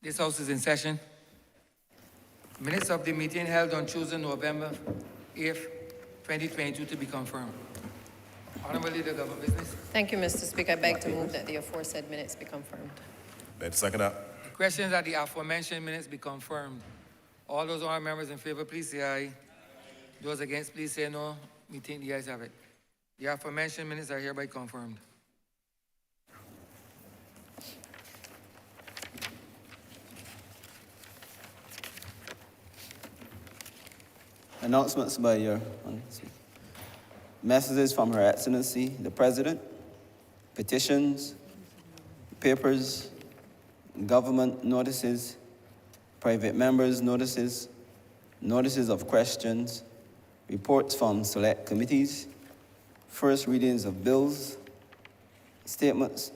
This House is in session. Minutes of the meeting held on Tuesday, November 8th, 2022 to be confirmed. Honourable Leader, Government Business. Thank you, Mr. Speaker. I beg to move that the aforesaid minutes be confirmed. Better second that. The question is that the aforementioned minutes be confirmed. All those honourable members in favor, please say aye. Those against, please say no. We think the ayes have it. The aforementioned minutes are hereby confirmed. Announcements by Your Honor. Messages from Her Excellency, the President, petitions, papers, government notices, private members' notices, notices of questions, reports from select committees, first readings of bills, statements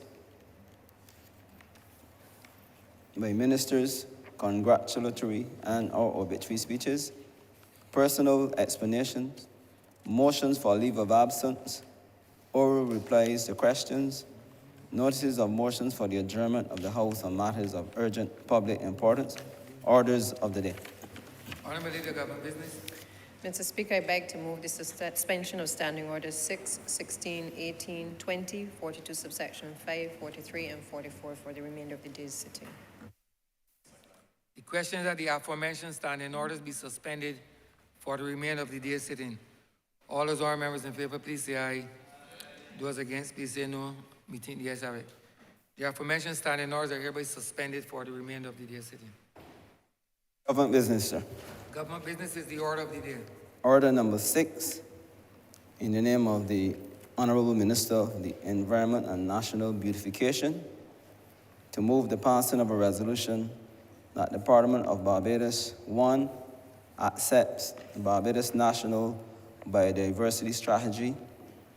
by ministers, congratulatory and/or obituary speeches, personal explanations, motions for leave of absence, oral replies to questions, notices of motions for the adjournment of the House on matters of urgent public importance, orders of the day. Honourable Leader, Government Business. Mr. Speaker, I beg to move the suspension of Standing Orders 6, 16, 18, 20, 42 subsection 5, 43, and 44 for the remainder of the day's sitting. The question is that the aforementioned standing orders be suspended for the remainder of the day's sitting. All those honourable members in favor, please say aye. Those against, please say no. We think the ayes have it. The aforementioned standing orders are hereby suspended for the remainder of the day's sitting. Government business, sir. Government business is the order of the day. Order number 6, in the name of the Honourable Minister of the Environment and National Beautification, to move the passing of a resolution that the Parliament of Barbados, 1, accepts the Barbados National Biodiversity Strategy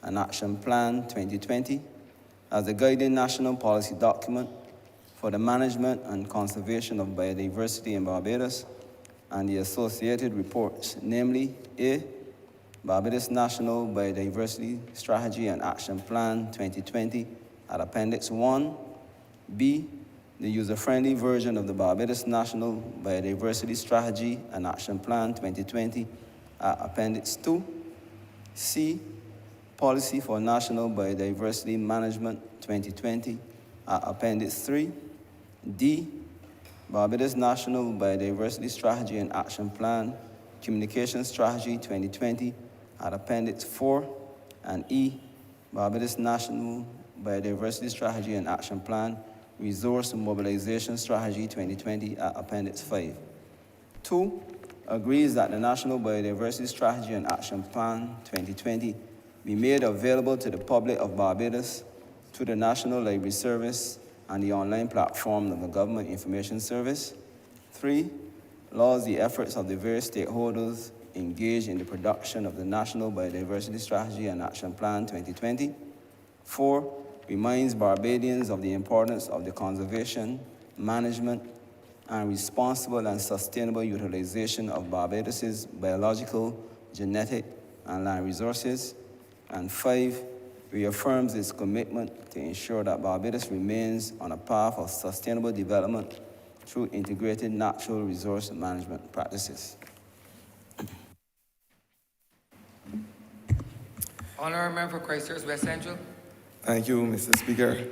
and Action Plan 2020 as a guiding national policy document for the management and conservation of biodiversity in Barbados, and the associated reports, namely A, Barbados National Biodiversity Strategy and Action Plan 2020 at Appendix 1, B, the user-friendly version of the Barbados National Biodiversity Strategy and Action Plan 2020 at Appendix 2, C, Policy for National Biodiversity Management 2020 at Appendix 3, D, Barbados National Biodiversity Strategy and Action Plan, Communication Strategy 2020 at Appendix 4, and E, Barbados National Biodiversity Strategy and Action Plan, Resource Mobilization Strategy 2020 at Appendix 5. 2, agrees that the National Biodiversity Strategy and Action Plan 2020 be made available to the public of Barbados through the National Library Service and the online platform of the Government Information Service. 3, laws the efforts of the various stakeholders engaged in the production of the National Biodiversity Strategy and Action Plan 2020. 4, reminds Barbadians of the importance of the conservation, management, and responsible and sustainable utilization of Barbados's biological, genetic, and land resources. And 5, reaffirms its commitment to ensure that Barbados remains on a path of sustainable development through integrated natural resource management practices. Honourable Member for Christchurch West Central. Thank you, Mr. Speaker.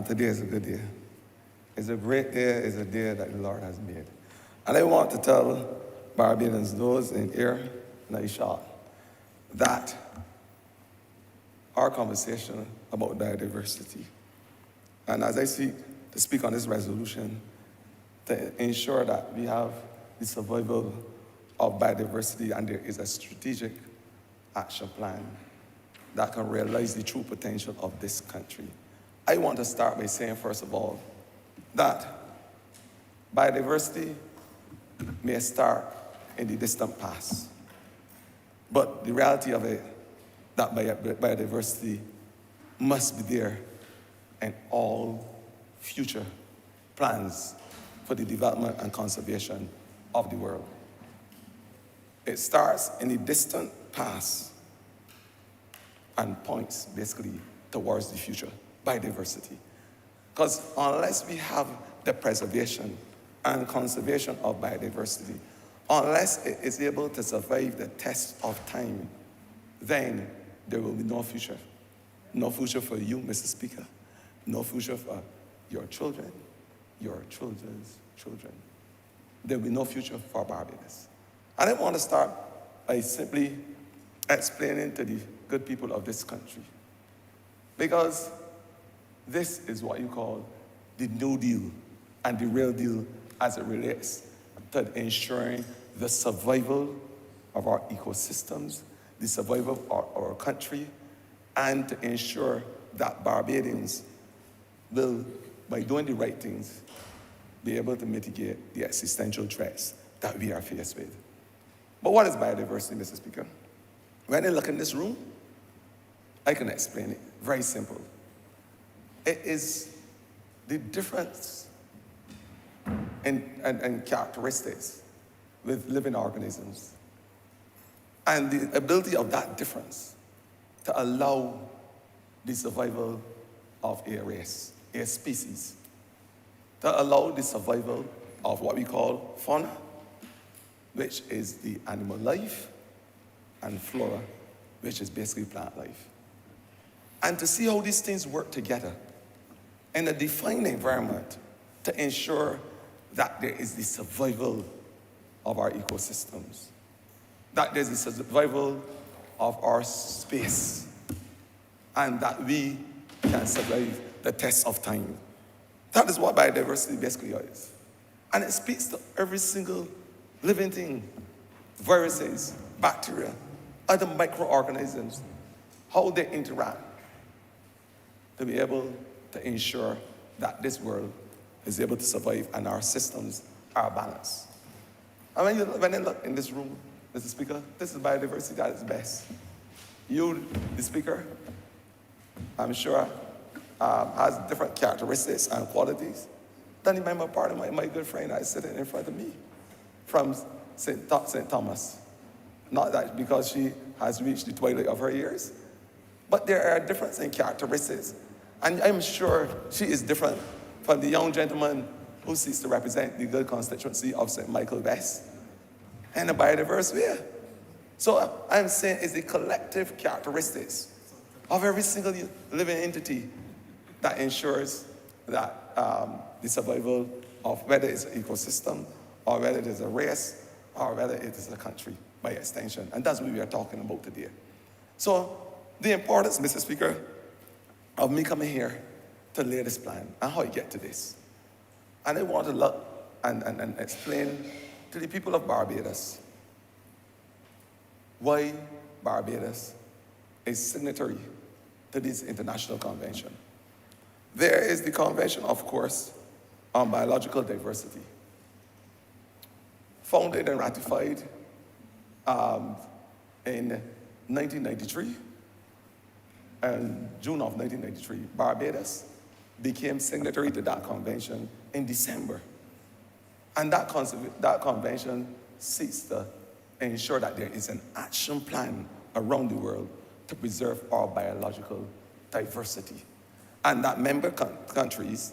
Today is a good day. It's a great day. It's a day that the Lord has made. And I want to tell Barbadians, those in here, Naisha, that our conversation about biodiversity, and as I seek to speak on this resolution, to ensure that we have the survival of biodiversity and there is a strategic action plan that can realize the true potential of this country. I want to start by saying, first of all, that biodiversity may start in the distant past, but the reality of it, that biodiversity must be there in all future plans for the development and conservation of the world. It starts in the distant past and points basically towards the future, biodiversity. Because unless we have the preservation and conservation of biodiversity, unless it is able to survive the test of time, then there will be no future. No future for you, Mr. Speaker. No future for your children, your children's children. There will be no future for Barbados. And I want to start by simply explaining to the good people of this country, because this is what you call the New Deal and the real deal as it relates to ensuring the survival of our ecosystems, the survival of our country, and to ensure that Barbadians will, by doing the right things, be able to mitigate the existential threats that we are faced with. But what is biodiversity, Mr. Speaker? When I look in this room, I can explain it. Very simple. It is the difference in characteristics with living organisms and the ability of that difference to allow the survival of a race, a species, to allow the survival of what we call fauna, which is the animal life, and flora, which is basically plant life. And to see how these things work together in a defined environment to ensure that there is the survival of our ecosystems, that there's the survival of our space, and that we can survive the test of time. That is what biodiversity basically is. And it speaks to every single living thing, viruses, bacteria, other microorganisms, how they interact to be able to ensure that this world is able to survive and our systems are balanced. And when I look in this room, Mr. Speaker, this is biodiversity at its best. You, the Speaker, I'm sure, has different characteristics and qualities than the member part of my good friend that is sitting in front of me from St. Thomas. Not that because she has reached the twilight of her years, but there are differences in characteristics. And I'm sure she is different from the young gentleman who seeks to represent the good constituency of St. Michael West in a biodiverse way. So I'm saying it's the collective characteristics of every single living entity that ensures that the survival of whether it's an ecosystem or whether it is a race or whether it is a country by extension. And that's what we are talking about today. So the importance, Mr. Speaker, of me coming here to lay this plan and how you get to this. And I want to look and explain to the people of Barbados why Barbados is signatory to this international convention. There is the Convention, of course, on Biological Diversity, founded and ratified in 1993. In June of 1993, Barbados became signatory to that convention in December. And that convention seeks to ensure that there is an action plan around the world to preserve our biological diversity. And that member countries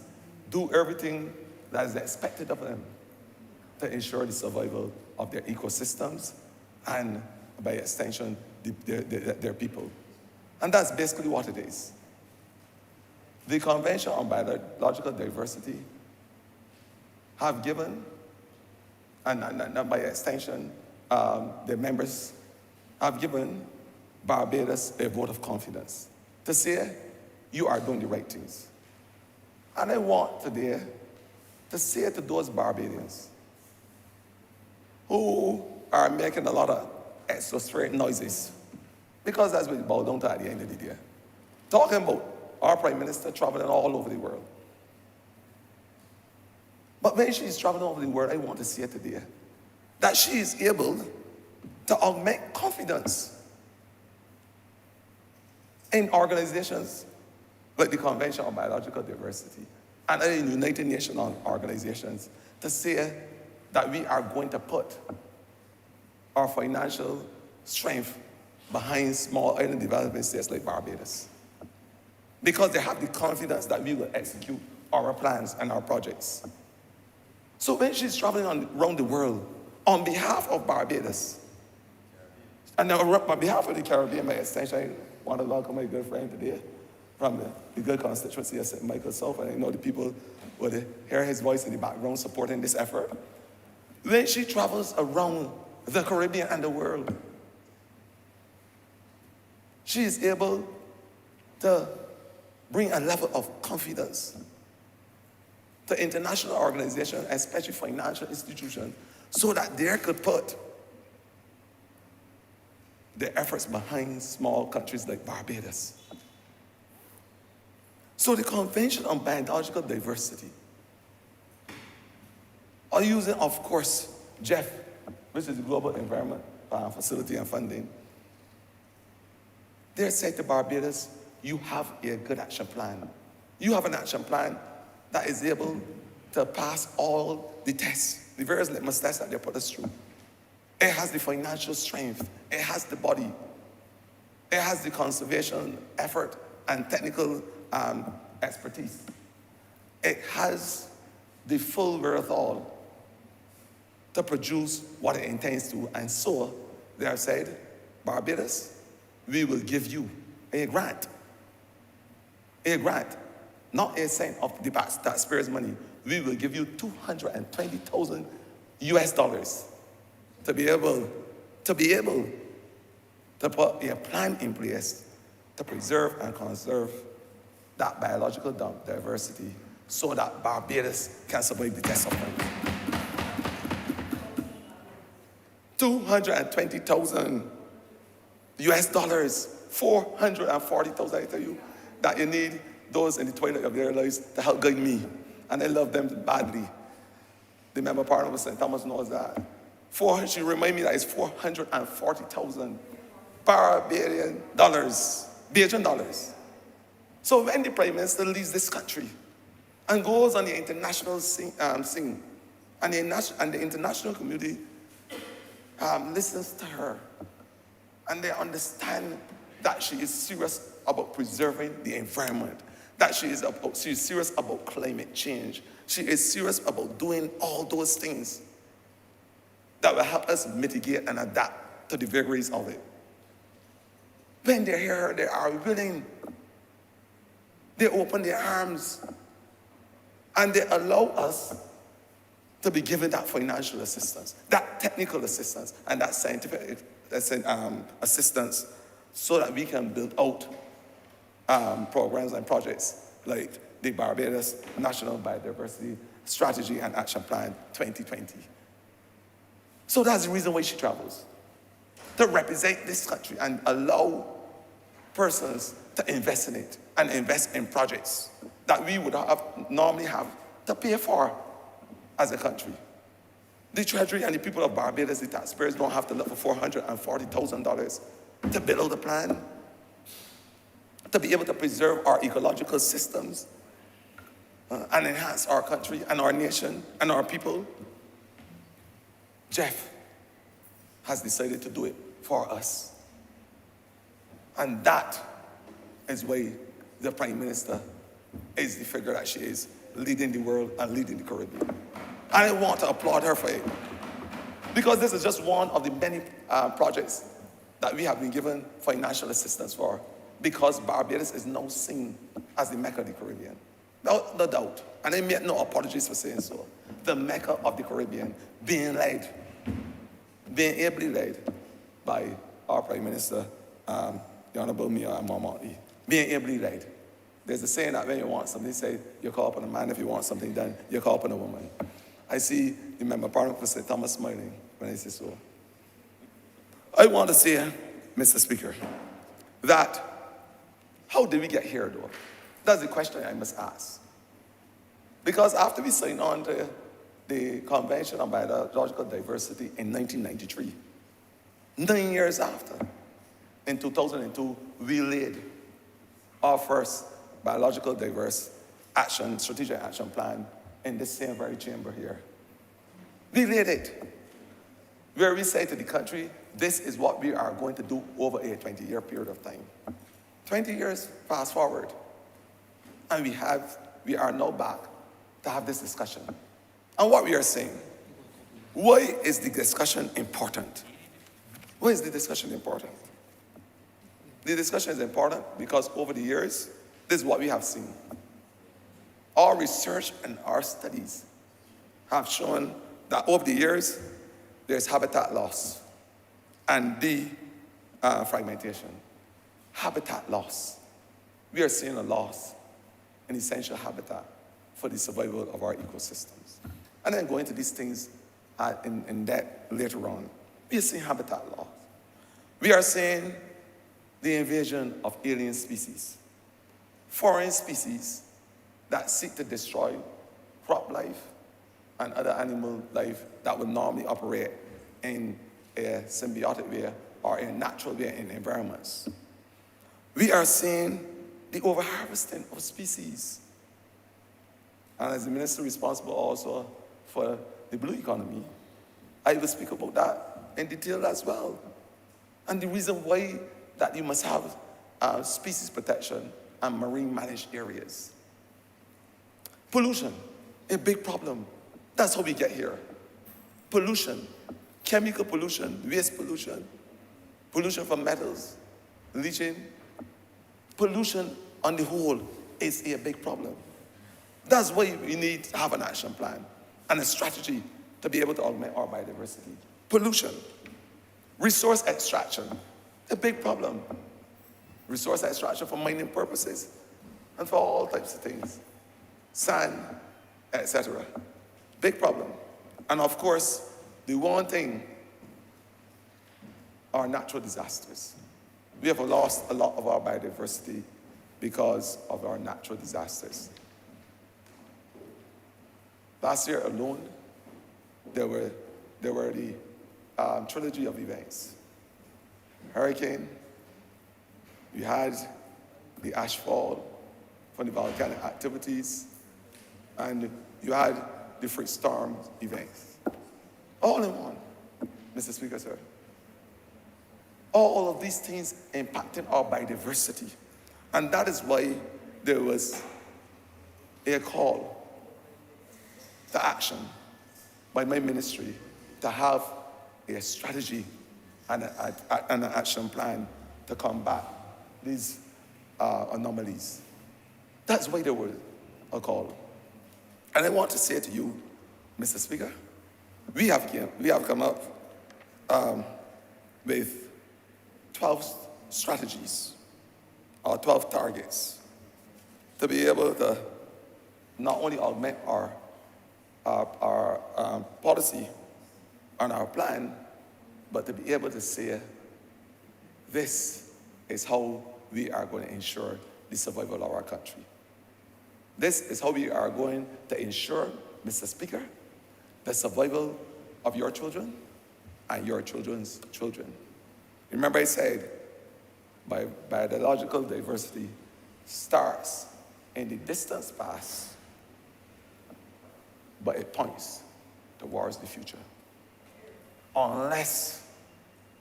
do everything that is expected of them to ensure the survival of their ecosystems and, by extension, their people. And that's basically what it is. The Convention on Biological Diversity have given, and by extension, the members have given Barbados a vote of confidence to say, you are doing the right things. And I want today to say to those Barbadians who are making a lot of extra noises, because that's what it boils down to at the end of the day. Talking about our Prime Minister traveling all over the world. But when she's traveling all over the world, I want to say today that she is able to augment confidence in organizations like the Convention on Biological Diversity and other United Nations organizations to say that we are going to put our financial strength behind small island development states like Barbados, because they have the confidence that we will execute our plans and our projects. So when she's traveling around the world on behalf of Barbados, and on behalf of the Caribbean, by extension, I want to welcome my good friend today from the good constituency of St. Michael South, and I know the people will hear his voice in the background supporting this effort. When she travels around the Caribbean and the world, she is able to bring a level of confidence to international organizations, especially financial institutions, so that they could put their efforts behind small countries like Barbados. So the Convention on Biological Diversity are using, of course, GEF, which is the Global Environment Facility and Funding. They're saying to Barbados, you have a good action plan. You have an action plan that is able to pass all the tests, the various litmus tests that they put us through. It has the financial strength. It has the body. It has the conservation effort and technical expertise. It has the full wherewithal to produce what it intends to. And so they have said, Barbados, we will give you a grant. A grant, not a cent of the taxpayers' money. We will give you $220,000 to be able to put a plan in place to preserve and conserve that biological diversity so that Barbados can survive the test of time. $220,000, $440,000, I tell you, that you need those in the twilight of their lives to help guide me. And I love them badly. The member partner of St. Thomas knows that. She remind me that it's 440,000 Barbadian dollars, Bajan dollars. So when the Prime Minister leaves this country and goes on the international scene, and the international community listens to her, and they understand that she is serious about preserving the environment, that she is serious about climate change, she is serious about doing all those things that will help us mitigate and adapt to the vagaries of it. When they hear her, they are willing. They open their arms and they allow us to be given that financial assistance, that technical assistance, and that scientific assistance so that we can build out programs and projects like the Barbados National Biodiversity Strategy and Action Plan 2020. So that's the reason why she travels, to represent this country and allow persons to invest in it and invest in projects that we would normally have to pay for as a country. The Treasury and the people of Barbados, the taxpayers, don't have to look for $440,000 to build out a plan, to be able to preserve our ecological systems and enhance our country and our nation and our people. Jeff has decided to do it for us. And that is why the Prime Minister is the figure that she is, leading the world and leading the Caribbean. And I want to applaud her for it, because this is just one of the many projects that we have been given financial assistance for, because Barbados is now seen as the Mecca of the Caribbean. No doubt, and I make no apologies for saying so. The Mecca of the Caribbean, being ably led by our Prime Minister, the Honourable Mia Mamadi, being ably led. There's a saying that when you want something, say, you call upon a man. If you want something done, you call upon a woman. I see the member Parliament for St. Thomas smiling when I say so. I want to say, Mr. Speaker, that how did we get here, though? That's the question I must ask. Because after we signed on to the Convention on Biological Diversity in 1993, 9 years after, in 2002, we laid our first biological diverse strategic action plan in this same very chamber here. We laid it, where we say to the country, this is what we are going to do over a 20-year period of time. 20 years fast forward, and we are now back to have this discussion. And what we are saying, why is the discussion important? Why is the discussion important? The discussion is important because over the years, this is what we have seen. Our research and our studies have shown that over the years, there's habitat loss and fragmentation. Habitat loss. We are seeing a loss in essential habitat for the survival of our ecosystems. And then go into these things in depth later on. We are seeing habitat loss. We are seeing the invasion of alien species, foreign species that seek to destroy crop life and other animal life that would normally operate in a symbiotic way or in a natural way in environments. We are seeing the overharvesting of species. And as the minister responsible also for the blue economy, I will speak about that in detail as well. And the reason why that you must have species protection and marine managed areas. Pollution, a big problem. That's how we get here. Pollution, chemical pollution, waste pollution, pollution from metals, leaching. Pollution on the whole is a big problem. That's why we need to have an action plan and a strategy to be able to augment our biodiversity. Pollution, resource extraction, a big problem. Resource extraction for mining purposes and for all types of things. Sand, etc. Big problem. And of course, the one thing are natural disasters. We have lost a lot of our biodiversity because of our natural disasters. Last year alone, there were the trilogy of events. Hurricane, you had the ashfall from the volcanic activities, and you had the freak storm events. All in one, Mr. Speaker, sir. All of these things impacting our biodiversity. And that is why there was a call to action by my ministry to have a strategy and an action plan to combat these anomalies. That's why there was a call. And I want to say to you, Mr. Speaker, we have come up with 12 strategies or 12 targets to be able to not only augment our policy and our plan, but to be able to say, this is how we are going to ensure the survival of our country. This is how we are going to ensure, Mr. Speaker, the survival of your children and your children's children. Remember I said, biological diversity starts in the distance past, but it points towards the future. Unless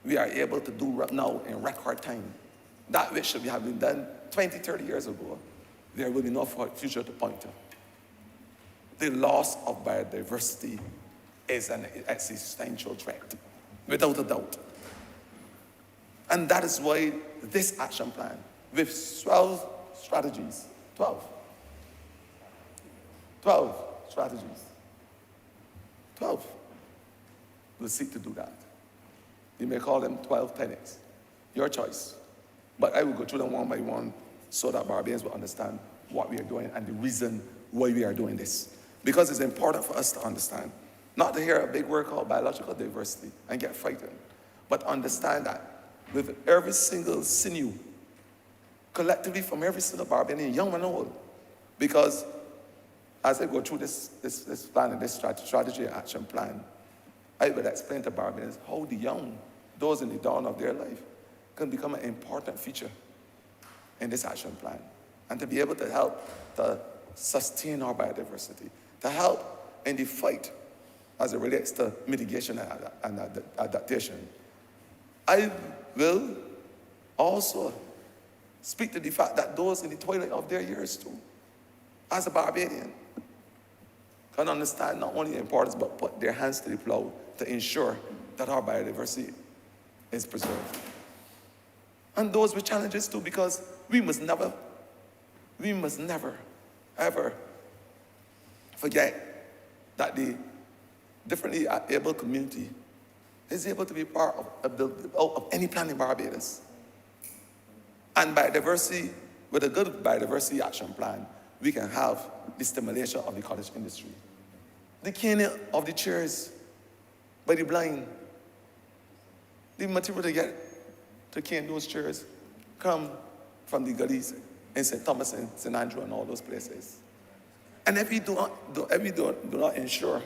we are able to do right now in record time, that which should have been done 20, 30 years ago, there will be no future to point to. The loss of biodiversity is an existential threat, without a doubt. And that is why this action plan, with 12 strategies, 12 strategies, 12 will seek to do that. You may call them 12 tenets, your choice. But I will go through them one by one so that Barbadians will understand what we are doing and the reason why we are doing this. Because it's important for us to understand, not to hear a big word called biological diversity and get frightened, but understand that with every single sinew, collectively from every single Barbadian, young and old, because as I go through this plan and this strategy and action plan, I will explain to Barbadians how the young, those in the dawn of their life, can become an important feature in this action plan, and to be able to help to sustain our biodiversity, to help in the fight as it relates to mitigation and adaptation. I will also speak to the fact that those in the twilight of their years too, as a Barbadian can understand not only the importance, but put their hands to the plow to ensure that our biodiversity is preserved. And those were challenges too, because we must never, ever forget that the differently able community is able to be part of any plan in Barbados. And biodiversity, with a good biodiversity action plan, we can have the stimulation of the cottage industry. The caning of the chairs by the blind, the material to get to cane those chairs come from the gullies in St. Thomas and St. Andrew and all those places. And if we do not ensure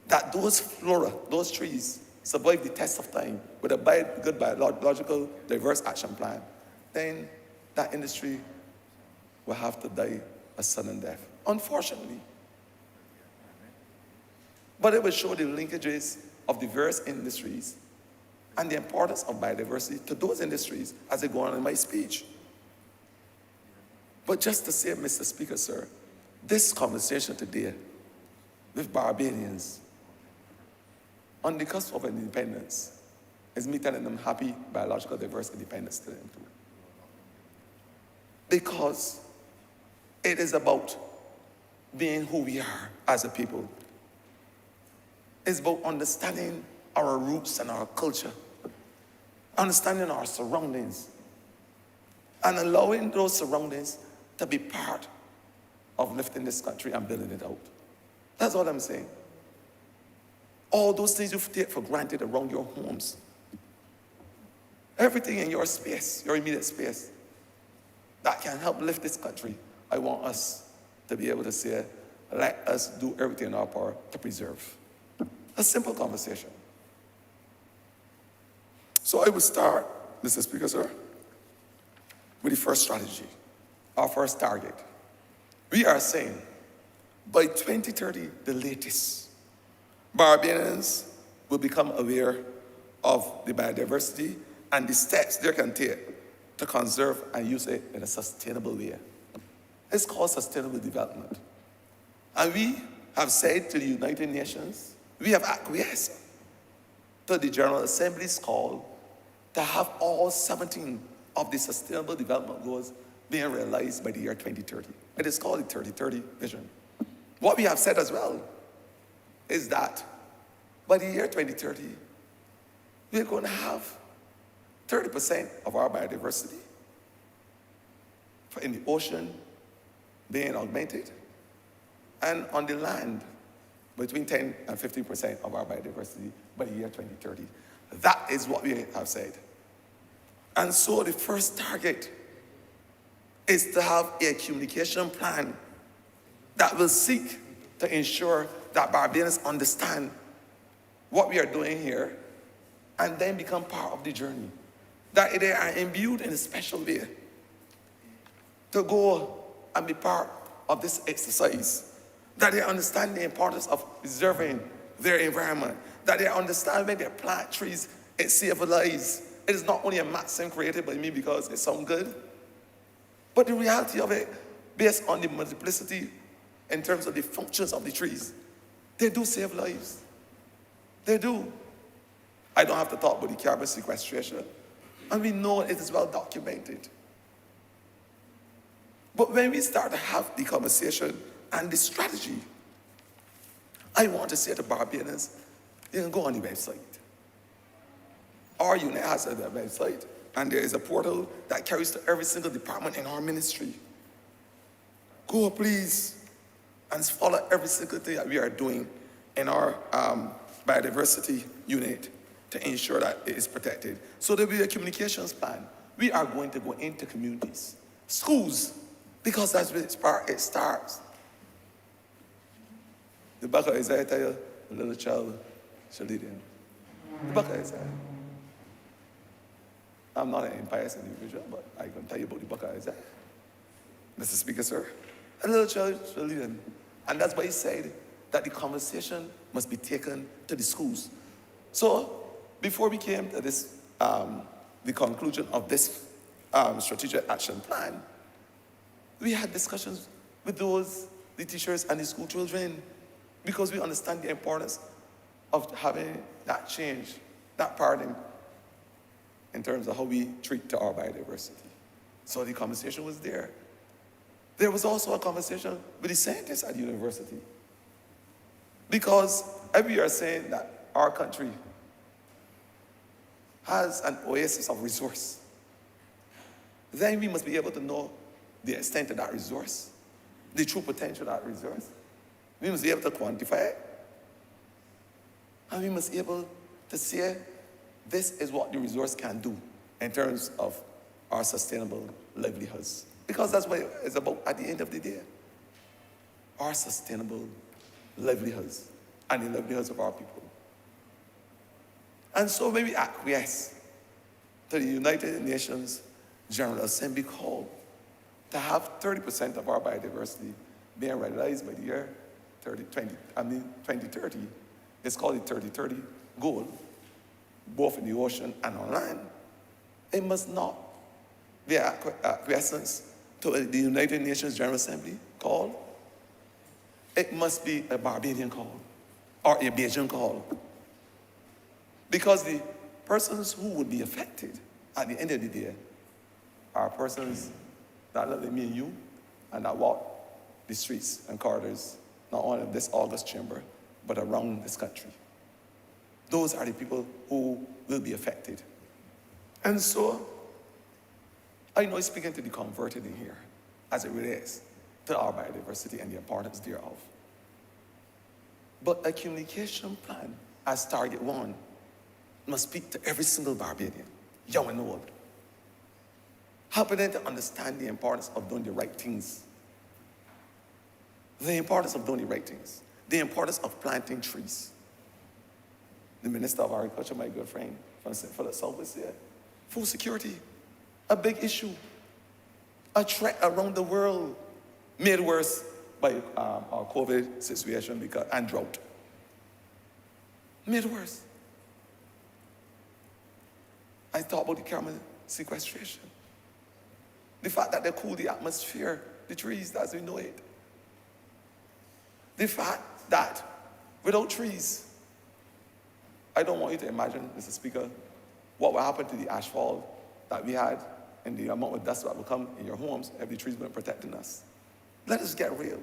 that those flora, those trees, survive the test of time with a good biological diverse action plan, then that industry will have to die a sudden death, unfortunately. But it will show the linkages of diverse industries and the importance of biodiversity to those industries as I go on in my speech. But just to say, Mr. Speaker, sir, this conversation today with Barbadians on the cusp of independence is me telling them happy biological diverse independence to them too. Because it is about being who we are as a people. It's about understanding our roots and our culture, understanding our surroundings, and allowing those surroundings to be part of lifting this country and building it out. That's all I'm saying. All those things you take for granted around your homes, everything in your space, your immediate space, that can help lift this country, I want us to be able to say, let us do everything in our power to preserve. A simple conversation. So I will start, Mr. Speaker, sir, with the first strategy, our first target. We are saying, by 2030, the latest, Barbadians will become aware of the biodiversity and the steps they can take to conserve and use it in a sustainable way. It's called sustainable development. And we have said to the United Nations, we have acquiesced to the General Assembly's call to have all 17 of the Sustainable Development Goals being realized by the year 2030. It is called the 2030 Vision. What we have said as well is that by the year 2030, we're going to have 30% of our biodiversity in the ocean being augmented, and on the land, between 10 and 15% of our biodiversity by the year 2030. That is what we have said. And so the first target is to have a communication plan that will seek to ensure that Barbadians understand what we are doing here and then become part of the journey. That they are imbued in a special way to go and be part of this exercise. That they understand the importance of preserving their environment. That they understand when they plant trees, it saves lives. It is not only a maxim created by me because it sounds good, but the reality of it, based on the multiplicity in terms of the functions of the trees, they do save lives. They do. I don't have to talk about the carbon sequestration. And we know it is well documented. But when we start to have the conversation and the strategy, I want to say to Barbadians, you can go on the website. Our unit has a website, and there is a portal that carries to every single department in our ministry. Go, please, and follow every single thing that we are doing in our biodiversity unit to ensure that it is protected. So there will be a communications plan. We are going to go into communities, schools, because that's where it starts. The book of Isaiah tell you, a little child shall lead him. The book of Isaiah. I'm not an impious individual, but I can tell you about the book of Isaiah. Mr. Speaker, sir, a little child shall lead him. And that's why he said that the conversation must be taken to the schools. So before we came to this, the conclusion of this strategic action plan, we had discussions with the teachers and the school children, because we understand the importance of having that change, that paradigm in terms of how we treat to our biodiversity. So the conversation was there. There was also a conversation with the scientists at the university, because we are saying that our country has an oasis of resource. Then we must be able to know the extent of that resource, the true potential of that resource. We must be able to quantify it. And we must be able to say, this is what the resource can do in terms of our sustainable livelihoods. Because that's what it's about at the end of the day. Our sustainable livelihoods and the livelihoods of our people. And so when we acquiesce to the United Nations General Assembly call to have 30% of our biodiversity being realized by the year 2030, it's called the 3030 goal, both in the ocean and on land. It must not be acquiescence to the United Nations General Assembly call. It must be a Barbadian call or a Bajan call. Because the persons who would be affected at the end of the day are persons that look like me and you and that walk the streets and corridors, not only of this August chamber, but around this country. Those are the people who will be affected. And so, I know speaking to the converted in here as it relates to our biodiversity and the importance thereof. But a communication plan as target one must speak to every single Barbadian, young and old, helping them to understand the importance of doing the right things. The importance of doing the right things. The importance of planting trees. The Minister of Agriculture, my good friend from the South, was there. Food security, a big issue. A threat around the world, made worse by our COVID situation and drought. Made worse. I thought about the carbon sequestration. The fact that they cool the atmosphere, the trees as we know it. The fact that without trees, I don't want you to imagine, Mr. Speaker, what will happen to the ashfall that we had and the amount of dust that will come in your homes if the trees weren't protecting us. Let us get real.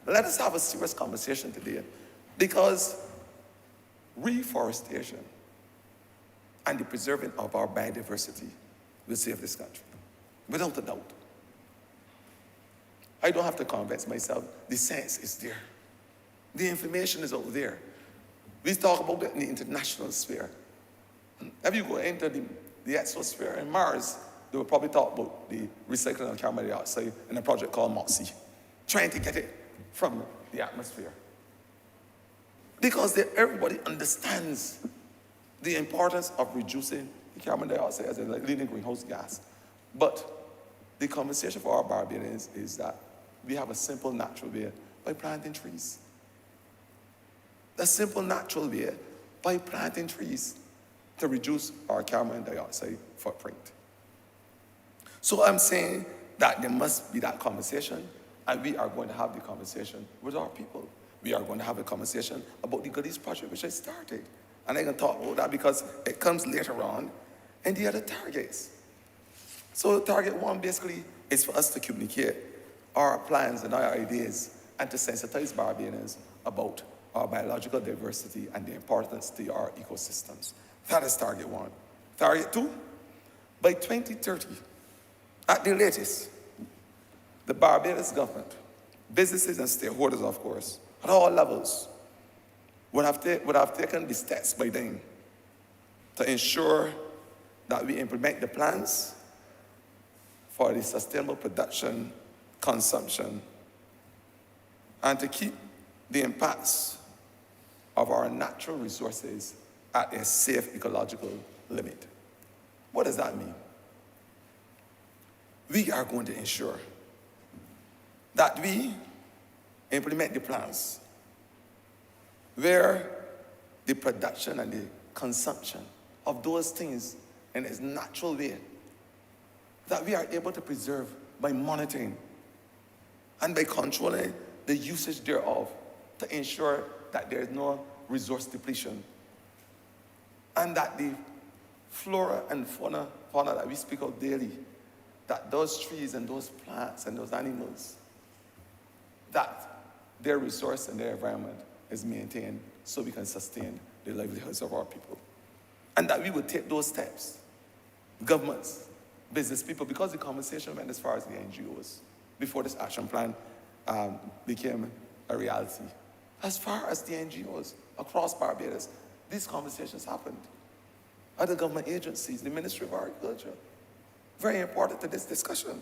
Let us have a serious conversation today, because reforestation and the preserving of our biodiversity will save this country, without a doubt. I don't have to convince myself. The science is there. The information is out there. We talk about it in the international sphere. If you go into the exosphere in Mars, they will probably talk about the recycling of carbon dioxide in a project called MOXIE, trying to get it from the atmosphere. Because everybody understands the importance of reducing the carbon dioxide as a leading greenhouse gas. But the conversation for our Barbadians is that we have a simple, natural way by planting trees. A simple, natural way by planting trees to reduce our carbon dioxide footprint. So I'm saying that there must be that conversation, and we are going to have the conversation with our people. We are going to have a conversation about the Goodies Project, which I started. And I'm going to talk about that because it comes later on in the other targets. So target one basically is for us to communicate our plans and our ideas and to sensitize Barbadians about our biological diversity and the importance to our ecosystems. That is target one. Target two, by 2030, at the latest, the Barbados government, businesses and stakeholders, of course, at all levels, would have taken the steps by then to ensure that we implement the plans for the sustainable production, consumption, and to keep the impacts of our natural resources at a safe ecological limit. What does that mean? We are going to ensure that we implement the plans where the production and the consumption of those things in its natural way, that we are able to preserve by monitoring and by controlling the usage thereof to ensure that there is no resource depletion, and that the flora and fauna that we speak of daily, that those trees and those plants and those animals, that their resource and their environment is maintained so we can sustain the livelihoods of our people. And that we would take those steps, governments, business people, because the conversation went as far as the NGOs before this action plan became a reality. As far as the NGOs across Barbados, these conversations happened. Other government agencies, the Ministry of Agriculture, very important to this discussion.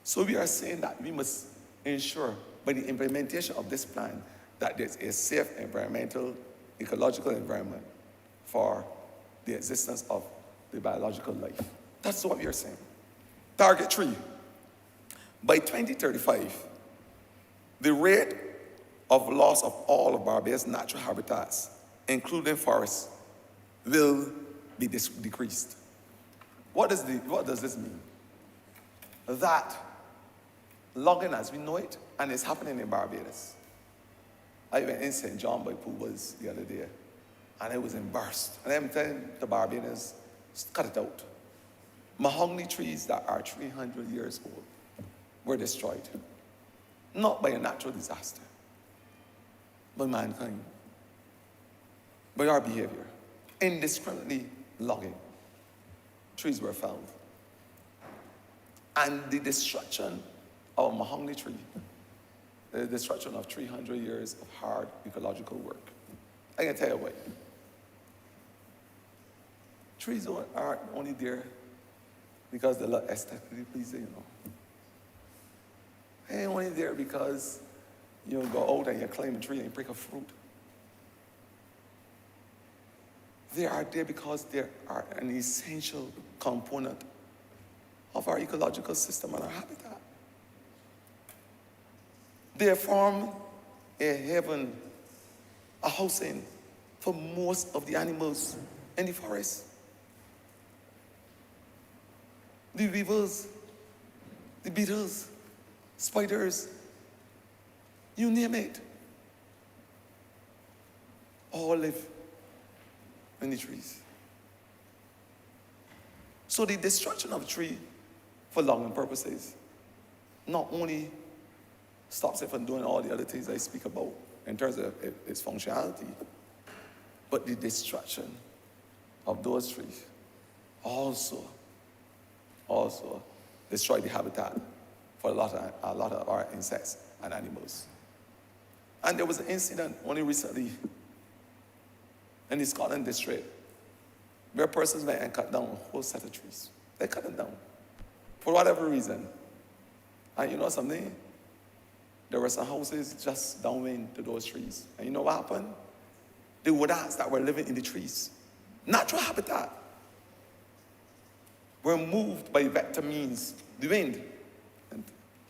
So we are saying that we must ensure by the implementation of this plan that there's a safe environmental, ecological environment for the existence of the biological life. That's what we are saying. Target 3. By 2035, the rate of loss of all of Barbados' natural habitats, including forests, will be decreased. What does this mean? That logging as we know it, and it's happening in Barbados. I went in St. John by Poobah's the other day, and I was embarrassed. And I'm telling the Barbadians, cut it out. Mahogany trees that are 300 years old were destroyed, not by a natural disaster, by mankind, by our behavior. Indiscriminately logging, trees were felled. And the destruction of a mahogany tree, the destruction of 300 years of hard ecological work. I can tell you why. Trees aren't only there because they look aesthetically pleasing, you know. They ain't only there because you go out and you climb a tree and break a fruit. They are there because they are an essential component of our ecological system and our habitat. They form a haven, a housing for most of the animals in the forest. The weevils, the beetles, spiders, you name it, all live in the trees. So the destruction of a tree for logging purposes not only stops it from doing all the other things I speak about in terms of its functionality, but the destruction of those trees also destroy the habitat for a lot of our insects and animals. And there was an incident only recently in the Scotland district where persons went and cut down a whole set of trees. They cut them down for whatever reason. And you know something? There were some houses just downwind to those trees. And you know what happened? The woodats that were living in the trees, natural habitat, were moved by vector means, the wind,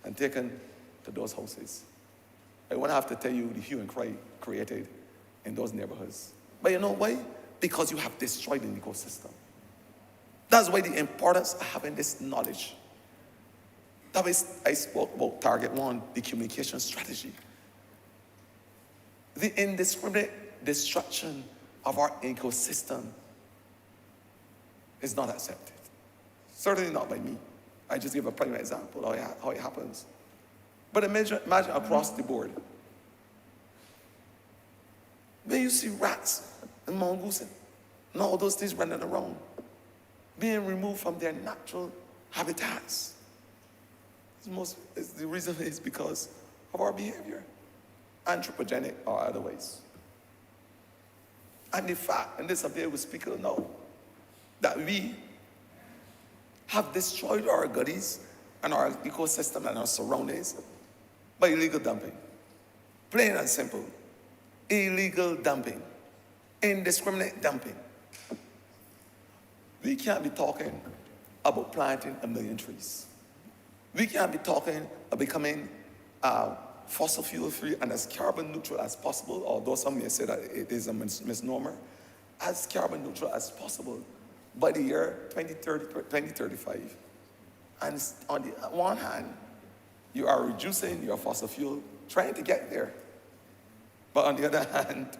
and taken to those houses. I won't have to tell you the hue and cry created in those neighborhoods. But you know why? Because you have destroyed an ecosystem. That's why the importance of having this knowledge. That was, I spoke about target 1, the communication strategy. The indiscriminate destruction of our ecosystem is not accepted. Certainly not by me. I just give a prime example of how it happens. But imagine across the board. When you see rats and mongooses and all those things running around, being removed from their natural habitats, the reason is because of our behavior, anthropogenic or otherwise. And the fact, and this is something we speak of now, that we have destroyed our gullies and our ecosystem and our surroundings by illegal dumping. Plain and simple. Illegal dumping. Indiscriminate dumping. We can't be talking about planting 1 million trees. We can't be talking of becoming fossil fuel free and as carbon neutral as possible, although some may say that it is a misnomer, as carbon neutral as possible by the year 2030, 2035. And on the one hand, You are reducing your fossil fuel, trying to get there. But on the other hand,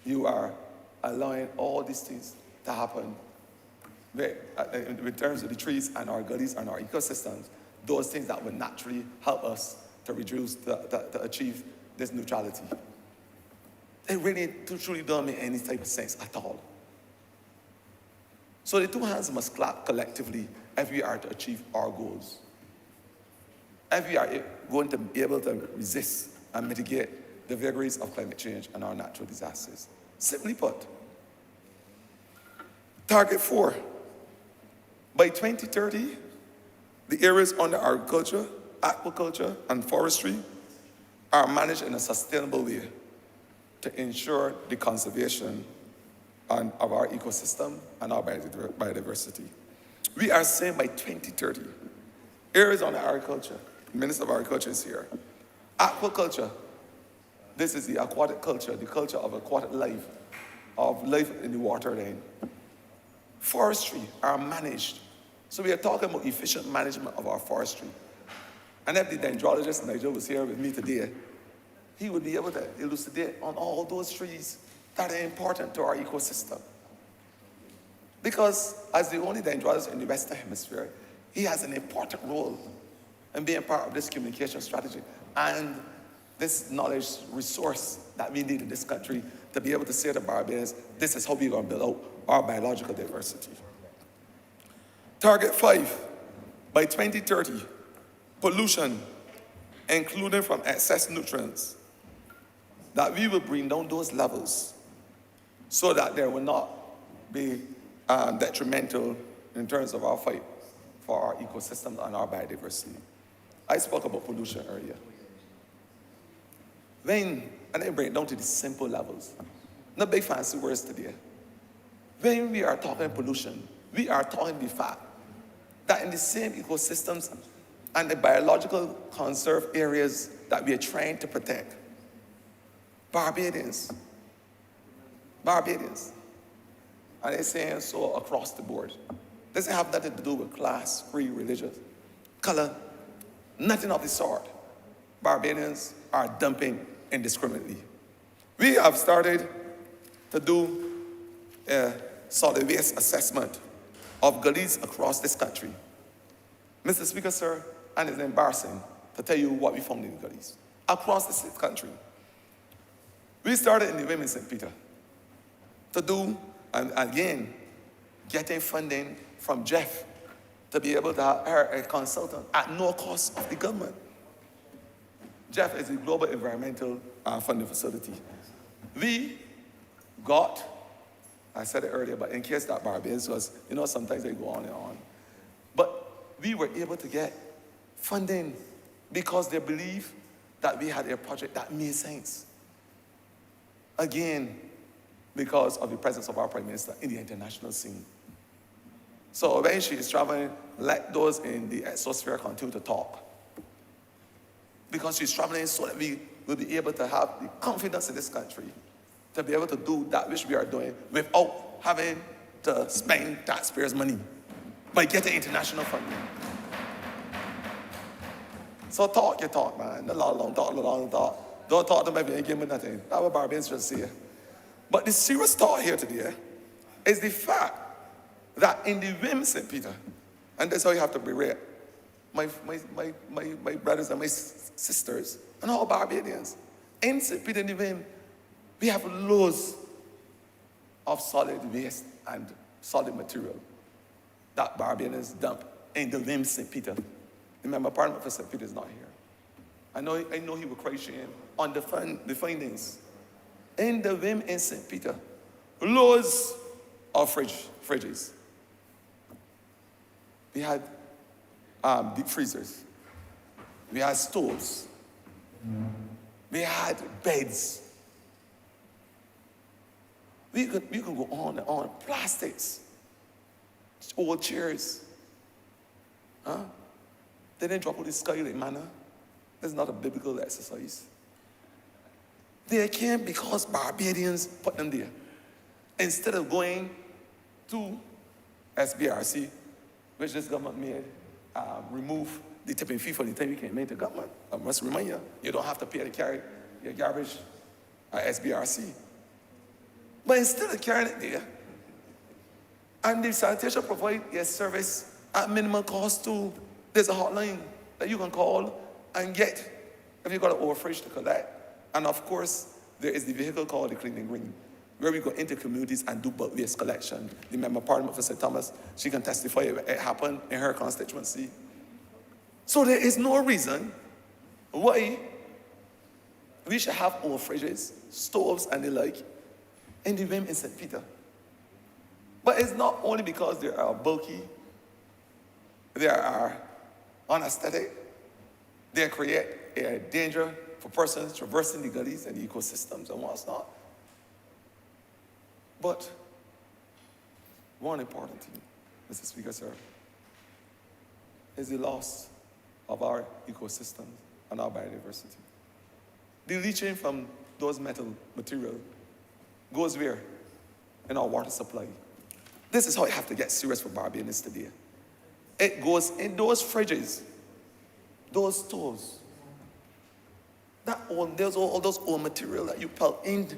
you are allowing all these things to happen in terms of the trees and our gullies and our ecosystems, those things that would naturally help us to reduce, to achieve this neutrality. It really truly don't make any type of sense at all. So the two hands must clap collectively if we are to achieve our goals. If we are going to be able to resist and mitigate the vagaries of climate change and our natural disasters. Simply put, target 4, by 2030, the areas under agriculture, aquaculture, and forestry are managed in a sustainable way to ensure the conservation of our ecosystem and our biodiversity. We are saying by 2030, areas under agriculture, the Minister of Agriculture is here. Aquaculture, this is the aquatic culture, the culture of aquatic life, of life in the water then. Forestry are managed. So we are talking about efficient management of our forestry. And if the dendrologist Nigel was here with me today, he would be able to elucidate on all those trees that are important to our ecosystem. Because as the only dendrologist in the Western Hemisphere, he has an important role in being part of this communication strategy and this knowledge resource that we need in this country to be able to say to Barbadians, this is how we're going to build out our biological diversity. Target 5, by 2030, pollution, including from excess nutrients, that we will bring down those levels so that there will not be detrimental in terms of our fight for our ecosystem and our biodiversity. I spoke about pollution earlier. And I bring it down to the simple levels. No big fancy words today. When we are talking pollution, we are talking the fact that in the same ecosystems and the biological conserved areas that we are trying to protect, Barbadians, and they're saying so across the board. Doesn't have nothing to do with class, creed, religion, color, nothing of the sort. Barbadians are dumping indiscriminately. We have started to do a solid waste assessment of gullies across this country. Mr. Speaker, sir, and it's embarrassing to tell you what we found in the gullies across this country. We started in the Women in St. Peter to do, and again, getting funding from Jeff to be able to hire a consultant at no cost of the government. Jeff is the Global Environmental Funding Facility. We got, I said it earlier, but in case that Barbadians was, sometimes they go on and on. But we were able to get funding because they believe that we had a project that made sense. Again, because of the presence of our Prime Minister in the international scene. So when she is traveling, let those in the exosphere continue to talk. Because she's traveling so that we will be able to have the confidence in this country to be able to do that which we are doing without having to spend taxpayers' money by getting international funding. So talk your talk, man. A long talk. Don't talk to me if you ain't giving me nothing. That's what Barbadians just say. But the serious thought here today is the fact that in the Women St. Peter, and that's how you have to be real, my brothers and my sisters, and all Barbadians, in St. Peter and the Women, we have loads of solid waste and solid material that Barbadians dump in the Women St. Peter. Remember, Parliament for St. Peter is not here. I know he will cry shame on the findings. In the Women in St. Peter, loads of fridges. We had deep freezers. We had stoves. We had beds. We could go on and on. Plastics, old chairs. They didn't drop out the sky like manna. This is not a biblical exercise. They came because Barbadians put them there. Instead of going to SBRC, which this government made, remove the tipping fee for the time you can make the government. I must remind you, you don't have to pay to carry your garbage at SBRC. But instead of carrying it there, and the sanitation provide your service at minimum cost too. There's a hotline that you can call and get if you got an overfresh to collect. And of course, there is the vehicle called the Cleaning Green, where we go into communities and do bulk waste collection. The member of Parliament for St. Thomas, she can testify it happened in her constituency. So there is no reason why we should have overfridges, stoves, and the like in the room in St. Peter. But it's not only because they are bulky, they are unaesthetic, they create a danger for persons traversing the gullies and the ecosystems and what's not. But one important thing, Mr. Speaker, sir, is the loss of our ecosystems and our biodiversity. The leaching from those metal material goes where? In our water supply. This is how you have to get serious for Barbadians today. It goes in those fridges, those stores, there's all those old material that you pull into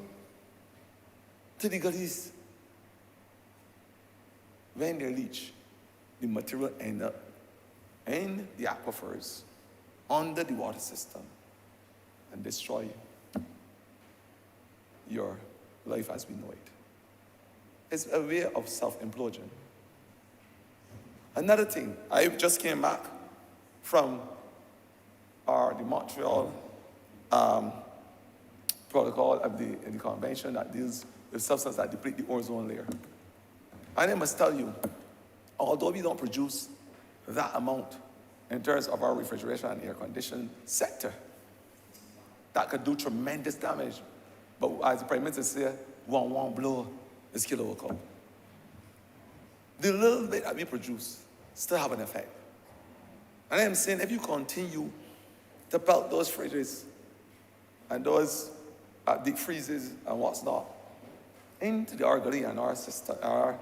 the gullies. When they leach, the material end up in the aquifers, under the water system, and destroy your life as we know it. It's a way of self-implosion. Another thing, I just came back from the Montreal protocol of the convention that deals with substances that deplete the ozone layer. And I must tell you, although we don't produce that amount in terms of our refrigeration and air conditioning sector, that could do tremendous damage. But as the Prime Minister said, one blow is kill our cup. The little bit that we produce still have an effect. And I am saying, if you continue to belt those fridges and those deep freezes and what's not into the gully and our system, our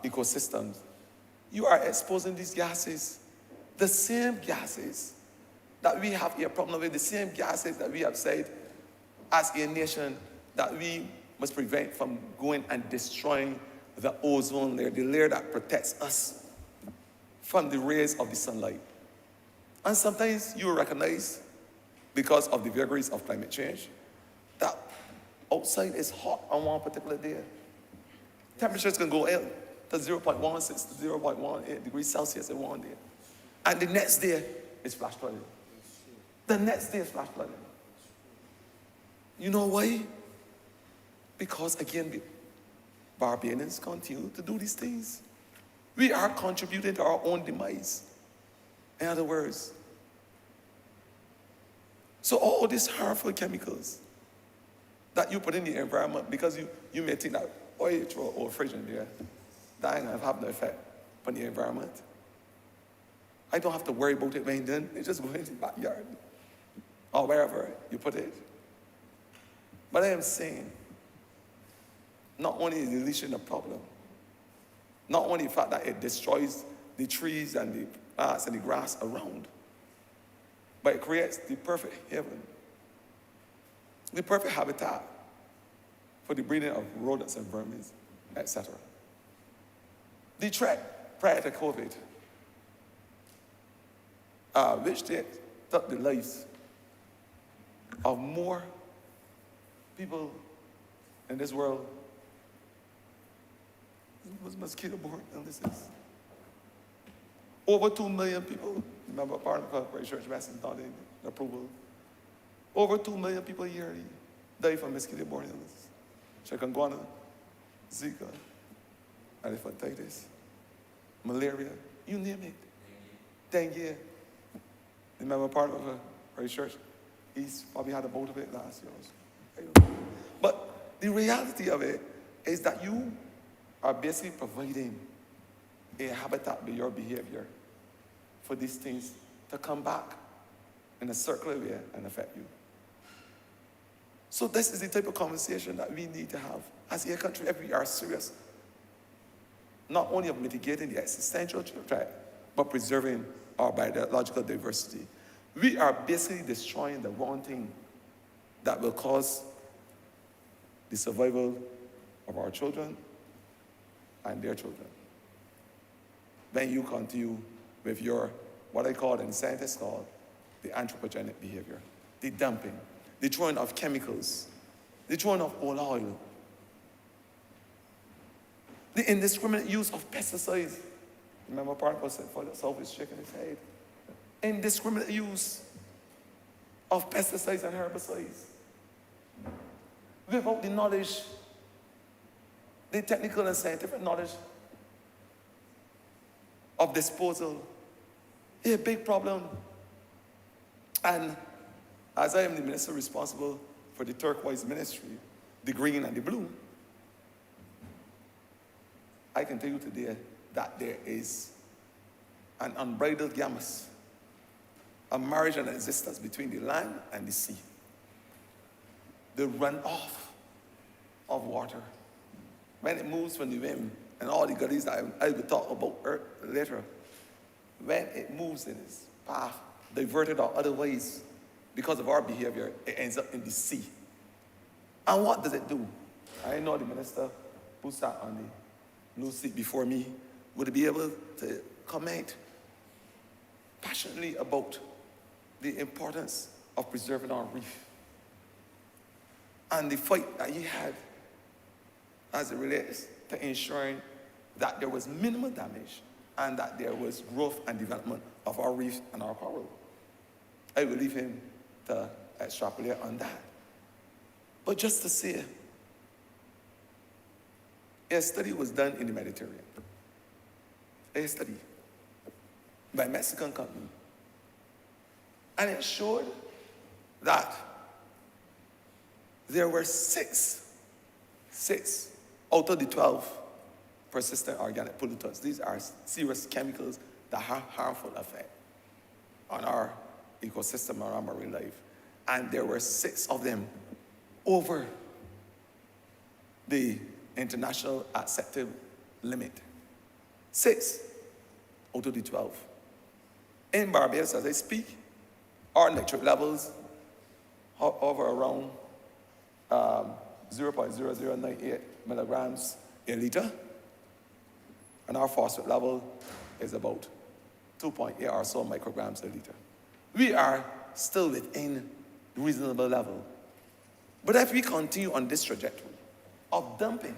ecosystems, you are exposing these gases, the same gases that we have a problem with, the same gases that we have said as a nation that we must prevent from going and destroying the ozone layer, the layer that protects us from the rays of the sunlight. And sometimes you recognize, because of the vagaries of climate change, that outside is hot on one particular day. Temperatures can go in to 0.16 to 0.18 degrees Celsius in one day. And the next day is flash flooding. The next day is flash flooding. You know why? Because again, Barbadians continue to do these things. We are contributing to our own demise. In other words, so all these harmful chemicals that you put in the environment, because you may think that, oh, you throw oil fridge in there, that ain't gonna have no effect on the environment. I don't have to worry about it when done. It just go into the backyard or wherever you put it. But I am saying, not only is the leaching a problem, not only the fact that it destroys the trees and the plants and the grass around, but it creates the perfect haven, the perfect habitat for the breeding of rodents and vermin, etc. The threat prior to COVID, which took the lives of more people in this world, was mosquito-borne illnesses. Over 2 million people, remember Parliament for Research Medicine not in approval. Over 2 million people yearly die from mosquito-borne illnesses. Chikungunya, Zika, elephantitis, malaria, you name it. Dengue. Remember Parliament for Research, he's probably had a bout of it last year. But the reality of it is that you are basically providing a habitat with your behavior for these things to come back in a circular way and affect you. So this is the type of conversation that we need to have as a country if we are serious, not only of mitigating the existential threat, but preserving our biological diversity. We are basically destroying the one thing that will cause the survival of our children and their children. When you continue with your, what I call, and scientists call, the anthropogenic behavior, the dumping, the throwing of chemicals, the throwing of oil, the indiscriminate use of pesticides. Remember, part of said, for the South is shaking his head. Indiscriminate use of pesticides and herbicides. Without the knowledge, the technical and scientific knowledge of disposal, a big problem. And as I am the minister responsible for the turquoise ministry, the green and the blue, I can tell you today that there is an unbridled gamut, a marriage and existence between the land and the sea. The runoff of water, when it moves from the wind, and all the goodies that I will talk about later, when it moves in its path, diverted or otherwise, because of our behavior, it ends up in the sea. And what does it do? I know the minister who sat on the blue seat before me would be able to comment passionately about the importance of preserving our reef and the fight that he had as it relates to ensuring that there was minimal damage and that there was growth and development of our reef and our coral. I will leave him to extrapolate on that. But just to say, a study was done in the Mediterranean. A study by a Mexican company. And it showed that there were six out of the 12 persistent organic pollutants. These are serious chemicals that have harmful effect on our ecosystem and our marine life. And there were 6 of them over the international accepted limit. 6 out of the 12. In Barbados, as I speak, our nitrate levels hover around 0.0098 milligrams a liter, and our phosphate level is about 2.8 or so micrograms a liter. We are still within reasonable level. But if we continue on this trajectory of dumping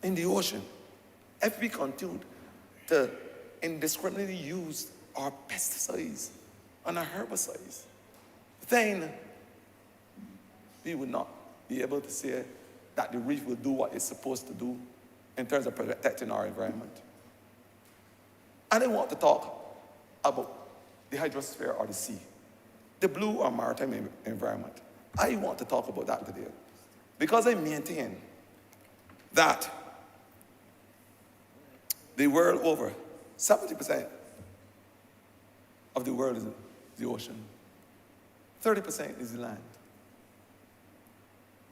in the ocean, if we continue to indiscriminately use our pesticides and our herbicides, then we would not be able to say that the reef will do what it's supposed to do in terms of protecting our environment. And I want to talk about the hydrosphere or the sea, the blue or maritime environment. I want to talk about that today because I maintain that the world over, 70% of the world is the ocean, 30% is the land.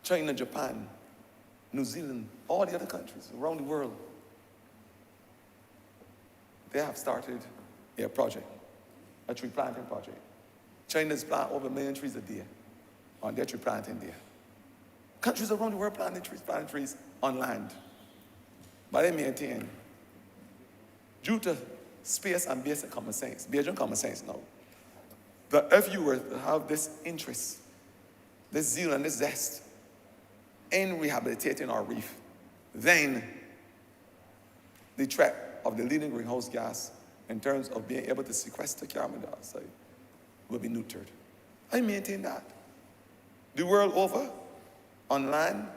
China, Japan, New Zealand, all the other countries around the world, they have started a project, a tree planting project. China's plant over 1 million trees a day on their tree planting there. Countries around the world planting trees on land. But I maintain, due to space and basic common sense, Beijing common sense now, that if you were to have this interest, this zeal and this zest in rehabilitating our reef, then the threat of the leading greenhouse gas in terms of being able to sequester carbon dioxide will be neutered. I maintain that. The world over, on land,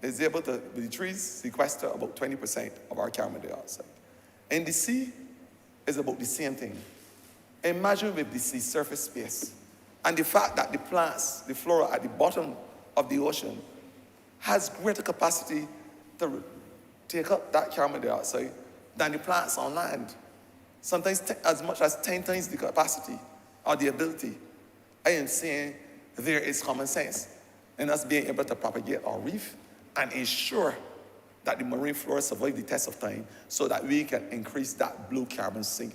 is able to, the trees sequester about 20% of our carbon dioxide. In the sea, is about the same thing. Imagine with the sea surface space and the fact that the plants, the flora at the bottom of the ocean has greater capacity to take up that carbon dioxide than the plants on land. Sometimes as much as 10 times the capacity or the ability. I am saying there is common sense in us being able to propagate our reef and ensure that the marine flora survive the test of time so that we can increase that blue carbon sink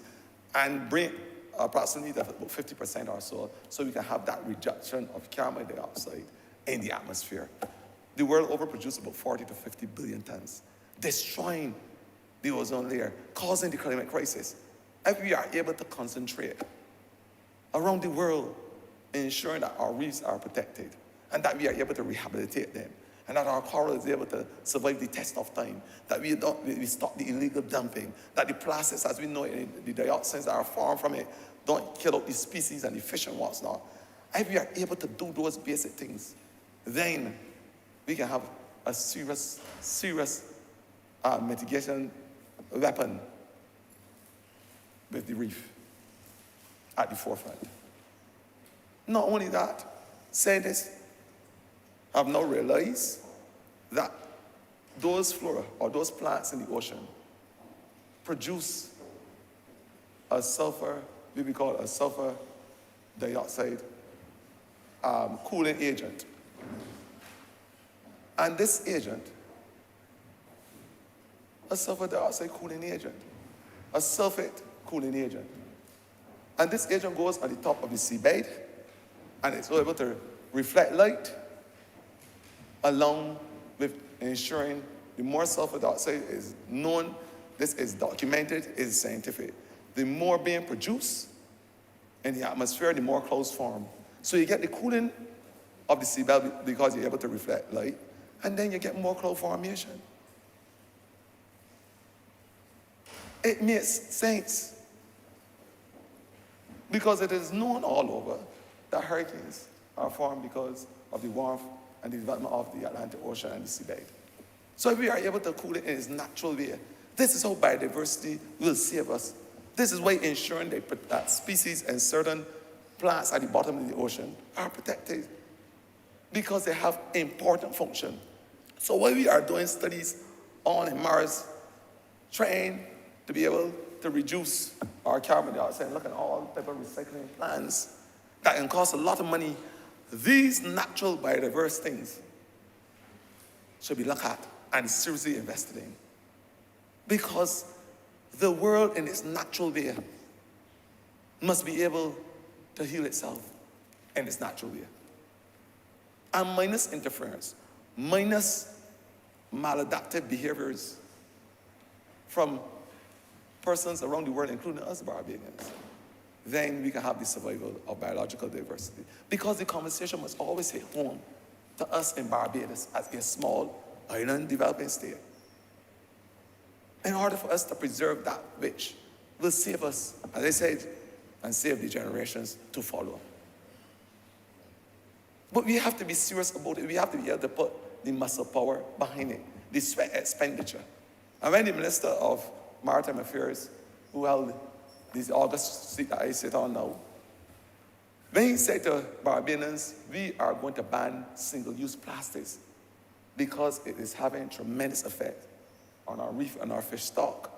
and bring approximately about 50% or so we can have that reduction of carbon dioxide in the atmosphere. The world overproduces about 40 to 50 billion tons, destroying the ozone layer, causing the climate crisis. If we are able to concentrate around the world, ensuring that our reefs are protected and that we are able to rehabilitate them, and that our coral is able to survive the test of time, that we stop the illegal dumping, that the plastics, as we know it, the dioxins that are formed from it, don't kill out the species and the fish and what's not. If we are able to do those basic things, then we can have a serious mitigation weapon with the reef at the forefront. Not only that, scientists have now realized that those flora or those plants in the ocean produce a sulfur, what we call a sulfur dioxide cooling agent. And this agent, a sulfur dioxide cooling agent, a sulfate cooling agent. And this agent goes on the top of the seabed, and it's able to reflect light along with ensuring the more sulfur dioxide is known, this is documented, is scientific. The more being produced in the atmosphere, the more clouds form. So you get the cooling of the seabed because you're able to reflect light, and then you get more cloud formation. It makes sense because it is known all over that hurricanes are formed because of the warmth and the development of the Atlantic Ocean and the seabed. So if we are able to cool it in its natural way, this is how biodiversity will save us. This is why ensuring that species and certain plants at the bottom of the ocean are protected, because they have important function. So while we are doing studies on Mars, trying to be able to reduce our carbon dioxide, look at all type of recycling plans that can cost a lot of money, these natural biodiverse things should be looked at and seriously invested in. Because the world in its natural way must be able to heal itself in its natural way. And minus interference, minus maladaptive behaviors from persons around the world, including us Barbadians, then we can have the survival of biological diversity. Because the conversation must always hit home to us in Barbados as a small island developing state, in order for us to preserve that which will save us, as I said, and save the generations to follow. But we have to be serious about it. We have to be able to put the muscle power behind it, the sweat expenditure. And when the Minister of Maritime Affairs, who held this August seat that I sit on now, when he said to Barbadians, we are going to ban single-use plastics because it is having tremendous effect on our reef and our fish stock,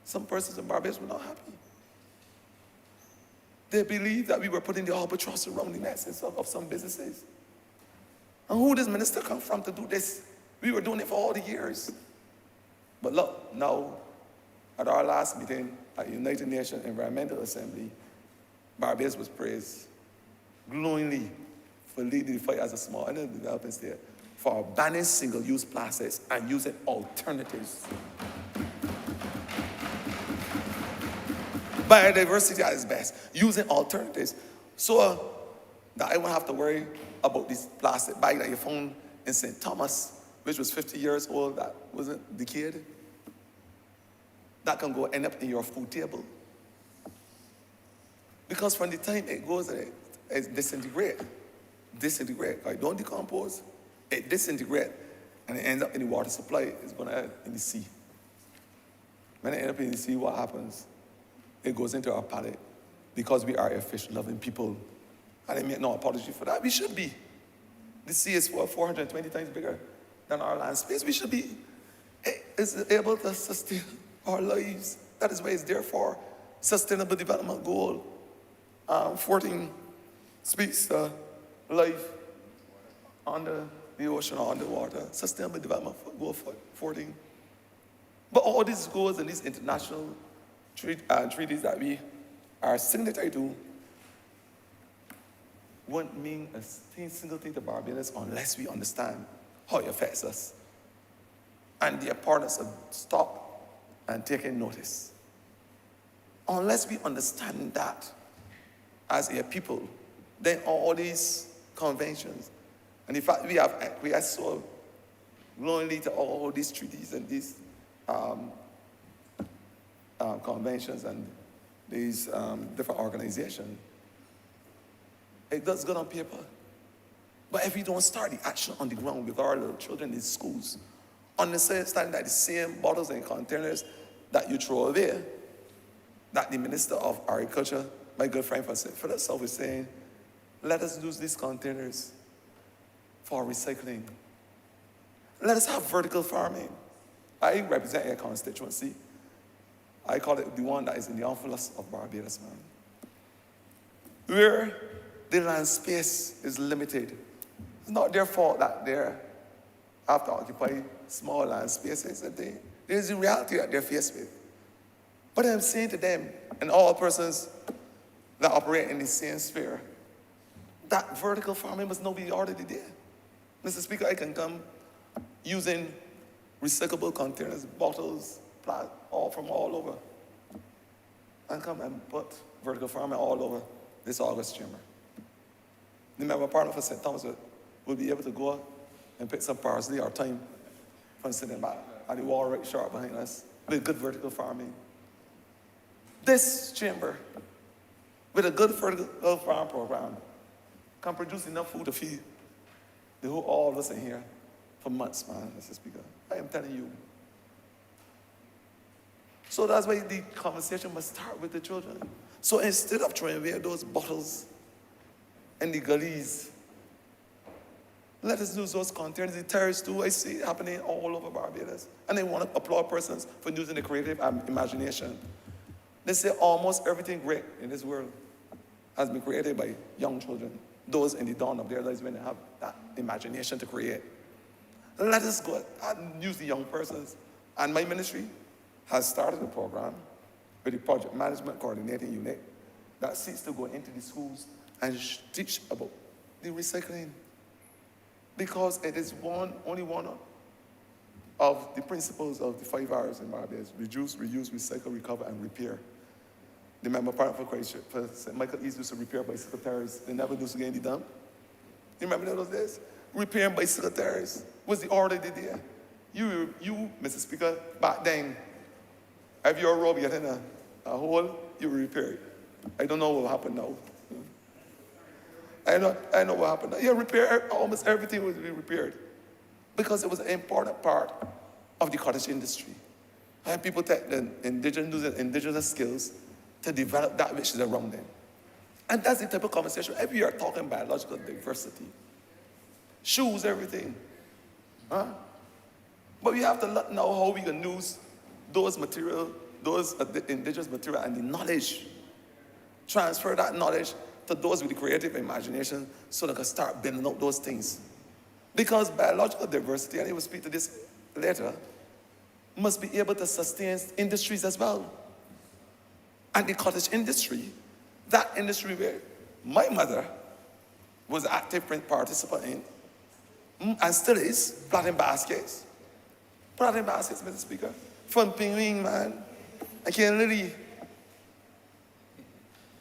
some persons in Barbados were not happy. They believed that we were putting the albatross around the necks of some businesses. And who does minister come from to do this? We were doing it for all the years. But look, now, at our last meeting at the United Nations Environmental Assembly, Barbados was praised glowingly for leading the fight as a small island developing state for banning single-use plastics and using alternatives. Biodiversity at its best, using alternatives. So that I won't have to worry about this plastic bag that you found in St. Thomas, which was 50 years old, that wasn't decayed. That can go end up in your food table. Because from the time it goes, it disintegrates. Right? Don't decompose. It disintegrates, and it ends up in the water supply. It's going to end in the sea. When it ends up in the sea, what happens? It goes into our palate, because we are a fish-loving people. And I make no apology for that. We should be. The sea is 420 times bigger than our land space. We should be able to sustain our lives. That is why it's there for Sustainable Development Goal 14 speaks to life under the ocean or underwater. Sustainable Development Goal 14. But all these goals and these international treaties that we are signatory to won't mean a single thing to Barbados unless we understand how it affects us and the importance of stop and taking notice. Unless we understand that as a people, then all these conventions, and in fact we are so lonely to all these treaties and these conventions and these different organizations. It does good on paper. But if we don't start the action on the ground with our little children in schools, understanding that the same bottles and containers that you throw away, that the Minister of Agriculture, my good friend from St. Philip South, is saying, let us use these containers for recycling. Let us have vertical farming. I represent a constituency. I call it the one that is in the envelopes of Barbados, man. Where the land space is limited. It's not their fault that they have to occupy small land spaces. There's the reality that they're faced with. But I'm saying to them, and all persons that operate in the same sphere, that vertical farming must not be already there. Mr. Speaker, I can come using recyclable containers, bottles, all from all over, and come and put vertical farming all over this August chamber. The member partner for St. Thomas will be able to go and pick some parsley or thyme from sitting back at the wall right sharp behind us with good vertical farming. This chamber, with a good vertical farm program, can produce enough food to feed all of us in here for months, man, Mr. Speaker. I am telling you. So that's why the conversation must start with the children. So instead of throwing away those bottles in the gullies, let us use those containers. The terrorists too, I see it happening all over Barbados. And they want to applaud persons for using the creative imagination. They say almost everything great in this world has been created by young children, those in the dawn of their lives when they have that imagination to create. Let us go and use the young persons. And my ministry has started a program with the Project Management Coordinating Unit that seeks to go into the schools and teach about the recycling. Because it is only one of the principles of the 5 R's in Barbados: reduce, reuse, recycle, recover, and repair. The member partner for St. Michael East used to repair bicycle tires. They never used to get in the dump. You remember those days? Repairing bicycle tires was the order they did. You, Mr. Speaker, back then, if your rope get in a hole, you repair it. I don't know what happened now. I know what happened now. Yeah, almost everything was repaired because it was an important part of the cottage industry. And people take the indigenous skills to develop that which is around them. And that's the type of conversation. If we are talking biological diversity, shoes, everything. Huh? But we have to know how we can use those material, the indigenous material and the knowledge, transfer that knowledge to those with the creative imagination so they can start building up those things. Because biological diversity, and I will speak to this later, must be able to sustain industries as well. And the cottage industry, that industry where my mother was an active participant in, and still is, plotting baskets. Plotting baskets, Mr. Speaker. From Penguin, man. I can't really.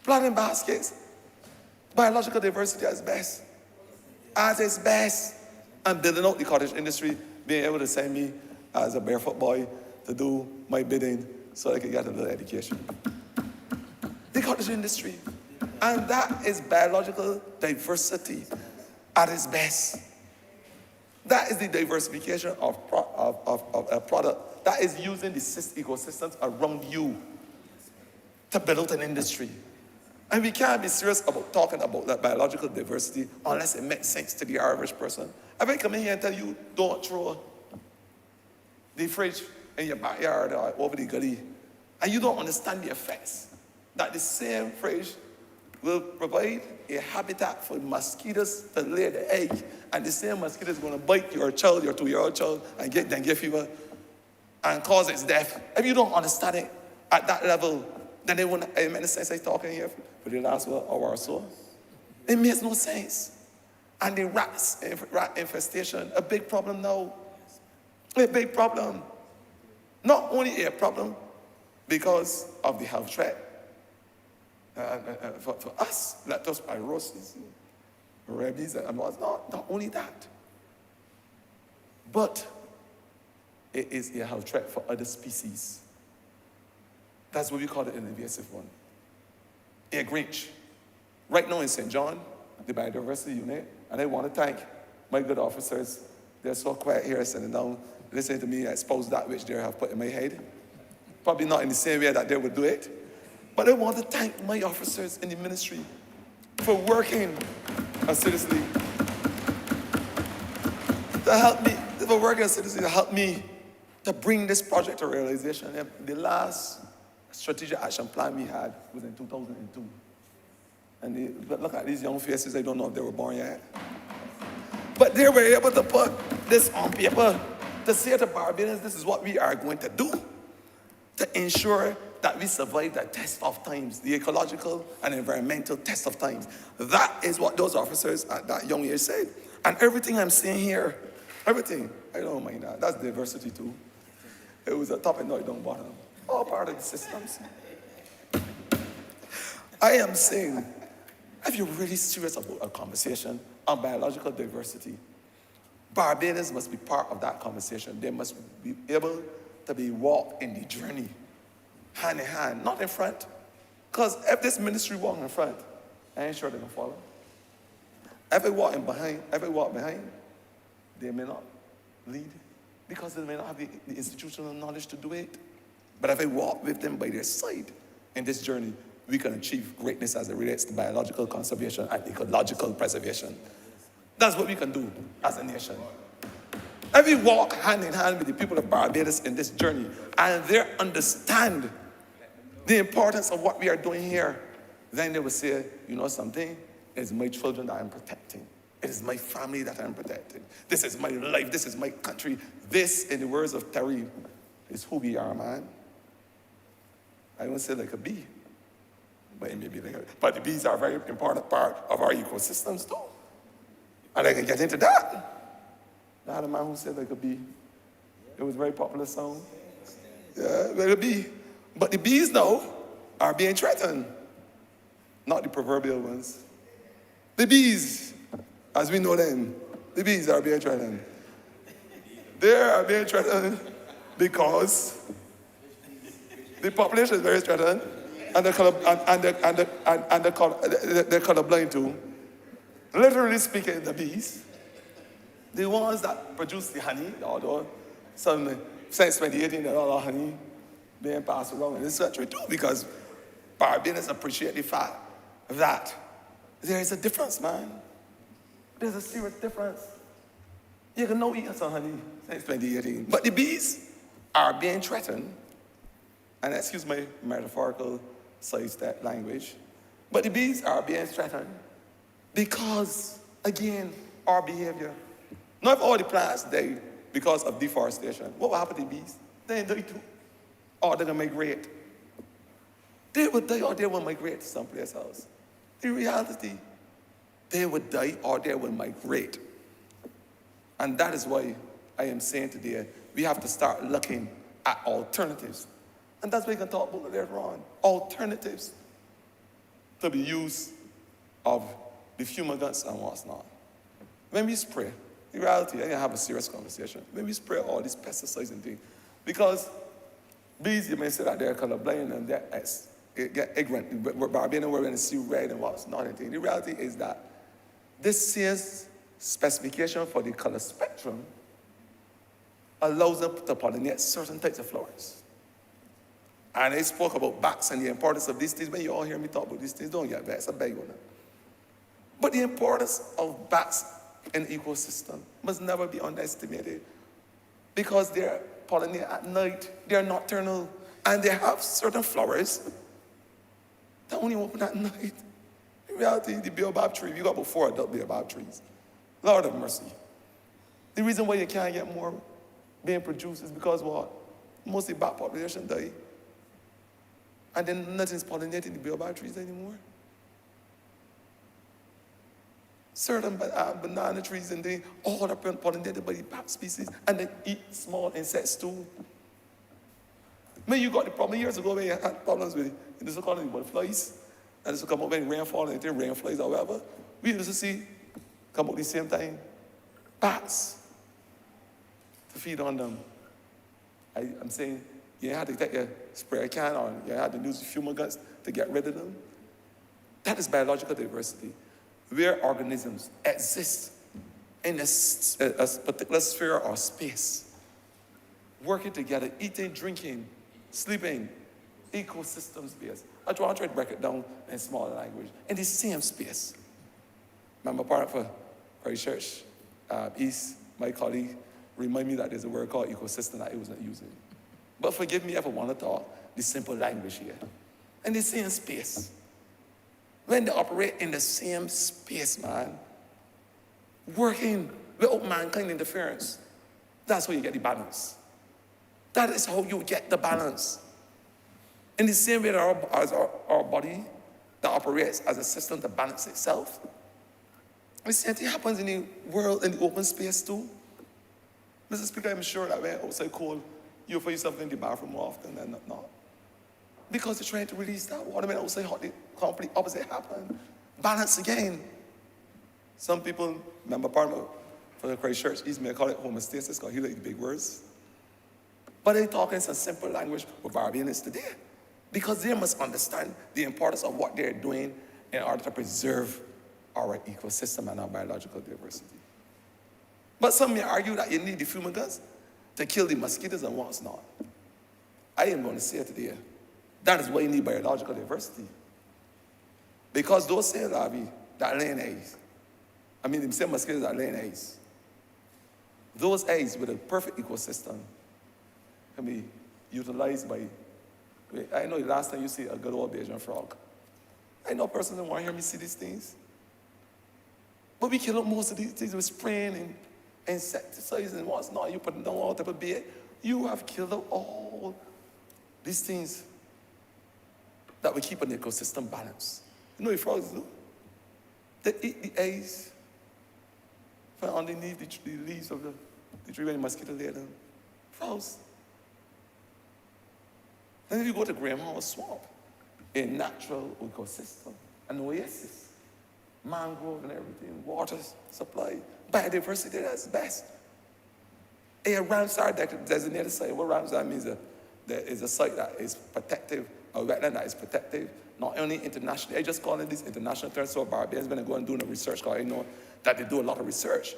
Plotting baskets. Biological diversity at its best. At its best. And building out the cottage industry, being able to send me as a barefoot boy to do my bidding so I could get a little education. The cottage industry. And that is biological diversity at its best. That is the diversification of a product that is using the ecosystems around you to build out an industry. And we can't be serious about talking about that biological diversity unless it makes sense to the average person. If I come in here and tell you, don't throw the fridge in your backyard or over the gully, and you don't understand the effects, that the same fridge will provide a habitat for mosquitoes to lay the egg, and the same mosquito is going to bite your child, your 2-year-old child, and get dengue fever and cause its death. If you don't understand it, at that level, then they wouldn't, it makes sense I talking here for the last hour or so. It makes no sense. And the rat infestation, a big problem now. A big problem. Not only a problem because of the health threat for us, leptospirosis, rabies, and what's not only that, but it is a health threat for other species. That's what we call it an invasive one. A Grinch. Right now in St. John, the biodiversity unit, and I want to thank my good officers. They're so quiet here, sitting down, listening to me expose that which they have put in my head. Probably not in the same way that they would do it. But I want to thank my officers in the ministry for working assiduously to help me, for working assiduously to help me to bring this project to realization. The last strategic action plan we had was in 2002. And but look at these young faces, I don't know if they were born yet. But they were able to put this on paper to say to Barbadians, this is what we are going to do to ensure that we survive that test of times, the ecological and environmental test of times. That is what those officers at that young age said. And everything I'm saying here, everything, I don't mind that. That's diversity too. It was a top and not down bottom. All part of the systems. I am saying, if you're really serious about a conversation on biological diversity, Barbadians must be part of that conversation. They must be able to be walked in the journey, hand in hand, not in front. Because if this ministry walk in front, I ain't sure they're gonna follow. If they walk behind, they may not lead because they may not have the institutional knowledge to do it. But if I walk with them by their side in this journey, we can achieve greatness as it relates to biological conservation and ecological preservation. That's what we can do as a nation. If we walk hand in hand with the people of Barbados in this journey and they understand the importance of what we are doing here, then they will say, you know something? It is my children that I'm protecting. It is my family that I'm protecting. This is my life. This is my country. This, in the words of Terry, is who we are, man. I won't say like a bee, but it may be like a, but the bees are a very important part of our ecosystems too. And I can get into that. I had a man who said like a bee. It was a very popular song. Yeah, like a bee. But the bees now are being threatened. Not the proverbial ones. The bees, as we know them, the bees are being threatened. They are being threatened because the population is very threatened, and they're colorblind too. Literally speaking, the bees, the ones that produce the honey, although since 2018, there are a lot of honey being passed around in this country too, because Barbadians appreciate the fact that there is a difference, man. There's a serious difference. You can now eat some honey since 2018, but the bees are being threatened, and excuse my metaphorical sidestep language, but the bees are being threatened because, again, our behavior. Not all the plants die because of deforestation. What will happen to the bees? They die too. Or they're going to migrate. They would die or they will migrate to someplace else. In reality, they would die or they will migrate. And that is why I am saying today, we have to start looking at alternatives. And that's what we can talk about later on. Alternatives to the use of the fumigants and what's not. When we spray, in reality, I can have a serious conversation. When we spray all these pesticides and things, because bees, you may say that they're colorblind and they get ignorant. Barbadians were going to see red and what's not anything. The reality is that this says specification for the color spectrum allows them to pollinate certain types of flowers. And I spoke about bats and the importance of these things. When you all hear me talk about these things, don't get vexed. I beg you. But the importance of bats in the ecosystem must never be underestimated, because they're pollinate at night, they're nocturnal, and they have certain flowers that only open at night. In reality, the baobab tree, we got about 4 adult baobab trees. Lord of mercy. The reason why you can't get more being produced is because what? Most of the bat population die. And then nothing's pollinating the baobab trees anymore. Certain banana trees and they all are pollinated by the bat species and they eat small insects too. When you got the problem years ago when you had problems with this called butterflies, and this will come up when rainfall and it rain flies or whatever, we used to see come up the same time, bats to feed on them. I'm saying you had to take your spray can or you had to use fumigants to get rid of them. That is biological diversity, where organisms exist in a particular sphere or space, working together, eating, drinking, sleeping, ecosystem space. I try to break it down in smaller language, in the same space. Remember, part of a church, East, my colleague, remind me that there's a word called ecosystem that he was not using. But forgive me if I want to talk the simple language here. In the same space. When they operate in the same space, man, working without mankind interference, that's how you get the balance. That is how you get the balance. In the same way as our body that operates as a system to balance itself, the same thing happens in the world, in the open space too. Mr. Speaker, I'm sure that when outside cold, you find yourself in the bathroom more often than not. Because you're trying to release that water. When outside hot, the complete opposite happen. Balance again. Some people, remember part of for the Christ Church, East may call it homeostasis, because he like the big words. But they talk in some simple language with Barbadians today. Because they must understand the importance of what they're doing in order to preserve our ecosystem and our biological diversity. But some may argue that you need the fumigants to kill the mosquitoes and what's not. I am going to say it today. That is why you need biological diversity. Because those same larvae that lay eggs, the same mosquitoes that lay eggs, those eggs with a perfect ecosystem can be utilized by, I know the last time you see a good old Bajan frog. I know persons don't want to hear me see these things. But we kill up most of these things with spraying and insecticides and what's not. You put down all type of bait. You have killed up all these things that will keep an ecosystem balanced. You know what frogs do? They eat the eggs from underneath the leaves of the tree when the mosquito lay them. Frogs. Then if you go to Graham Hall Swamp, a natural ecosystem, an oasis, mangrove and everything, water supply, biodiversity, that's best. A Ramsar designated site, what Ramsar means there is a site that is protective, a wetland that is protective, not only internationally, I just call it these international terms, so Barbadians going to go and do the research, because I know that they do a lot of research.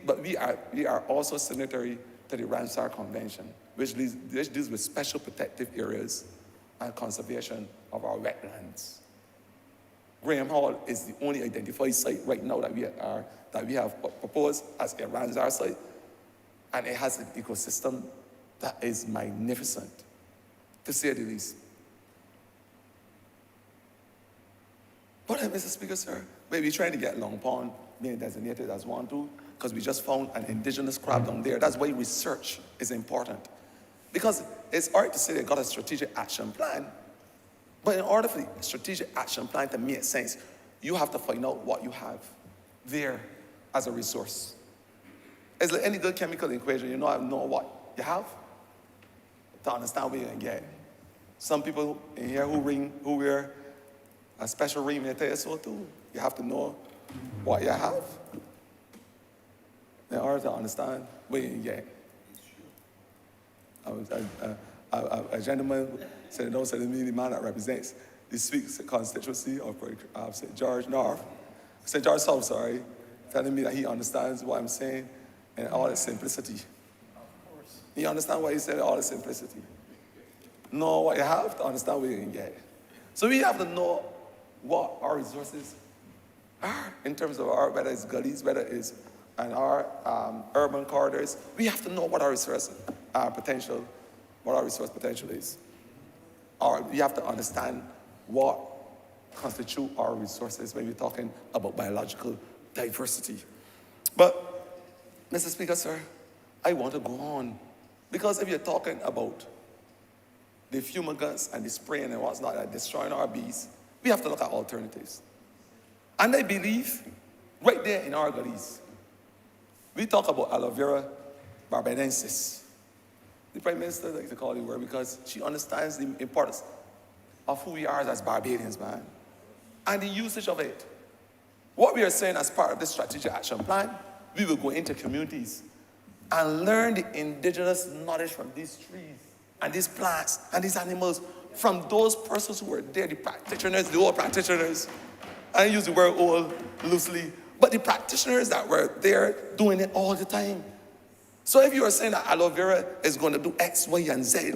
But we are also signatory to the Ramsar Convention, which deals with special protective areas and conservation of our wetlands. Graham Hall is the only identified site right now that we have proposed as a Ramsar site, and it has an ecosystem that is magnificent, to say the least. But Mr. Speaker, sir, we're trying to get Long Pond being designated as one too, because we just found an indigenous crab down there. That's why research is important. Because it's all right to say they got a strategic action plan, but in order for the strategic action plan to make sense, you have to find out what you have there as a resource. It's like any good chemical equation, you know what you have to understand what you're going to get. Some people in here who wear a special ring, may tell you so too. You have to know what you have in order to understand what you get. A gentleman said to me, the man that represents the Speaks constituency of St. George North, St. George South, sorry, telling me that he understands what I'm saying in all its simplicity. Of course. You understand what he said in all its simplicity? Know what you have to understand what you can get. So we have to know what our resources are in terms of whether it's gullies, whether it's and our urban corridors. We have to know what our resource potential is. Or we have to understand what constitute our resources when we're talking about biological diversity. But, Mr. Speaker, sir, I want to go on. Because if you're talking about the fumigants and the spraying and what's not that destroying our bees, we have to look at alternatives. And I believe right there in our gullies, we talk about aloe vera barbadensis. The Prime Minister likes to call it word because she understands the importance of who we are as Barbadians, man, and the usage of it. What we are saying as part of this strategic action plan, we will go into communities and learn the indigenous knowledge from these trees and these plants and these animals from those persons who were there, the practitioners, the old practitioners. I use the word old loosely, but the practitioners that were there doing it all the time. So if you are saying that aloe vera is going to do X, Y, and Z,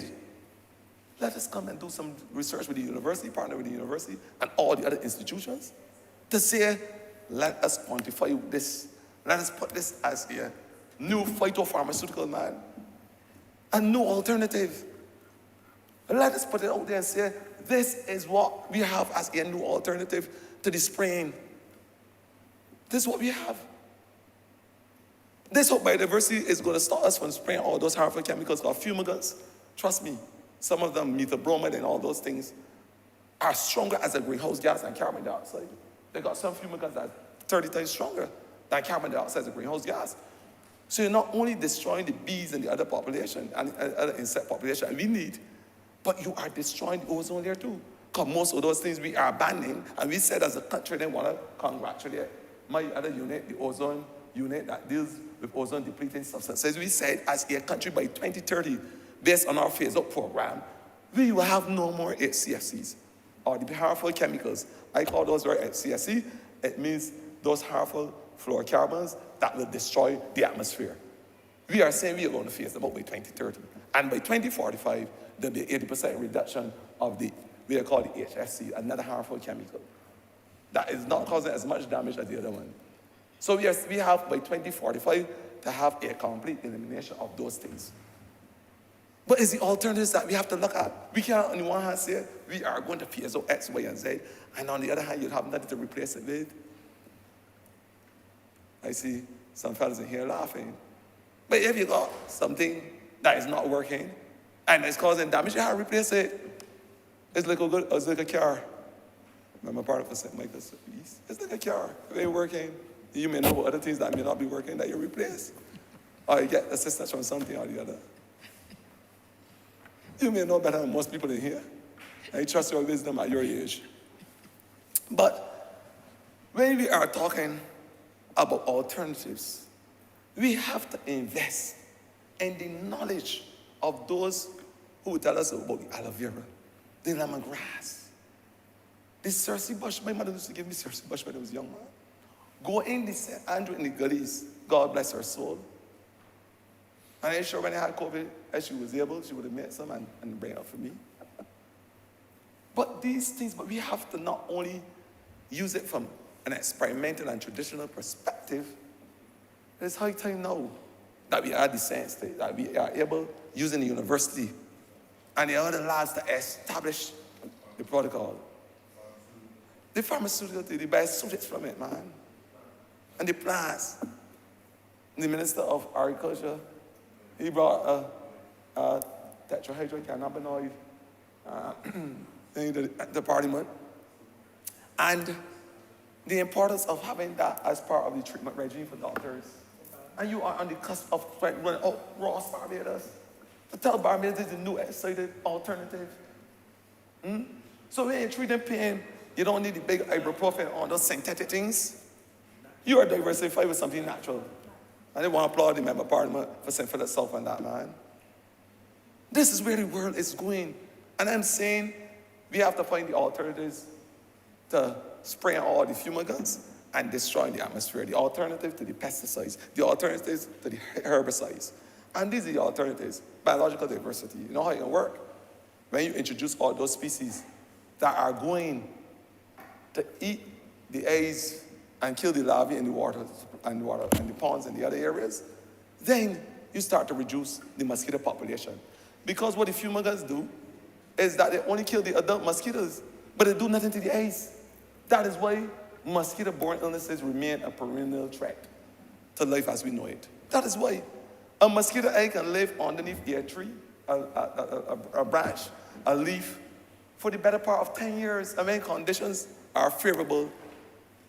let us come and do some research with the university, partner with the university, and all the other institutions to say, let us quantify this. Let us put this as a new phytopharmaceutical, man, a new alternative. Let us put it out there and say, this is what we have as a new alternative to the spraying. This is what we have. This whole biodiversity is going to stop us from spraying all those harmful chemicals called fumigants. Trust me, some of them, methabromide and all those things, are stronger as a greenhouse gas than carbon dioxide. They got some fumigants that are 30 times stronger than carbon dioxide as a greenhouse gas. So you're not only destroying the bees and the other population and other insect population we need, but you are destroying the ozone layer too. Because most of those things we are banning, and we said as a country they want to congratulate my other unit, the ozone unit that deals with ozone depleting substances. We said as a country by 2030, based on our phase-out program, we will have no more HCFCs, or the harmful chemicals. I call those HCFC. It means those harmful fluorocarbons that will destroy the atmosphere. We are saying we are going to phase them out by 2030. And by 2045, there'll be 80% reduction of the, we are called the HFC, another harmful chemical, that is not causing as much damage as the other one. So we have by 2045 to have a complete elimination of those things. But it's the alternatives that we have to look at. We can't on the one hand say we are going to phase out X, Y, and Z, and on the other hand, you'll have nothing to replace it with. I see some fellas in here laughing. But if you got something that is not working and it's causing damage, you have to replace it. It's like a car. Remember part of St. Michael's East? It's like a car. If it ain't working, you may know about other things that may not be working that you replace. Or you get assistance from something or the other. You may know better than most people in here. I trust your wisdom at your age. But when we are talking about alternatives, we have to invest in the knowledge of those who tell us about the aloe vera, the lemongrass, the Cersei bush. My mother used to give me Cersei bush when I was young, man. Go in the St. Andrew in the gullies, God bless her soul. And I'm sure when I had COVID, as she was able, she would have made some and bring it up for me. But these things, but we have to not only use it from an experimental and traditional perspective, it's high time now that we are the science state, that we are able, using the university and the other labs to establish the protocol. The pharmaceutical, the biosurgeons from it, man. And the plants. The Minister of Agriculture, he brought a tetrahydrocannabinoid in the parliament. And the importance of having that as part of the treatment regime for doctors. And you are on the cusp of running out Ross Barbados to tell Barbados is the new excited alternative. So when you're treating pain, you don't need the big ibuprofen or those synthetic things. You are diversified with something natural. And they want to applaud the member of parliament for saying for itself on that, man. This is where the world is going. And I'm saying we have to find the alternatives to spraying all the fumigants and destroying the atmosphere. The alternative to the pesticides. The alternatives to the herbicides. And these are the alternatives. Biological diversity. You know how it can work? When you introduce all those species that are going to eat the eggs and kill the larvae in the water and the ponds and the other areas, then you start to reduce the mosquito population. Because what the fumigants do is that they only kill the adult mosquitoes, but they do nothing to the eggs. That is why mosquito-borne illnesses remain a perennial threat to life as we know it. That is why a mosquito egg can live underneath a tree, a branch, a leaf for the better part of 10 years. And when conditions are favorable,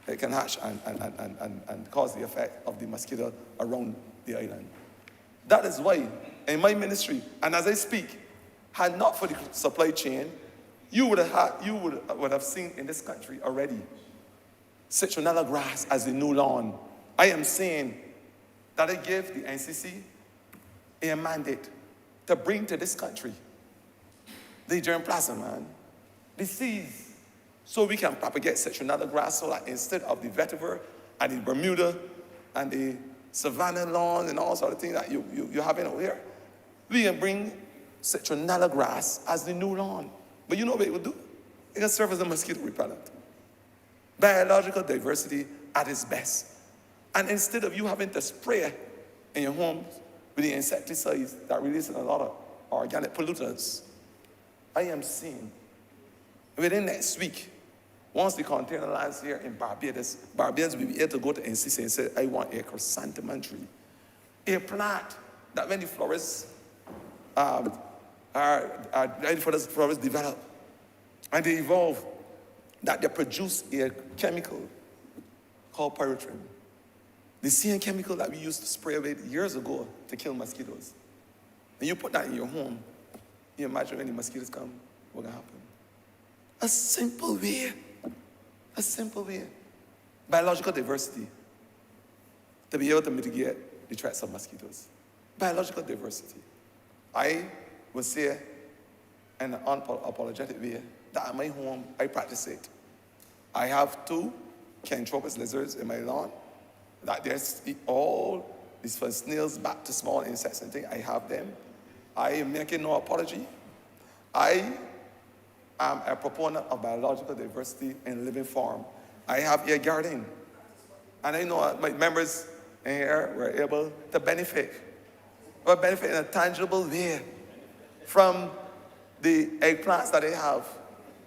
it can hatch and cause the effect of the mosquito around the island. That is why in my ministry, and as I speak, had not for the supply chain, you would have seen in this country already citronella grass as the new lawn. I am saying that I give the NCC a mandate to bring to this country the germplasm, man, the seeds, so we can propagate citronella grass, so that instead of the vetiver and the Bermuda and the Savannah lawn and all sorts of things that you're having over here, we can bring citronella grass as the new lawn. But you know what it will do? It can serve as a mosquito repellent. Biological diversity at its best. And instead of you having to spray in your homes with the insecticides that release a lot of organic pollutants, I am seeing within next week, once the container lands here in Barbados, Barbadians will be able to go to NCC and say, I want a chrysanthemum tree. A plant that when the flowers flowers develop and they evolve, that they produce a chemical called pyrethrin. The same chemical that we used to spray with years ago to kill mosquitoes. And you put that in your home, you imagine when the mosquitoes come, what's going to happen? A simple way. Biological diversity to be able to mitigate the threats of mosquitoes. Biological diversity. I would say in an unapologetic way that at my home, I practice it. I have 2 Canthropus lizards in my lawn that there's all these from snails back to small insects and things. I have them. I am making no apology. I am a proponent of biological diversity in living form. I have a garden. And I know my members in here were able to benefit in a tangible way from the eggplants that they have.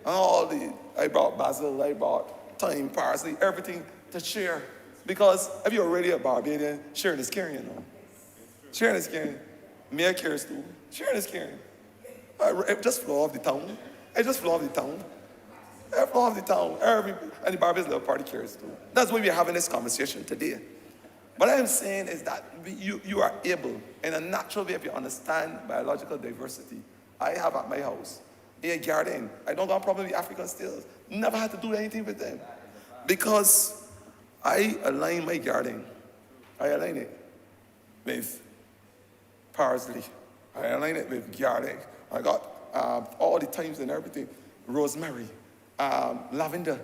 And I brought basil, I brought thyme, parsley, everything to share. Because if you're already a Barbadian, sharing is caring, you know. Sharing is caring. Mayor cares too. Sharing is caring. I just flow off the town. I flow off the town. And the Barbadians Little Party cares too. That's why we're having this conversation today. What I'm saying is that you are able, in a natural way, if you understand biological diversity. I have at my house a garden. I don't got a problem with African stills. Never had to do anything with them. Because I align my garden. I align it with parsley. I align it with garlic. I got all the thymes and everything, rosemary, lavender,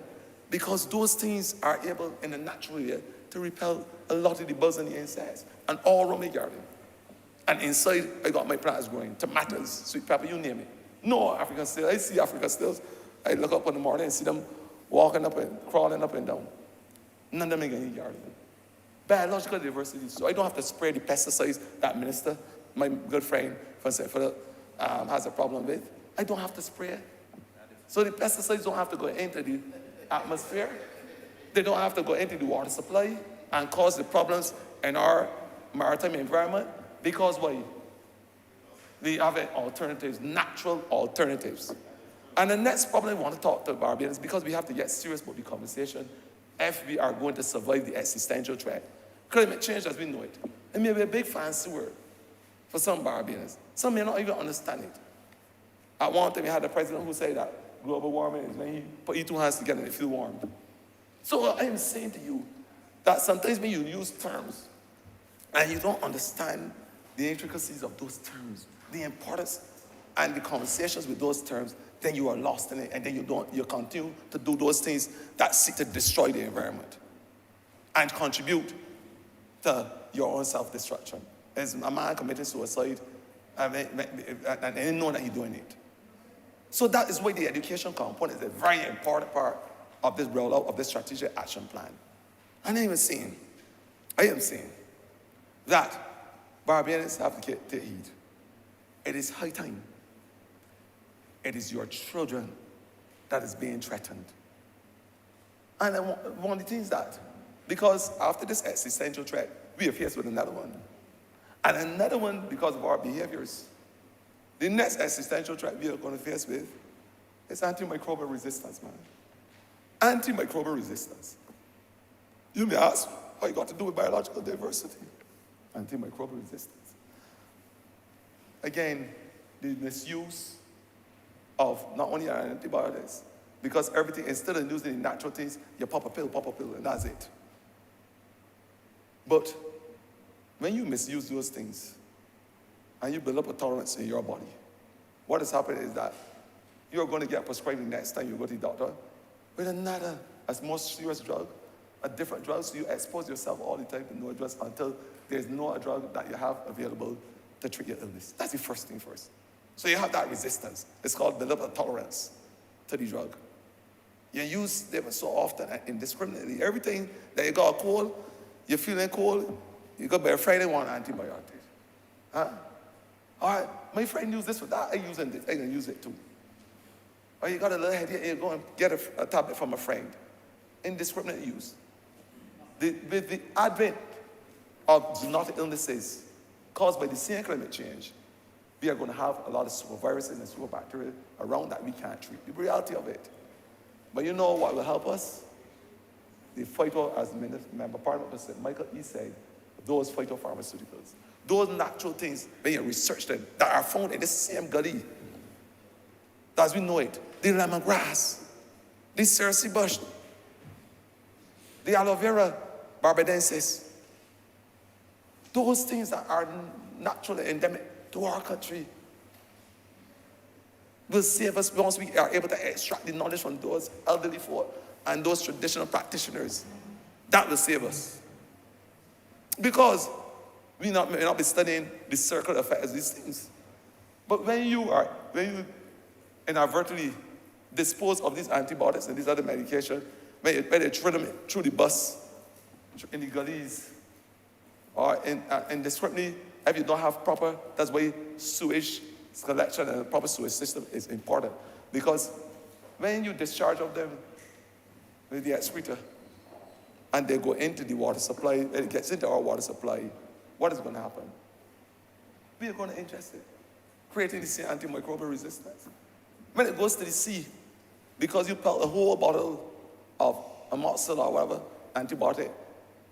because those things are able, in a natural way, to repel a lot of the bugs and the insects, and all around my garden. And inside, I got my plants growing, tomatoes, sweet pepper, you name it. No African stills. I see African stills. I look up in the morning and see them walking up and crawling up and down. None of them in any garden. Biological diversity. So I don't have to spray the pesticides that minister, my good friend, has a problem with. I don't have to spray it. So the pesticides don't have to go into the atmosphere. They don't have to go into the water supply and cause the problems in our maritime environment. Because why? We have alternatives, natural alternatives. And the next problem I want to talk to Barbadians, because we have to get serious about the conversation if we are going to survive the existential threat. Climate change as we know it. It may be a big fancy word for some Barbadians. Some may not even understand it. At one time, we had a president who said that global warming is when he put his 2 hands together and they feel warm. So I am saying to you that sometimes when you use terms and you don't understand the intricacies of those terms, the importance and the conversations with those terms, then you are lost in it, and then you continue to do those things that seek to destroy the environment and contribute to your own self-destruction. As a man committing suicide, and they know that he's doing it. So that is why the education component is a very important part of this rollout of this strategic action plan. And I am saying that Barbadians have to take heed. It is high time. It is your children that is being threatened. And one of the things that, because after this existential threat, we are faced with another one. And another one because of our behaviors. The next existential threat we are going to face with is antimicrobial resistance, man. Antimicrobial resistance. You may ask, what you got to do with biological diversity? Antimicrobial resistance. Again, the misuse of not only antibiotics, because everything, instead of using the natural things, you pop a pill, and that's it. But when you misuse those things, and you build up a tolerance in your body, what has happened is that you're going to get prescribed the next time you go to the doctor with another, as more serious drug, a different drug, so you expose yourself all the time to no drugs until there's no drug that you have available to treat your illness. That's the first thing first. So you have that resistance. It's called build up a tolerance to the drug. You use them so often and indiscriminately. Everything that you got a cold, you're feeling cold, you go by Friday one antibiotic. Huh? All right, my friend used this for that, I'm using this, I'm gonna use it too. Or you got a little headache, you go and get a tablet from a friend. Indiscriminate use. With the advent of zoonotic illnesses caused by the same climate change, we are going to have a lot of superviruses and superbacteria around that we can't treat. The reality of it. But you know what will help us? The phyto, as the Member of Parliament President Michael E. said, those phytopharmaceuticals. Those natural things, when you research them, that are found in the same gully, as we know it, the lemongrass, the cerasee bush, the aloe vera barbadensis, those things that are naturally endemic to our country will save us once we are able to extract the knowledge from those elderly folk and those traditional practitioners. That will save us. Because we may not be studying the circle effect of these things. But when you inadvertently dispose of these antibiotics and these other medications, when you throw them through the bus, in the gullies, or indiscriminately, if you don't have proper, that's why sewage collection and a proper sewage system is important. Because when you discharge of them with the excreta, and they go into the water supply, and it gets into our water supply, what is going to happen? We are going to ingest it, creating the same antimicrobial resistance. When it goes to the sea, because you put a whole bottle of amoxicillin or whatever, antibiotic,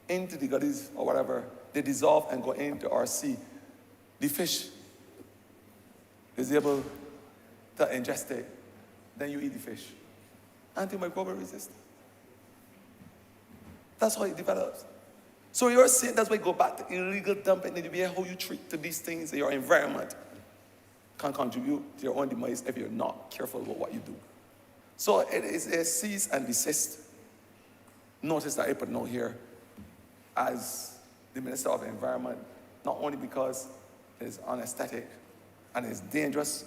into the gullies or whatever, they dissolve and go into our sea. The fish is able to ingest it. Then you eat the fish. Antimicrobial resistance. That's how it develops. So you're saying that's why you go back to illegal dumping in the way how you treat to these things in your environment can contribute to your own demise if you're not careful about what you do. So it is a cease and desist. Notice that I put note here as the Minister of Environment, not only because it is unaesthetic and it's dangerous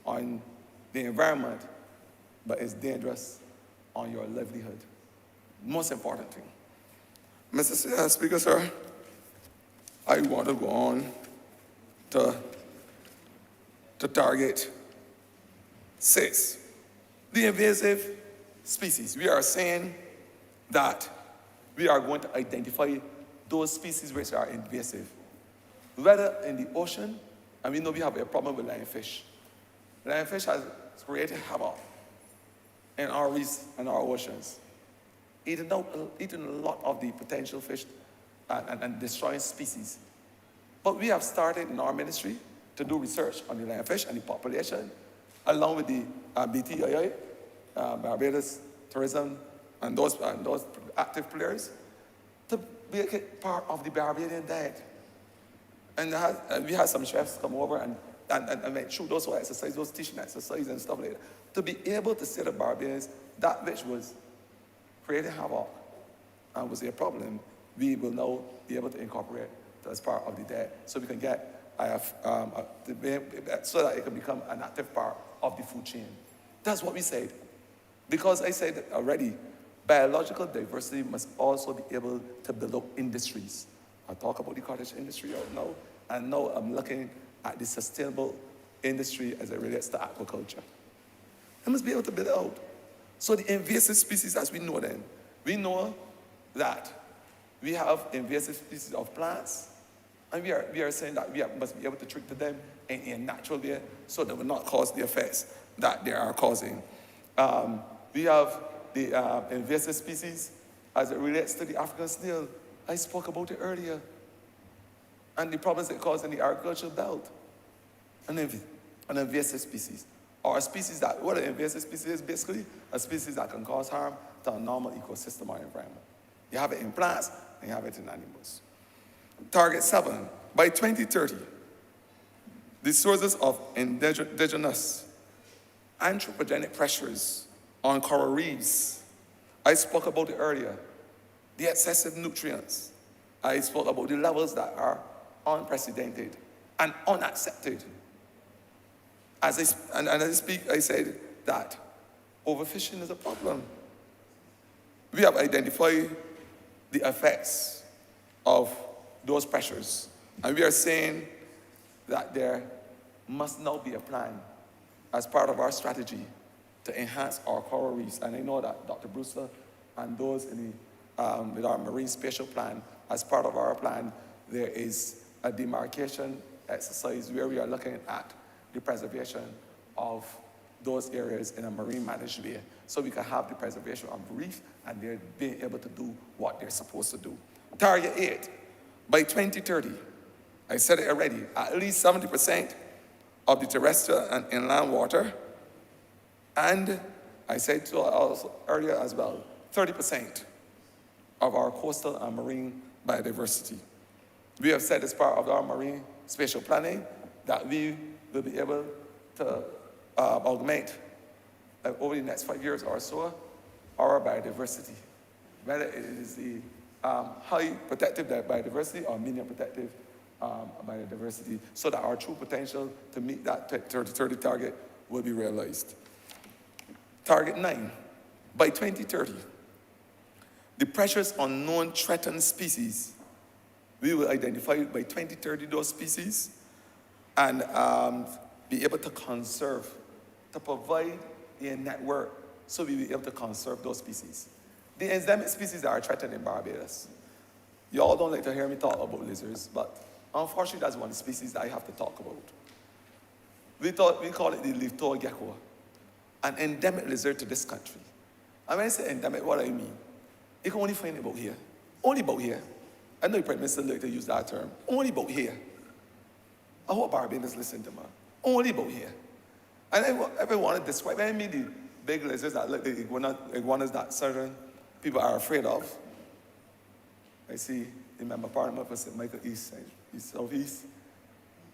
on the environment, but it's dangerous on your livelihood. Most important thing. Mr. Speaker, sir, I want to go on to target 6. The invasive species. We are saying that we are going to identify those species which are invasive, whether in the ocean, and we know we have a problem with lionfish. Lionfish has created havoc in our reefs and our oceans, eating a lot of the potential fish and destroying species. But we have started in our ministry to do research on the lionfish and the population, along with the BTII, Barbados Tourism, and those active players, to make it part of the Barbadian diet. And we had some chefs come over and went through those exercises, those teaching exercises and stuff like that, to be able to say to Barbadians that which was creating havoc and was a problem, we will now be able to incorporate as part of the diet, so we can get so that it can become an active part of the food chain. That's what we said. Because I said already, biological diversity must also be able to build up industries. I'll talk about the cottage industry right now, and now I'm looking at the sustainable industry as it relates to aquaculture. I must be able to build it out. So the invasive species as we know them, we know that we have invasive species of plants, And we are saying that must be able to treat them in a natural way so that will not cause the effects that they are causing. We have the invasive species as it relates to the African snail. I spoke about it earlier. And the problems it causes in the agricultural belt. An invasive species. Or a species that, what an invasive species is basically, a species that can cause harm to a normal ecosystem or environment. You have it in plants and you have it in animals. Target 7, by 2030, the sources of indigenous anthropogenic pressures on coral reefs. I spoke about it earlier. The excessive nutrients. I spoke about the levels that are unprecedented and unaccepted. As I speak, I said that overfishing is a problem. We have identified the effects of those pressures. And we are saying that there must now be a plan as part of our strategy to enhance our coral reefs. And I know that Dr. Brewster and those in the, with our marine spatial plan, as part of our plan, there is a demarcation exercise where we are looking at the preservation of those areas in a marine managed way, so we can have the preservation of the reef and they're being able to do what they're supposed to do. Target 8, by 2030, I said it already, at least 70% of the terrestrial and inland water, and I said to also earlier as well, 30% of our coastal and marine biodiversity. We have said as part of our marine spatial planning that we will be able to augment over the next 5 years or so our biodiversity, whether it is the high protective biodiversity or medium protective biodiversity, so that our true potential to meet that 2030 target will be realized. Target 9, by 2030, the pressures on known threatened species, we will identify by 2030 those species and be able to conserve, to provide a network so we will be able to conserve those species. The endemic species that are threatened in Barbados. You all don't like to hear me talk about lizards, but unfortunately that's one of the species that I have to talk about. We call it the leaf-toed gecko, an endemic lizard to this country. And when I say endemic, what I mean, you can only find it about here. Only about here. I know the Prime Minister like to use that term. Only about here. I hope Barbadians listen to me. Only about here. And everyone to describe, when I mean the big lizards that look like iguanas that certain people are afraid of. I see the member of Parliament for St. Michael East, Southeast.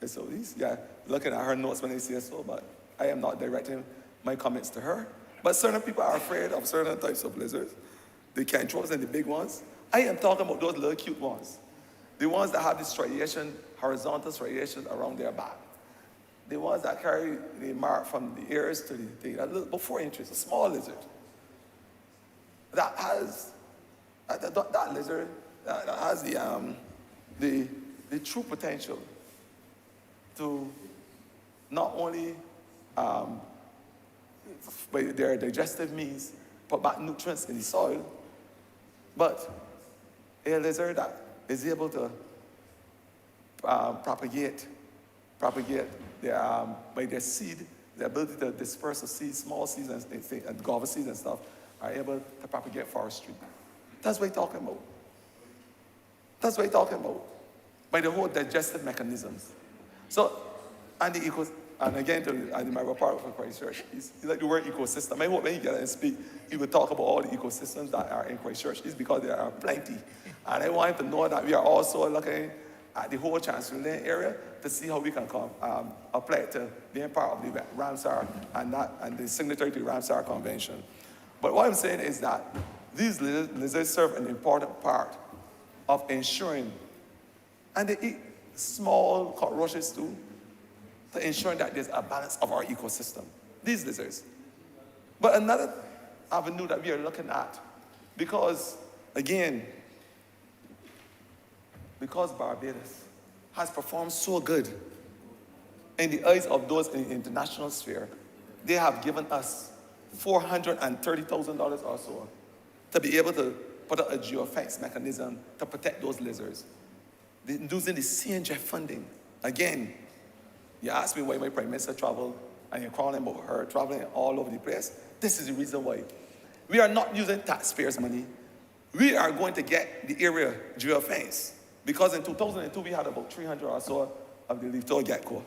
The Southeast, yeah. Looking at her notes when I say so, but I am not directing my comments to her. But certain people are afraid of certain types of lizards. The cantrons and the big ones. I am talking about those little cute ones. The ones that have this striation, horizontal striation around their back. The ones that carry the mark from the ears to the thing, about 4 inches, a small lizard. That has, that lizard that has the true potential to not only by their digestive means put back nutrients in the soil, but a lizard that is able to propagate their, by their seed, the ability to disperse the seeds, small seeds and guava seeds and stuff, are able to propagate forestry. That's what we're talking about. That's what we're talking about. By the whole digestive mechanisms. So, and again, to the member part of Christchurch, he's like the word ecosystem. I hope when he gets and speak, he will talk about all the ecosystems that are in Christchurch. It's because there are plenty. And I want him to know that we are also looking at the whole Chancery Lane area to see how we can apply it to being part of the Ramsar and the signatory to the Ramsar Convention. But what I'm saying is that these lizards serve an important part of ensuring, and they eat small cockroaches too, to ensure that there's a balance of our ecosystem. These lizards. But another avenue that we are looking at, because Barbados has performed so good in the eyes of those in the international sphere, they have given us $430,000 or so to be able to put out a geofence mechanism to protect those lizards. They're losing the CNJ funding. Again, you ask me why my Prime Minister traveled, and you're calling about her traveling all over the place. This is the reason why. We are not using taxpayers' money. We are going to get the area geofenced. Because in 2002, we had about 300 or so of the little gecko.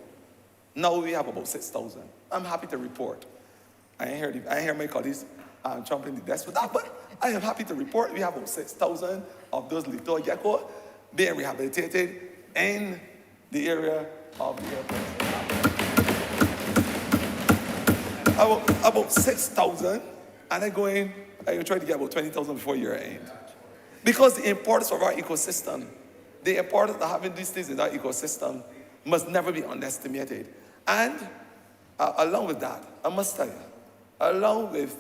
Now we have about 6,000. I'm happy to report. I ain't hear my colleagues jumping the desk with that, but I am happy to report we have about 6,000 of those little gecko being rehabilitated in the area of the airport. About 6,000, and I try to get about 20,000 before year end. Because the importance of our ecosystem, the importance of having these things in our ecosystem must never be underestimated. And along with that, I must tell you, along with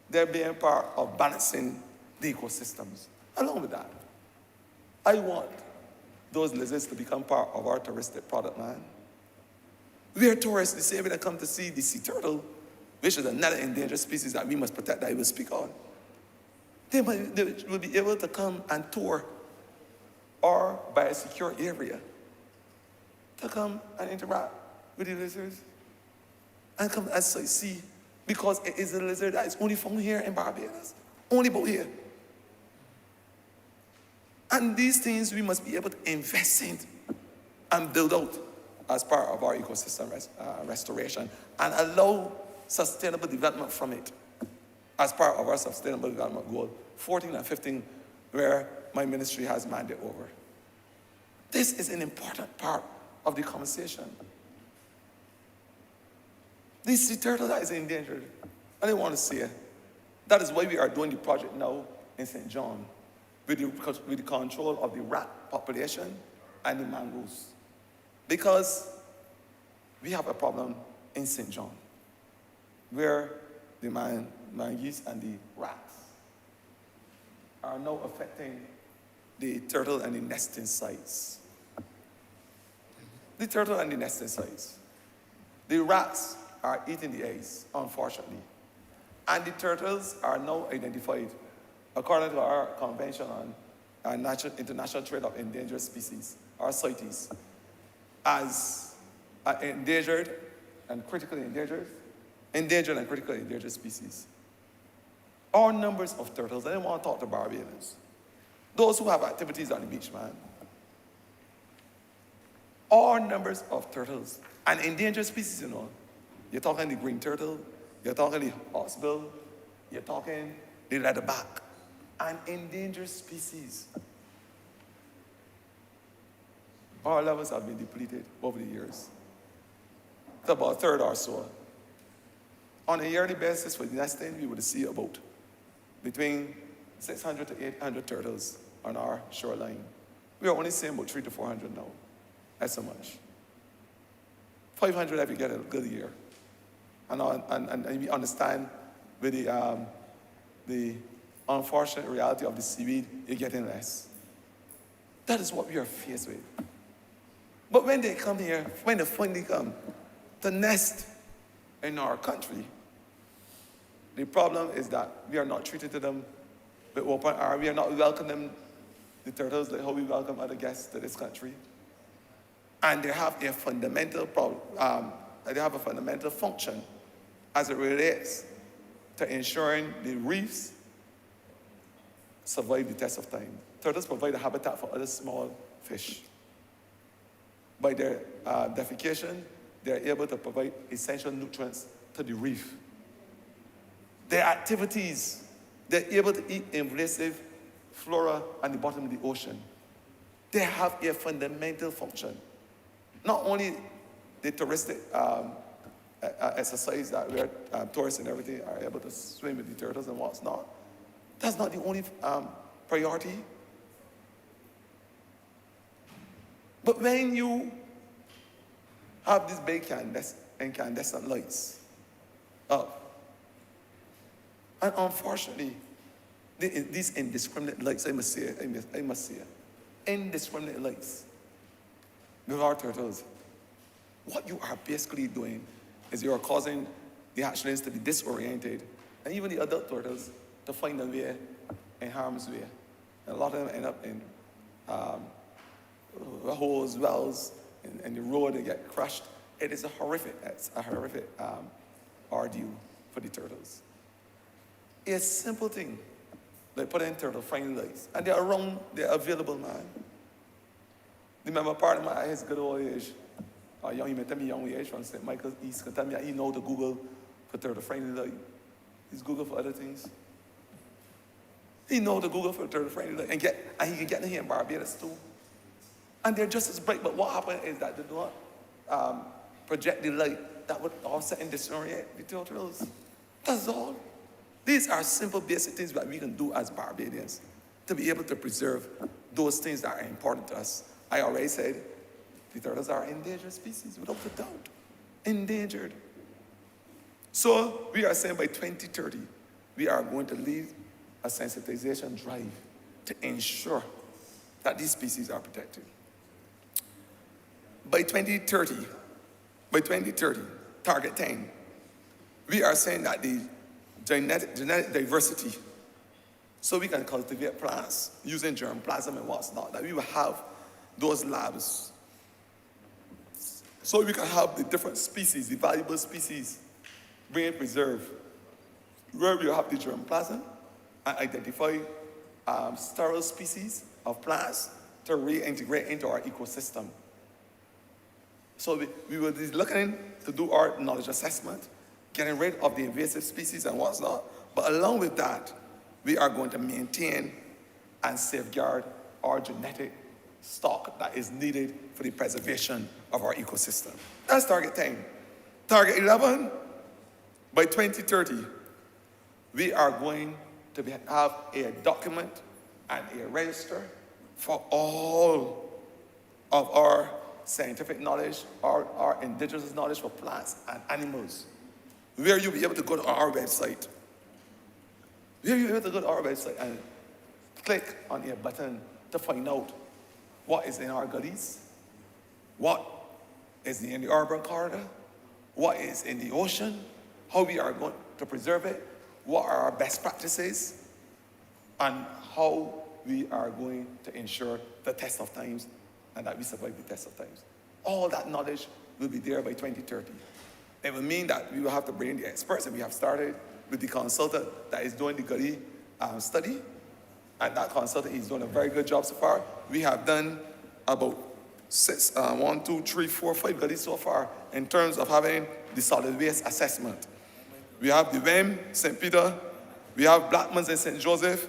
there being part of balancing the ecosystems, along with that, I want those lizards to become part of our touristic product, man. We are tourists, the same way that come to see the sea turtle, which is another endangered species that we must protect, that I will speak on. They will be able to come and tour or by a secure area to come and interact with the lizards and come and see, because it is a lizard that is only found here in Barbados, only about here. And these things we must be able to invest in and build out as part of our ecosystem restoration and allow sustainable development from it as part of our sustainable development goal 14 and 15, where my ministry has mandate over. This is an important part of the conversation. This sea turtle that is endangered, I didn't want to say it. That is why we are doing the project now in St. John with the control of the rat population and the mangroves. Because we have a problem in St. John where the mangroves and the rats are now affecting the turtle and the nesting sites. The turtle and the nesting sites. The rats are eating the eggs, unfortunately. And the turtles are now identified, according to our Convention on International Trade of Endangered Species, our CITES, as endangered and critically endangered species. Our numbers of turtles, I didn't want to talk to Barbadians, those who have activities on the beach, man. Our numbers of turtles, and endangered species, you know. You're talking the green turtle, you're talking the hawksbill, you're talking the leatherback, and endangered species. Our levels have been depleted over the years. It's about a third or so. On a yearly basis for the nesting, we would see about between 600 to 800 turtles on our shoreline. We are only seeing about 300 to 400 now. That's so much. 500 every get a good year. And we understand with the unfortunate reality of the seaweed, you're getting less. That is what we are faced with. But when they come here, when they finally come to nest in our country, the problem is that we are not treated to them with open arms. We are not welcoming the turtles like how we welcome other guests to this country. And they have a fundamental problem. They have a fundamental function as it relates to ensuring the reefs survive the test of time. Turtles provide a habitat for other small fish. By their defecation, they are able to provide essential nutrients to the reef. Their activities, they're able to eat invasive flora at the bottom of the ocean. They have a fundamental function. Not only the touristic exercise that we are tourists and everything are able to swim with the turtles and what's not. That's not the only priority. But when you have these big incandescent lights up, and unfortunately, these indiscriminate lights, I must say it, indiscriminate lights with our turtles, what you are basically doing is you are causing the hatchlings to be disoriented, and even the adult turtles to find their way in harm's way. And a lot of them end up in holes, wells, and the road, they get crushed. It's a horrific ordeal for the turtles. It's a simple thing, like put in turtle friendly lights. And they're around, they're available, man. Remember part of my his good old age, he met me young age from St. Michael's East, can tell me he know the Google for turtle friendly light. He's Google for other things. He know the Google for turtle friendly light, and he can get in here in Barbados too. And they're just as bright, but what happened is that they do not project the light that would offset and disorient the turtles. That's all. These are simple, basic things that we can do as Barbadians to be able to preserve those things that are important to us. I already said the turtles are endangered species, without a doubt. Endangered. So we are saying by 2030, we are going to lead a sensitization drive to ensure that these species are protected. By 2030, target 10, we are saying that the genetic diversity, so we can cultivate plants using germplasm and what's not, that we will have those labs. So we can have the different species, the valuable species, being preserved, where we have the germplasm and identify sterile species of plants to reintegrate into our ecosystem. So we will be looking to do our knowledge assessment, getting rid of the invasive species and what's not. But along with that, we are going to maintain and safeguard our genetic stock that is needed for the preservation of our ecosystem. That's target 10. Target 11, by 2030, we are going to have a document and a register for all of our scientific knowledge, our indigenous knowledge for plants and animals, where you'll be able to go to our website. Where you'll be able to go to our website and click on a button to find out what is in our gullies, what is in the urban corridor, what is in the ocean, how we are going to preserve it, what are our best practices, and how we are going to ensure the test of times and that we survive the test of times. All that knowledge will be there by 2030. It will mean that we will have to bring in the experts, and we have started with the consultant that is doing the gully study, and that consultant is doing a very good job so far. We have done about 5 gullies so far in terms of having the solid waste assessment. We have the WEM, St. Peter, we have Blackmans in St. Joseph.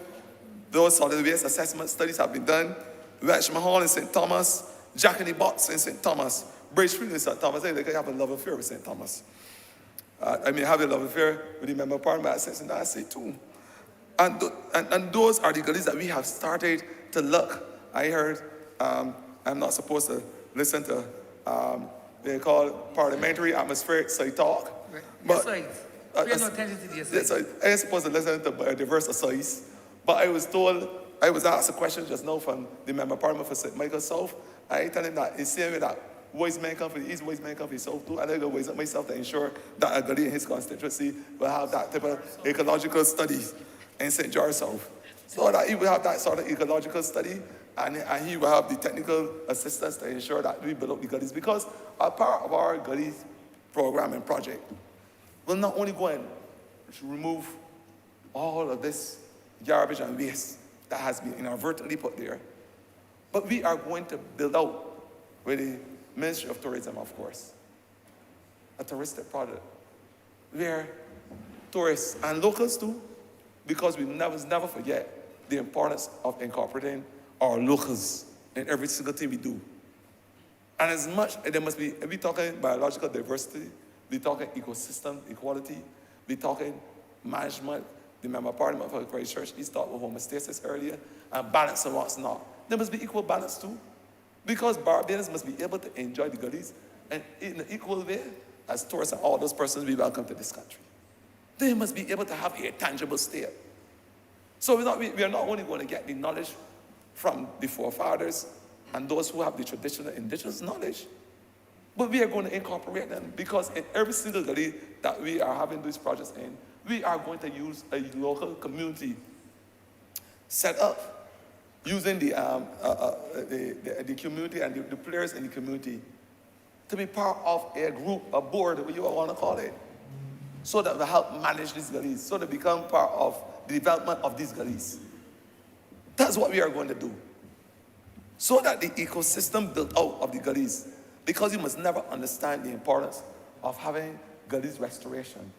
Those solid waste assessment studies have been done. Welshman Hall in St. Thomas, Jack in the Box in St. Thomas, Bridgefield in St. Thomas. They have a love affair with St. Thomas. Have a love affair with the member parliament at St. Nancy too. And those are the gullies that we have started to look. I heard, I'm not supposed to listen to, they call it parliamentary atmospheric side talk. Right. But, Pay no attention to the yes, I ain't supposed to listen to diverse sides. But I was asked a question just now from the member parliament for St. Michael South. I tell him that it's the same way that voice men come from the east, voice men come from the south too. And I go voice up myself to ensure that a gully in his constituency will have that type of ecological studies in St. George South. So that he will have that sort of ecological study, and he will have the technical assistance to ensure that we build up the gullies. Because a part of our gullies program and project will not only go and remove all of this garbage and waste that has been inadvertently put there, but we are going to build out with the Ministry of Tourism, of course, a touristic product where tourists and locals too, because we never forget the importance of incorporating our locals in every single thing we do. And as much, there must be, we're talking biological diversity, we're talking ecosystem equality, we're talking management. The member parliament for Christ Church, he talked about homeostasis earlier, and balance and what's not. There must be equal balance too, because Barbadians must be able to enjoy the gullies and in an equal way as tourists and all those persons we welcome to this country. They must be able to have a tangible state. So we are not only going to get the knowledge from the forefathers and those who have the traditional indigenous knowledge, but we are going to incorporate them, because in every single gully that we are having these projects in, we are going to use a local community set up using the community and the players in the community to be part of a group, a board, whatever you want to call it, so that we help manage these gullies, so they become part of the development of these gullies. That's what we are going to do. So that the ecosystem built out of the gullies, because you must never understand the importance of having gullies restoration,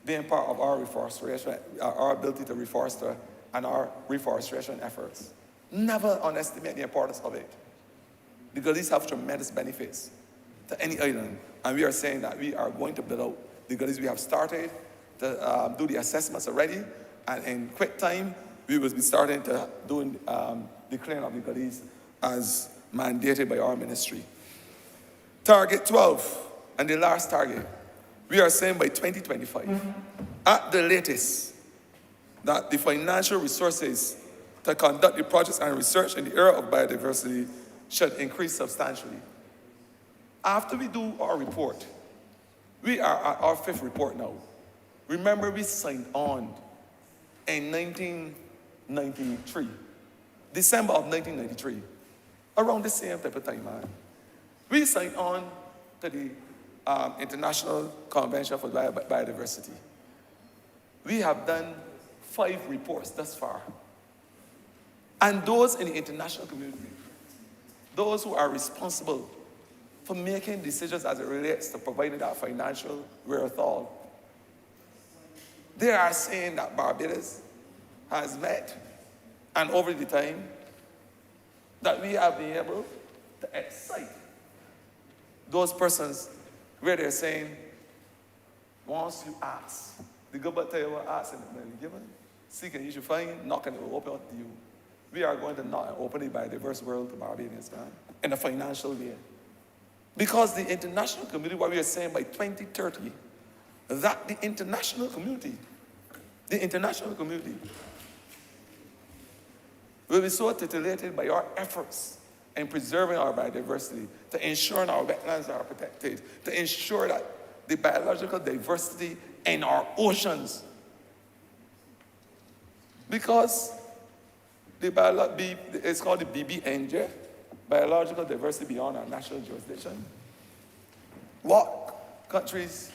being part of our reforestation, our ability to reforest and our reforestation efforts. Never underestimate the importance of it. The gullies have tremendous benefits to any island, and we are saying that we are going to build out the gullies. We have started to do the assessments already, and in quick time, we will be starting to do the clearing of the gullies as mandated by our ministry. Target 12, and the last target, we are saying by 2025, at the latest, that the financial resources to conduct the projects and research in the area of biodiversity should increase substantially. After we do our report, we are at our 5th report now. Remember, we signed on in 1993, December of 1993, around the same type of time, man. We signed on to the International Convention for Biodiversity. We have done 5 reports thus far. And those in the international community, those who are responsible for making decisions as it relates to providing that financial wherewithal, they are saying that Barbados has met, and over the time, that we have been able to excite those persons where they're saying, once you ask, the government tell you what ask and when you given, seek and you should find, knock and it will open up to you. We are going to knock and open the biodiverse world to Barbadians, man, in a financial way. Because the international community, what we are saying by 2030, that the international community will be so titillated by our efforts in preserving our biodiversity, to ensure our wetlands are protected, to ensure that the biological diversity in our oceans. Because it's called the BBNJ, Biological Diversity Beyond Our National Jurisdiction. What countries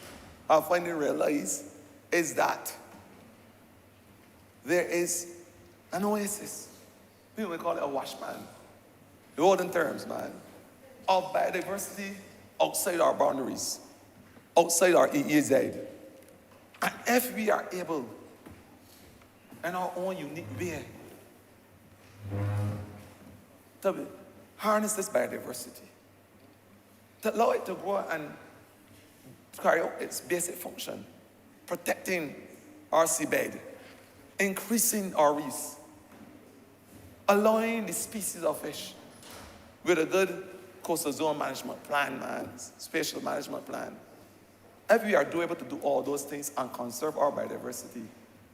are finally realized is that there is an oasis. People may call it a washman. The olden terms, man, of biodiversity outside our boundaries, outside our EEZ. And if we are able, in our own unique way, to harness this biodiversity, to allow it to grow and carry out its basic function, protecting our seabed, increasing our reefs, allowing the species of fish with a good coastal zone management plan, man, spatial management plan. If we are able to do all those things and conserve our biodiversity,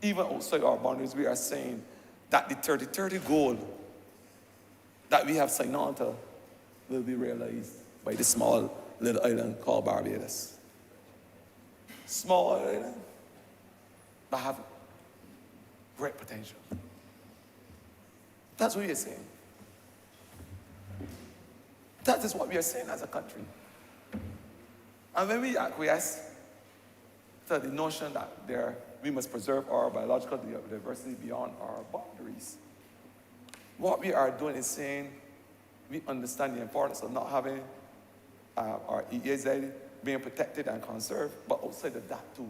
even outside our boundaries, we are saying that the 30-30 goal that we have signed on to will be realized by this small little island called Barbados. Small island, but have great potential. That's what we are saying. That is what we are saying as a country. And when we acquiesce to the notion that we must preserve our biological diversity beyond our boundaries, what we are doing is saying we understand the importance of not having our EEZ being protected and conserved, but outside of that too.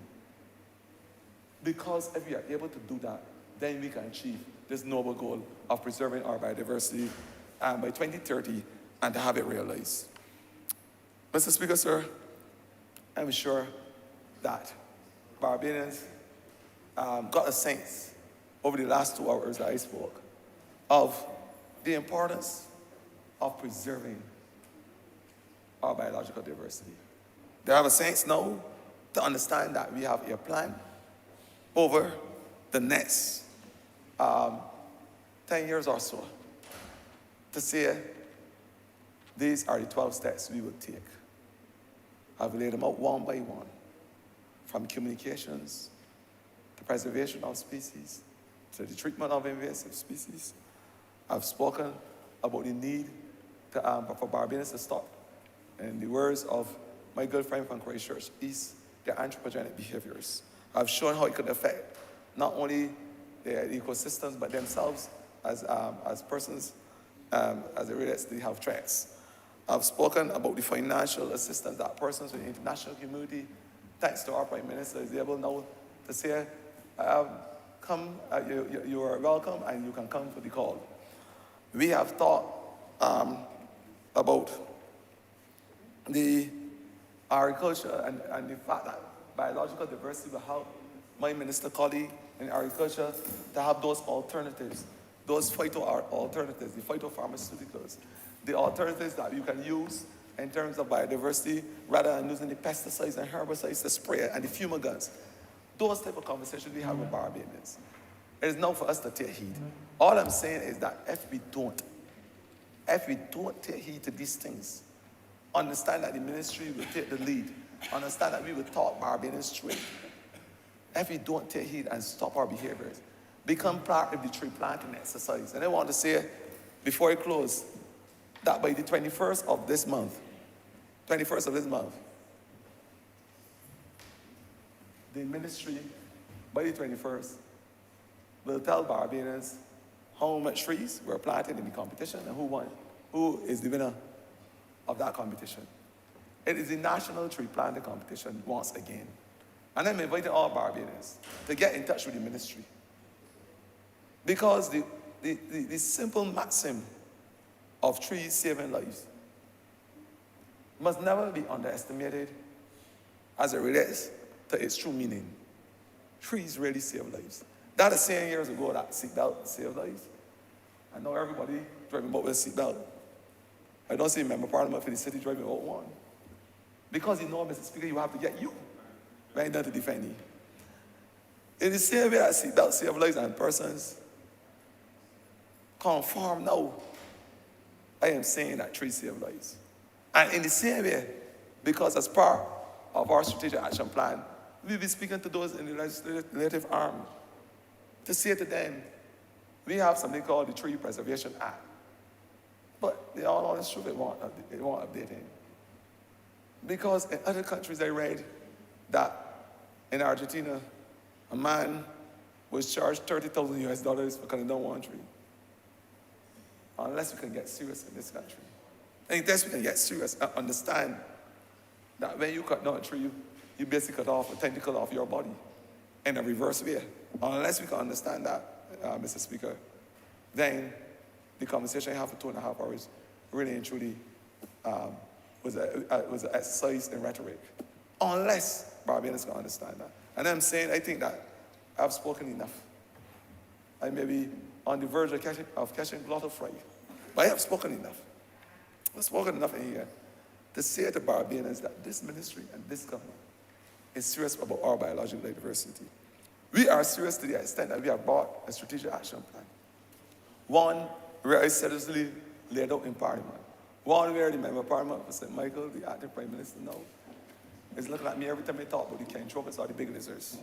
Because if we are able to do that, then we can achieve this noble goal of preserving our biodiversity by 2030 and to have it realized. Mr. Speaker, sir, I'm sure that Barbadians got a sense over the last 2 hours that I spoke of the importance of preserving our biological diversity. They have a sense now to understand that we have a plan over the next 10 years or so to say these are the 12 steps we will take. I've laid them out one by one, from communications to preservation of species, to the treatment of invasive species, I've spoken about the need for Barbadians to stop. In the words of my good friend from Christchurch, is their anthropogenic behaviors. I've shown how it could affect not only their ecosystems, but themselves as persons as it relates to the health threats. I've spoken about the financial assistance that persons in the international community, thanks to our Prime Minister, is able now to say, come, you are welcome and you can come for the call. We have thought about the agriculture and the fact that biological diversity will help my minister colleague in agriculture to have those alternatives, those alternatives, the phytopharmaceuticals, the alternatives that you can use in terms of biodiversity rather than using the pesticides and herbicides to spray and the fumigants. Those type of conversations we have with Barbadians. It is now for us to take heed. All I'm saying is that if we don't take heed to these things, understand that the ministry will take the lead, understand that we will talk Barbadians straight. If we don't take heed and stop our behaviors, become part of the tree planting exercise. And I want to say, before I close, that by the 21st of this month, the ministry, by the 21st, will tell Barbadians how much trees were planted in the competition and who won, who is the winner of that competition. It is the National Tree Planting Competition once again. And I'm inviting all Barbadians to get in touch with the ministry. Because the simple maxim of trees saving lives must never be underestimated as it relates to its true meaning. Trees really save lives. That is saying years ago that seatbelt saved lives. I know everybody driving about with a seatbelt. I don't see a member of parliament for the city driving about one. Because you know, Mr. Speaker, you have to get you right now to defend you. In the same way that seatbelt save lives and persons conform now, I am saying that trees save lives. And in the same way, because as part of our strategic action plan, we'll be speaking to those in the legislative arm to say to them, we have something called the Tree Preservation Act. But the all honest truth, it won't updating. Because in other countries I read that in Argentina, a man was charged $30,000 for cutting down one tree. Unless we can get serious in this country. And unless we can get serious and understand that when you cut down a tree, you basically cut off a tentacle off your body in a reverse way. Unless we can understand that, Mr. Speaker, then the conversation I have for 2.5 hours really and truly was an exercise in rhetoric. Unless Barbadians can understand that. And I'm saying, I think that I've spoken enough. I may be on the verge of catching a lot of fright, but I have spoken enough. I've spoken enough in here to say to Barbadians that this ministry and this government is serious about our biological diversity. We are serious to the extent that we have brought a strategic action plan. One where I seriously laid out in Parliament. One where the Member of Parliament for St. Michael, the acting Prime Minister now, is looking at me every time I talk about the canthropus or the big lizards.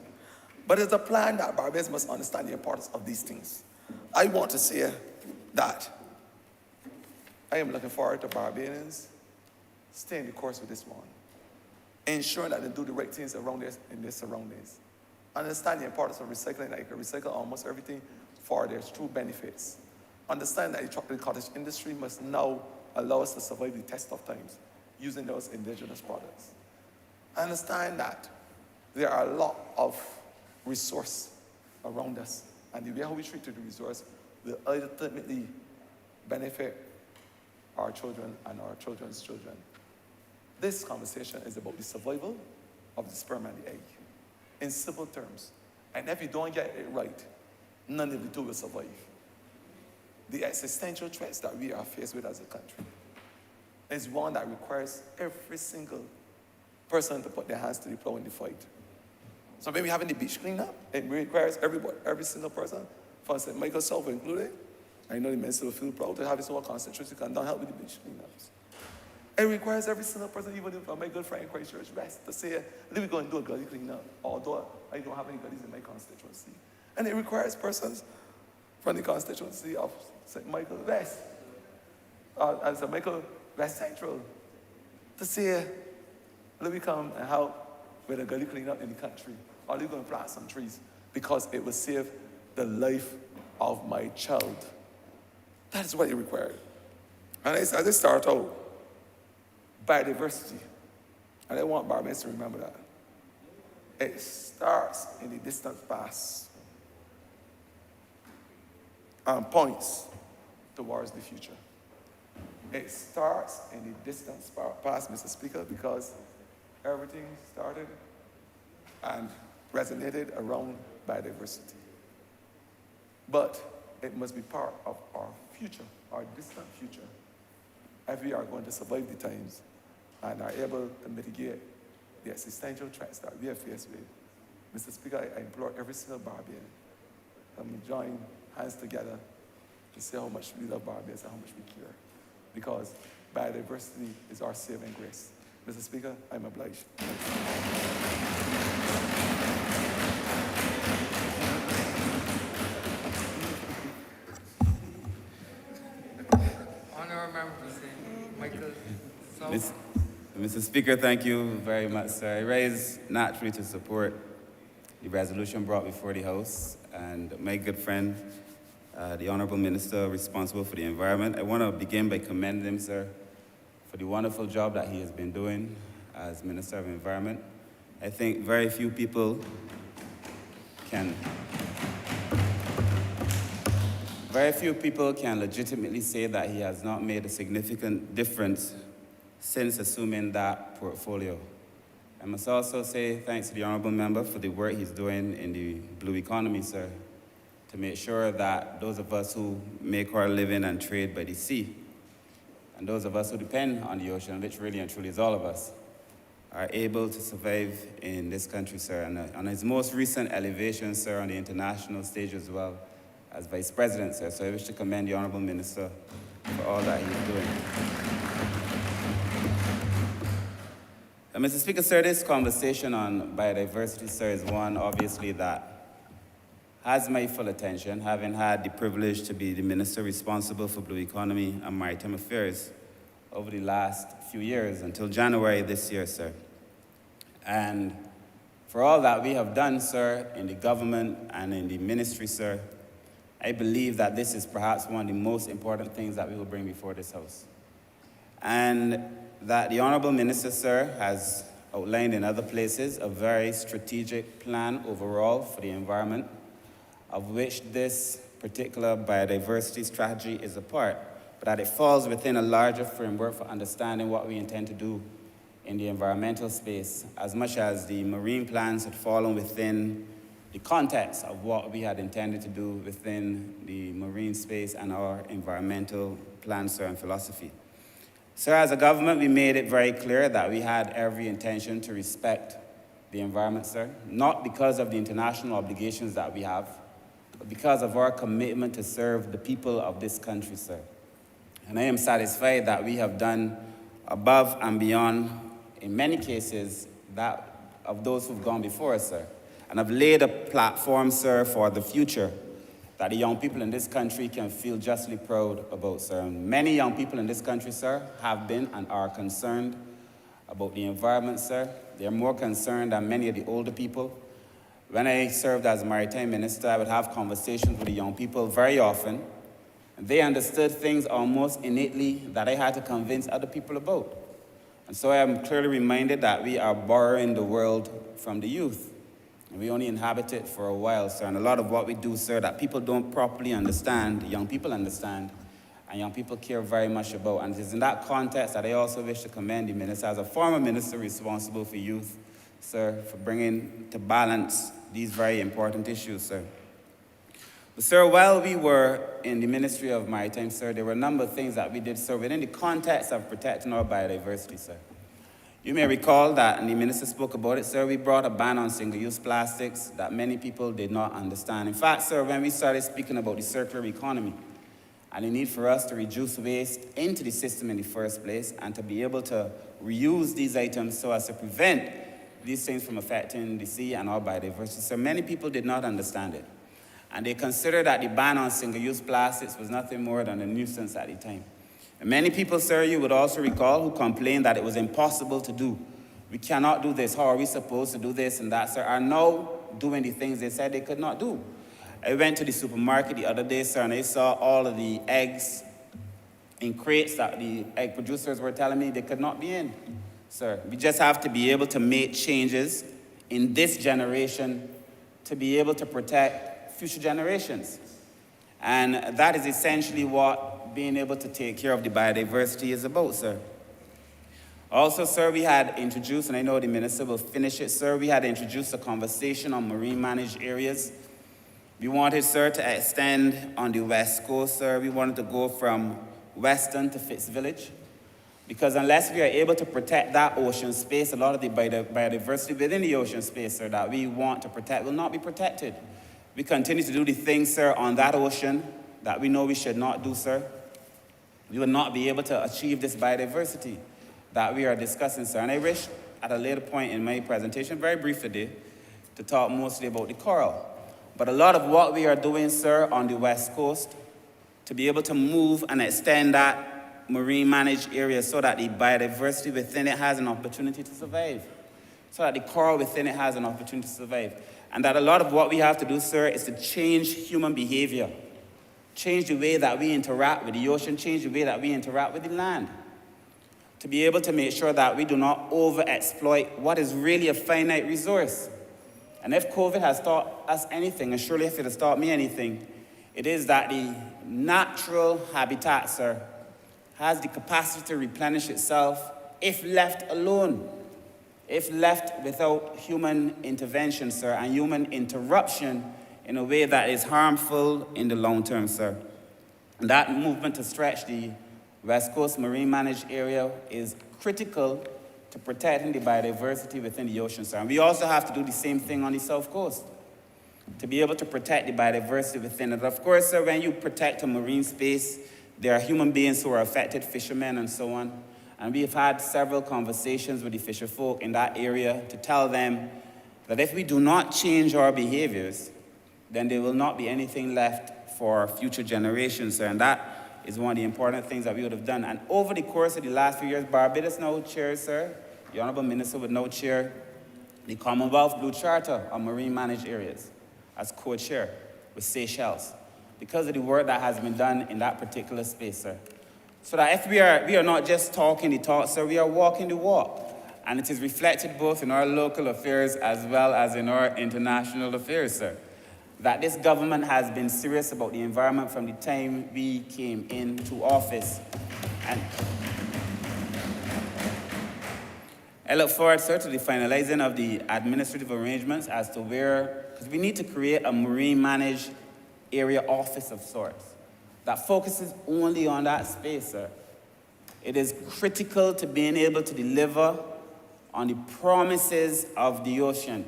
But it's a plan that Barbadians must understand the importance of these things. I want to say that I am looking forward to Barbadians staying the course with this one, ensuring that they do the right things around in their surroundings. Understand the importance of recycling, that you can recycle almost everything for their true benefits. Understand that the cottage industry must now allow us to survive the test of times using those indigenous products. Understand that there are a lot of resource around us, and the way how we treat the resource will ultimately benefit our children and our children's children. This conversation is about the survival of the sperm and the egg, in simple terms. And if you don't get it right, none of the two will survive. The existential threats that we are faced with as a country is one that requires every single person to put their hands to the plow in the fight. So when we're having the beach cleanup, it requires every single person, from St. Michael South included. I know the minister will feel proud to have his own constituency can help with the beach cleanups. It requires every single person, even if my good friend in Christchurch West, to say, let me go and do a gully cleanup, although I don't have any gullies in my constituency. And it requires persons from the constituency of St. Michael West, and St. Michael West Central, to say, let me come and help with a gully cleanup in the country, or let me go and plant some trees, because it will save the life of my child. That is what it required. And I just start out, biodiversity. And I want Barbadians to remember that. It starts in the distant past and points towards the future. It starts in the distant past, Mr. Speaker, because everything started and resonated around biodiversity. But it must be part of our future, our distant future, if we are going to survive the times and are able to mitigate the existential threats that we are faced with. Mr. Speaker, I implore every single Barbadian that we join hands together to say how much we love Barbadians and how much we care, because biodiversity is our saving grace. Mr. Speaker, I'm obliged. Honourable Member for St. Michael South. Mr. Speaker, thank you very much, sir. I rise naturally to support the resolution brought before the House, and my good friend, the Honourable Minister responsible for the environment. I want to begin by commending him, sir, for the wonderful job that he has been doing as Minister of Environment. I think very few people can legitimately say that he has not made a significant difference since assuming that portfolio. I must also say thanks to the Honourable Member for the work he's doing in the blue economy, sir, to make sure that those of us who make our living and trade by the sea, and those of us who depend on the ocean, which really and truly is all of us, are able to survive in this country, sir. And on his most recent elevation, sir, on the international stage as well, as Vice President, sir. So I wish to commend the Honourable Minister for all that he's doing. Mr. Speaker, sir, this conversation on biodiversity, sir, is one, obviously, that has my full attention, having had the privilege to be the Minister responsible for Blue Economy and Maritime Affairs over the last few years, until January this year, sir. And for all that we have done, sir, in the government and in the ministry, sir, I believe that this is perhaps one of the most important things that we will bring before this House. And that the Honourable Minister, sir, has outlined in other places a very strategic plan overall for the environment, of which this particular biodiversity strategy is a part, but that it falls within a larger framework for understanding what we intend to do in the environmental space, as much as the marine plans had fallen within the context of what we had intended to do within the marine space and our environmental plan, sir, and philosophy. Sir, as a government, we made it very clear that we had every intention to respect the environment, sir, not because of the international obligations that we have, but because of our commitment to serve the people of this country, sir. And I am satisfied that we have done above and beyond, in many cases, that of those who've gone before us, sir, and have laid a platform, sir, for the future that the young people in this country can feel justly proud about, sir. And many young people in this country, sir, have been and are concerned about the environment, sir. They're more concerned than many of the older people. When I served as Maritime Minister, I would have conversations with the young people very often, and they understood things almost innately that I had to convince other people about. And so I am clearly reminded that we are borrowing the world from the youth. We only inhabit it for a while, sir, and a lot of what we do, sir, that people don't properly understand, young people understand, and young people care very much about. And it is in that context that I also wish to commend the Minister, as a former Minister responsible for youth, sir, for bringing to balance these very important issues, sir. But, sir, while we were in the Ministry of Maritime, sir, there were a number of things that we did, sir, within the context of protecting our biodiversity, sir. You may recall that, and the Minister spoke about it, sir, we brought a ban on single-use plastics that many people did not understand. In fact, sir, when we started speaking about the circular economy and the need for us to reduce waste into the system in the first place and to be able to reuse these items so as to prevent these things from affecting the sea and our biodiversity, so many people did not understand it. And they considered that the ban on single-use plastics was nothing more than a nuisance at the time. And many people, sir, you would also recall, who complained that it was impossible to do. We cannot do this. How are we supposed to do this and that, sir? Are now doing the things they said they could not do. I went to the supermarket the other day, sir, and I saw all of the eggs in crates that the egg producers were telling me they could not be in, sir. We just have to be able to make changes in this generation to be able to protect future generations. And that is essentially what being able to take care of the biodiversity is about, sir. Also, sir, we had introduced, and I know the minister will finish it, sir, we had introduced a conversation on marine managed areas. We wanted, sir, to extend on the West Coast, sir. We wanted to go from Western to Fitz Village, because unless we are able to protect that ocean space, a lot of the biodiversity within the ocean space, sir, that we want to protect will not be protected. We continue to do the things, sir, on that ocean that we know we should not do, sir. We will not be able to achieve this biodiversity that we are discussing, sir. And I wish at a later point in my presentation, very brief today, to talk mostly about the coral. But a lot of what we are doing, sir, on the West Coast, to be able to move and extend that marine managed area so that the biodiversity within it has an opportunity to survive, so that the coral within it has an opportunity to survive. And that a lot of what we have to do, sir, is to change human behavior, change the way that we interact with the ocean, change the way that we interact with the land, to be able to make sure that we do not overexploit what is really a finite resource. And if COVID has taught us anything, and surely if it has taught me anything, it is that the natural habitat, sir, has the capacity to replenish itself if left alone, if left without human intervention, sir, and human interruption in a way that is harmful in the long term, sir. And that movement to stretch the West Coast Marine Managed Area is critical to protecting the biodiversity within the ocean, sir. And we also have to do the same thing on the South Coast, to be able to protect the biodiversity within it. Of course, sir, when you protect a marine space, there are human beings who are affected, fishermen and so on. And we have had several conversations with the fisher folk in that area to tell them that if we do not change our behaviors, then there will not be anything left for future generations, sir. And that is one of the important things that we would have done. And over the course of the last few years, Barbados now chairs, sir, the Honourable Minister would now chair the Commonwealth Blue Charter on marine managed areas as co-chair with Seychelles, because of the work that has been done in that particular space, sir. So that if we are not just talking the talk, sir, we are walking the walk. And it is reflected both in our local affairs as well as in our international affairs, sir, that this government has been serious about the environment from the time we came into office. And I look forward, sir, to the finalizing of the administrative arrangements as to where, because we need to create a marine managed area office of sorts that focuses only on that space, sir. It is critical to being able to deliver on the promises of the ocean.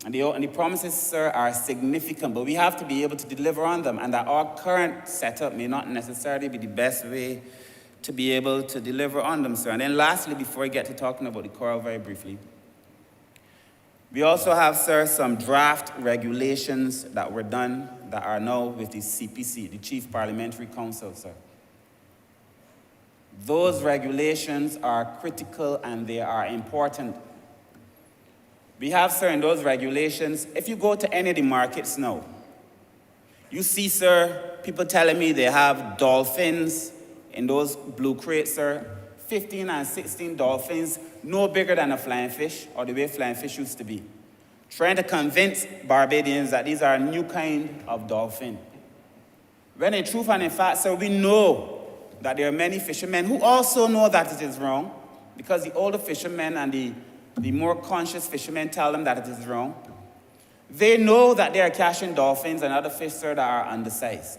And the promises, sir, are significant, but we have to be able to deliver on them, and that our current setup may not necessarily be the best way to be able to deliver on them, sir. And then lastly, before I get to talking about the coral very briefly, we also have, sir, some draft regulations that were done that are now with the CPC, the Chief Parliamentary Council, sir. Those regulations are critical and they are important. We have, sir, in those regulations, if you go to any of the markets now, you see, sir, people telling me they have dolphins in those blue crates, sir, 15 and 16 dolphins, no bigger than a flying fish, or the way flying fish used to be, trying to convince Barbadians that these are a new kind of dolphin. When in truth and in fact, sir, we know that there are many fishermen who also know that it is wrong, because the older fishermen and the more conscious fishermen tell them that it is wrong. They know that they are catching dolphins and other fish, sir, that are undersized.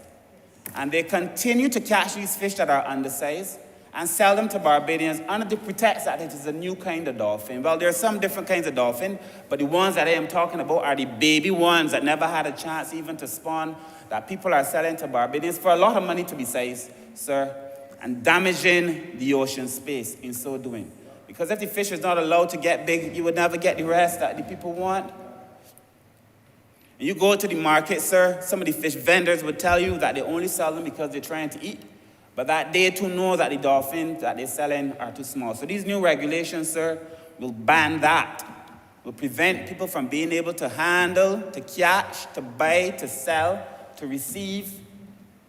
And they continue to catch these fish that are undersized and sell them to Barbadians under the pretext that it is a new kind of dolphin. Well, there are some different kinds of dolphin, but the ones that I am talking about are the baby ones that never had a chance even to spawn, that people are selling to Barbadians for a lot of money to be sized, sir, and damaging the ocean space in so doing. Because if the fish is not allowed to get big, you would never get the rest that the people want. And you go to the market, sir, some of the fish vendors would tell you that they only sell them because they're trying to eat, but that they too know that the dolphins that they're selling are too small. So these new regulations, sir, will ban that, will prevent people from being able to handle, to catch, to buy, to sell, to receive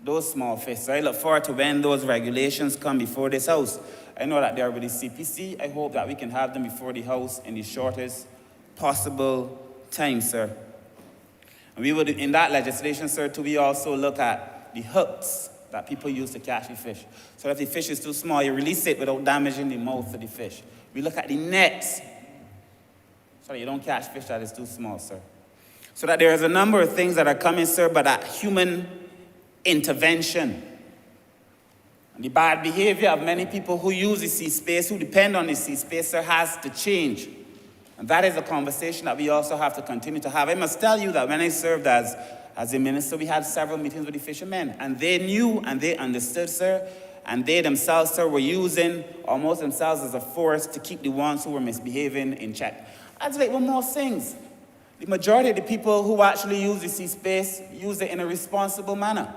those small fish. So I look forward to when those regulations come before this House. I know that they are with the CPC. I hope that we can have them before the House in the shortest possible time, sir. And we would, in that legislation, sir, too, we also look at the hooks that people use to catch the fish. So if the fish is too small, you release it without damaging the mouth of the fish. We look at the nets, so that you don't catch fish that is too small, sir. So that there is a number of things that are coming, sir, but that human intervention. And the bad behavior of many people who use the sea space, who depend on the sea space, sir, has to change. And that is a conversation that we also have to continue to have. I must tell you that when I served as a minister, we had several meetings with the fishermen, and they knew and they understood, sir, and they themselves, sir, were using almost themselves as a force to keep the ones who were misbehaving in check. I'd like one more things. The majority of the people who actually use the sea space use it in a responsible manner.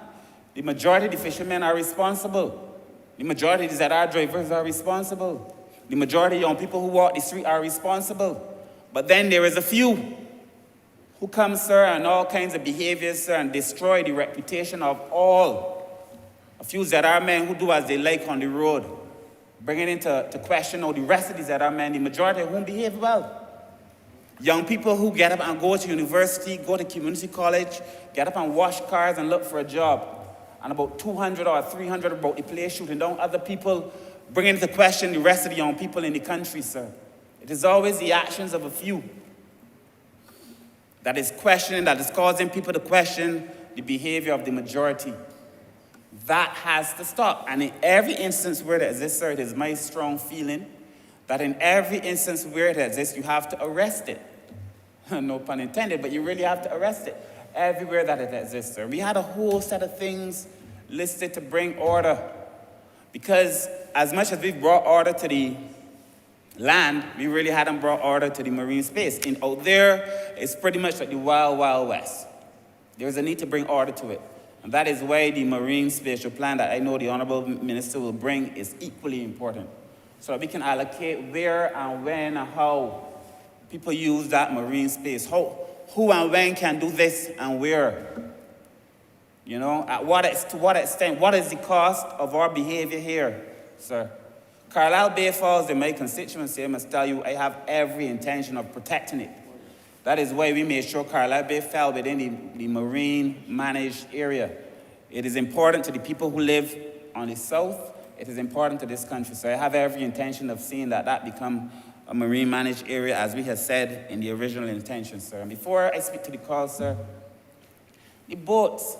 The majority of the fishermen are responsible. The majority of the ZR drivers are responsible. The majority of young people who walk the street are responsible. But then there is a few who come, sir, and all kinds of behaviors, sir, and destroy the reputation of all. A few ZR men who do as they like on the road, bringing into question all the rest of the ZR men, the majority of whom behave well. Young people who get up and go to university, go to community college, get up and wash cars and look for a job. And about 200 or 300 about the place shooting down other people, bringing into question the rest of the young people in the country, sir. It is always the actions of a few that is questioning, that is causing people to question the behavior of the majority. That has to stop. And in every instance where it exists, sir, it is my strong feeling that in every instance where it exists, you have to arrest it. No pun intended, but you really have to arrest it everywhere that it exists, sir. We had a whole set of things listed to bring order, because as much as we've brought order to the land, we really hadn't brought order to the marine space. And out there, it's pretty much like the wild, wild west. There's a need to bring order to it. And that is why the marine spatial plan that I know the Honourable Minister will bring is equally important, so that we can allocate where and when and how people use that marine space. Who and when can do this and where? You know, to what extent? What is the cost of our behavior here, sir? Carlisle Bay Falls in my constituency, I must tell you, I have every intention of protecting it. That is why we made sure Carlisle Bay fell within the marine managed area. It is important to the people who live on the south. It is important to this country. So I have every intention of seeing that become a marine managed area, as we have said in the original intention, sir. And before I speak to the call, sir, the boats,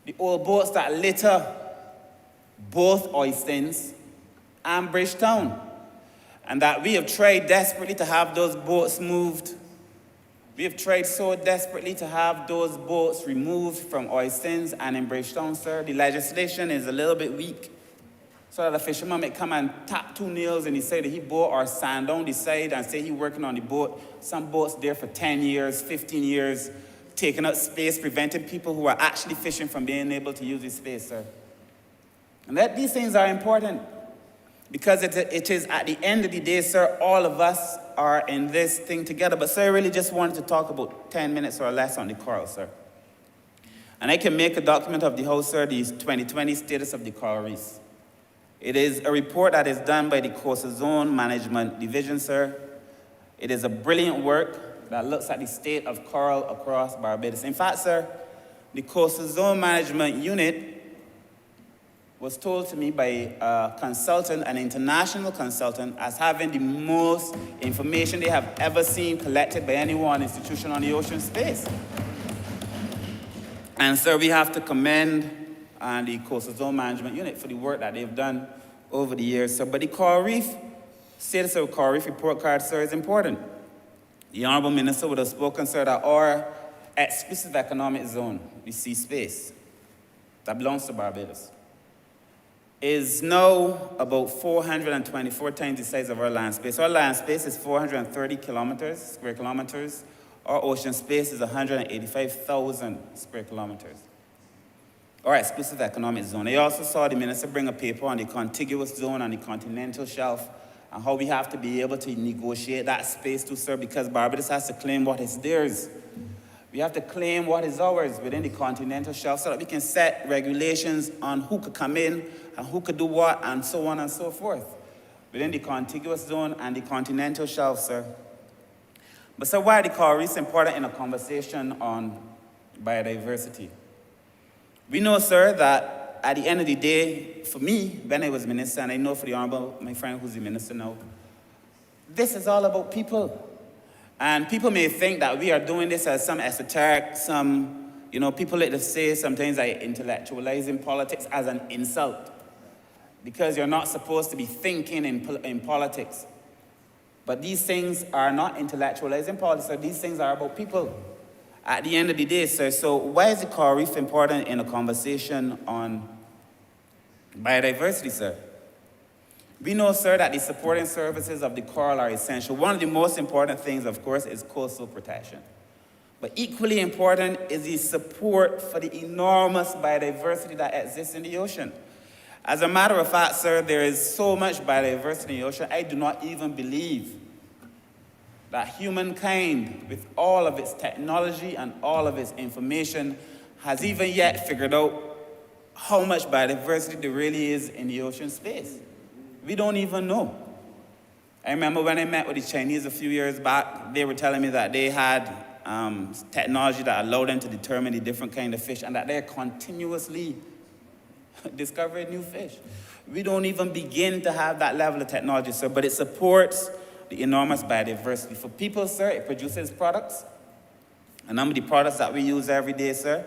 the old boats that litter both Oistins and Bridgetown, and that we have tried desperately to have those boats moved. We have tried so desperately to have those boats removed from Oistins and in Bridgetown, sir. The legislation is a little bit weak, so that a fisherman may come and tap 2 nails in the side of his boat or sand down the side and say he's working on the boat. Some boats there for 10 years, 15 years, taking up space, preventing people who are actually fishing from being able to use this space, sir. And these things are important, because it is at the end of the day, sir, all of us are in this thing together. But sir, I really just wanted to talk about 10 minutes or less on the coral, sir. And I can make a document of the House, sir, the 2020 status of the coral reefs. It is a report that is done by the Coastal Zone Management Division, sir. It is a brilliant work that looks at the state of coral across Barbados. In fact, sir, the Coastal Zone Management Unit was told to me by a consultant, an international consultant, as having the most information they have ever seen collected by any one institution on the ocean space. And sir, we have to commend the Coastal Zone Management Unit for the work that they've done over the years, sir. But the coral reef, status of coral reef report card, sir, is important. The Honourable Minister would have spoken, sir, that our exclusive economic zone, the sea space, that belongs to Barbados, is now about 424 times the size of our land space. Our land space is 430 square kilometers. our ocean space is 185,000 square kilometers. Our exclusive economic zone. I also saw the minister bring a paper on the contiguous zone and the continental shelf and how we have to be able to negotiate that space too, sir, because Barbados has to claim what is theirs. We have to claim what is ours within the continental shelf so that we can set regulations on who could come in and who could do what and so on and so forth within the contiguous zone and the continental shelf, sir. But so why are the coral reefs important in a conversation on biodiversity? We know, sir, that at the end of the day, for me, when I was minister, and I know for the Honourable, my friend who's the minister now, this is all about people. And people may think that we are doing this as some esoteric, people like to say sometimes I intellectualizing politics as an insult because you're not supposed to be thinking in politics. But these things are not intellectualizing politics, so these things are about people at the end of the day, sir. So why is the coral reef important in a conversation on biodiversity, sir? We know, sir, that the supporting services of the coral are essential. One of the most important things, of course, is coastal protection. But equally important is the support for the enormous biodiversity that exists in the ocean. As a matter of fact, sir, there is so much biodiversity in the ocean, I do not even believe that humankind, with all of its technology and all of its information, has even yet figured out how much biodiversity there really is in the ocean space. We don't even know. I remember when I met with the Chinese a few years back, they were telling me that they had technology that allowed them to determine the different kind of fish and that they're continuously discovering new fish. We don't even begin to have that level of technology, sir, but it supports the enormous biodiversity. For people, sir, it produces products. A number of the products that we use every day, sir.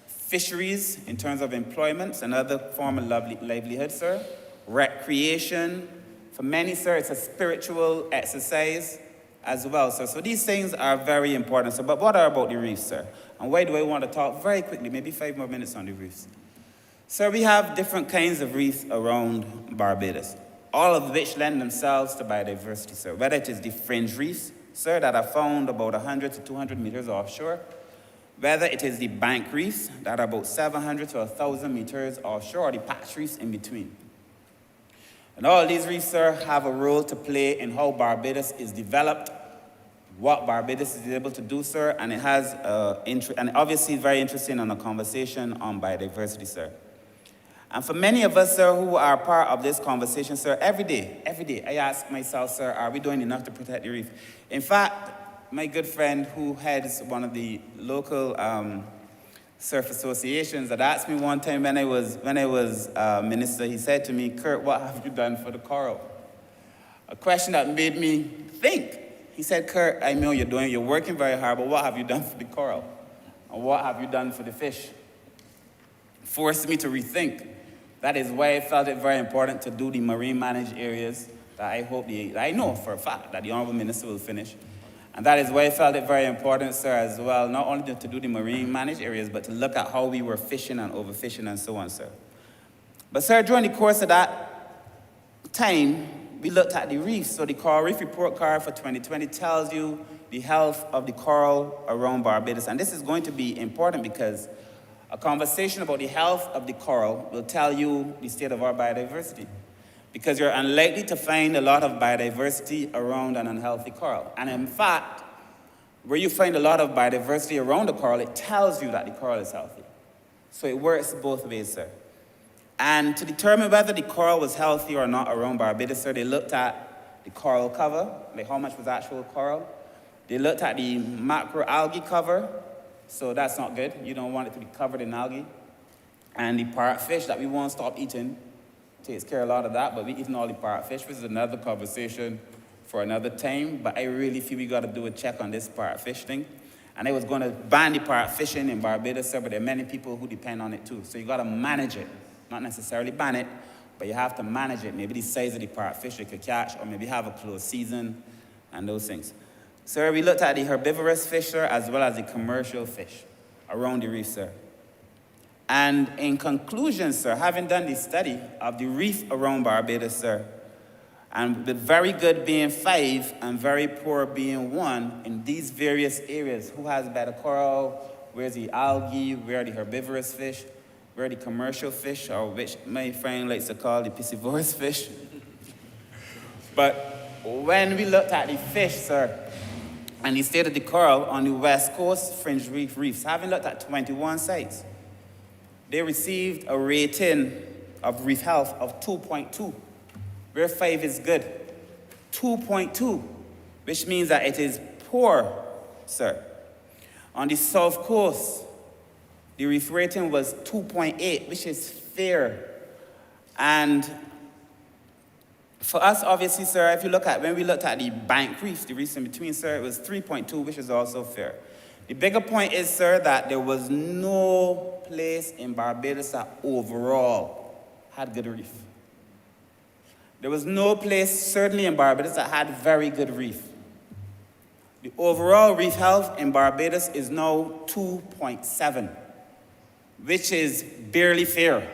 Fisheries, in terms of employment, another form of livelihood, sir. Recreation. For many, sir, it's a spiritual exercise as well, sir. So these things are very important, sir. But what about the reefs, sir? And why do I want to talk very quickly, maybe 5 more minutes on the reefs? Sir, we have different kinds of reefs around Barbados, all of which lend themselves to biodiversity, sir. Whether it is the fringe reefs, sir, that are found about 100 to 200 meters offshore, whether it is the bank reefs that are about 700 to 1,000 meters offshore, or the patch reefs in between. And all these reefs, sir, have a role to play in how Barbados is developed, what Barbados is able to do, sir, and it has, and obviously very interesting on a conversation on biodiversity, sir. And for many of us, sir, who are part of this conversation, sir, every day, I ask myself, sir, are we doing enough to protect the reef? In fact, my good friend who heads one of the local surf associations had asked me one time when I was minister, he said to me, Kurt, what have you done for the coral? A question that made me think. He said, Kurt, I know you're working very hard, but what have you done for the coral? And what have you done for the fish? Forced me to rethink. That is why I felt it very important to do the marine managed areas that I know for a fact that the Honourable Minister will finish. And that is why I felt it very important, sir, as well, not only to do the marine managed areas, but to look at how we were fishing and overfishing and so on, sir. But, sir, during the course of that time, we looked at the reefs. So the Coral Reef Report Card for 2020 tells you the health of the coral around Barbados. And this is going to be important because a conversation about the health of the coral will tell you the state of our biodiversity. Because you're unlikely to find a lot of biodiversity around an unhealthy coral. And in fact, where you find a lot of biodiversity around the coral, it tells you that the coral is healthy. So it works both ways, sir. And to determine whether the coral was healthy or not around Barbados, sir, they looked at the coral cover, like how much was actual coral. They looked at the macroalgae cover, so that's not good. You don't want it to be covered in algae. And the parrotfish that we won't stop eating takes care of a lot of that, but we're eating all the parrotfish, which is another conversation for another time. But I really feel we got to do a check on this parrotfish thing. And I was going to ban the parrotfishing in Barbados, sir, but there are many people who depend on it too. So you got to manage it. Not necessarily ban it, but you have to manage it. Maybe the size of the parrotfish you could catch, or maybe have a closed season and those things. Sir, we looked at the herbivorous fish, sir, as well as the commercial fish around the reef, sir. And in conclusion, sir, having done the study of the reef around Barbados, sir, And with very good being 5 and very poor being 1 in these various areas, who has better coral, where's the algae, where are the herbivorous fish, where are the commercial fish, or which my friend likes to call the piscivorous fish. But when we looked at the fish, sir, and the state of the coral on the west coast fringe reefs, having looked at 21 sites, they received a rating of reef health of 2.2, where 5 is good. 2.2, which means that it is poor, sir. On the south coast, the reef rating was 2.8, which is fair. And for us, obviously, sir, if you look at, when we looked at the bank reefs, the reefs in between, sir, it was 3.2, which is also fair. The bigger point is, sir, that there was no place in Barbados that overall had good reef. There was no place, certainly in Barbados, that had very good reef. The overall reef health in Barbados is now 2.7, which is barely fair.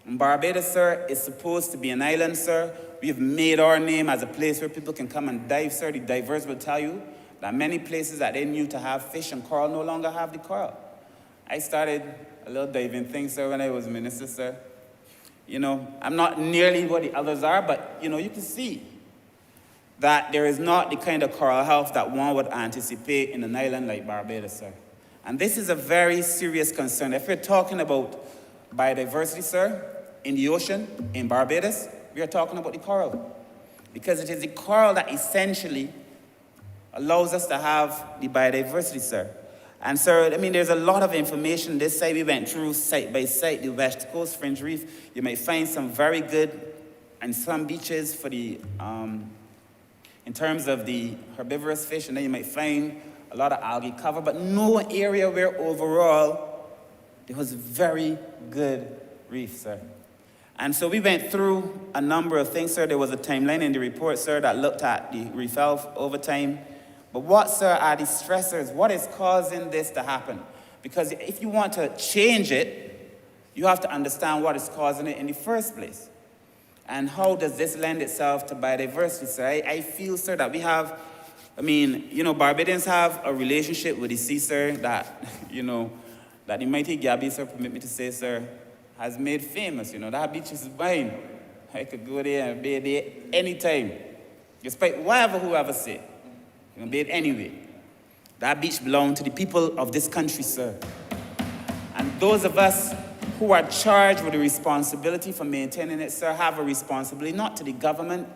In Barbados, sir, is supposed to be an island, sir. We have made our name as a place where people can come and dive, sir. The divers will tell you that many places that they knew to have fish and coral no longer have the coral. I started a little diving thing, sir, when I was minister, sir. You know, I'm not nearly what the others are, but, you know, you can see that there is not the kind of coral health that one would anticipate in an island like Barbados, sir. And this is a very serious concern. If we're talking about biodiversity, sir, in the ocean, in Barbados, we are talking about the coral. Because it is the coral that essentially allows us to have the biodiversity, sir. And sir, I mean, there's a lot of information. This site we went through site by site, the West Coast Fringe Reef. You might find some very good, and some beaches for the, in terms of the herbivorous fish, and then you might find a lot of algae cover, but no area where overall there was very good reef, sir. And so we went through a number of things, sir. There was a timeline in the report, sir, that looked at the reef health over time. But what, sir, are the stressors? What is causing this to happen? Because if you want to change it, you have to understand what is causing it in the first place. And how does this lend itself to biodiversity, sir? I feel, sir, that we have, I mean, you know, Barbadians have a relationship with the sea, sir, that, you know, that the mighty Gabby, sir, permit me to say, sir, has made famous. You know, that beach is mine. I could go there and bathe there anytime, despite whoever say. You can bathe anyway. That beach belongs to the people of this country, sir. And those of us who are charged with the responsibility for maintaining it, sir, have a responsibility, not to the government,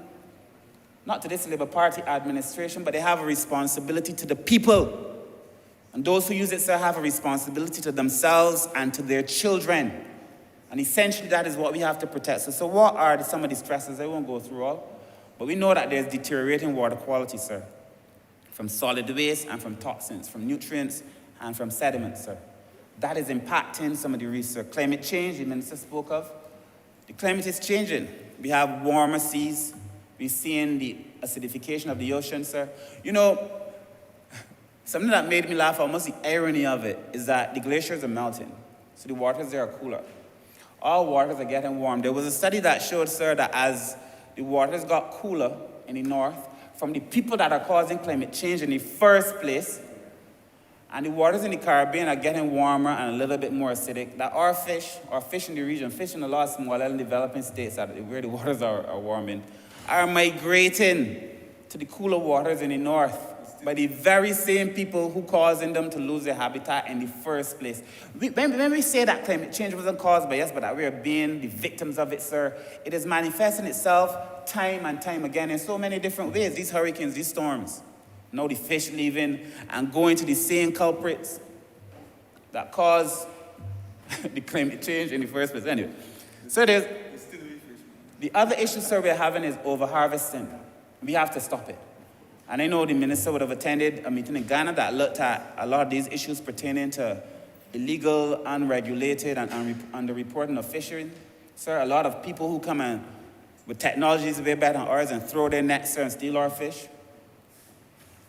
not to this Labour Party administration, but they have a responsibility to the people. And those who use it, sir, have a responsibility to themselves and to their children. And essentially, that is what we have to protect. So what are some of the stresses? I won't go through all. But we know that there's deteriorating water quality, sir, from solid waste and from toxins, from nutrients and from sediments, sir. That is impacting some of the reefs, sir. Climate change, the minister spoke of. The climate is changing. We have warmer seas. We're seeing the acidification of the ocean, sir. You know, something that made me laugh, almost the irony of it, is that the glaciers are melting. So the waters there are cooler. All waters are getting warm. There was a study that showed, sir, that as the waters got cooler in the north, from the people that are causing climate change in the first place, and the waters in the Caribbean are getting warmer and a little bit more acidic, that our fish in the region, fish in a lot of small and developing states where the waters are warming, are migrating to the cooler waters in the north by the very same people who causing them to lose their habitat in the first place. When we say that climate change wasn't caused by us, but that we are being the victims of it, sir, it is manifesting itself time and time again in so many different ways. These hurricanes, these storms, now the fish leaving and going to the same culprits that caused the climate change in the first place. Anyway, so there's the other issue, sir, we're having is over-harvesting. We have to stop it. And I know the minister would have attended a meeting in Ghana that looked at a lot of these issues pertaining to illegal, unregulated, and underreporting of fishing. Sir, a lot of people who come in with technologies way better than ours and throw their nets, sir, and steal our fish.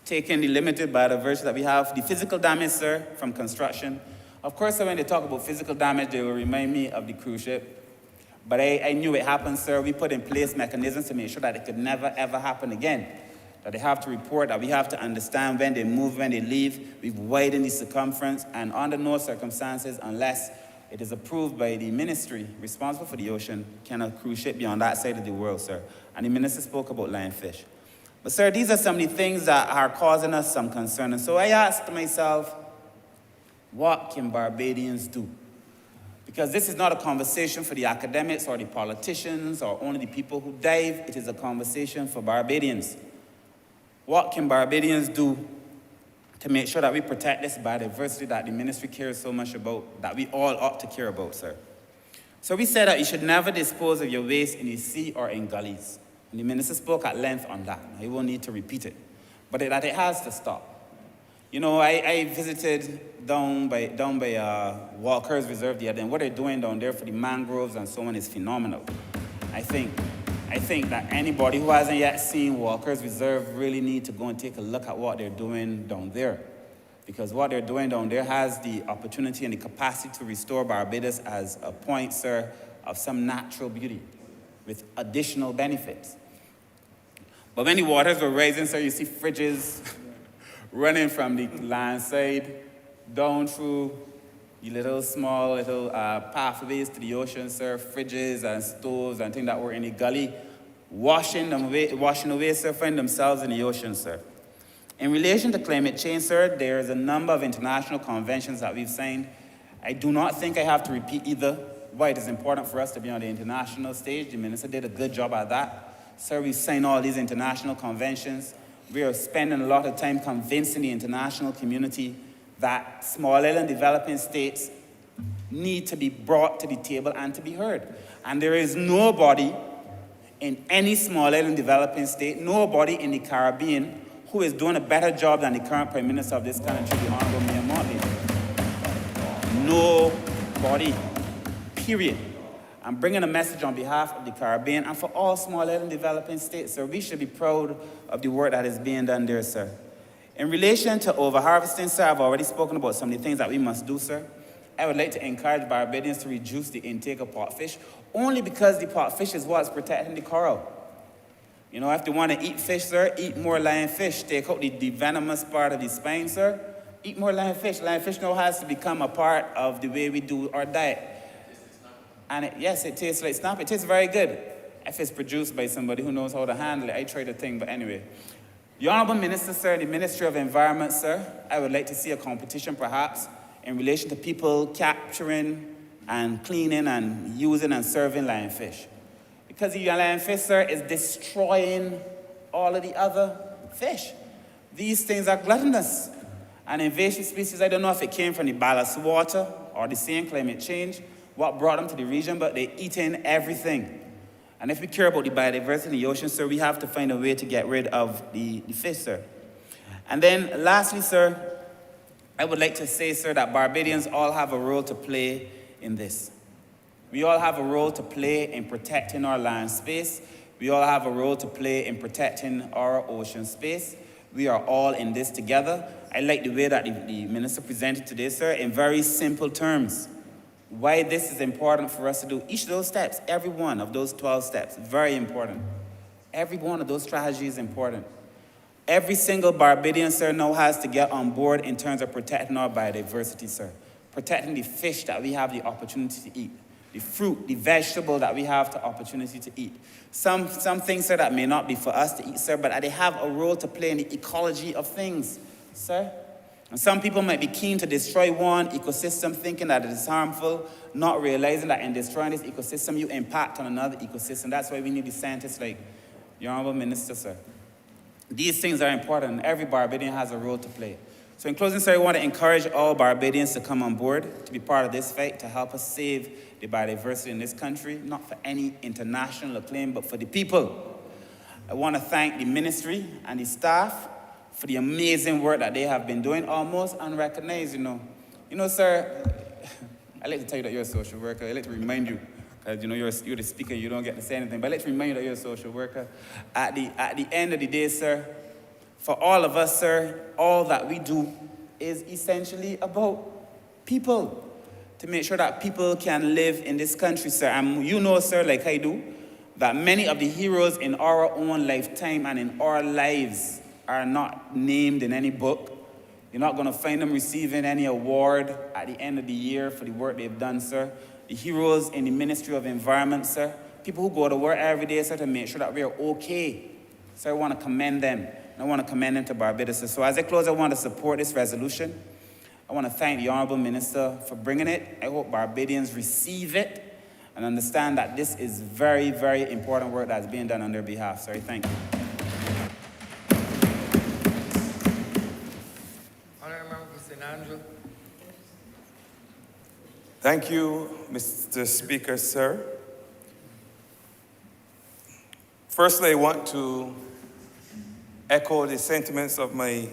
Taking the limited biodiversity that we have, the physical damage, sir, from construction. Of course, sir, when they talk about physical damage, they will remind me of the cruise ship. But I knew it happened, sir. We put in place mechanisms to make sure that it could never, ever happen again. That they have to report, that we have to understand when they move, when they leave. We've widened the circumference, and under no circumstances, unless it is approved by the ministry responsible for the ocean, can a cruise ship be on that side of the world, sir. And the minister spoke about lionfish. But, sir, these are some of the things that are causing us some concern. And so I asked myself, what can Barbadians do? Because this is not a conversation for the academics or the politicians or only the people who dive. It is a conversation for Barbadians. What can Barbadians do to make sure that we protect this biodiversity that the ministry cares so much about, that we all ought to care about, sir? So we said that you should never dispose of your waste in the sea or in gullies. And the minister spoke at length on that. I won't need to repeat it. But that it has to stop. You know, I visited down by Walker's Reserve the other day, and what they're doing down there for the mangroves and so on is phenomenal. I think that anybody who hasn't yet seen Walker's Reserve really need to go and take a look at what they're doing down there. Because what they're doing down there has the opportunity and the capacity to restore Barbados as a point, sir, of some natural beauty with additional benefits. But when the waters were rising, sir, you see fridges running from the land side down through the small pathways to the ocean, sir, fridges and stoves and things that were in the gully, washing away, sir, find themselves in the ocean, sir. In relation to climate change, sir, there is a number of international conventions that we've signed. I do not think I have to repeat either why it is important for us to be on the international stage. The minister did a good job at that. Sir, we've signed all these international conventions. We are spending a lot of time convincing the international community that small island developing states need to be brought to the table and to be heard. And there is nobody in any small island developing state, nobody in the Caribbean who is doing a better job than the current Prime Minister of this country, the Honourable Mayor Motley. Nobody, period. I'm bringing a message on behalf of the Caribbean and for all small island developing states, sir. We should be proud of the work that is being done there, sir. In relation to overharvesting, sir, I've already spoken about some of the things that we must do, sir. I would like to encourage Barbadians to reduce the intake of pot fish, only because the pot fish is what's protecting the coral. You know, if they want to eat fish, sir, eat more lionfish. Take out the venomous part of the spine, sir. Eat more lionfish. Lionfish now has to become a part of the way we do our diet. And yes, it tastes like snap. It tastes very good if it's produced by somebody who knows how to handle it. I tried the thing, but anyway. The Honourable Minister, sir, the Ministry of Environment, sir, I would like to see a competition perhaps in relation to people capturing and cleaning and using and serving lionfish. Because the lionfish, sir, is destroying all of the other fish. These things are gluttonous. And invasive species, I don't know if it came from the ballast water or the same climate change, what brought them to the region, but they're eating everything. And if we care about the biodiversity in the ocean, sir, we have to find a way to get rid of the fish, sir. And then lastly, sir, I would like to say, sir, that Barbadians all have a role to play in this. We all have a role to play in protecting our land space. We all have a role to play in protecting our ocean space. We are all in this together. I like the way that the minister presented today, sir, in very simple terms. Why this is important for us to do each of those steps, every one of those 12 steps, very important. Every one of those strategies is important. Every single Barbadian, sir, now has to get on board in terms of protecting our biodiversity, sir. Protecting the fish that we have the opportunity to eat. The fruit, the vegetable that we have the opportunity to eat. Some things, sir, that may not be for us to eat, sir, but they have a role to play in the ecology of things, sir. And some people might be keen to destroy one ecosystem thinking that it is harmful, not realizing that in destroying this ecosystem, you impact on another ecosystem. That's why we need the scientists like the Honourable Minister, sir. These things are important, and every Barbadian has a role to play. So in closing, sir, I want to encourage all Barbadians to come on board, to be part of this fight, to help us save the biodiversity in this country, not for any international acclaim, but for the people. I want to thank the ministry and the staff for the amazing work that they have been doing, almost unrecognized, you know. You know, sir, I like to tell you that you're a social worker. I like to remind you, because, you know, you're the speaker, you don't get to say anything, but I like to remind you that you're a social worker. At the end of the day, sir, for all of us, sir, all that we do is essentially about people. to make sure that people can live in this country, sir. And you know, sir, like I do, that many of the heroes in our own lifetime and in our lives are not named in any book. You're not going to find them receiving any award at the end of the year for the work they've done, sir. The heroes in the Ministry of Environment, sir. People who go to work every day, sir, to make sure that we're okay. So I want to commend them. And I want to commend them to Barbados, sir. So as I close, I want to support this resolution. I want to thank the Honourable Minister for bringing it. I hope Barbadians receive it and understand that this is very, very important work that's being done on their behalf. Sorry, thank you. Honourable Member for St. Andrew. Thank you, Mr. Speaker, sir. Firstly, I want to echo the sentiments of my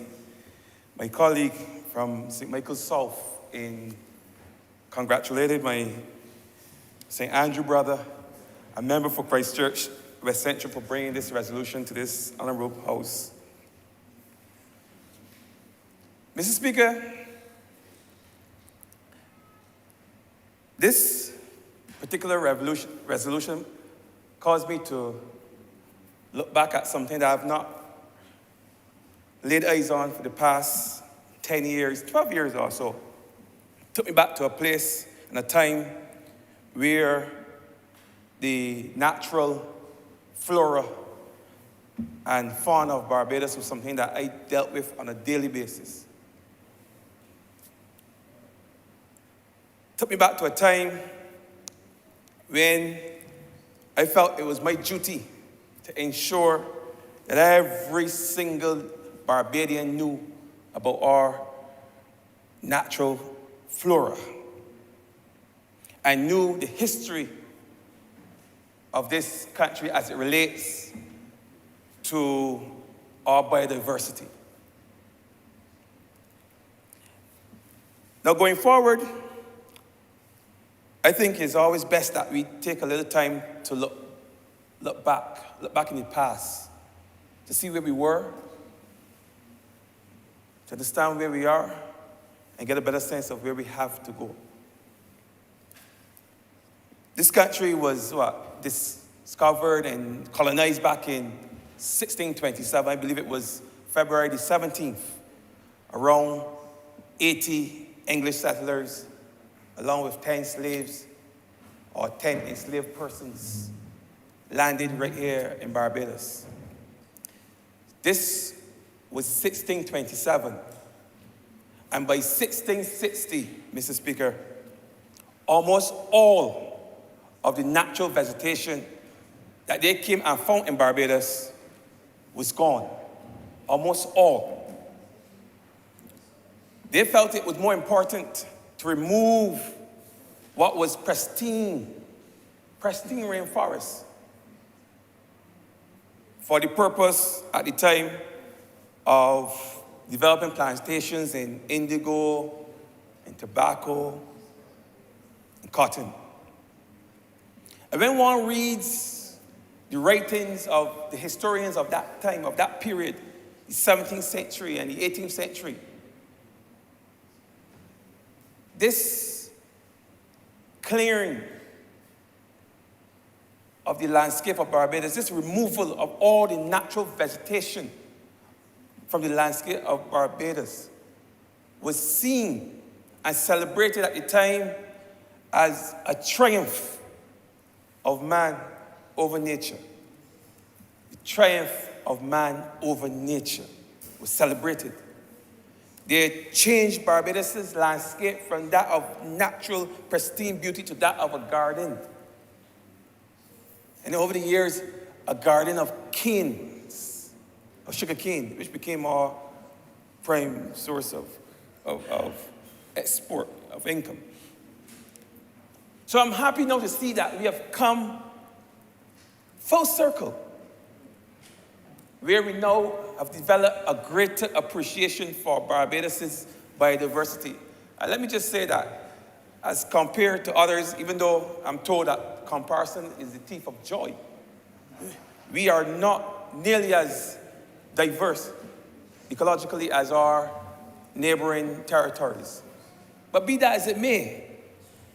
colleague from St. Michael's South in congratulating my St. Andrew brother, a member for Christchurch, West Central, for bringing this resolution to this honorable house. Mr. Speaker, this particular resolution caused me to look back at something that I've not laid eyes on for the past 10 years, 12 years or so. It took me back to a place and a time where the natural flora and fauna of Barbados was something that I dealt with on a daily basis. It took me back to a time when I felt it was my duty to ensure that every single Barbadian knew about our natural flora and knew the history of this country as it relates to our biodiversity. Now, going forward, I think it's always best that we take a little time to look back in the past, to see where we were, to understand where we are, and get a better sense of where we have to go. This country was discovered and colonized back in 1627. I believe it was February the 17th. Around 80 English settlers, along with 10 slaves or 10 enslaved persons, landed right here in Barbados. This was 1627. And by 1660, Mr. Speaker, almost all of the natural vegetation that they came and found in Barbados was gone. Almost all. They felt it was more important to remove what was pristine rainforest, for the purpose at the time of developing plantations in indigo, and tobacco, and cotton. And when one reads the writings of the historians of that time, of that period, the 17th century and the 18th century, this clearing of the landscape of Barbados, this removal of all the natural vegetation from the landscape of Barbados was seen and celebrated at the time as a triumph of man over nature. The triumph of man over nature was celebrated. They changed Barbados' landscape from that of natural, pristine beauty to that of a garden. And over the years, a garden of canes, of sugar cane, which became our prime source of export, of income. So I'm happy now to see that we have come full circle, where we now have developed a greater appreciation for Barbados' biodiversity. And let me just say that, as compared to others, even though I'm told that comparison is the thief of joy, we are not nearly as diverse ecologically as our neighboring territories. But be that as it may,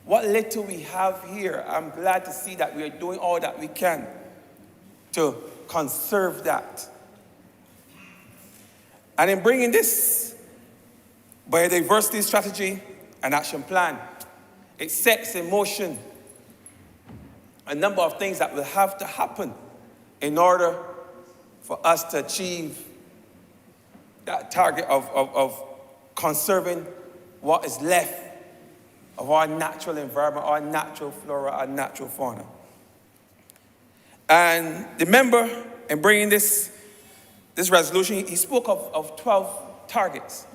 what little we have here, I'm glad to see that we are doing all that we can to conserve that. And in bringing this biodiversity strategy and action plan, it sets in motion a number of things that will have to happen in order for us to achieve that target of conserving what is left of our natural environment, our natural flora, our natural fauna. And the member, in bringing this resolution, he spoke of 12 targets.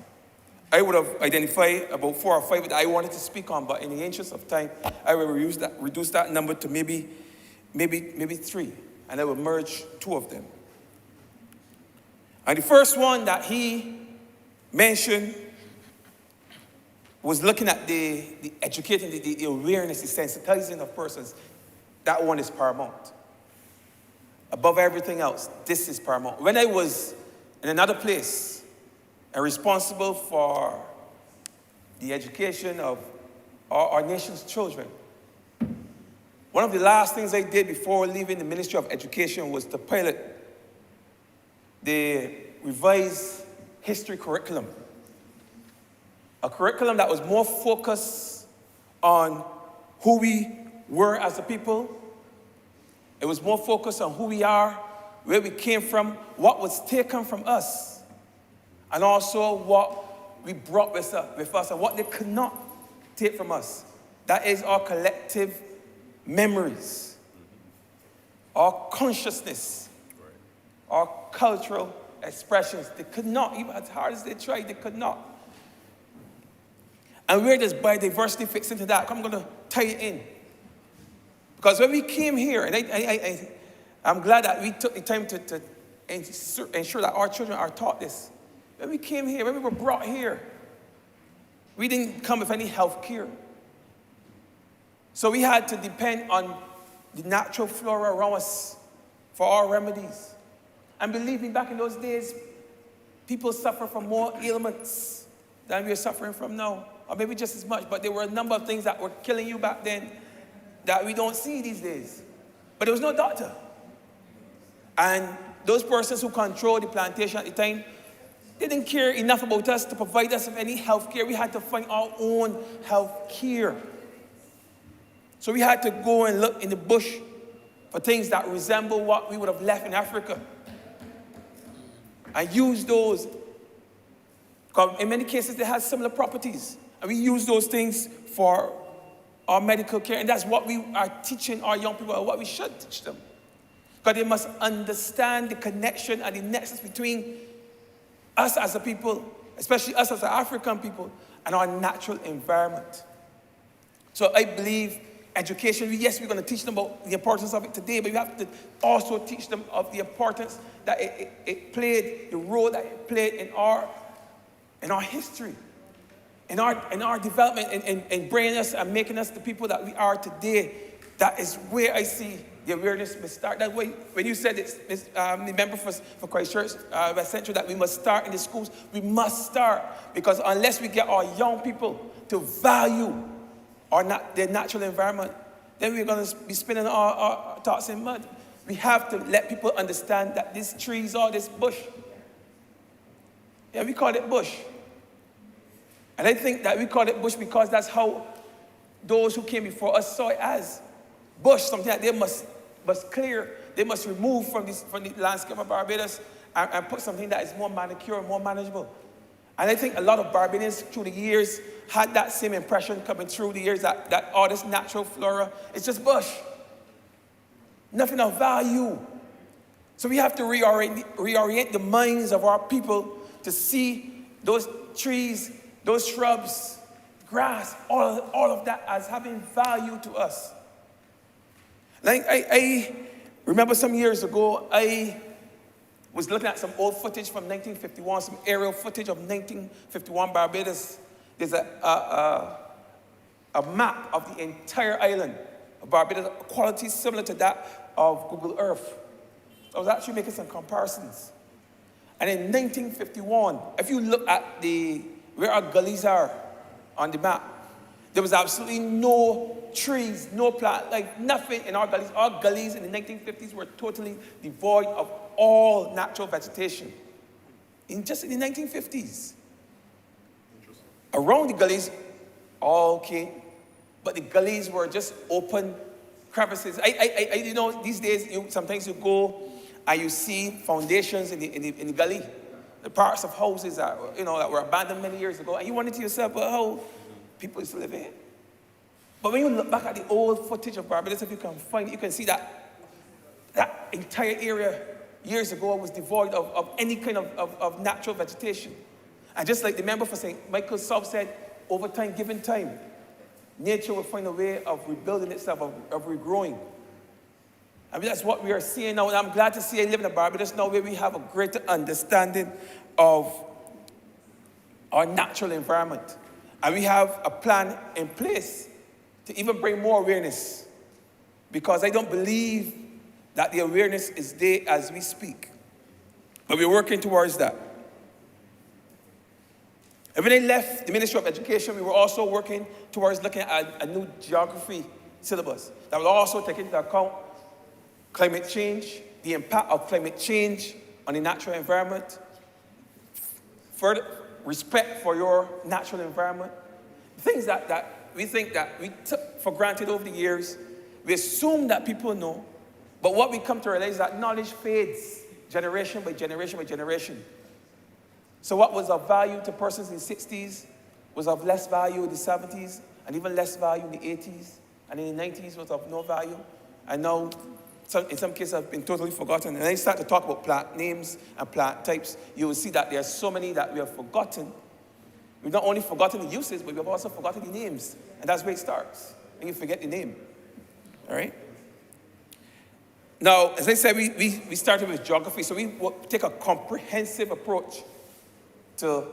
I would have identified about 4 or 5 that I wanted to speak on, but in the interest of time, I will reduce that number to maybe 3, and I will merge 2 of them. And the first one that he mentioned was looking at the educating, the awareness, the sensitizing of persons. That one is paramount. Above everything else, this is paramount. When I was in another place and responsible for the education of our nation's children, one of the last things I did before leaving the Ministry of Education was to pilot the revised history curriculum. A curriculum that was more focused on who we were as a people. It was more focused on who we are, where we came from, what was taken from us, and also what we brought with us and what they could not take from us. That is our collective memories, our consciousness, our cultural expressions. They could not, even as hard as they tried, they could not. And where does biodiversity fits into that? I'm going to tie it in. Because when we came here, and I'm glad that we took the time to ensure that our children are taught this. When we came here, when we were brought here, we didn't come with any health care. So we had to depend on the natural flora around us for our remedies. And believe me, back in those days, people suffer from more ailments than we are suffering from now. Or maybe just as much, but there were a number of things that were killing you back then that we don't see these days. But there was no doctor. And those persons who controlled the plantation at the time, they didn't care enough about us to provide us with any health care. We had to find our own health care. So we had to go and look in the bush for things that resemble what we would have left in Africa. And use those, because in many cases they had similar properties. And we use those things for our medical care. And that's what we are teaching our young people, or what we should teach them. Because they must understand the connection and the nexus between us as a people, especially us as an African people, and our natural environment. So I believe education, yes, we're going to teach them about the importance of it today, but we have to also teach them of the importance that it played, the role that it played in our history, in our development, in bringing us and making us the people that we are today. That is where I see the awareness must start. That way, when you said the member for Christchurch, West Central, that we must start in the schools, we must start, because unless we get our young people to value their natural environment, then we're going to be spinning our thoughts in mud. We have to let people understand that these trees are this bush. Yeah, we call it bush. And I think that we call it bush because that's how those who came before us saw it as. Bush, something that they must clear, they must remove from the landscape of Barbados and put something that is more manicured, more manageable. And I think a lot of Barbadians through the years had that same impression coming through the years that all this natural flora is just bush. Nothing of value. So we have to reorient the minds of our people to see those trees, those shrubs, grass, all of that as having value to us. Like I remember some years ago, I was looking at some old footage from 1951, some aerial footage of 1951 Barbados. There's a map of the entire island of Barbados, a quality similar to that of Google Earth. I was actually making some comparisons. And in 1951, if you look at where our gullies are on the map, There was absolutely no trees, no plant, like nothing in our gullies. Our gullies in the 1950s were totally devoid of all natural vegetation. Just in the 1950s. Around the gullies, all came, but the gullies were just open crevices. You know, these days, sometimes you go and you see foundations in the gully, the parts of houses that, that were abandoned many years ago, and you wonder to yourself, well, how people used to live in. But when you look back at the old footage of Barbados, if you can find it, you can see that that entire area years ago was devoid of any kind of natural vegetation. And just like the member for St. Michael's South said, over time, given time, nature will find a way of rebuilding itself, of regrowing. I mean, that's what we are seeing now, and I'm glad to see I live in Barbados now where we have a greater understanding of our natural environment. And we have a plan in place to even bring more awareness, because I don't believe that the awareness is there as we speak. But we're working towards that. And when I left the Ministry of Education, we were also working towards looking at a new geography syllabus that will also take into account climate change, the impact of climate change on the natural environment, further respect for your natural environment, things that we think that we took for granted over the years. We assume that people know, but what we come to realize is that knowledge fades generation by generation by generation. So what was of value to persons in the 60s was of less value in the 70s, and even less value in the 80s, and in the 90s was of no value, and now in some cases have been totally forgotten. And then you start to talk about plant names and plant types, you will see that there are so many that we have forgotten. We've not only forgotten the uses, but we've also forgotten the names. And that's where it starts, and you forget the name. All right? Now, as I said, we started with geography, so we take a comprehensive approach to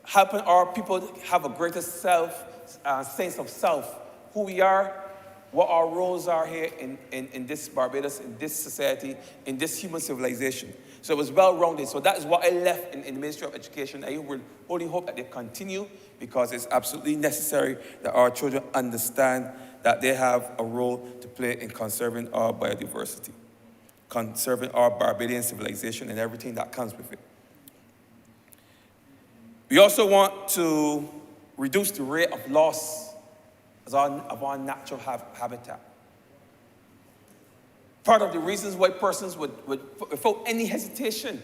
helping our people have a greater sense of self, who we are, what our roles are here in this Barbados, in this society, in this human civilization. So it was well-rounded. So that is what I left in the Ministry of Education. I will only hope that they continue, because it's absolutely necessary that our children understand that they have a role to play in conserving our biodiversity, conserving our Barbadian civilization and everything that comes with it. We also want to reduce the rate of loss of our natural habitat. Part of the reasons why persons would without any hesitation,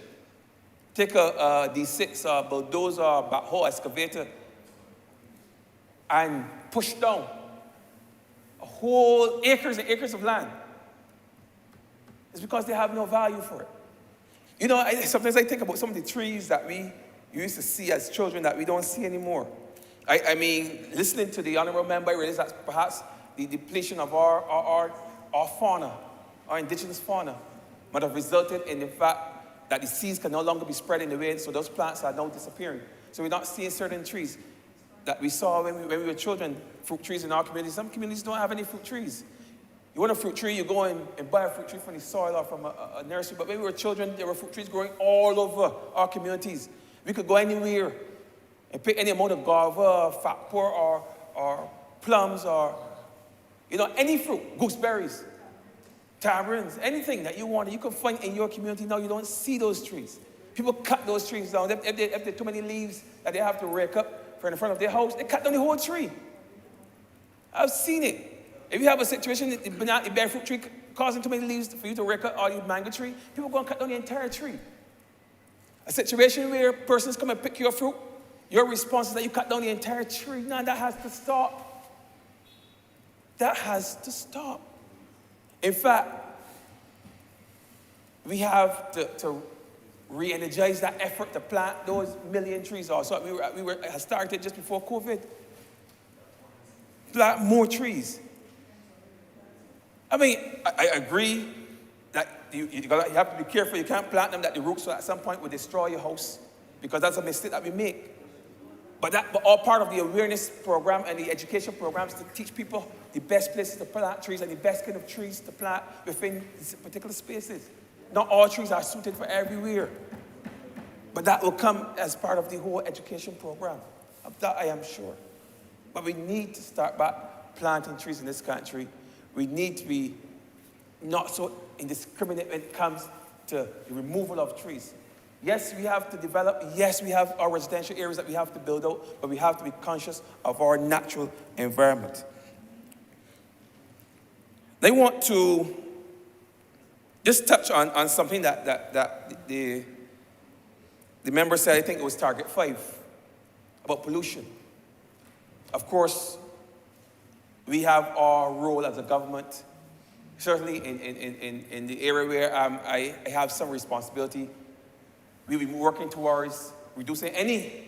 take a D6 bulldozer, backhoe, excavator, and push down whole acres and acres of land. It's because they have no value for it. You know, sometimes I think about some of the trees that we used to see as children that we don't see anymore. I mean, listening to the Honourable member, I realize that perhaps the depletion of our fauna, our indigenous fauna, might have resulted in the fact that the seeds can no longer be spread in the wind, so those plants are now disappearing. So we're not seeing certain trees that we saw when we were children, fruit trees in our community. Some communities don't have any fruit trees. You want a fruit tree, you go and buy a fruit tree from the soil or from a nursery. But when we were children, there were fruit trees growing all over our communities. We could go anywhere and pick any amount of guava, fatpur, or plums, or, any fruit, gooseberries, tamarins, anything that you want, you can find in your community. Now you don't see those trees. People cut those trees down. If there are too many leaves that they have to rake up in front of their house, they cut down the whole tree. I've seen it. If you have a situation, the bare fruit tree causing too many leaves for you to rake up, or the mango tree, people go and cut down the entire tree. A situation where persons come and pick your fruit, your response is that you cut down the entire tree. No, that has to stop. That has to stop. In fact, we have to re-energize that effort to plant those million trees. Also, we were started just before COVID. Plant more trees. I mean, I agree that you have to be careful. You can't plant them that the roots at some point will destroy your house, because that's a mistake that we make. But all part of the awareness program and the education programs to teach people the best places to plant trees and the best kind of trees to plant within particular spaces. Not all trees are suited for everywhere. But that will come as part of the whole education program. Of that I am sure. But we need to start back planting trees in this country. We need to be not so indiscriminate when it comes to the removal of trees. Yes, we have to develop. Yes, we have our residential areas that we have to build out, but we have to be conscious of our natural environment. They want to just touch on something that the member said, I think it was target 5, about pollution. Of course, we have our role as a government, certainly in the area where I have some responsibility. We'll be working towards reducing any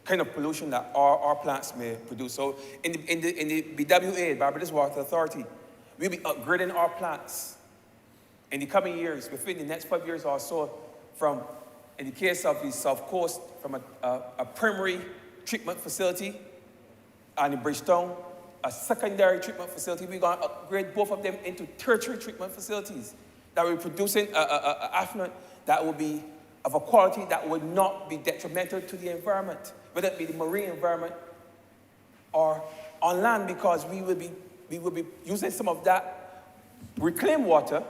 kind of pollution that our plants may produce. So in the BWA, Barbados Water Authority, we'll be upgrading our plants in the coming years, within the next 5 years or so, from, in the case of the South Coast, from a primary treatment facility and in Bridgetown, a secondary treatment facility. We're going to upgrade both of them into tertiary treatment facilities that will be producing effluent that will be of a quality that would not be detrimental to the environment, whether it be the marine environment or on land, because we will be using some of that reclaimed water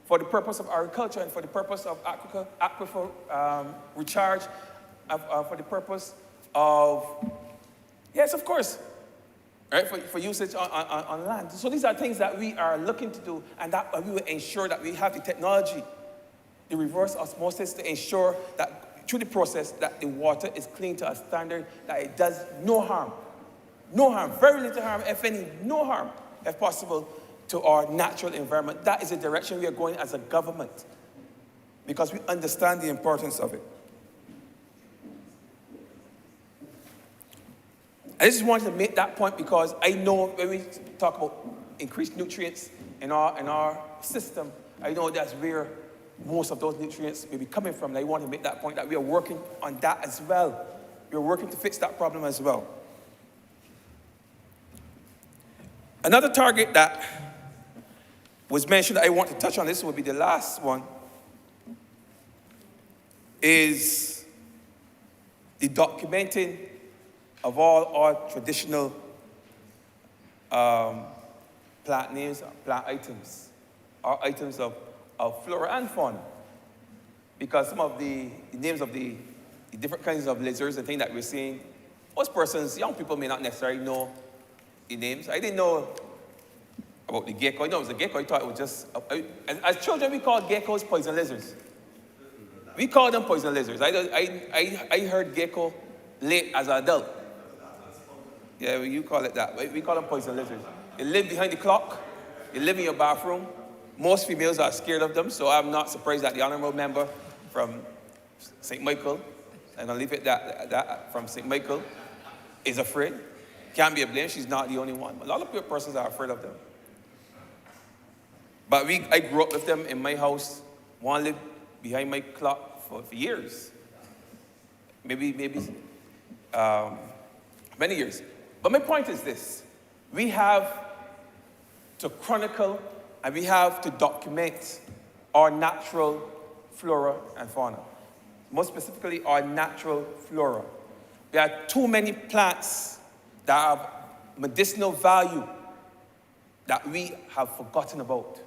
for the purpose of agriculture and for the purpose of aquifer recharge, for the purpose of, yes, of course, right, for usage on land. So these are things that we are looking to do, and that we will ensure that we have the technology, the reverse osmosis, to ensure that through the process that the water is clean to a standard that it does no harm, very little harm, if any, no harm, if possible, to our natural environment. That is the direction we are going as a government, because we understand the importance of it. I just wanted to make that point because I know when we talk about increased nutrients in our system, I know that's where most of those nutrients may be coming from. And I want to make that point that we are working on that as well. We are working to fix that problem as well. Another target that was mentioned that I want to touch on, this will be the last one, is the documenting of all our traditional plant names, plant items, or items of flora and fauna. Because some of the names of the different kinds of lizards and things that we're seeing, most persons, young people may not necessarily know the names. I didn't know about the gecko. I know it was a gecko. I thought it was just, as children we called geckos poison lizards. We call them poison lizards. I heard gecko late as an adult. Yeah, well, you call it that. We call them poison lizards. They live behind the clock. They live in your bathroom. Most females are scared of them, so I'm not surprised that the honourable member from St. Michael, and I'll leave it that from St. Michael, is afraid. Can't be blamed. She's not the only one. A lot of persons are afraid of them. But I grew up with them in my house. One lived behind my clock for years. Maybe many years. But my point is this. We have to chronicle and we have to document our natural flora and fauna. More specifically, our natural flora. There are too many plants that have medicinal value that we have forgotten about.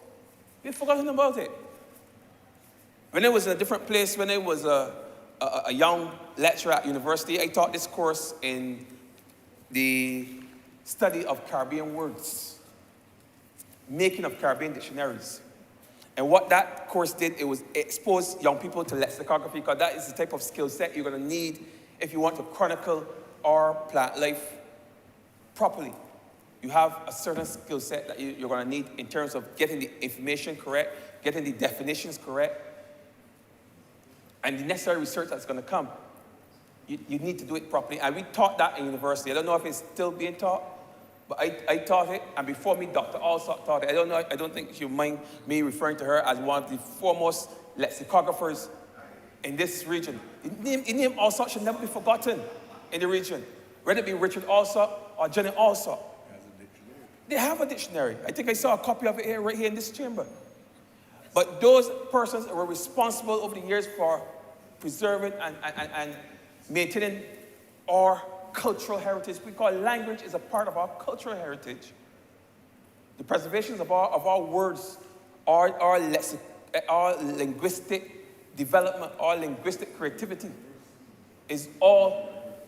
We've forgotten about it. When I was in a different place, when I was a young lecturer at university, I taught this course in the study of Caribbean words, making of Caribbean dictionaries. And what that course did, it was expose young people to lexicography, because that is the type of skill set you're going to need if you want to chronicle our plant life properly. You have a certain skill set that you're going to need in terms of getting the information correct, getting the definitions correct, and the necessary research that's going to come. You need to do it properly. And we taught that in university. I don't know if it's still being taught, but I taught it, and before me, Dr. Alsop taught it. I don't think she'll mind me referring to her as one of the foremost lexicographers in this region. The name Alsop should never be forgotten in the region, whether it be Richard Alsop or Jenny Alsop. They have a dictionary. I think I saw a copy of it right here in this chamber. But those persons were responsible over the years for preserving and maintaining our cultural heritage. We call language is a part of our cultural heritage. The preservation of our words, our linguistic development, our linguistic creativity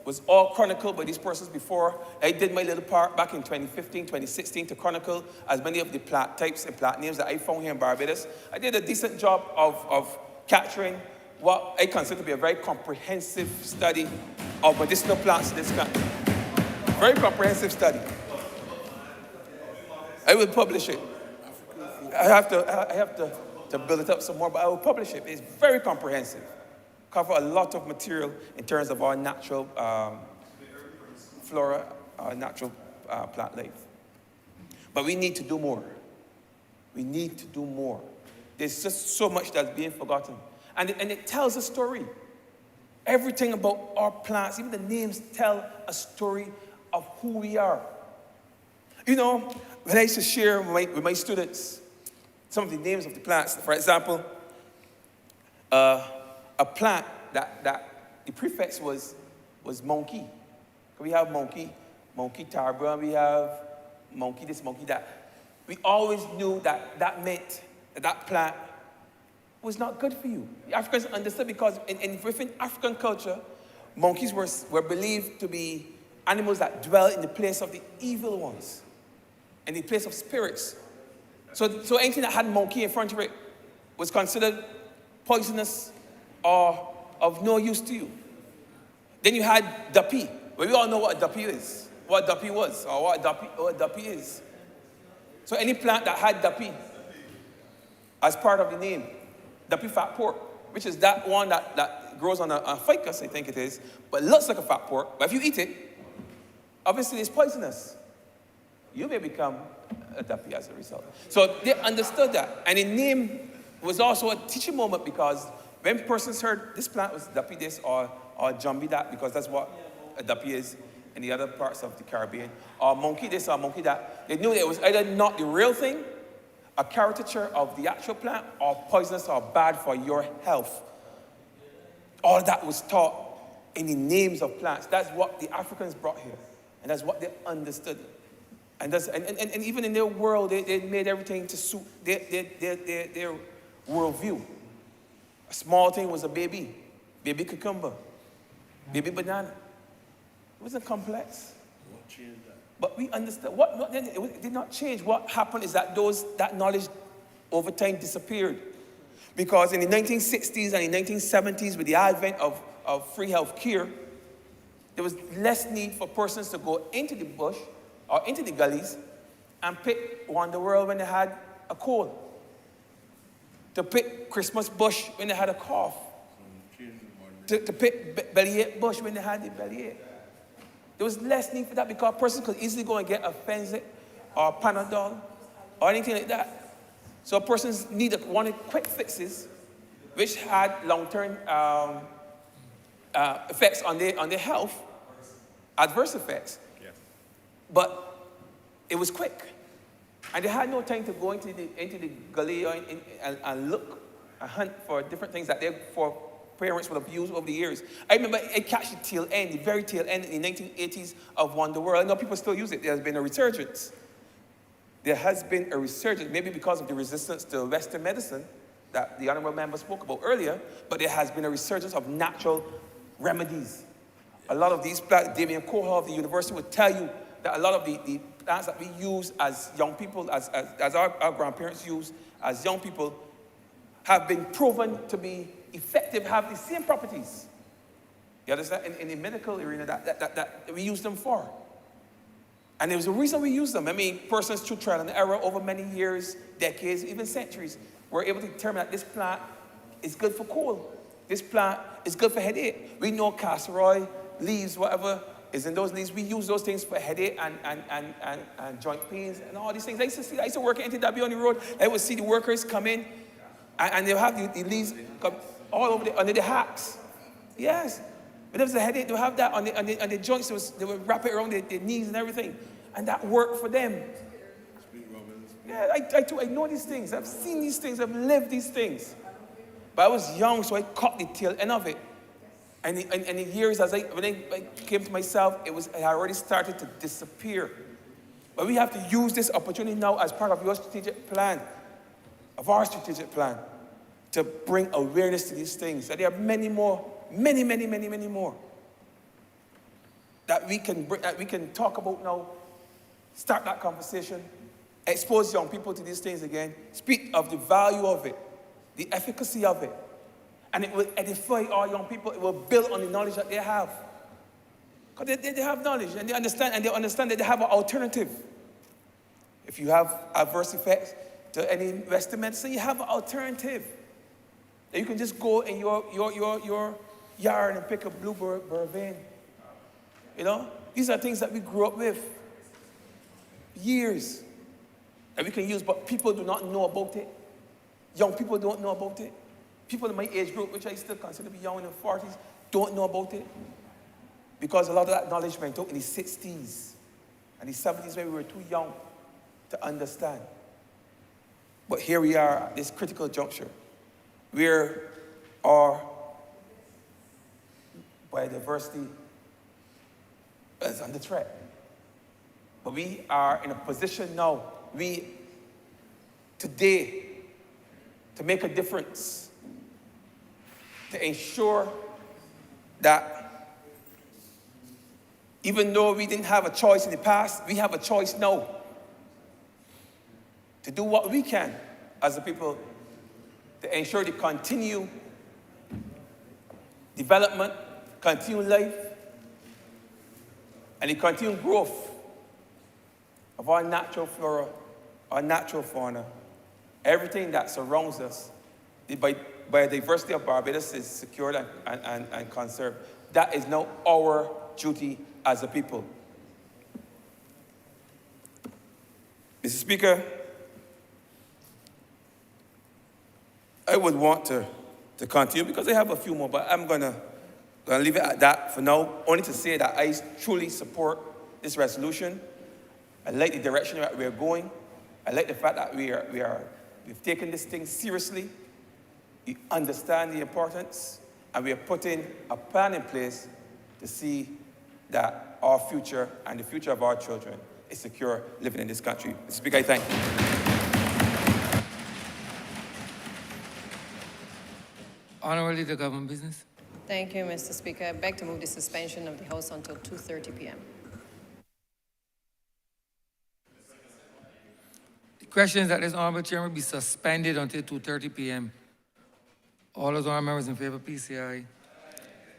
was all chronicled by these persons before. I did my little part back in 2015, 2016 to chronicle as many of the plant types and plant names that I found here in Barbados. I did a decent job of capturing what I consider to be a very comprehensive study of medicinal plants in this country. Very comprehensive study. I will publish it. I have to build it up some more, but I will publish it. It's very comprehensive. Cover a lot of material in terms of our natural flora, our natural plant life. But we need to do more. We need to do more. There's just so much that's being forgotten. And it tells a story. Everything about our plants, even the names, tell a story of who we are. You know, when I used to share with my students some of the names of the plants, for example, a plant that the prefix was monkey. We have monkey tarbra, we have monkey this, monkey that. We always knew that meant that plant was not good for you. The Africans understood because within African culture, monkeys were believed to be animals that dwell in the place of the evil ones, in the place of spirits. So anything that had monkey in front of it was considered poisonous or of no use to you. Then you had duppy. Well, we all know what a duppy is, what a duppy was, or what a duppy is. So any plant that had duppy as part of the name, duppy fat pork, which is that one that grows on a ficus, I think it is, but looks like a fat pork. But if you eat it, obviously it's poisonous. You may become a duppy as a result. So they understood that. And the name was also a teaching moment because when persons heard this plant was duppy this or jumby that, because that's what a duppy is in the other parts of the Caribbean, or monkey this or monkey that, they knew that it was either not the real thing, a caricature of the actual plant, or poisonous or bad for your health. All that was taught in the names of plants. That's what the Africans brought here. And that's what they understood. And even in their world, they made everything to suit their worldview. A small thing was a baby cucumber, baby banana. It wasn't complex. What changed that? But we understood. It did not change. What happened is that that knowledge over time disappeared. Because in the 1960s and the 1970s, with the advent of free health care, there was less need for persons to go into the bush or into the gullies and pick Wonderworld when they had a cold, to pick Christmas bush when they had a cough, to pick bellyache bush when they had the bellyache. There was less need for that because persons could easily go and get a Fenzik or a Panadol or anything like that. So persons wanted quick fixes which had long-term effects on their health, adverse effects. Yes. But it was quick. And they had no time to go into the gully and look and hunt for different things that their parents would have used over the years. I remember I catch the very tail end in the 1980s of Wonderworld. I know people still use it. There has been a resurgence. Maybe because of the resistance to Western medicine that the Honourable Member spoke about earlier, but there has been a resurgence of natural remedies. A lot of these plants, Damien Cohol of the university would tell you that a lot of the plants that we use as young people, as our grandparents use as young people, have been proven to be effective, have the same properties. You understand? In the medical arena that we use them for. And there was a reason we use them. I mean, persons through trial and error over many years, decades, even centuries, were able to determine that this plant is good for cold. This plant is good for headache. We know castor oil, leaves, whatever is in those leaves. We use those things for headache and joint pains and all these things. I used to work at NTW on the road. I would see the workers come in and they'll have the leaves come all over under the hats. Yes. When there was a headache, they'll have that on the joints. They would wrap it around their knees and everything. And that worked for them. Yeah, I know these things. I've seen these things. I've lived these things. But I was young, so I caught the tail end of it. And in the years, when I came to myself, it had already started to disappear. But we have to use this opportunity now as part of your strategic plan, of our strategic plan, to bring awareness to these things. That there are many more, many more that we can talk about now. Start that conversation, expose young people to these things again, speak of the value of it, the efficacy of it. And it will edify our young people. It will build on the knowledge that they have. Because they have knowledge and they understand that they have an alternative. If you have adverse effects to any Western medicine, you have an alternative. That you can just go in your yard and pick a bluebird vervain. You know? These are things that we grew up with. Years. That we can use, but people do not know about it. Young people don't know about it. People in my age group, which I still consider to be young in their 40s, don't know about it. Because a lot of that knowledge went out in the 60s and the 70s when we were too young to understand. But here we are at this critical juncture where our biodiversity is under threat. But we are in a position now, today, to make a difference, to ensure that even though we didn't have a choice in the past, we have a choice now to do what we can as a people to ensure the continued development, continued life, and the continued growth of our natural flora, our natural fauna, everything that surrounds us. The biodiversity of Barbados is secured and conserved. That is now our duty as a people. Mr. Speaker, I would want to continue because I have a few more, but I'm gonna leave it at that for now, only to say that I truly support this resolution. I like the direction that we're going. I like the fact that we've taken this thing seriously. We understand the importance, and we are putting a plan in place to see that our future and the future of our children is secure living in this country. Mr. Speaker, I thank you. Honourable Leader, Government Business. Thank you, Mr. Speaker. I beg to move the suspension of the House until 2:30 p.m. The question is that this Honourable Chairman be suspended until 2:30 p.m. All those honourable members in favour, please say aye.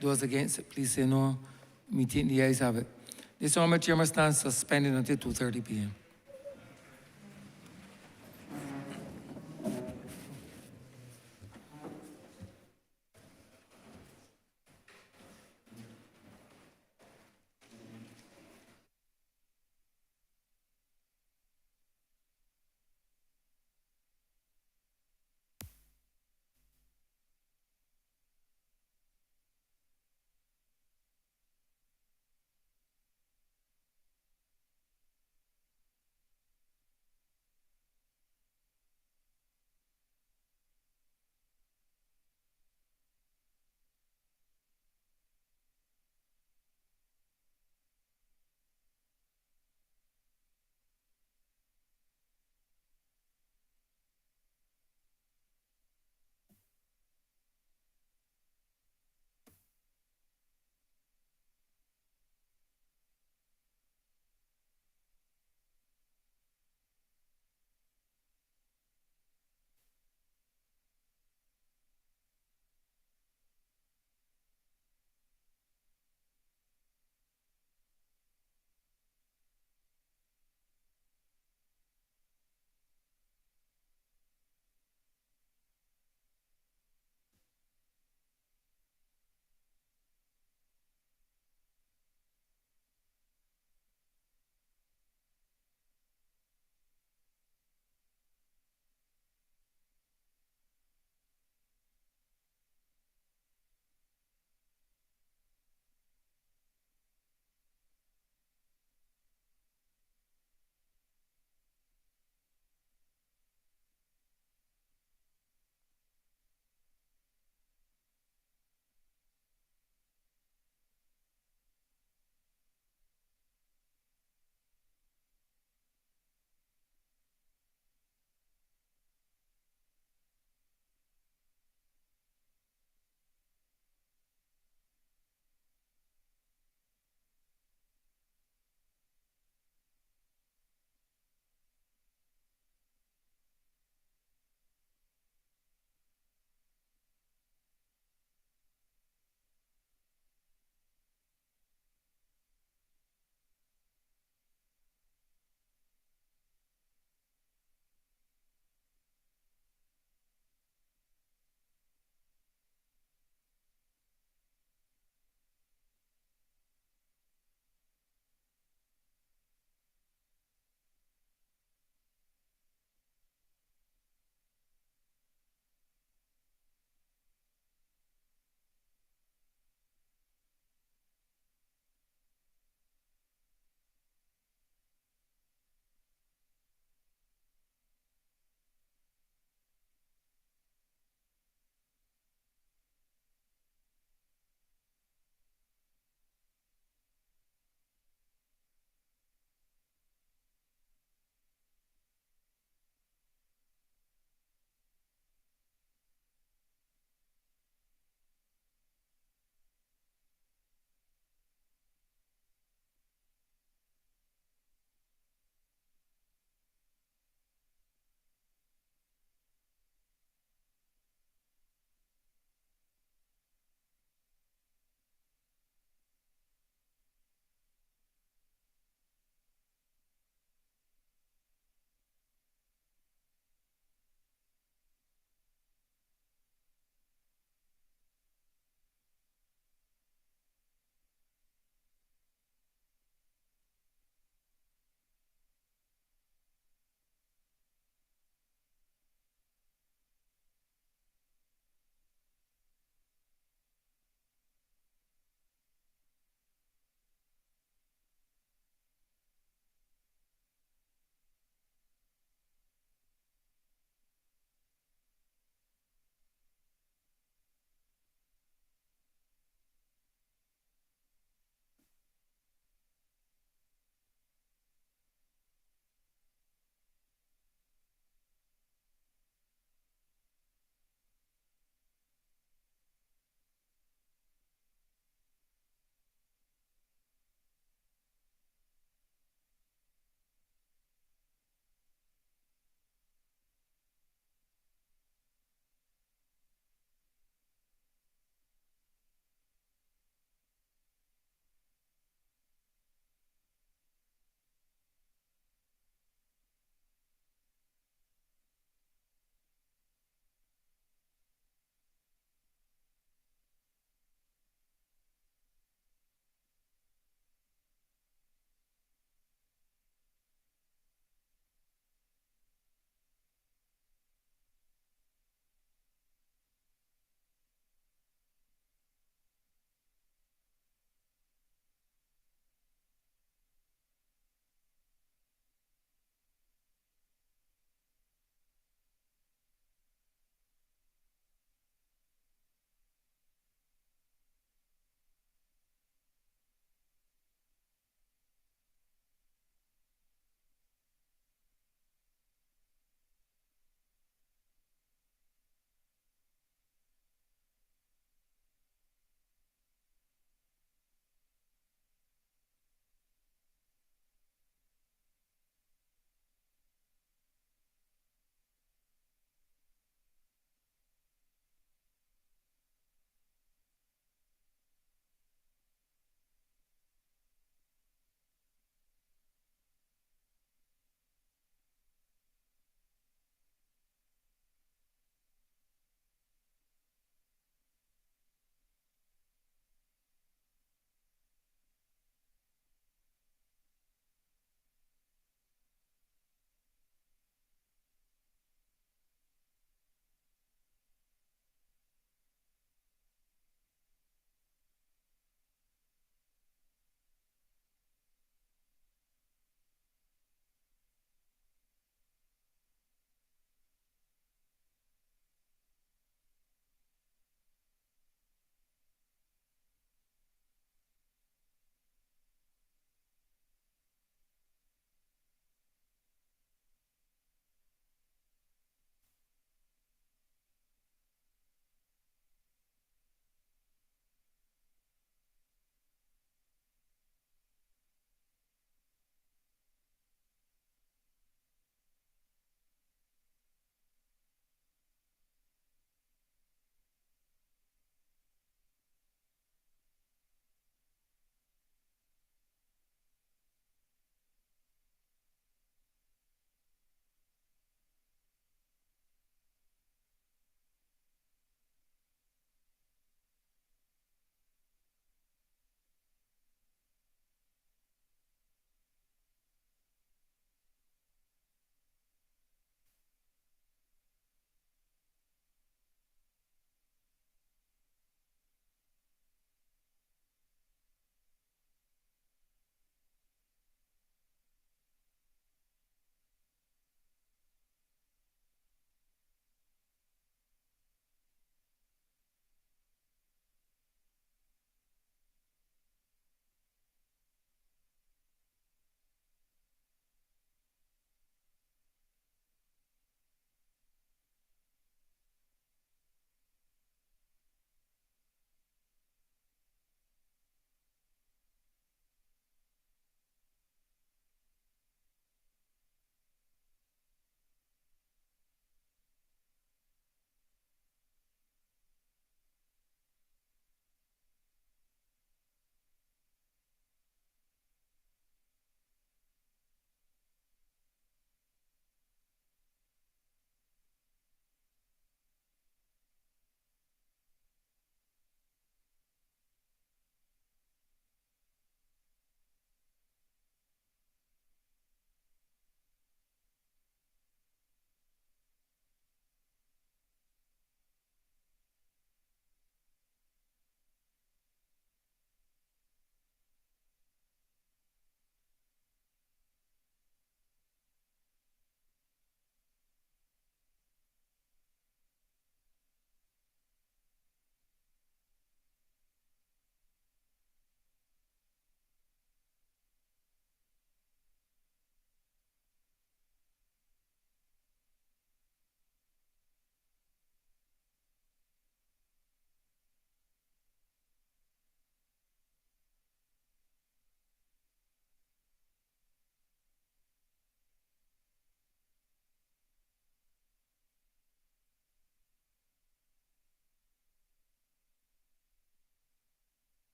Those against it, please say no. Meeting the ayes have it. This Honourable Chairman stands suspended until 2:30 p.m.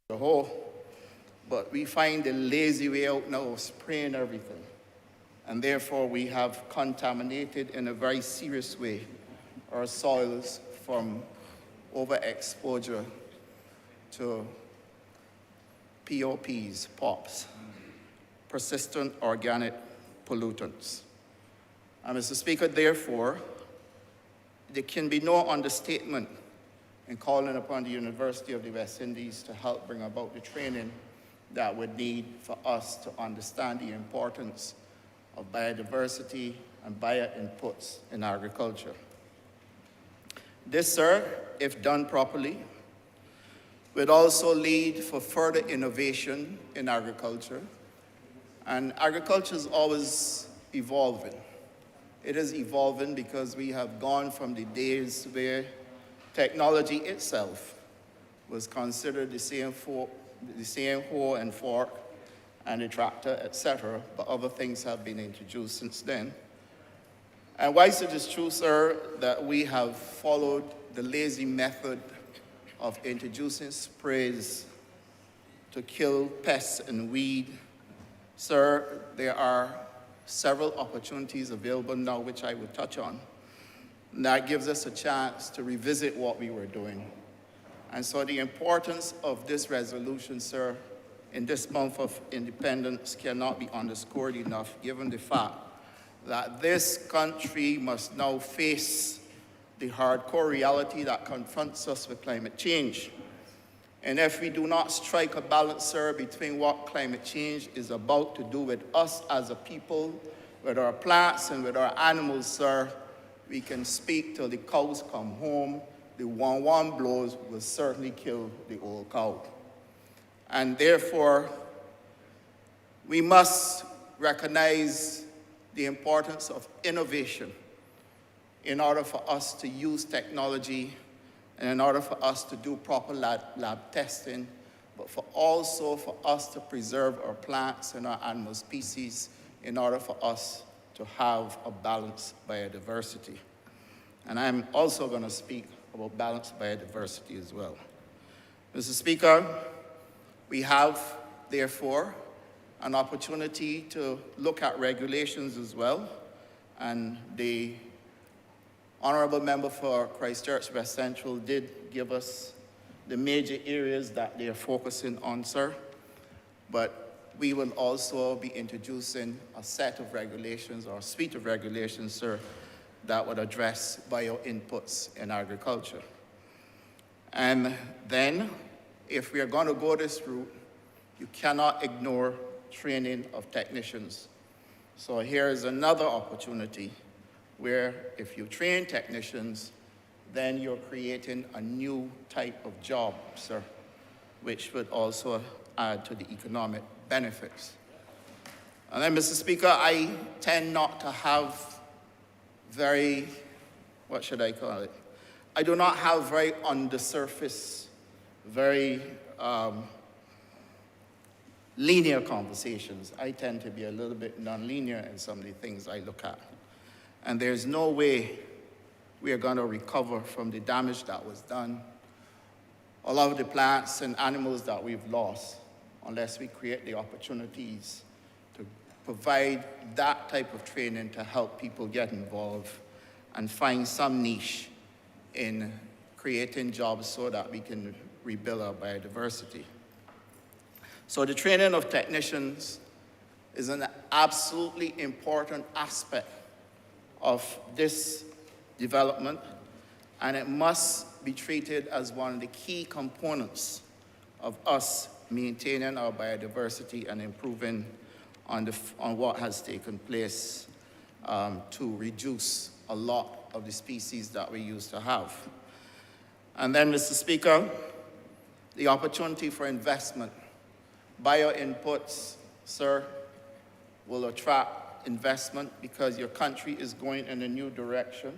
the whole, but we find the lazy way out now of spraying everything. And therefore, we have contaminated in a very serious way our soils from overexposure to POPs, POPs, persistent organic pollutants. And Mr. Speaker, therefore, there can be no understatement in calling upon the University of the West Indies to help bring about the training that would need for us to understand the importance of biodiversity and bio-inputs in agriculture. This, sir, if done properly, would also lead for further innovation in agriculture. And agriculture is always evolving. It is evolving because we have gone from the days where technology itself was considered the same hoe and fork and a tractor, etc., but other things have been introduced since then. And whilst it is true, sir, that we have followed the lazy method of introducing sprays to kill pests and weed, sir, there are several opportunities available now which I will touch on. And that gives us a chance to revisit what we were doing. And so the importance of this resolution, sir, in this month of independence cannot be underscored enough, given the fact that this country must now face the hardcore reality that confronts us with climate change. And if we do not strike a balance, sir, between what climate change is about to do with us as a people, with our plants and with our animals, sir, we can speak till the cows come home. The one blows will certainly kill the old cow. And therefore, we must recognize the importance of innovation in order for us to use technology and in order for us to do proper lab testing, but also for us to preserve our plants and our animal species in order for us to have a balanced biodiversity. And I'm also going to speak about balanced biodiversity as well. Mr. Speaker, we have, therefore, an opportunity to look at regulations as well, and the Honourable Member for Christchurch West Central did give us the major areas that they are focusing on, sir. But we will also be introducing a set of regulations or a suite of regulations, sir, that would address bio-inputs in agriculture. And then, if we are going to go this route, you cannot ignore training of technicians. So here is another opportunity where if you train technicians, then you're creating a new type of job, sir, which would also add to the economic benefits. And then, Mr. Speaker, I tend not to have very, what should I call it? I do not have very on the surface, very linear conversations. I tend to be a little bit non-linear in some of the things I look at. And there's no way we are going to recover from the damage that was done, a lot of the plants and animals that we've lost, unless we create the opportunities to provide that type of training to help people get involved and find some niche in creating jobs so that we can rebuild our biodiversity. So the training of technicians is an absolutely important aspect of this development, and it must be treated as one of the key components of us maintaining our biodiversity and improving on what has taken place to reduce a lot of the species that we used to have. And then, Mr. Speaker, the opportunity for investment. Bio-inputs, sir, will attract investment because your country is going in a new direction.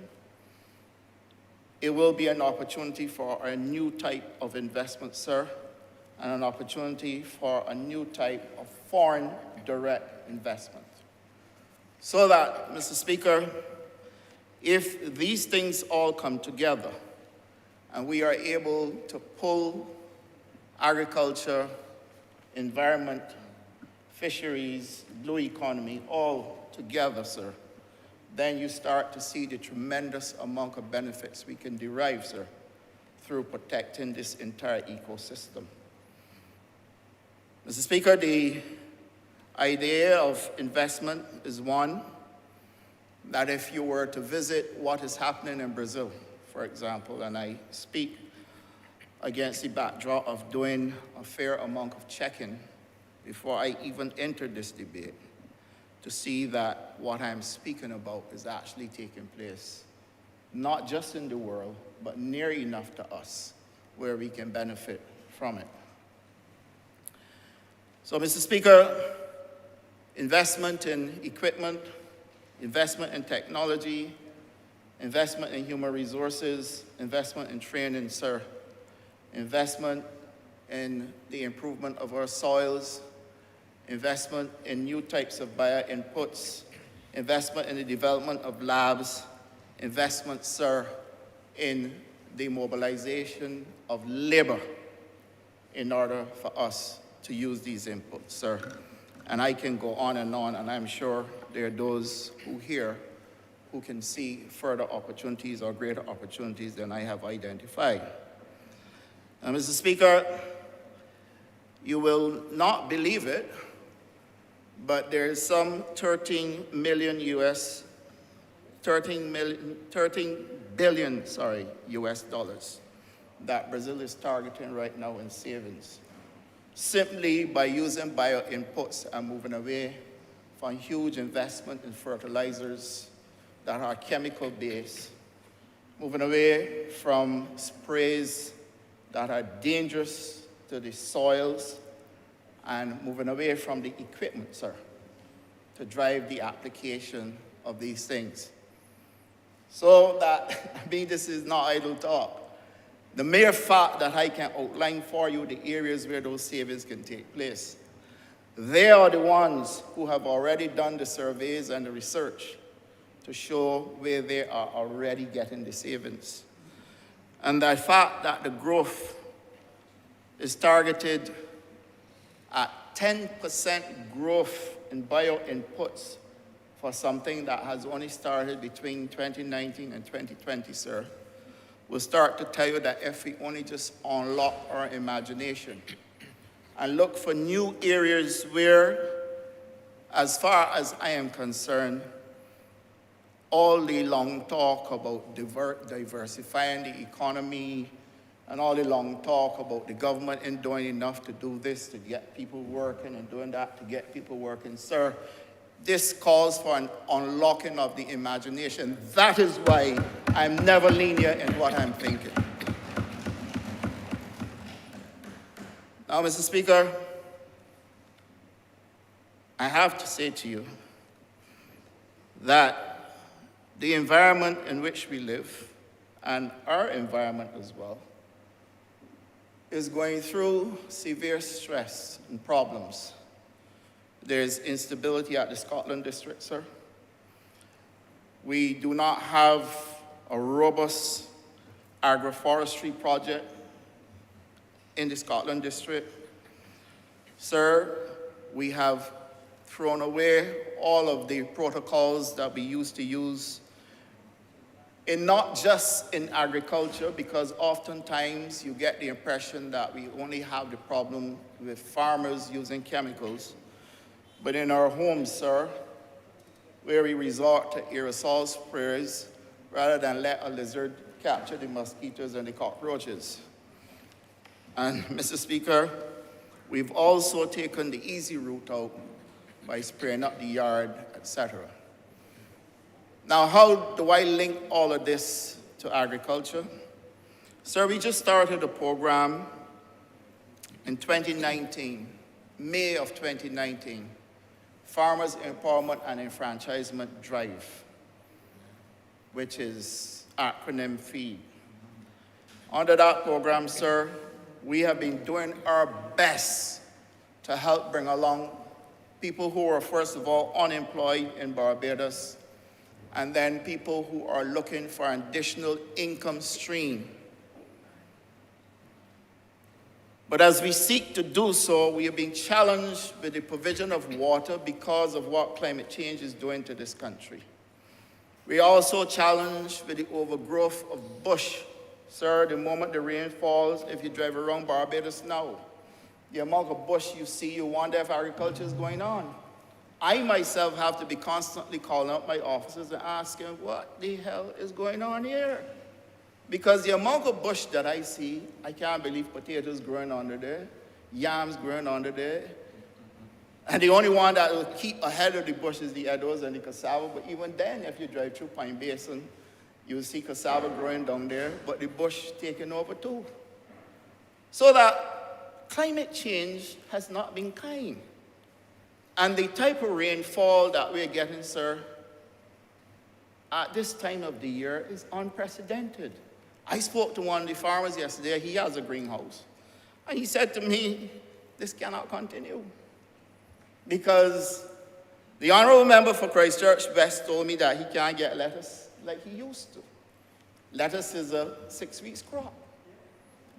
It will be an opportunity for a new type of investment, sir, and an opportunity for a new type of foreign direct investment. So that, Mr. Speaker, if these things all come together and we are able to pull agriculture, environment, fisheries, blue economy, all together, sir, then you start to see the tremendous amount of benefits we can derive, sir, through protecting this entire ecosystem. Mr. Speaker, the idea of investment is one that if you were to visit what is happening in Brazil, for example, and I speak against the backdrop of doing a fair amount of checking before I even entered this debate, to see that what I'm speaking about is actually taking place, not just in the world, but near enough to us where we can benefit from it. So, Mr. Speaker, investment in equipment, investment in technology, investment in human resources, investment in training, sir, investment in the improvement of our soils, investment in new types of bio-inputs, investment in the development of labs, investment, sir, in the mobilization of labor in order for us to use these inputs, sir. And I can go on, and I'm sure there are those who here who can see further opportunities or greater opportunities than I have identified. And Mr. Speaker, you will not believe it, but there is some 13 billion US dollars that Brazil is targeting right now in savings, simply by using bio-inputs and moving away from huge investment in fertilizers that are chemical-based, moving away from sprays that are dangerous to the soils, and moving away from the equipment, sir, to drive the application of these things. So that, I mean, this is not idle talk. The mere fact that I can outline for you the areas where those savings can take place, they are the ones who have already done the surveys and the research to show where they are already getting the savings. And the fact that the growth is targeted at 10% growth in bio-inputs for something that has only started between 2019 and 2020, sir, will start to tell you that if we only just unlock our imagination and look for new areas where, as far as I am concerned, all the long talk about diversifying the economy and all the long talk about the government ain't doing enough to do this, to get people working, and doing that to get people working. Sir, this calls for an unlocking of the imagination. That is why I'm never linear in what I'm thinking. Now, Mr. Speaker, I have to say to you that the environment in which we live, and our environment as well, is going through severe stress and problems. There's instability at the Scotland district, sir. We do not have a robust agroforestry project in the Scotland district. Sir, we have thrown away all of the protocols that we used to use, and not just in agriculture, because oftentimes you get the impression that we only have the problem with farmers using chemicals, but in our homes, sir, where we resort to aerosol sprays rather than let a lizard capture the mosquitoes and the cockroaches. And Mr. Speaker, we've also taken the easy route out by spraying up the yard, etc. Now, how do I link all of this to agriculture? Sir, we just started a program in 2019, May of 2019, Farmers Empowerment and Enfranchisement Drive, which is acronym FEED. Under that program, sir, we have been doing our best to help bring along people who are, first of all, unemployed in Barbados, and then people who are looking for an additional income stream. But as we seek to do so, we are being challenged with the provision of water because of what climate change is doing to this country. We are also challenged with the overgrowth of bush. Sir, the moment the rain falls, if you drive around Barbados now, the amount of bush you see, you wonder if agriculture is going on. I myself have to be constantly calling up my officers and asking, what the hell is going on here? Because the amount of bush that I see, I can't believe potatoes growing under there, yams growing under there. And the only one that will keep ahead of the bush is the eddos and the cassava. But even then, if you drive through Pine Basin, you'll see cassava growing down there, but the bush taking over too. So that climate change has not been kind. And the type of rainfall that we're getting, sir, at this time of the year is unprecedented. I spoke to one of the farmers yesterday. He has a greenhouse. And he said to me, this cannot continue. Because the Honourable Member for Christchurch West told me that he can't get lettuce like he used to. Lettuce is a 6 weeks crop,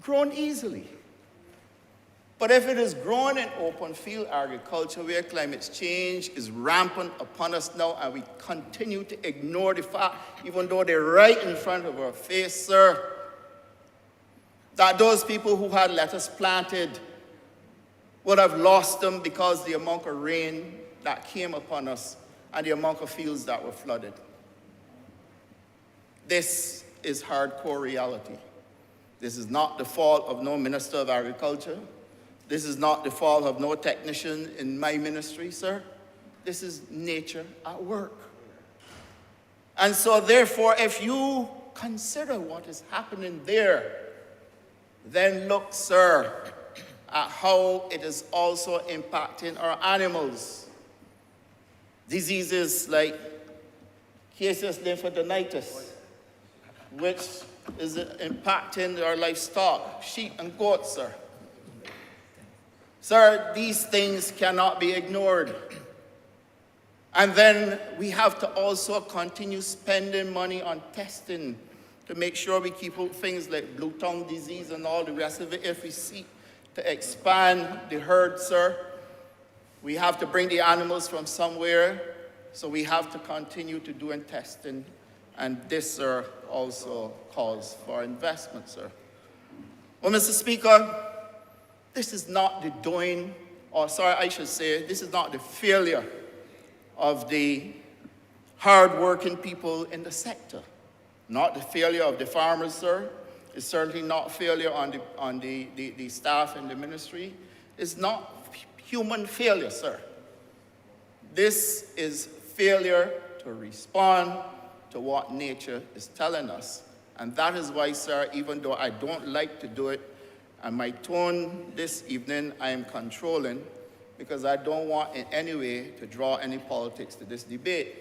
grown easily. But if it is grown in open field agriculture where climate change is rampant upon us now and we continue to ignore the fact, even though they're right in front of our face, sir, that those people who had lettuce planted would have lost them because the amount of rain that came upon us and the amount of fields that were flooded. This is hardcore reality. This is not the fault of no Minister of Agriculture. This is not the fault of no technician in my ministry, sir. This is nature at work. And so therefore, if you consider what is happening there, then look, sir, at how it is also impacting our animals. Diseases like caseous lymphadenitis, which is impacting our livestock, sheep and goats, sir. Sir, these things cannot be ignored. And then we have to also continue spending money on testing to make sure we keep out things like blue tongue disease and all the rest of it. If we seek to expand the herd, sir, we have to bring the animals from somewhere, so we have to continue to do testing. And this, sir, also calls for investment, sir. Well, Mr. Speaker, this is not the doing, or sorry, I should say, this is not the failure of the hard-working people in the sector. Not the failure of the farmers, sir. It's certainly not failure on the staff in the ministry. It's not human failure, sir. This is failure to respond to what nature is telling us. And that is why, sir, even though I don't like to do it, and my tone this evening I am controlling, because I don't want in any way to draw any politics to this debate.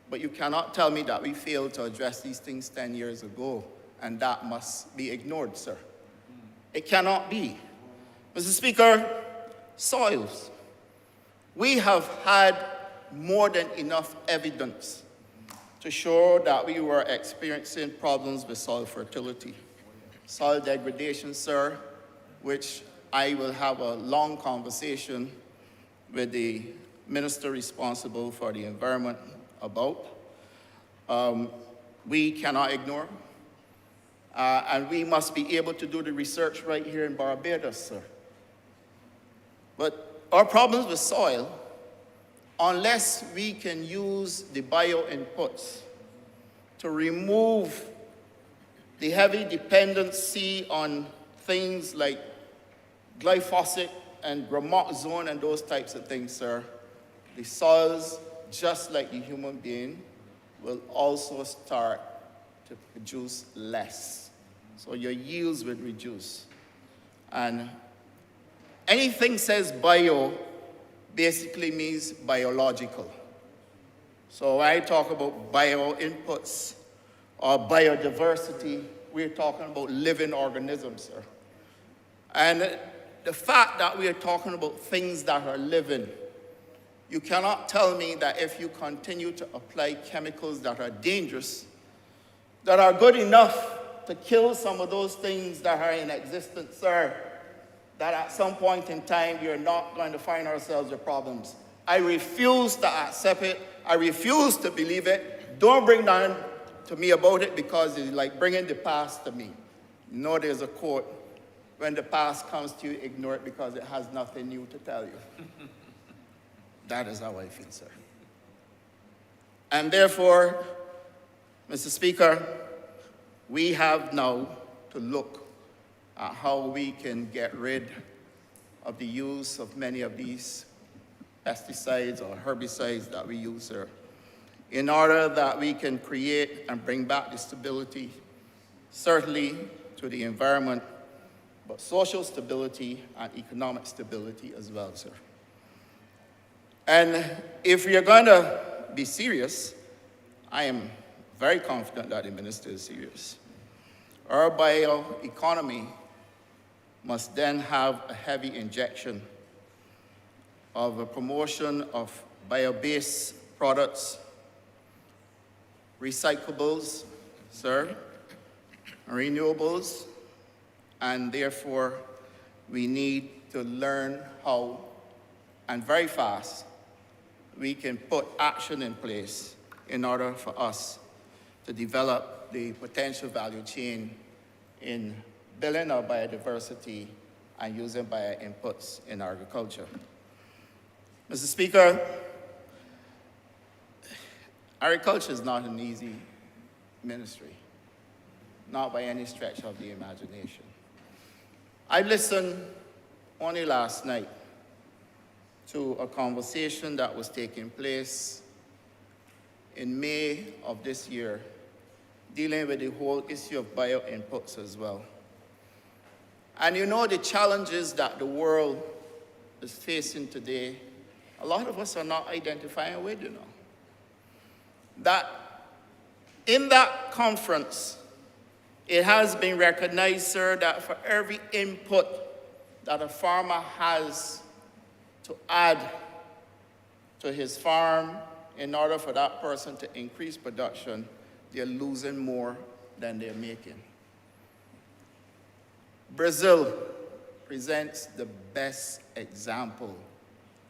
But you cannot tell me that we failed to address these things 10 years ago, and that must be ignored, sir. It cannot be. Mr. Speaker, soils. We have had more than enough evidence to show that we were experiencing problems with soil fertility. Soil degradation, sir, which I will have a long conversation with the minister responsible for the environment about. We cannot ignore. And we must be able to do the research right here in Barbados, sir. But our problems with soil, unless we can use the bio inputs to remove the heavy dependency on things like glyphosate and gramoxone and those types of things, sir, the soils, just like the human being, will also start to produce less. So your yields will reduce. And anything says bio basically means biological. So when I talk about bio inputs or biodiversity, we're talking about living organisms, sir. And the fact that we are talking about things that are living, you cannot tell me that if you continue to apply chemicals that are dangerous, that are good enough to kill some of those things that are in existence, sir, that at some point in time we are not going to find ourselves with problems. I refuse to accept it. I refuse to believe it. Don't bring down to me about it because it's like bringing the past to me. No, there's a quote, when the past comes to you, ignore it because it has nothing new to tell you. That is how I feel, sir. And therefore, Mr. Speaker, we have now to look at how we can get rid of the use of many of these pesticides or herbicides that we use, sir, in order that we can create and bring back the stability, certainly to the environment, but social stability and economic stability as well, sir. And if we are going to be serious, I am very confident that the minister is serious. Our bioeconomy must then have a heavy injection of a promotion of bio-based products, recyclables, sir, renewables, and therefore we need to learn how, and very fast, we can put action in place in order for us to develop the potential value chain in building our biodiversity and using bio inputs in agriculture. Mr. Speaker, agriculture is not an easy ministry, not by any stretch of the imagination. I listened only last night to a conversation that was taking place in May of this year, dealing with the whole issue of bio inputs as well. And you know the challenges that the world is facing today, a lot of us are not identifying with, you know. That in that conference, it has been recognized, sir, that for every input that a farmer has to add to his farm in order for that person to increase production, they're losing more than they're making. Brazil presents the best example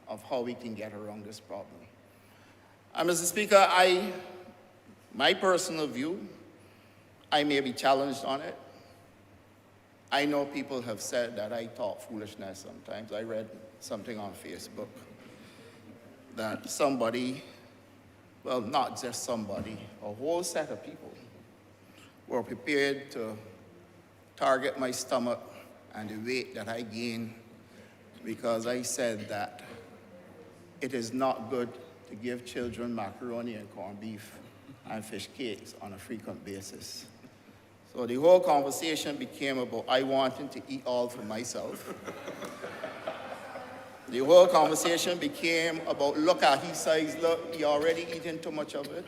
of how we can get around this problem. And Mr. Speaker, my personal view, I may be challenged on it. I know people have said that I talk foolishness sometimes. I read something on Facebook that somebody, well, not just somebody, a whole set of people were prepared to target my stomach and the weight that I gained because I said that it is not good to give children macaroni and corned beef and fish cakes on a frequent basis. So the whole conversation became about I wanting to eat all for myself. The whole conversation became about look at his size, look, he already eating too much of it.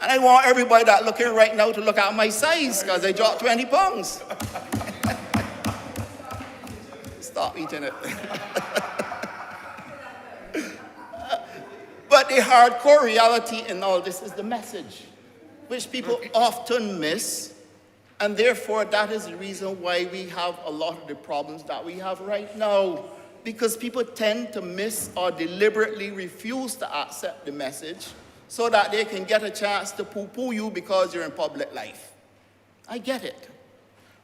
And I want everybody that looking right now to look at my size because I dropped 20 pounds. Stop eating it. But the hardcore reality in all this is the message, which people often miss, and therefore that is the reason why we have a lot of the problems that we have right now, because people tend to miss or deliberately refuse to accept the message so that they can get a chance to poo-poo you because you're in public life. I get it.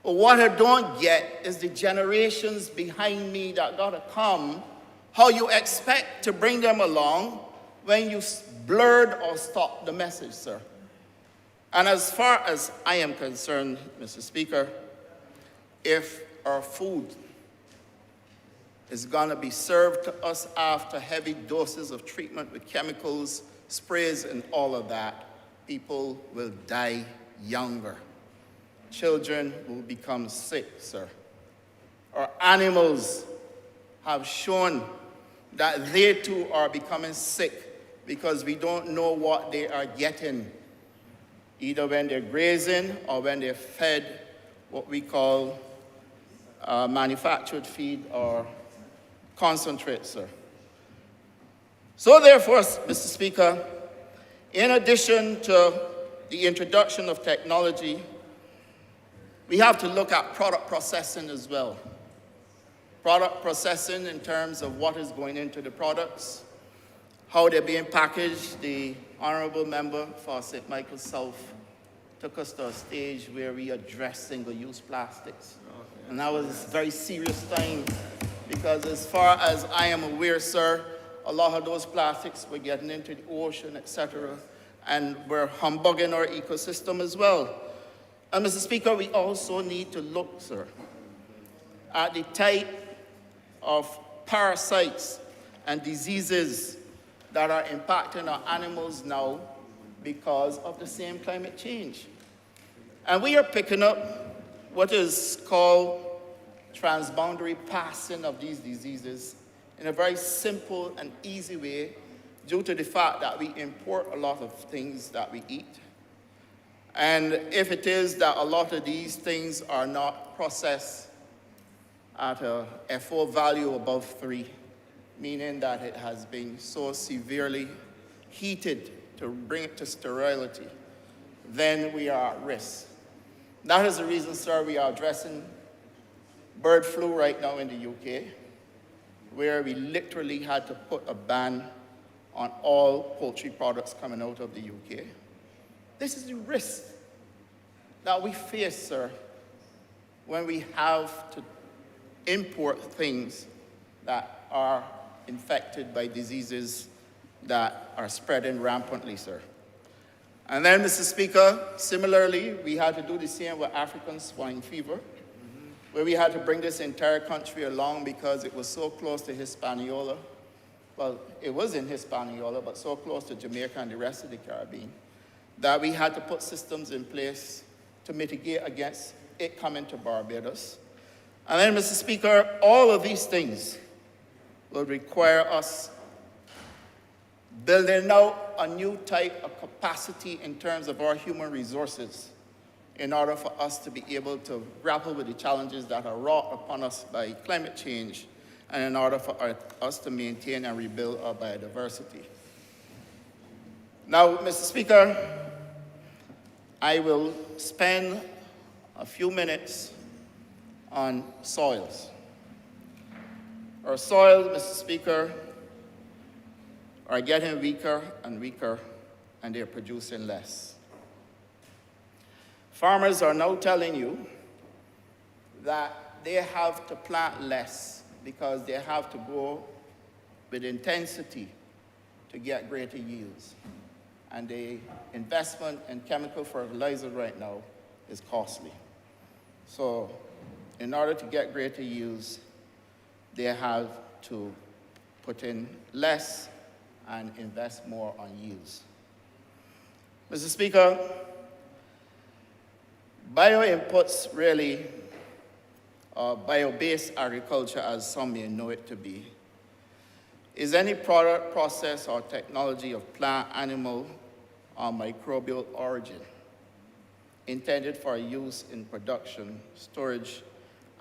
But what I don't get is the generations behind me that gotta come, how you expect to bring them along when you blurred or stopped the message, sir. And as far as I am concerned, Mr. Speaker, if our food is gonna be served to us after heavy doses of treatment with chemicals, sprays, and all of that, people will die younger. Children will become sick, sir. Our animals have shown that they too are becoming sick because we don't know what they are getting, either when they're grazing or when they're fed what we call manufactured feed or concentrate, sir. So therefore, Mr. Speaker, in addition to the introduction of technology, we have to look at product processing as well. product processing in terms of what is going into the products, how they're being packaged. The Honourable Member for St. Michael South took us to a stage where we addressed single-use plastics. And that was a very serious time because as far as I am aware, sir, a lot of those plastics were getting into the ocean, etc., and were humbugging our ecosystem as well. And Mr. Speaker, we also need to look, sir, at the type of parasites and diseases that are impacting our animals now because of the same climate change. And we are picking up what is called transboundary passing of these diseases in a very simple and easy way due to the fact that we import a lot of things that we eat. And if it is that a lot of these things are not processed at a FO value above 3, meaning that it has been so severely heated to bring it to sterility, then we are at risk. That is the reason, sir, we are addressing bird flu right now in the UK, where we literally had to put a ban on all poultry products coming out of the UK. This is the risk that we face, sir, when we have to import things that are infected by diseases that are spreading rampantly, sir. And then, Mr. Speaker, similarly, we had to do the same with African swine fever, where we had to bring this entire country along because it was so close to Hispaniola. Well, it was in Hispaniola, but so close to Jamaica and the rest of the Caribbean, that we had to put systems in place to mitigate against it coming to Barbados. And then, Mr. Speaker, all of these things will require us building out a new type of capacity in terms of our human resources in order for us to be able to grapple with the challenges that are wrought upon us by climate change and in order for us to maintain and rebuild our biodiversity. Now, Mr. Speaker, I will spend a few minutes on soils. Our soils, Mr. Speaker, are getting weaker and weaker, and they're producing less. Farmers are now telling you that they have to plant less because they have to go with intensity to get greater yields. And the investment in chemical fertilizer right now is costly. So in order to get greater yields, they have to put in less and invest more on yields. Mr. Speaker, bio-inputs really, bio-based agriculture, as some may know it to be, is any product, process, or technology of plant, animal, or microbial origin intended for use in production, storage,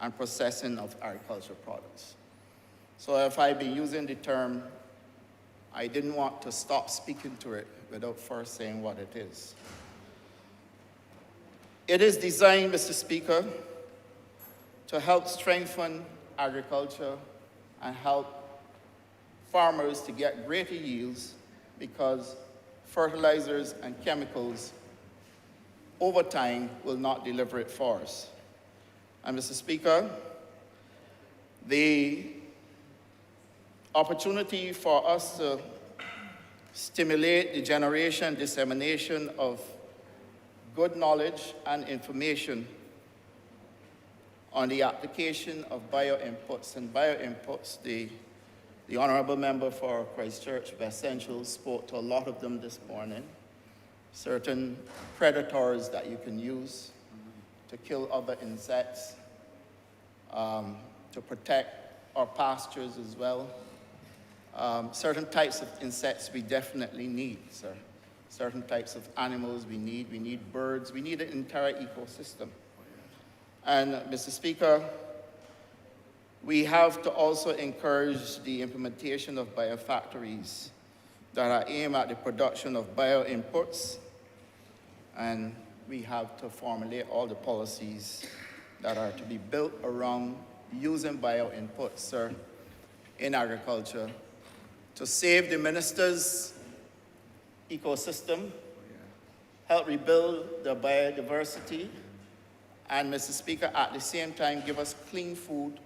and processing of agricultural products. So if I've been using the term, I didn't want to stop speaking to it without first saying what it is. It is designed, Mr. Speaker, to help strengthen agriculture and help farmers to get greater yields because fertilizers and chemicals over time will not deliver it for us. And Mr. Speaker, the opportunity for us to stimulate the generation and dissemination of good knowledge and information on the application of bio-inputs. And bio-inputs, the Honourable Member for Christchurch West Central spoke to a lot of them this morning. Certain predators that you can use to kill other insects, to protect our pastures as well. Certain types of insects we definitely need, sir. Certain types of animals we need birds, we need an entire ecosystem. And Mr. Speaker, we have to also encourage the implementation of biofactories that are aimed at the production of bio-inputs, and we have to formulate all the policies that are to be built around using bio inputs, sir, in agriculture to save the minister's ecosystem, help rebuild the biodiversity, and, Mr. Speaker, at the same time, give us clean food,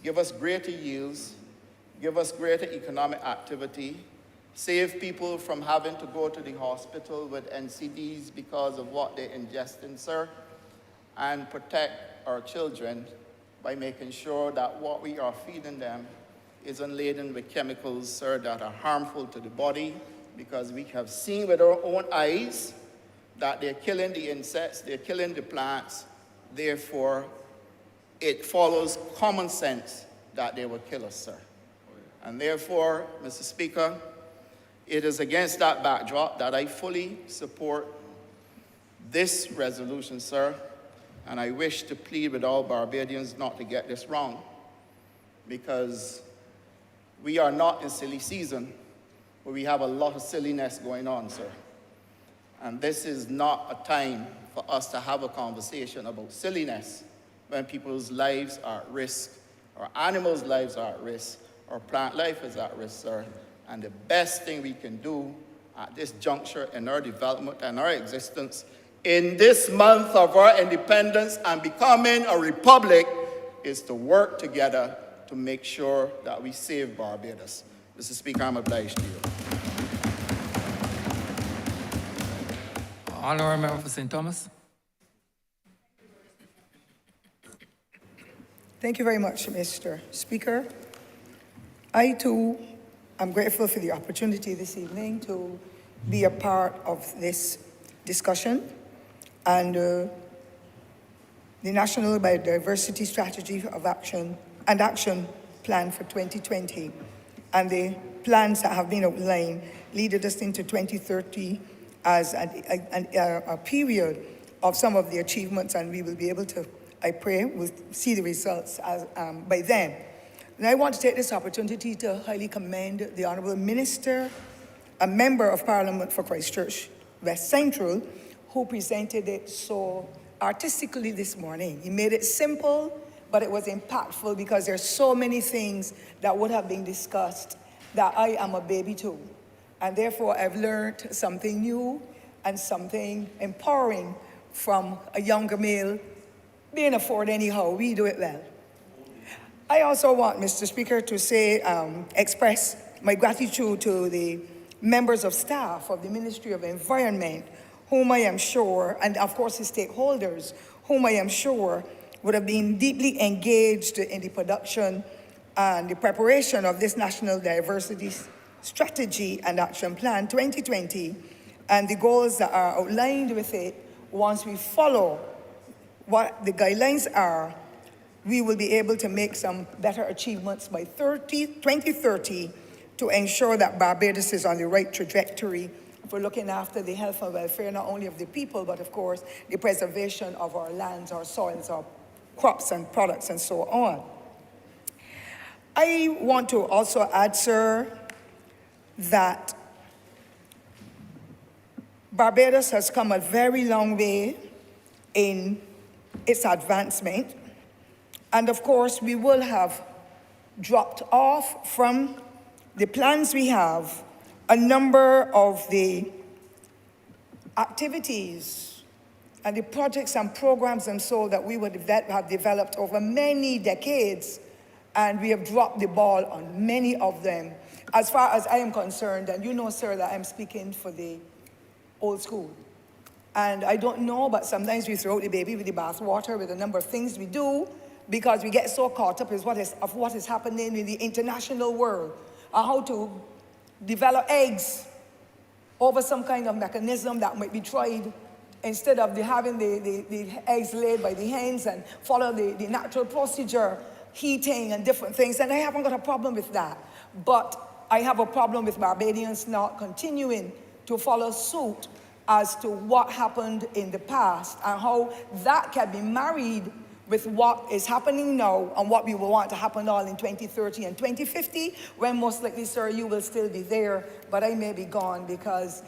give us greater yields, give us greater economic activity, save people from having to go to the hospital with NCDs because of what they're ingesting, sir, and protect our children by making sure that what we are feeding them isn't laden with chemicals, sir, that are harmful to the body, because we have seen with our own eyes that they're killing the insects, they're killing the plants. Therefore, it follows common sense that they will kill us, sir. And therefore, Mr. Speaker, it is against that backdrop that I fully support this resolution, sir, and I wish to plead with all Barbadians not to get this wrong, because we are not in silly season, but we have a lot of silliness going on, sir. And this is not a time for us to have a conversation about silliness when people's lives are at risk, or animals' lives are at risk, or plant life is at risk, sir. And the best thing we can do at this juncture in our development and our existence in this month of our independence and becoming a republic is to work together to make sure that we save Barbados. Mr. Speaker, I'm obliged to you. Honourable Member for St. Thomas. Thank you very much, Mr. Speaker. I, too, am grateful for the opportunity this evening to be a part of this discussion and the National Biodiversity Strategy of Action and Action Plan for 2020 and the plans that have been outlined leaded us into 2030 as a period of some of the achievements, and we will be able to, I pray, we'll see the results as, by then. And I want to take this opportunity to highly commend the Honourable Minister, a Member of Parliament for Christchurch West Central, who presented it so artistically this morning. He made it simple, but it was impactful because there's so many things that would have been discussed that I am a baby to. And therefore, I've learned something new and something empowering from a younger male being a Ford anyhow. We do it well. I also want, Mr. Speaker, to say, express my gratitude to the members of staff of the Ministry of Environment, whom I am sure, and of course the stakeholders, whom I am sure would have been deeply engaged in the production and the preparation of this National Diversity Strategy and Action Plan 2020 and the goals that are outlined with it. Once we follow what the guidelines are, we will be able to make some better achievements by 2030 to ensure that Barbados is on the right trajectory for looking after the health and welfare not only of the people, but of course the preservation of our lands, our soils, our crops and products and so on. I want to also add, sir, that Barbados has come a very long way in its advancement. And of course, we will have dropped off from the plans we have a number of the activities and the projects and programs and so that we would have developed over many decades, and we have dropped the ball on many of them. As far as I am concerned, and you know, sir, that I'm speaking for the old school. And I don't know, but sometimes we throw out the baby with the bathwater with a number of things we do because we get so caught up with what is happening in the international world, how to develop eggs over some kind of mechanism that might be tried instead of having the eggs laid by the hens and follow the natural procedure, heating and different things. And I haven't got a problem with that. But I have a problem with Barbadians not continuing to follow suit as to what happened in the past and how that can be married with what is happening now and what we will want to happen all in 2030 and 2050, when most likely, sir, you will still be there, but I may be gone because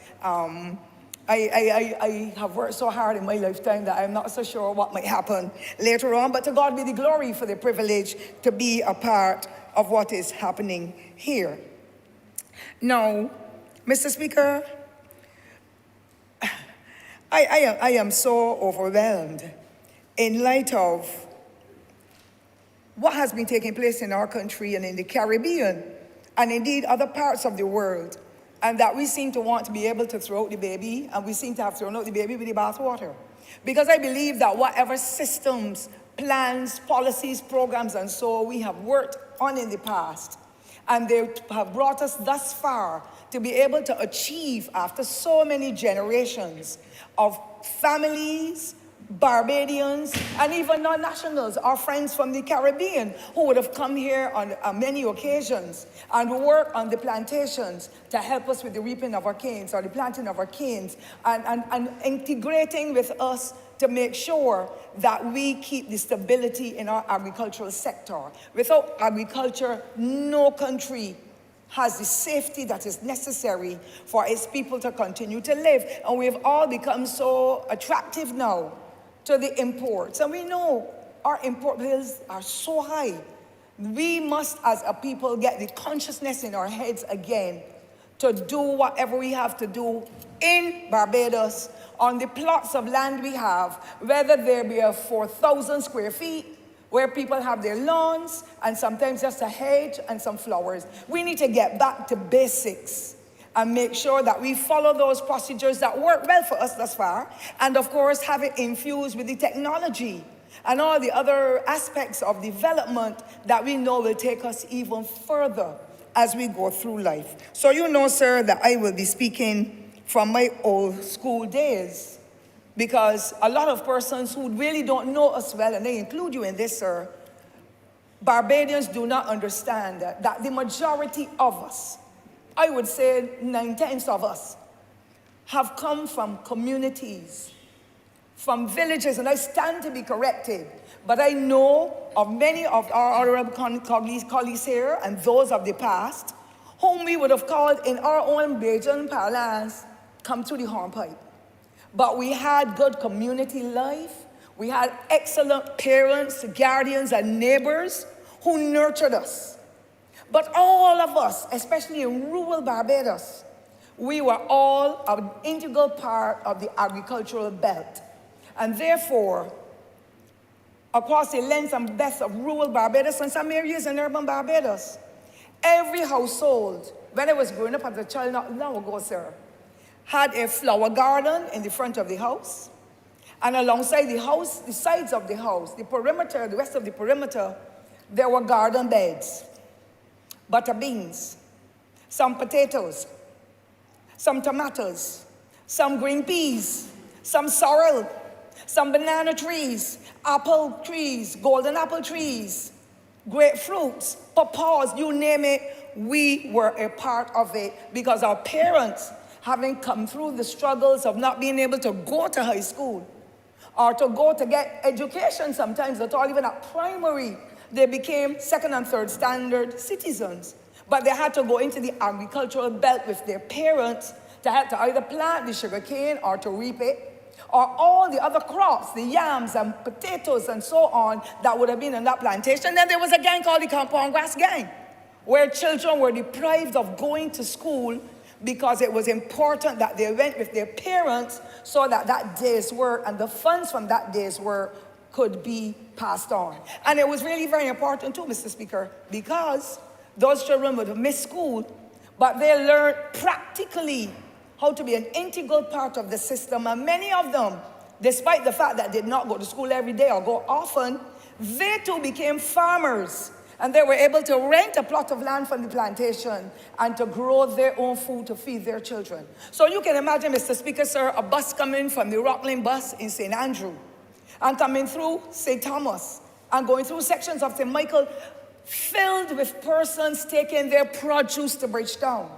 I have worked so hard in my lifetime that I'm not so sure what might happen later on, but to God be the glory for the privilege to be a part of what is happening here. Now, Mr. Speaker, I am so overwhelmed in light of what has been taking place in our country and in the Caribbean, and indeed other parts of the world, and that we seem to want to be able to throw out the baby, and we seem to have thrown out the baby with the bathwater. Because I believe that whatever systems, plans, policies, programs, and so we have worked on in the past, and they have brought us thus far to be able to achieve, after so many generations of families, Barbadians, and even non-nationals, our friends from the Caribbean, who would have come here on many occasions and work on the plantations to help us with the reaping of our canes or the planting of our canes, and integrating with us to make sure that we keep the stability in our agricultural sector. Without agriculture, no country has the safety that is necessary for its people to continue to live. And we've all become so attractive now to the imports. And we know our import bills are so high. We must, as a people, get the consciousness in our heads again to do whatever we have to do in Barbados, on the plots of land we have, whether there be a 4,000 square feet, where people have their lawns, and sometimes just a hedge and some flowers. We need to get back to basics and make sure that we follow those procedures that work well for us thus far, and of course have it infused with the technology and all the other aspects of development that we know will take us even further as we go through life. So you know, sir, that I will be speaking from my old school days, because a lot of persons who really don't know us well, and they include you in this, sir, Barbadians do not understand that the majority of us, I would say 9/10 of us, have come from communities, from villages, and I stand to be corrected, but I know of many of our honorable colleagues here and those of the past, whom we would have called in our own Bajan parlance, come to the hornpipe. But we had good community life. We had excellent parents, guardians, and neighbors who nurtured us. But all of us, especially in rural Barbados, we were all an integral part of the agricultural belt. And therefore, across the length and breadth of rural Barbados and some areas in urban Barbados, every household, when I was growing up as a child not long ago, sir, had a flower garden in the front of the house. And alongside the house, the sides of the house, the perimeter, the rest of the perimeter, there were garden beds, butter beans, some potatoes, some tomatoes, some green peas, some sorrel, some banana trees, apple trees, golden apple trees, grapefruits, papaws, you name it, we were a part of it, because our parents, having come through the struggles of not being able to go to high school or to go to get education sometimes at all, even at primary, they became second and third standard citizens. But they had to go into the agricultural belt with their parents to have to either plant the sugar cane or to reap it, or all the other crops, the yams and potatoes and so on that would have been in that plantation. Then there was a gang called the Compound Grass Gang, where children were deprived of going to school because it was important that they went with their parents so that that day's work and the funds from that day's work could be passed on. And it was really very important too, Mr. Speaker, because those children would have missed school, but they learned practically how to be an integral part of the system. And many of them, despite the fact that they did not go to school every day or go often, they too became farmers. And they were able to rent a plot of land from the plantation and to grow their own food to feed their children. So you can imagine, Mr. Speaker, sir, a bus coming from the Rockland bus in St. Andrew and coming through St. Thomas and going through sections of St. Michael filled with persons taking their produce to Bridgetown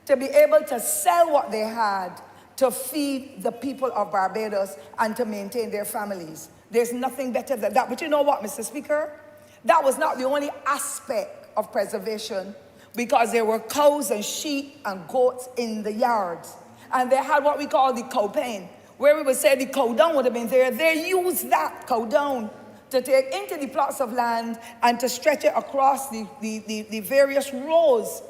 to be able to sell what they had to feed the people of Barbados and to maintain their families. There's nothing better than that. But you know what, Mr. Speaker? That was not the only aspect of preservation, because there were cows and sheep and goats in the yards. and they had what we call the cow pen, where we would say the cow dung would have been there. They used that cow dung to take into the plots of land and to stretch it across the various rows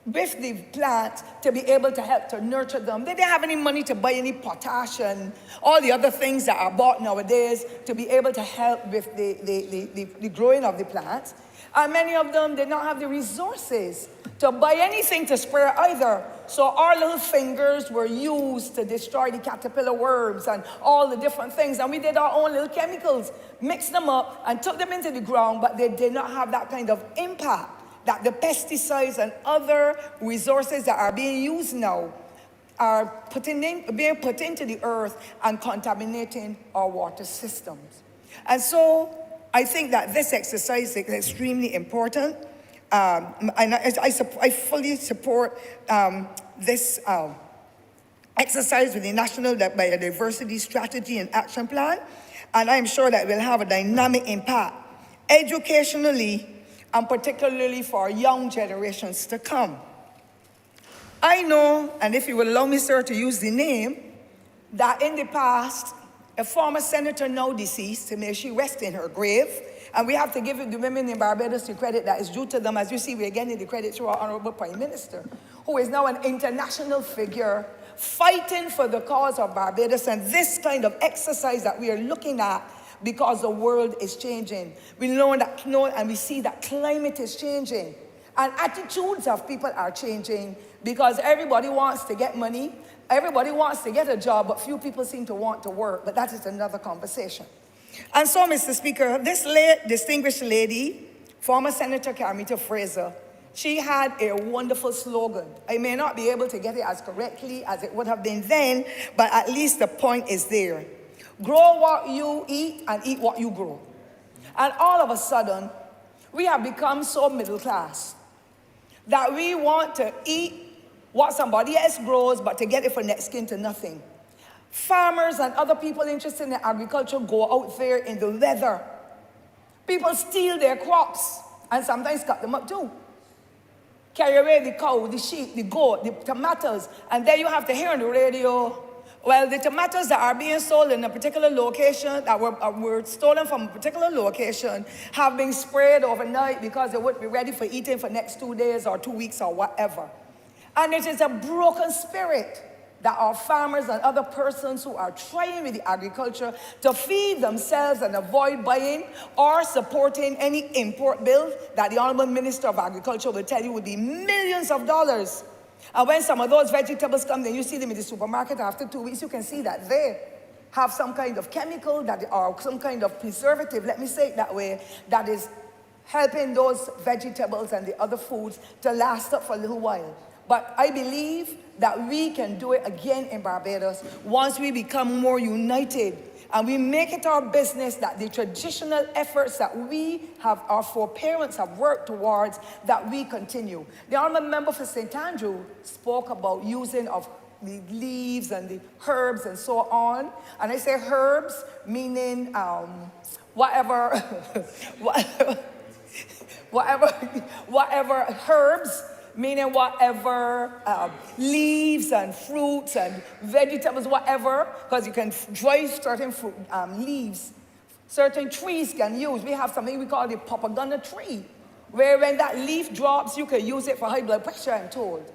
with the plant to be able to help to nurture them. They didn't have any money to buy any potash and all the other things that are bought nowadays to be able to help with the growing of the plants. And many of them did not have the resources to buy anything to spray either. So our little fingers were used to destroy the caterpillar worms and all the different things. And we did our own little chemicals, mixed them up and took them into the ground, but they did not have that kind of impact that the pesticides and other resources that are being used now are being put into the earth and contaminating our water systems. And so I think that this exercise is extremely important. And I fully support this exercise with the National Biodiversity Strategy and Action Plan. And I'm sure that it will have a dynamic impact educationally and particularly for young generations to come. I know, and if you will allow me, sir, to use the name, that in the past, a former senator now deceased, may she rest in her grave, and we have to give the women in Barbados the credit that is due to them. As you see, we're getting the credit to our Honourable Prime Minister, who is now an international figure fighting for the cause of Barbados, and this kind of exercise that we are looking at because the world is changing. We know and we see that climate is changing. And attitudes of people are changing because everybody wants to get money, everybody wants to get a job, but few people seem to want to work. But that is another conversation. And so, Mr. Speaker, this distinguished lady, former Senator Carmita Fraser, she had a wonderful slogan. I may not be able to get it as correctly as it would have been then, but at least the point is there. Grow what you eat and eat what you grow. And all of a sudden, we have become so middle class that we want to eat what somebody else grows, but to get it for next skin to nothing. Farmers and other people interested in agriculture go out there in the weather. People steal their crops and sometimes cut them up too. Carry away the cow, the sheep, the goat, the tomatoes, and then you have to hear on the radio, well, the tomatoes that are being sold in a particular location, that were stolen from a particular location, have been sprayed overnight because they wouldn't be ready for eating for next 2 days or 2 weeks or whatever. And it is a broken spirit that our farmers and other persons who are trying with the agriculture to feed themselves and avoid buying or supporting any import bill that the Honourable Minister of Agriculture will tell you would be millions of dollars. And when some of those vegetables come, then you see them in the supermarket after 2 weeks, you can see that they have some kind of chemical or some kind of preservative, let me say it that way, that is helping those vegetables and the other foods to last up for a little while. But I believe that we can do it again in Barbados once we become more united and we make it our business that the traditional efforts that we have, our foreparents have worked towards, that we continue. The Honourable Member for St. Andrew spoke about using of the leaves and the herbs and so on. And I say herbs meaning whatever herbs, meaning whatever leaves and fruits and vegetables, whatever, because you can dry certain fruit, leaves. Certain trees can use. We have something we call the propaganda tree, where when that leaf drops, you can use it for high blood pressure, I'm told.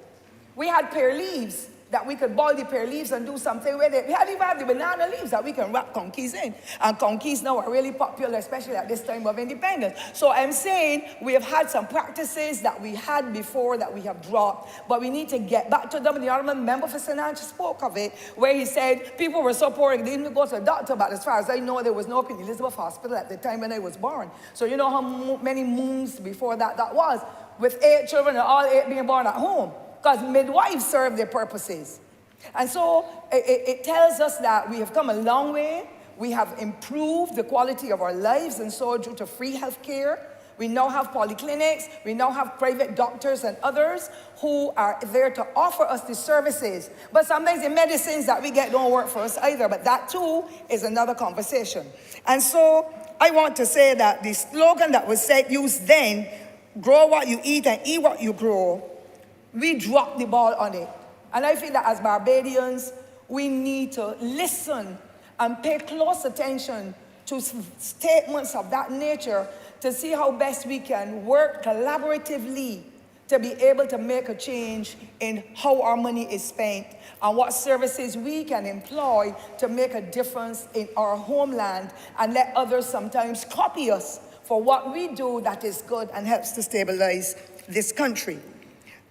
We had pear leaves that we could boil the pear leaves and do something with it. We had even have the banana leaves that we can wrap conkeys in. And conkeys now are really popular, especially at this time of independence. So I'm saying we have had some practices that we had before that we have dropped, but we need to get back to them. And the Honourable Member for St. Andrew spoke of it, where he said people were so poor they didn't go to the doctor, but as far as I know, there was no Queen Elizabeth Hospital at the time when I was born. So you know how many moons before that was, with 8 children and all 8 being born at home. Because midwives serve their purposes. And so it tells us that we have come a long way. We have improved the quality of our lives, and so due to free health care. We now have polyclinics. We now have private doctors and others who are there to offer us the services. But sometimes the medicines that we get don't work for us either. But that too is another conversation. And so I want to say that the slogan that was used then, grow what you eat and eat what you grow, we dropped the ball on it. And I feel that as Barbadians, we need to listen and pay close attention to statements of that nature to see how best we can work collaboratively to be able to make a change in how our money is spent and what services we can employ to make a difference in our homeland and let others sometimes copy us for what we do that is good and helps to stabilize this country.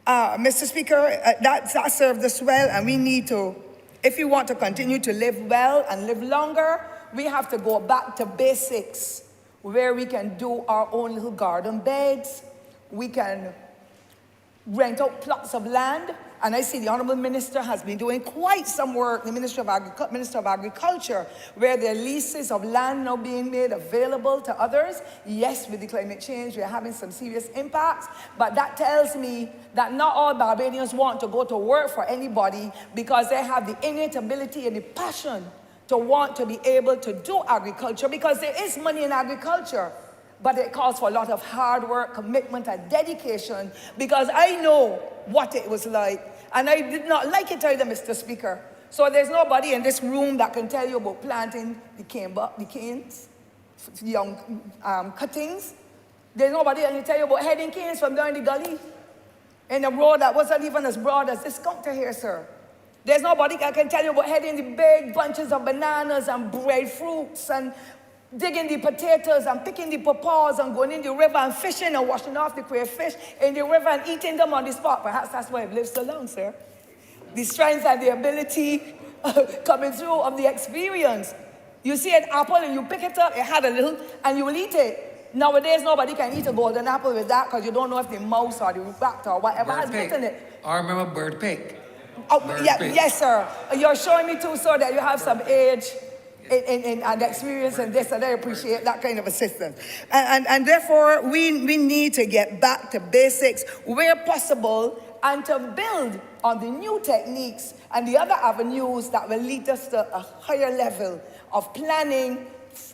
Mr. Speaker, that served us well, and we need to, if we want to continue to live well and live longer, we have to go back to basics where we can do our own little garden beds, we can rent out plots of land, and I see the Honourable Minister has been doing quite some work, the Minister of Agriculture, where there are leases of land now being made available to others. Yes, with the climate change, we're having some serious impacts, but that tells me that not all Barbadians want to go to work for anybody because they have the innate ability and the passion to want to be able to do agriculture, because there is money in agriculture. But it calls for a lot of hard work, commitment, and dedication, because I know what it was like. And I did not like it either, Mr. Speaker. So there's nobody in this room that can tell you about planting the canes, young cuttings. There's nobody that can tell you about heading canes from down the gully in a road that wasn't even as broad as this counter here, sir. There's nobody that can tell you about heading the big bunches of bananas and breadfruits and digging the potatoes and picking the pawpaws and going in the river and fishing and washing off the crayfish in the river and eating them on the spot. Perhaps that's why I've lived so long, sir. The strength and the ability coming through of the experience. You see an apple and you pick it up, it had a little, and you will eat it. Nowadays, nobody can eat a golden apple with that because you don't know if the mouse or the rat or whatever has bitten it. I remember bird pig. Oh, yeah, yes, sir. You're showing me too, so that you have some age and experience in this, and I appreciate that kind of assistance. And therefore, we need to get back to basics where possible and to build on the new techniques and the other avenues that will lead us to a higher level of planning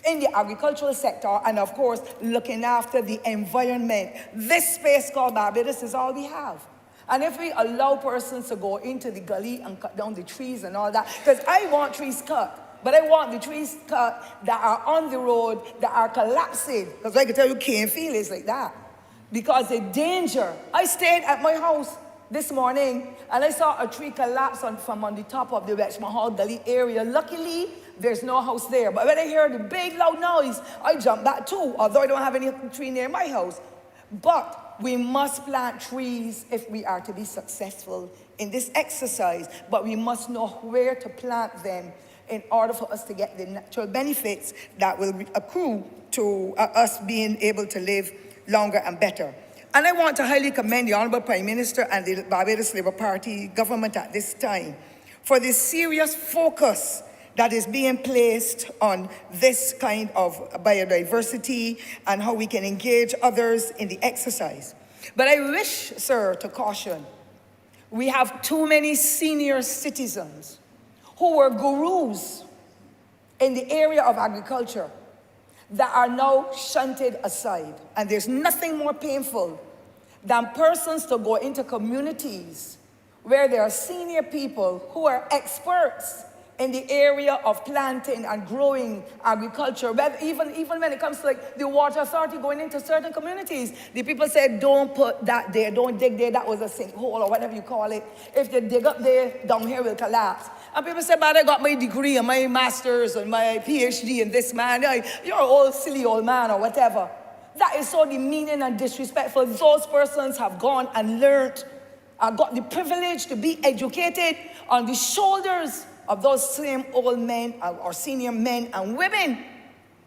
in the agricultural sector and, of course, looking after the environment. This space called Barbados is all we have. And if we allow persons to go into the gully and cut down the trees and all that, because I want trees cut, but I want the trees cut that are on the road, that are collapsing. Because I can tell you, Canefield is like that. Because the danger. I stayed at my house this morning and I saw a tree collapse from on the top of the Richmond Hall Gully area. Luckily, there's no house there. But when I hear the big loud noise, I jump back too, although I don't have any tree near my house. But we must plant trees if we are to be successful in this exercise. But we must know where to plant them in order for us to get the natural benefits that will accrue to us being able to live longer and better. And I want to highly commend the Honourable Prime Minister and the Barbados Labour Party government at this time for the serious focus that is being placed on this kind of biodiversity and how we can engage others in the exercise. But I wish, sir, to caution, we have too many senior citizens who were gurus in the area of agriculture that are now shunted aside. And there's nothing more painful than persons to go into communities where there are senior people who are experts in the area of planting and growing agriculture. But even when it comes to like the water authority going into certain communities, the people say, don't put that there, don't dig there, that was a sinkhole or whatever you call it. If they dig up there, down here will collapse. And people say, but I got my degree and my master's and my PhD and this man, you're an old silly old man or whatever. That is so demeaning and disrespectful. Those persons have gone and learned, got the privilege to be educated on the shoulders of those same old men or senior men and women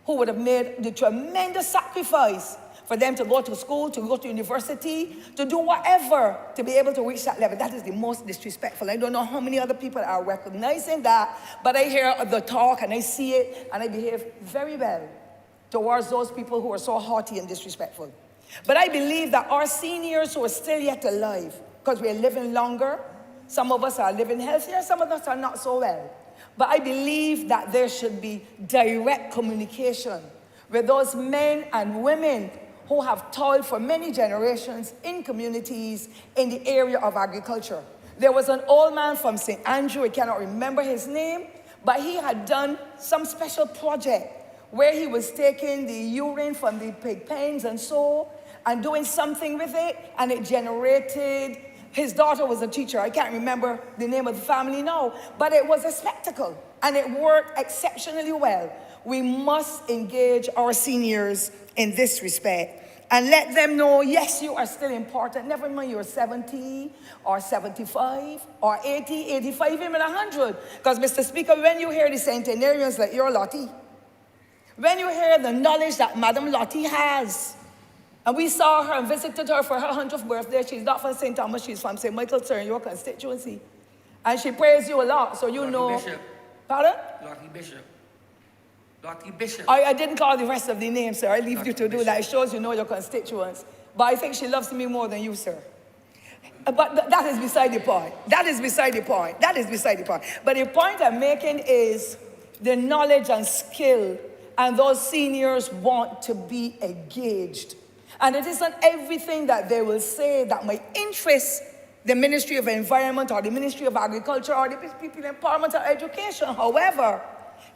who would have made the tremendous sacrifice for them to go to school, to go to university, to do whatever to be able to reach that level. That is the most disrespectful. I don't know how many other people are recognizing that, but I hear the talk and I see it and I behave very well towards those people who are so haughty and disrespectful. But I believe that our seniors who are still yet alive, because we are living longer, some of us are living healthier, some of us are not so well. But I believe that there should be direct communication with those men and women who have toiled for many generations in communities in the area of agriculture. There was an old man from St. Andrew, I cannot remember his name, but he had done some special project where he was taking the urine from the pig pens and so, and doing something with it, and it generated, his daughter was a teacher, I can't remember the name of the family now, but it was a spectacle, and it worked exceptionally well. We must engage our seniors in this respect and let them know, yes, you are still important. Never mind you're 70 or 75 or 80, 85, even 100. Because, Mr. Speaker, when you hear the centenarians like your Lottie, when you hear the knowledge that Madam Lottie has, and we saw her and visited her for her 100th birthday. She's not from St. Thomas, she's from St. Michael, sir, in your constituency. And she praised you a lot, so you Lottie know. Bishop. Pardon? Lottie Bishop. Lottie Bishop. I didn't call the rest of the names, sir. I leave you to do Bishop. that. It shows you know your constituents. But I think she loves me more than you, sir. But that is beside the point. That is beside the point. That is beside the point. But the point I'm making is the knowledge and skill, and those seniors want to be engaged. And it isn't everything that they will say that might interest the Ministry of Environment or the Ministry of Agriculture or the people in Empowerment or Education. However,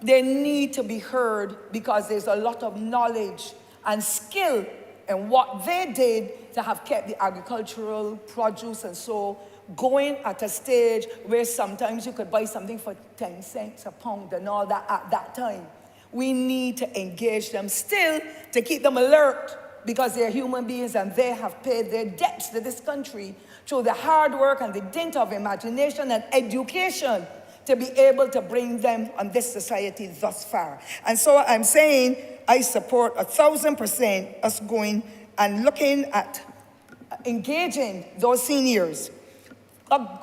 they need to be heard because there's a lot of knowledge and skill in what they did to have kept the agricultural produce and so going at a stage where sometimes you could buy something for 10 cents a pound and all that at that time. We need to engage them still to keep them alert because they're human beings and they have paid their debts to this country through the hard work and the dint of imagination and education to be able to bring them on this society thus far. And so I'm saying I support 1,000% us going and looking at engaging those seniors.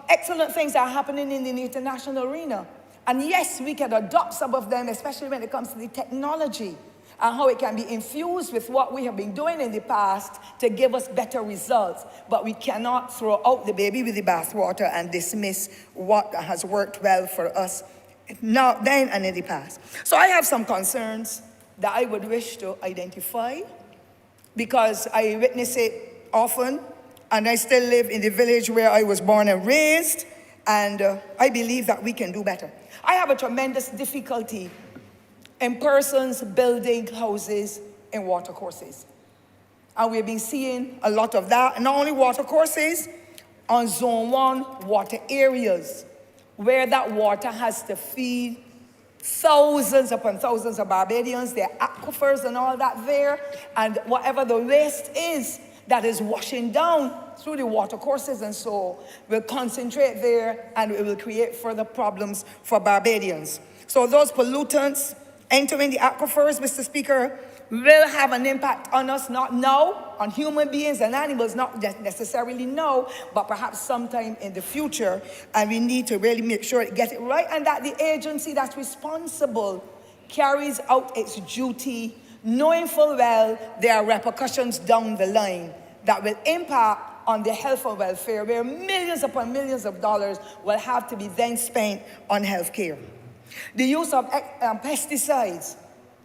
Excellent things are happening in the international arena. And yes, we can adopt some of them, especially when it comes to the technology and how it can be infused with what we have been doing in the past to give us better results. But we cannot throw out the baby with the bathwater and dismiss what has worked well for us now, then, and in the past. So I have some concerns that I would wish to identify because I witness it often, and I still live in the village where I was born and raised, and I believe that we can do better. I have a tremendous difficulty in persons building houses in watercourses. And we've been seeing a lot of that, and not only watercourses, on Zone 1 water areas, where that water has to feed thousands upon thousands of Barbadians, their aquifers and all that there, and whatever the waste is that is washing down through the watercourses and so will concentrate there and it will create further problems for Barbadians. So those pollutants entering the aquifers, Mr. Speaker, will have an impact on us, not now, on human beings and animals, not necessarily now, but perhaps sometime in the future. And we need to really make sure it gets it right and that the agency that's responsible carries out its duty, knowing full well there are repercussions down the line that will impact on their health and welfare, where millions upon millions of dollars will have to be then spent on health care. The use of pesticides,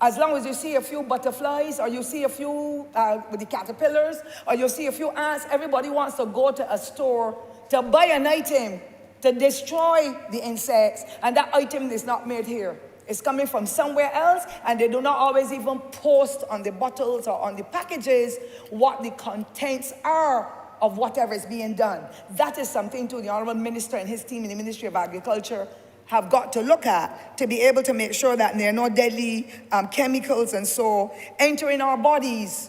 as long as you see a few butterflies or you see a few with the caterpillars or you see a few ants, everybody wants to go to a store to buy an item to destroy the insects, and that item is not made here. It's coming from somewhere else, and they do not always even post on the bottles or on the packages what the contents are of whatever is being done. That is something to the Honourable Minister and his team in the Ministry of Agriculture have got to look at to be able to make sure that there are no deadly chemicals and so entering our bodies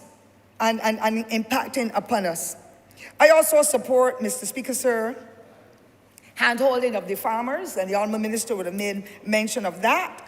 and impacting upon us. I also support, Mr. Speaker, sir, hand-holding of the farmers, and the Honourable Minister would have made mention of that.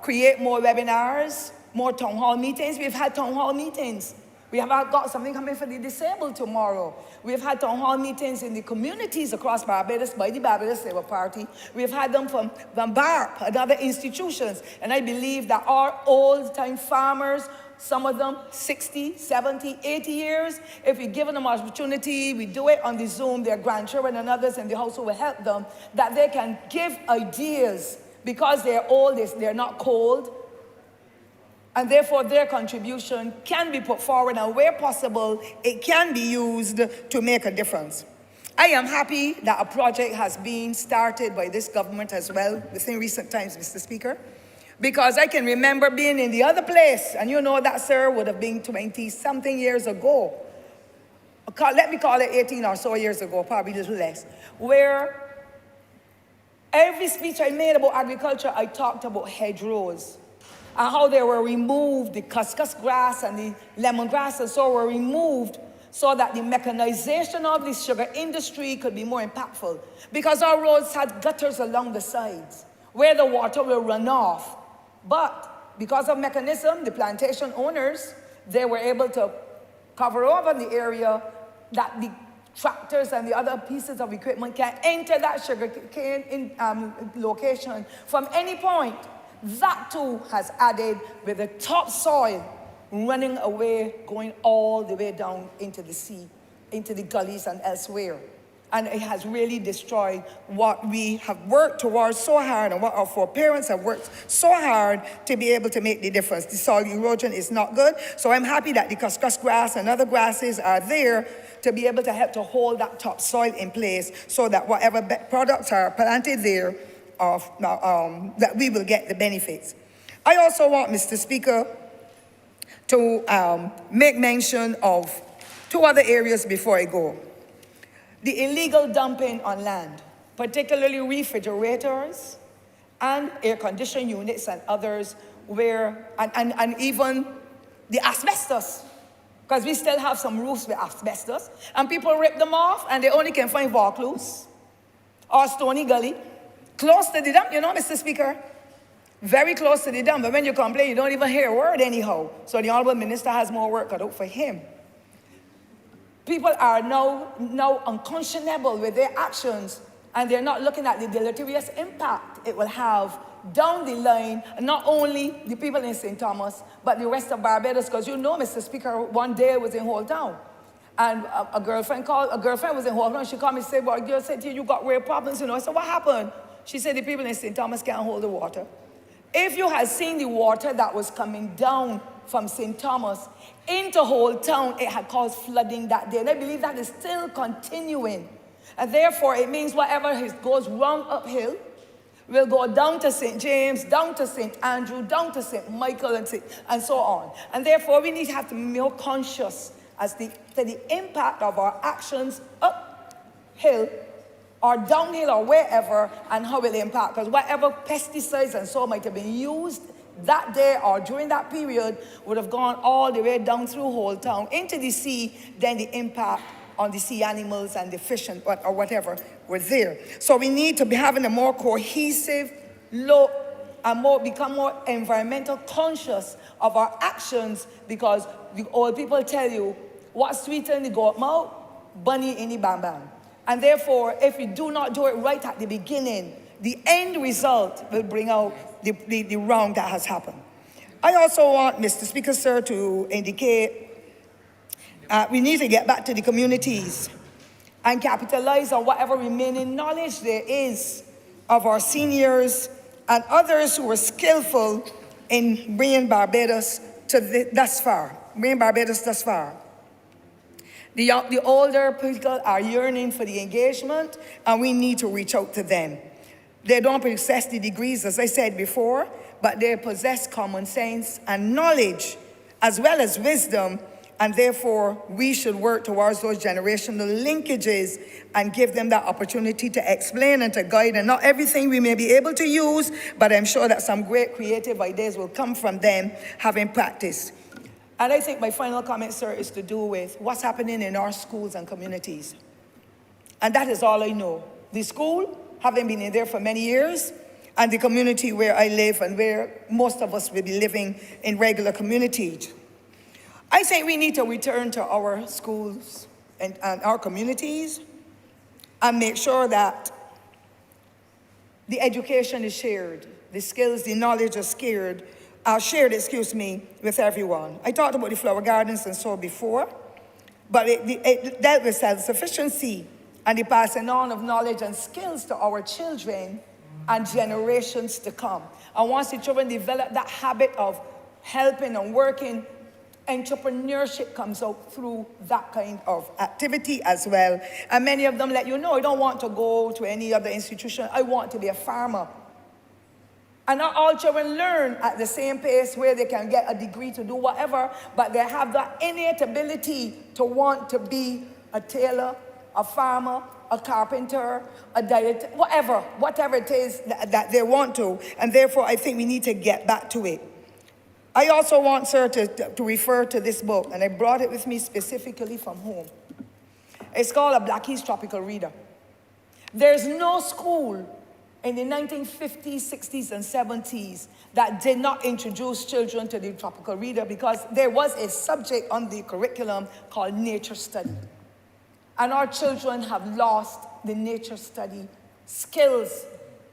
Create more webinars, more town hall meetings. We've had town hall meetings. We have got something coming for the disabled tomorrow. We've had town hall meetings in the communities across Barbados by the Barbados Labour Party. We've had them from BARP and other institutions. And I believe that our old-time farmers, some of them 60, 70, 80 years, if we give them an opportunity, we do it on the Zoom, their grandchildren and others in the household will help them, that they can give ideas because they're old, they're not cold, and therefore their contribution can be put forward, and where possible, it can be used to make a difference. I am happy that a project has been started by this government as well within recent times, Mr. Speaker, because I can remember being in the other place, and you know that, sir, would have been 20-something years ago. Let me call it 18 or so years ago, probably a little less, where every speech I made about agriculture, I talked about hedgerows and how they were removed, the cuscus grass and the lemongrass and so were removed so that the mechanization of the sugar industry could be more impactful. Because our roads had gutters along the sides where the water will run off. But because of mechanism, the plantation owners, they were able to cover over the area that the tractors and the other pieces of equipment can enter that sugar cane location from any point. That too has added with the topsoil running away, going all the way down into the sea, into the gullies and elsewhere. And it has really destroyed what we have worked towards so hard and what our foreparents have worked so hard to be able to make the difference. The soil erosion is not good. So I'm happy that the cuscus grass and other grasses are there to be able to help to hold that topsoil in place so that whatever products are planted there, that we will get the benefits. I also want, Mr. Speaker, to make mention of two other areas before I go. The illegal dumping on land, particularly refrigerators and air conditioning units and others, where, and even the asbestos, because we still have some roofs with asbestos, and people rip them off and they only can find Vaucluse or Stony Gully, close to the dump, you know, Mr. Speaker. Very close to the dump, but when you complain, you don't even hear a word anyhow. So the Honourable Minister has more work cut out for him. People are now unconscionable with their actions, and they're not looking at the deleterious impact it will have down the line, not only the people in St. Thomas, but the rest of Barbados, because you know, Mr. Speaker, one day I was in Whole Town, and a girlfriend was in Whole Town, she called me and said, well, a girl said to you, you got real problems, you know. I said, what happened? She said, the people in St. Thomas can't hold the water. If you had seen the water that was coming down from St. Thomas into Whole Town, it had caused flooding that day. And I believe that is still continuing. And therefore, it means whatever goes wrong uphill will go down to St. James, down to St. Andrew, down to St. Michael, and so on. And therefore, we need to have to be more conscious as to the impact of our actions uphill or downhill or wherever, and how it will impact. Because whatever pesticides and so might have been used that day or during that period would have gone all the way down through Whole Town into the sea, then the impact on the sea animals and the fish and or whatever were there. So we need to be having a more cohesive look and become more environmental conscious of our actions, because the old people tell you, what's sweeter in the goat mouth? Bunny in the bam bam. And therefore, if we do not do it right at the beginning, the end result will bring out the wrong that has happened. I also want, Mr. Speaker, sir, to indicate we need to get back to the communities and capitalize on whatever remaining knowledge there is of our seniors and others who were skillful in bringing Barbados thus far. The older people are yearning for the engagement, and we need to reach out to them. They don't possess the degrees, as I said before, but they possess common sense and knowledge, as well as wisdom, and therefore we should work towards those generational linkages and give them that opportunity to explain and to guide. And not everything we may be able to use, but I'm sure that some great creative ideas will come from them having practiced. And I think my final comment, sir, is to do with what's happening in our schools and communities. And that is all I know. The school, having been in there for many years, and the community where I live and where most of us will be living in regular communities. I think we need to return to our schools and our communities and make sure that the education is shared, the skills, the knowledge is shared, with everyone. I talked about the flower gardens and so before, but it dealt with self-sufficiency and the passing on of knowledge and skills to our children and generations to come. And once the children develop that habit of helping and working Entrepreneurship comes out through that kind of activity as well. And many of them let you know, I don't want to go to any other institution. I want to be a farmer. And not all children learn at the same pace where they can get a degree to do whatever, but they have that innate ability to want to be a tailor, a farmer, a carpenter, a dietitian, whatever it is that they want to. And therefore, I think we need to get back to it. I also want, sir, to refer to this book, and I brought it with me specifically from home. It's called A Blackie's Tropical Reader. There's no school in the 1950s, 60s, and 70s that did not introduce children to the tropical reader, because there was a subject on the curriculum called nature study. And our children have lost the nature study skills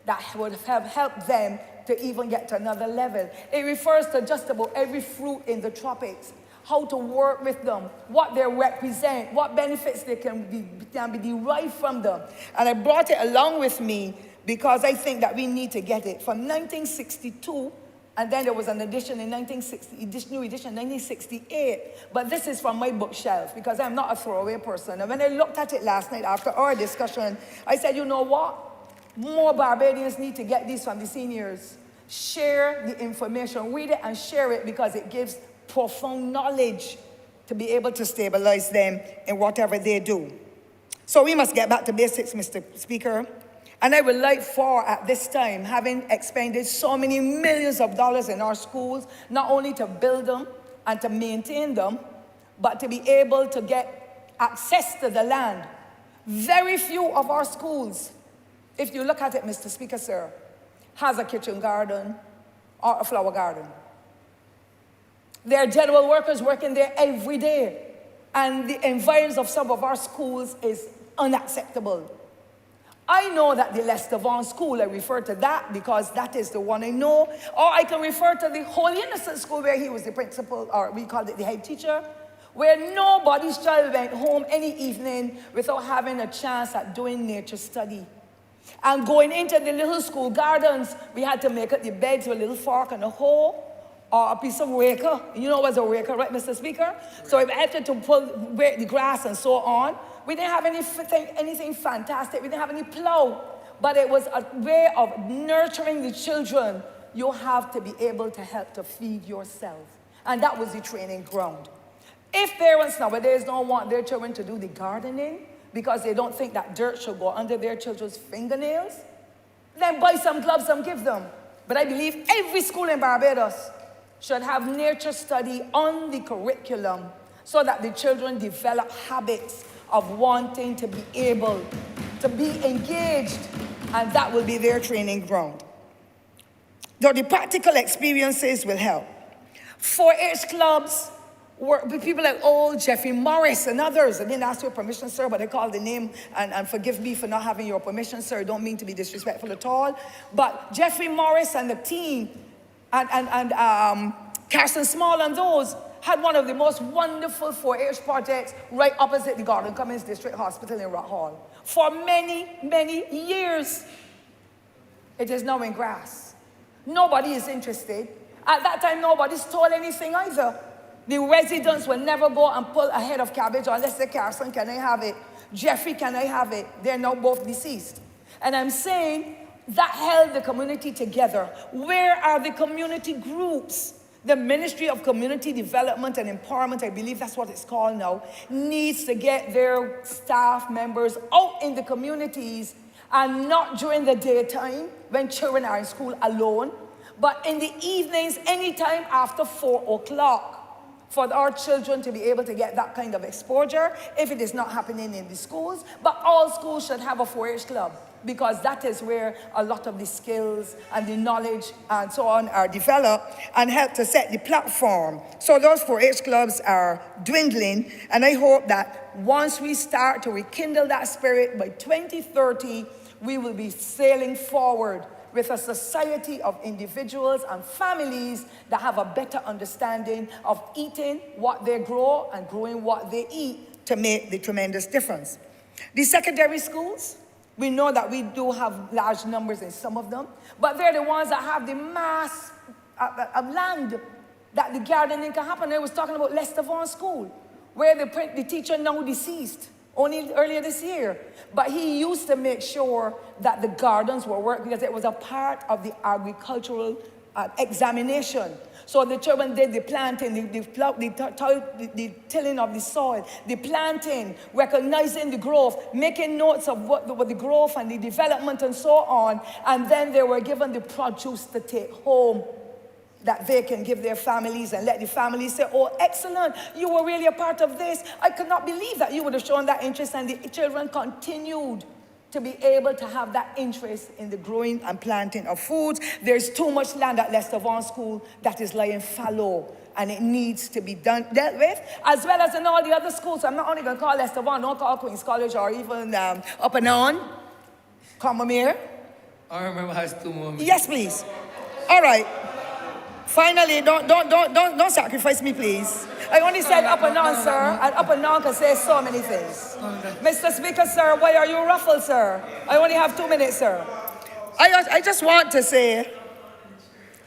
that would have helped them to even get to another level. It refers to just about every fruit in the tropics, how to work with them, what they represent, what benefits they can be derived from them. And I brought it along with me because I think that we need to get it. From 1962, and then there was an edition in 1960, new edition 1968. But this is from my bookshelf because I'm not a throwaway person. And when I looked at it last night after our discussion, I said, you know what? More Barbadians need to get these from the seniors. Share the information, read it and share it, because it gives profound knowledge to be able to stabilize them in whatever they do. So we must get back to basics, Mr. Speaker. And I would like for, at this time, having expended so many millions of dollars in our schools, not only to build them and to maintain them, but to be able to get access to the land. Very few of our schools, if you look at it, Mr. Speaker, sir, has a kitchen garden or a flower garden. There are general workers working there every day. And the environs of some of our schools is unacceptable. I know that the Lester Vaughan School, I refer to that because that is the one I know. Or I can refer to the Holy Innocent School where he was the principal, or we called it the head teacher, where nobody's child went home any evening without having a chance at doing nature study. And going into the little school gardens, we had to make up the beds with a little fork and a hoe, or a piece of raker. You know what was a raker, right, Mr. Speaker? Right. So if I had to pull the grass and so on, we didn't have anything fantastic. We didn't have any plow. But it was a way of nurturing the children. You have to be able to help to feed yourself. And that was the training ground. If parents nowadays don't want their children to do the gardening because they don't think that dirt should go under their children's fingernails, then buy some gloves and give them. But I believe every school in Barbados should have nature study on the curriculum so that the children develop habits of wanting to be able to be engaged, and that will be their training ground. Though the practical experiences will help. 4-H clubs work with people like old Jeffrey Morris and others. I didn't ask your permission, sir, but I called the name, and forgive me for not having your permission, sir. I don't mean to be disrespectful at all. But Jeffrey Morris and the team, and Carson Small and those, had one of the most wonderful 4-H projects right opposite the Garden Cummins District Hospital in Rock Hall. For many, many years. It is now in grass. Nobody is interested. At that time, nobody stole anything either. The residents will never go and pull a head of cabbage unless they say, Carson, can I have it? Jeffrey, can I have it? They're now both deceased. And I'm saying that held the community together. Where are the community groups? The Ministry of Community Development and Empowerment, I believe that's what it's called now, needs to get their staff members out in the communities, and not during the daytime when children are in school alone, but in the evenings, anytime after 4 o'clock, for our children to be able to get that kind of exposure, if it is not happening in the schools. But all schools should have a 4-H club, because that is where a lot of the skills and the knowledge and so on are developed and help to set the platform. So those 4-H clubs are dwindling, and I hope that once we start to rekindle that spirit, by 2030, we will be sailing forward with a society of individuals and families that have a better understanding of eating what they grow and growing what they eat to make the tremendous difference. The secondary schools, we know that we do have large numbers in some of them, but they're the ones that have the mass of land. that the gardening can happen. I was talking about Lester Vaughan School, where the teacher now deceased, only earlier this year. But he used to make sure that the gardens were worked because it was a part of the agricultural examination. So the children did the planting, the tilling of the soil, the planting, recognizing the growth, making notes of what the growth and the development and so on. And then they were given the produce to take home that they can give their families and let the families say, oh, excellent, you were really a part of this. I could not believe that you would have shown that interest, and the children continued to be able to have that interest in the growing and planting of foods. There's too much land at Lester Vaughan School that is lying fallow, and it needs to be dealt with, as well as in all the other schools. I'm not only going to call Lester Vaughan, don't call Queen's College or even up and on. Combermere. Honourable has 2 more minutes. Yes, please. All right. Finally, don't sacrifice me, please. I only said up and on, sir, and up and on can say so many things. Mr. Speaker, sir, why are you ruffled, sir? I only have 2 minutes, sir. I just want to say,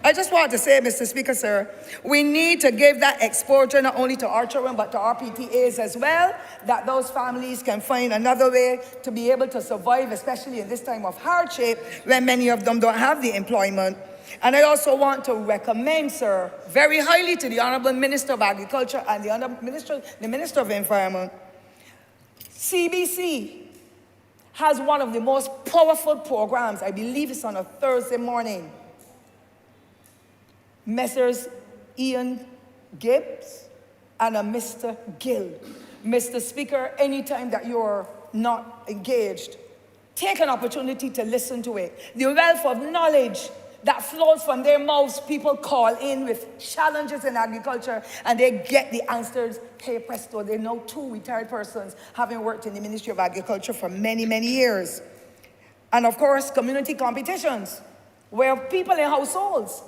Mr. Speaker, sir, we need to give that exposure not only to our children, but to our PTAs as well, that those families can find another way to be able to survive, especially in this time of hardship, when many of them don't have the employment. And I also want to recommend, sir, very highly to the Honourable Minister of Agriculture and the Minister of Environment. CBC has one of the most powerful programs. I believe it's on a Thursday morning. Messrs. Ian Gibbs and a Mr. Gill. Mr. Speaker, anytime that you're not engaged, take an opportunity to listen to it. The wealth of knowledge that flows from their mouths, people call in with challenges in agriculture, and they get the answers. Hey, presto, they know 2 retired persons having worked in the Ministry of Agriculture for many, many years. And of course, community competitions, where people in households,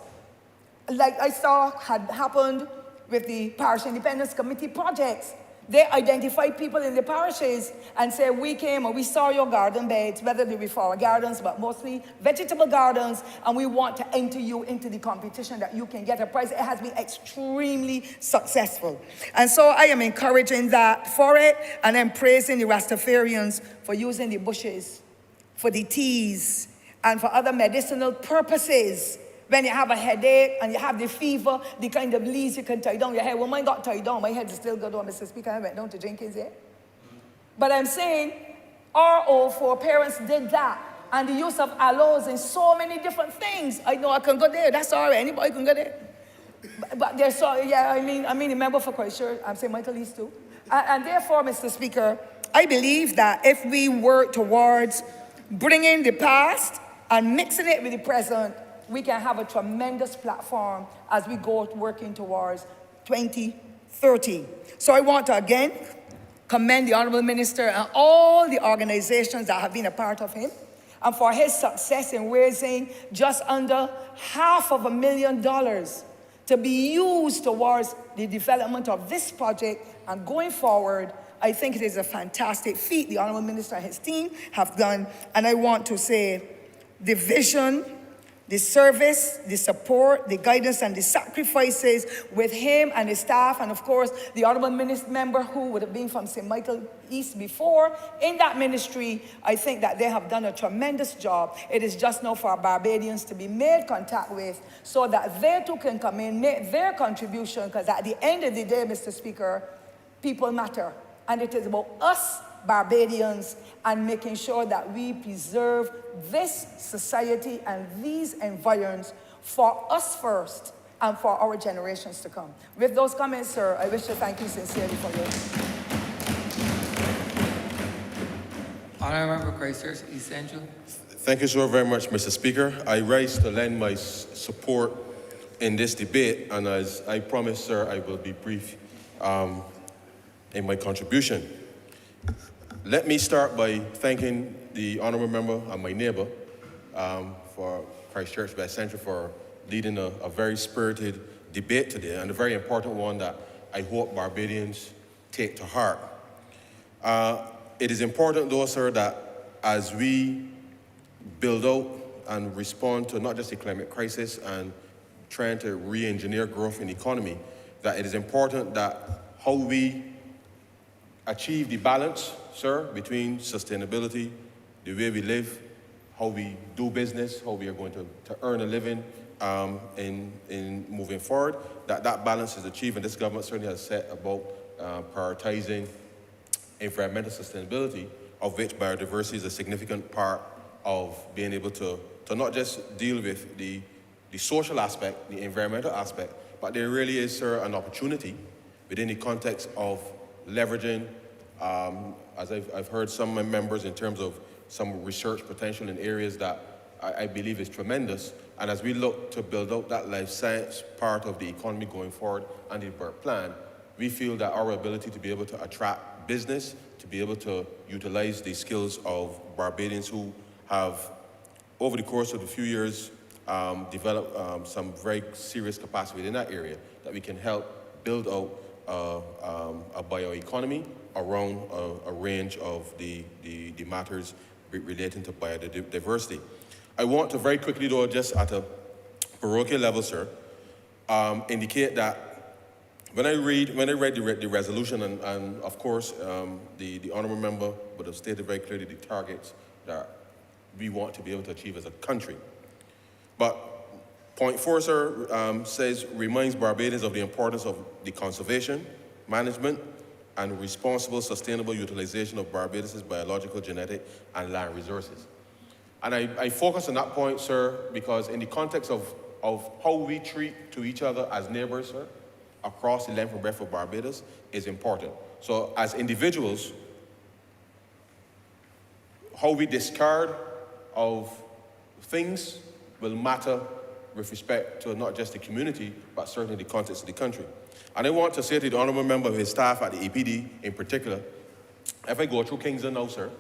like I saw had happened with the Parish Independence Committee projects. They identify people in the parishes and say, we came and we saw your garden beds, whether they be flower gardens, but mostly vegetable gardens, and we want to enter you into the competition that you can get a prize. It has been extremely successful. And so I am encouraging that for it, and then praising the Rastafarians for using the bushes, for the teas, and for other medicinal purposes. When you have a headache and you have the fever, the kind of leaves you can tie down your head. Well, mine got tied down. My head is still good on, Mr. Speaker. I went down to Jenkins here. But I'm saying our old foreparents did that. And the use of aloes in so many different things. I know I can go there. That's all right. Anybody can go there. But there's so, yeah, I mean, a member for Christchurch. I'm St. Michael East too. And therefore, Mr. Speaker, I believe that if we work towards bringing the past and mixing it with the present, we can have a tremendous platform as we go working towards 2030. So I want to again commend the Honourable Minister and all the organizations that have been a part of him, and for his success in raising just under $500,000 to be used towards the development of this project. And going forward, I think it is a fantastic feat the Honourable Minister and his team have done. And I want to say the vision, the service, the support, the guidance, and the sacrifices with him and his staff, and of course, the Honourable Member who would have been from St. Michael East before, in that ministry, I think that they have done a tremendous job. It is just now for our Barbadians to be made contact with so that they too can come in, make their contribution, because at the end of the day, Mr. Speaker, people matter. And it is about us, Barbadians, and making sure that we preserve this society and these environs for us first and for our generations to come. With those comments, sir, I wish to thank you sincerely for your... Honourable Christchurch, East Central. Thank you so very much, Mr. Speaker. I rise to lend my support in this debate, and as I promised, sir, I will be brief in my contribution. Let me start by thanking the Honourable Member and my neighbour for Christchurch West Central for leading a very spirited debate today, and a very important one that I hope Barbadians take to heart. It is important though, sir, that as we build out and respond to not just the climate crisis and trying to re-engineer growth in the economy, that it is important that how we achieve the balance, sir, between sustainability, the way we live, how we do business, how we are going to earn a living in moving forward, that balance is achieved. And this government certainly has set about prioritizing environmental sustainability, of which biodiversity is a significant part of being able to not just deal with the social aspect, the environmental aspect, but there really is, sir, an opportunity within the context of leveraging, as I've heard some members in terms of some research potential in areas that I believe is tremendous. And as we look to build out that life science part of the economy going forward and the BERT plan, we feel that our ability to be able to attract business, to be able to utilize the skills of Barbadians who have, over the course of a few years, developed some very serious capacity in that area, that we can help build out a bioeconomy around a range of the matters relating to biodiversity. I want to very quickly, though, just at a parochial level, sir, indicate that when I read the resolution, and of course, the honourable member would have stated very clearly the targets that we want to be able to achieve as a country. But point 4, sir, reminds Barbadians of the importance of the conservation, management, and responsible, sustainable utilization of Barbados' biological, genetic, and land resources. And I focus on that point, sir, because in the context of how we treat to each other as neighbors, sir, across the length and breadth of Barbados is important. So as individuals, how we discard of things will matter with respect to not just the community, but certainly the context of the country. And I want to say to the honourable member of his staff at the EPD in particular, if I go through Kingston now, sir,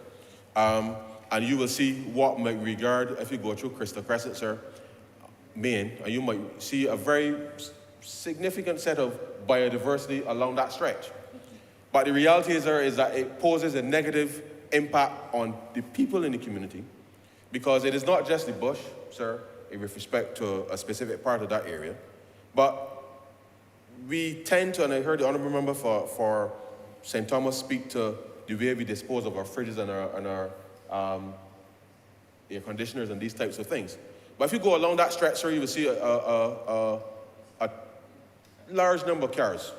and you will see what might regard, if you go through Crystal Crescent, sir, Maine, and you might see a very significant set of biodiversity along that stretch. But the reality is, sir, is that it poses a negative impact on the people in the community, because it is not just the bush, sir, with respect to a specific part of that area, but we tend to, and I heard the honourable member for St. Thomas speak to the way we dispose of our fridges and our air conditioners and these types of things. But if you go along that stretch, sir, you will see a large number of cars.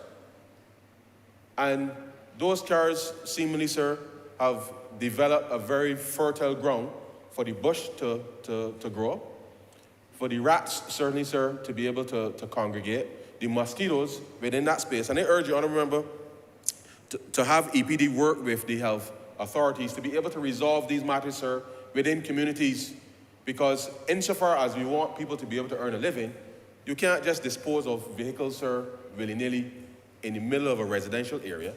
And those cars, seemingly, sir, have developed a very fertile ground for the bush to grow, for the rats, certainly, sir, to be able to congregate, the mosquitoes within that space. And I urge you, honourable member, to have EPD work with the health authorities to be able to resolve these matters, sir, within communities. Because insofar as we want people to be able to earn a living, you can't just dispose of vehicles, sir, willy-nilly in the middle of a residential area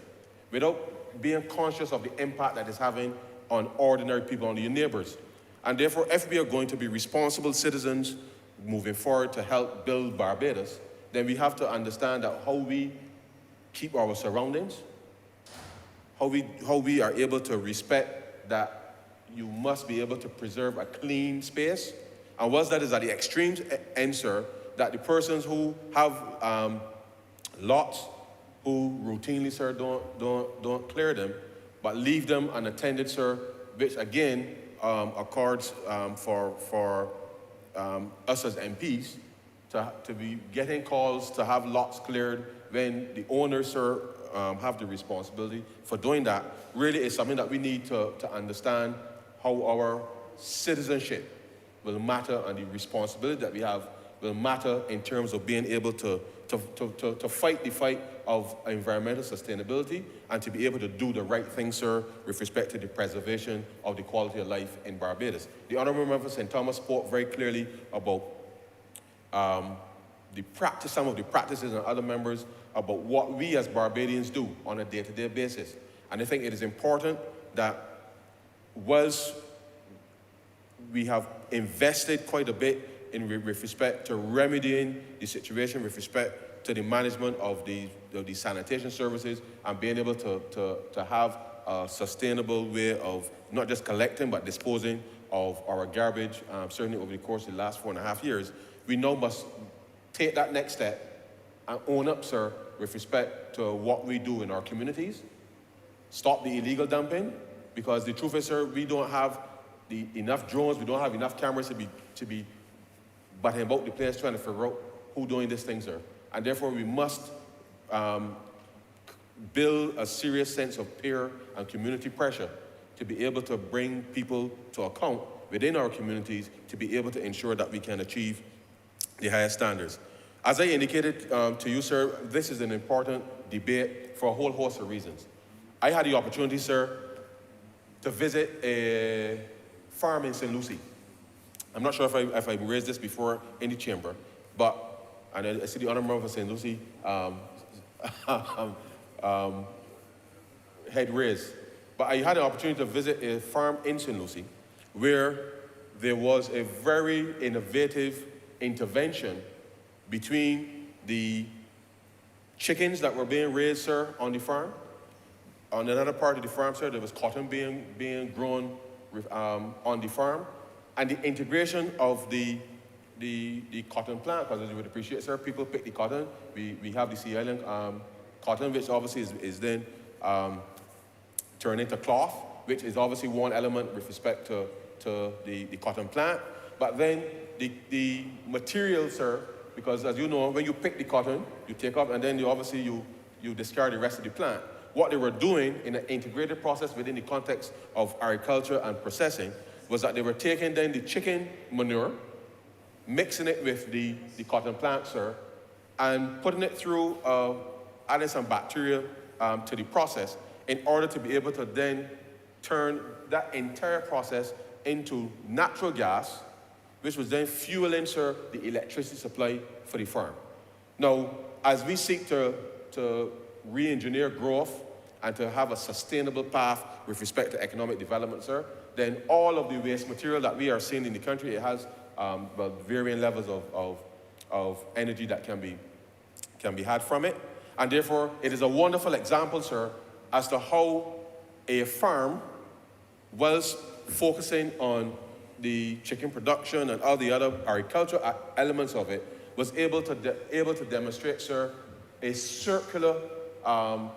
without being conscious of the impact that it's having on ordinary people, on your neighbors. And therefore, if we are going to be responsible citizens moving forward to help build Barbados, then we have to understand that how we keep our surroundings, how we are able to respect that you must be able to preserve a clean space. And once that is at the extremes end, sir, that the persons who have lots, who routinely, sir, don't clear them, but leave them unattended, sir, which again accords for us as MPs to be getting calls to have lots cleared when the owners, sir, have the responsibility for doing that. Really is something that we need to understand how our citizenship will matter, and the responsibility that we have will matter in terms of being able to fight the fight of environmental sustainability and to be able to do the right thing, sir, with respect to the preservation of the quality of life in Barbados. The honourable member for St. Thomas spoke very clearly about some of the practices, and other members about what we as Barbadians do on a day-to-day basis. And I think it is important that whilst we have invested quite a bit with respect to remedying the situation with respect to the management of the sanitation services and being able to have a sustainable way of not just collecting but disposing of our garbage, certainly over the course of the last 4.5 years, we now must take that next step and own up, sir, with respect to what we do in our communities. Stop the illegal dumping, because the truth is, sir, we don't have enough drones, we don't have enough cameras to be butting about the place trying to figure out who doing this thing, sir. And therefore, we must build a serious sense of peer and community pressure to be able to bring people to account within our communities to be able to ensure that we can achieve the highest standards. As I indicated to you, sir, this is an important debate for a whole host of reasons. I had the opportunity, sir, to visit a farm in St. Lucie. I'm not sure if I raised this before in the chamber, but, and I see the Honourable for St. Lucie head raised. But I had an opportunity to visit a farm in St. Lucie where there was a very innovative intervention between the chickens that were being raised, sir, on the farm. On another part of the farm, sir, there was cotton being grown on the farm. And the integration of the cotton plant, because as you would appreciate, sir, people pick the cotton. We have the Sea Island cotton, which obviously is then turned into cloth, which is obviously one element with respect to the cotton plant. But then the material, sir, because as you know, when you pick the cotton, you take up and then you discard the rest of the plant. What they were doing in an integrated process within the context of agriculture and processing was that they were taking then the chicken manure, mixing it with the cotton plant, sir, and putting it through, adding some bacteria to the process in order to be able to then turn that entire process into natural gas, which was then fueling, sir, the electricity supply for the farm. Now, as we seek to re-engineer growth and to have a sustainable path with respect to economic development, sir, then all of the waste material that we are seeing in the country, it has varying levels of energy that can be had from it. And therefore, it is a wonderful example, sir, as to how a farm, whilst focusing on the chicken production and all the other agricultural elements of it, was able to demonstrate, sir, a circular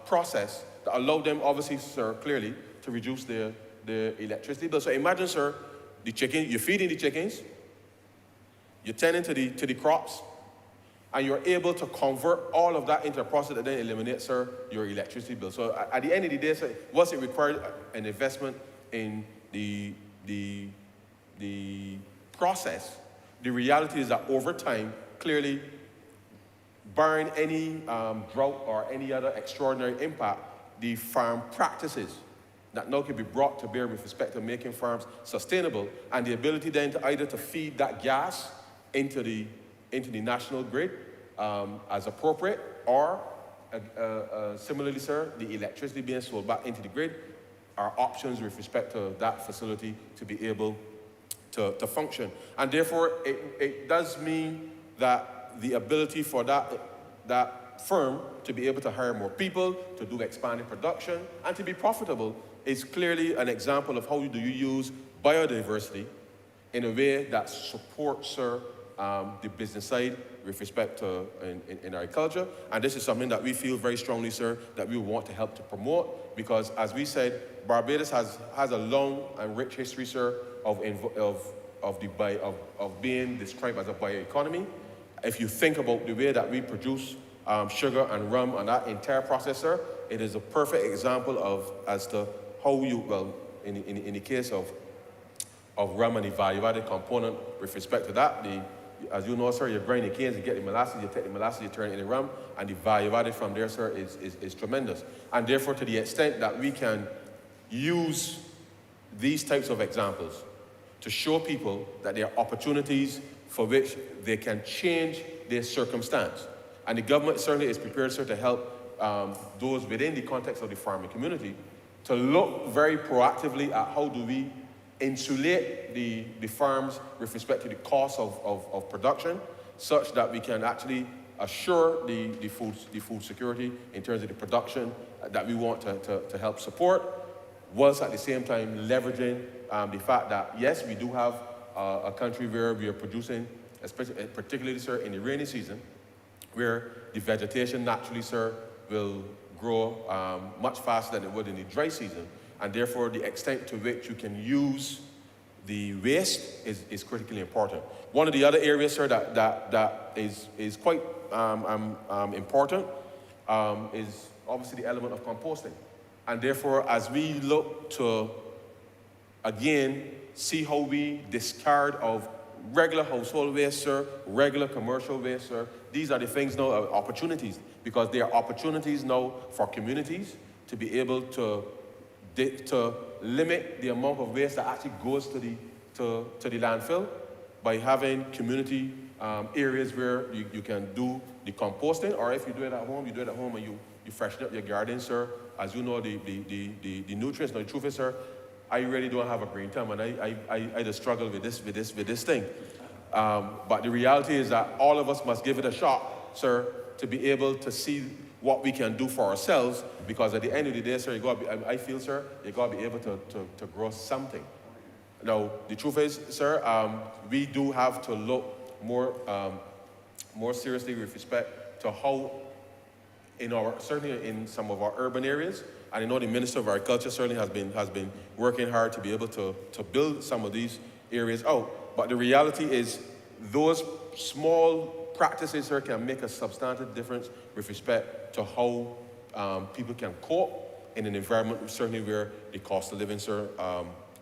process that allowed them, obviously, sir, clearly, to reduce their electricity bill. So imagine, sir, the chicken, you're feeding the chickens, you're tending to the crops, and you're able to convert all of that into a process that then eliminates, sir, your electricity bill. So at the end of the day, sir, was it required an investment in the process? The reality is that over time, clearly, barring any drought or any other extraordinary impact, the farm practices that now can be brought to bear with respect to making farms sustainable, and the ability then to either to feed that gas into the national grid as appropriate, or similarly, sir, the electricity being sold back into the grid are options with respect to that facility to be able to function. And therefore, it does mean that the ability for that firm to be able to hire more people, to do expanded production, and to be profitable is clearly an example of how do you use biodiversity in a way that supports, sir, the business side with respect to in agriculture. And this is something that we feel very strongly, sir, that we want to help to promote, because as we said, Barbados has a long and rich history, sir, of being described as a bioeconomy. If you think about the way that we produce sugar and rum and that entire process, sir, it is a perfect example as to how you, well, in the case of rum and the value-added component with respect to that, as you know, sir, you grind the canes, you get the molasses, you take the molasses, you turn it into rum, and the value-added from there, sir, is tremendous. And therefore, to the extent that we can use these types of examples to show people that there are opportunities for which they can change their circumstance. And the government certainly is prepared, sir, to help those within the context of the farming community to look very proactively at how do we insulate the farms with respect to the cost of production, such that we can actually assure the food security in terms of the production that we want to help support, whilst at the same time leveraging the fact that, yes, we do have a country where we are producing especially, particularly, sir, in the rainy season, where the vegetation naturally, sir, will grow much faster than it would in the dry season, and therefore the extent to which you can use the waste is critically important. One of the other areas, sir, that is quite important is obviously the element of composting. And therefore, as we look to, again, see how we discard of regular household waste, sir, regular commercial waste, sir, these are the things now, opportunities, because there are opportunities now for communities to be able to limit the amount of waste that actually goes to the landfill by having community areas where you can do the composting, or if you do it at home, and you freshen up your garden, sir. As you know, the nutrients. Now, the truth is, sir, I really don't have a green thumb, and I just struggle with this thing. But the reality is that all of us must give it a shot, sir, to be able to see what we can do for ourselves, because at the end of the day, sir, I feel, sir, you got to be able to grow something. Now, the truth is, sir, we do have to look more seriously with respect to how, certainly in some of our urban areas, and I know the Minister of Agriculture certainly has been working hard to be able to build some of these areas out. But the reality is, those small practices, sir, can make a substantive difference with respect to how people can cope in an environment certainly where the cost of living, sir,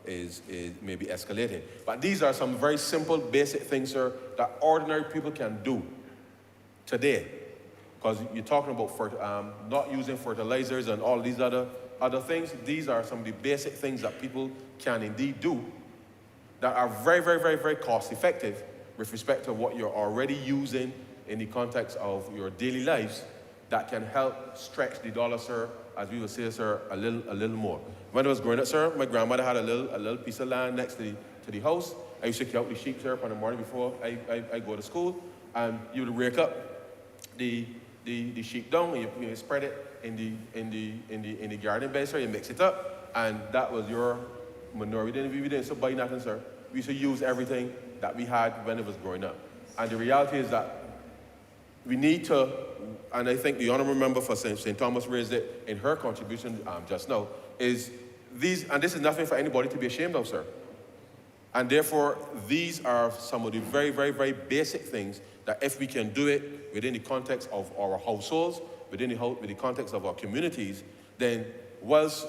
is maybe escalating. But these are some very simple, basic things, sir, that ordinary people can do today. Because you're talking about not using fertilizers and all these other things. These are some of the basic things that people can indeed do that are very, very, very, very cost effective with respect to what you're already using in the context of your daily lives, that can help stretch the dollar, sir, as we would say, sir, a little more. When I was growing up, sir, my grandmother had a little piece of land next to the house. I used to kill out the sheep, sir, on the morning before I go to school, and you would rake up the sheep down, and you spread it in the garden bed, sir. You mix it up, and that was your manure. We didn't buy nothing, sir. We used to use everything that we had when it was growing up. And the reality is that we need to, and I think the Honourable Member for St. Thomas raised it in her contribution just now, is these, and this is nothing for anybody to be ashamed of, sir. And therefore, these are some of the very, very, very basic things that if we can do it within the context of our households, within the context of our communities, then whilst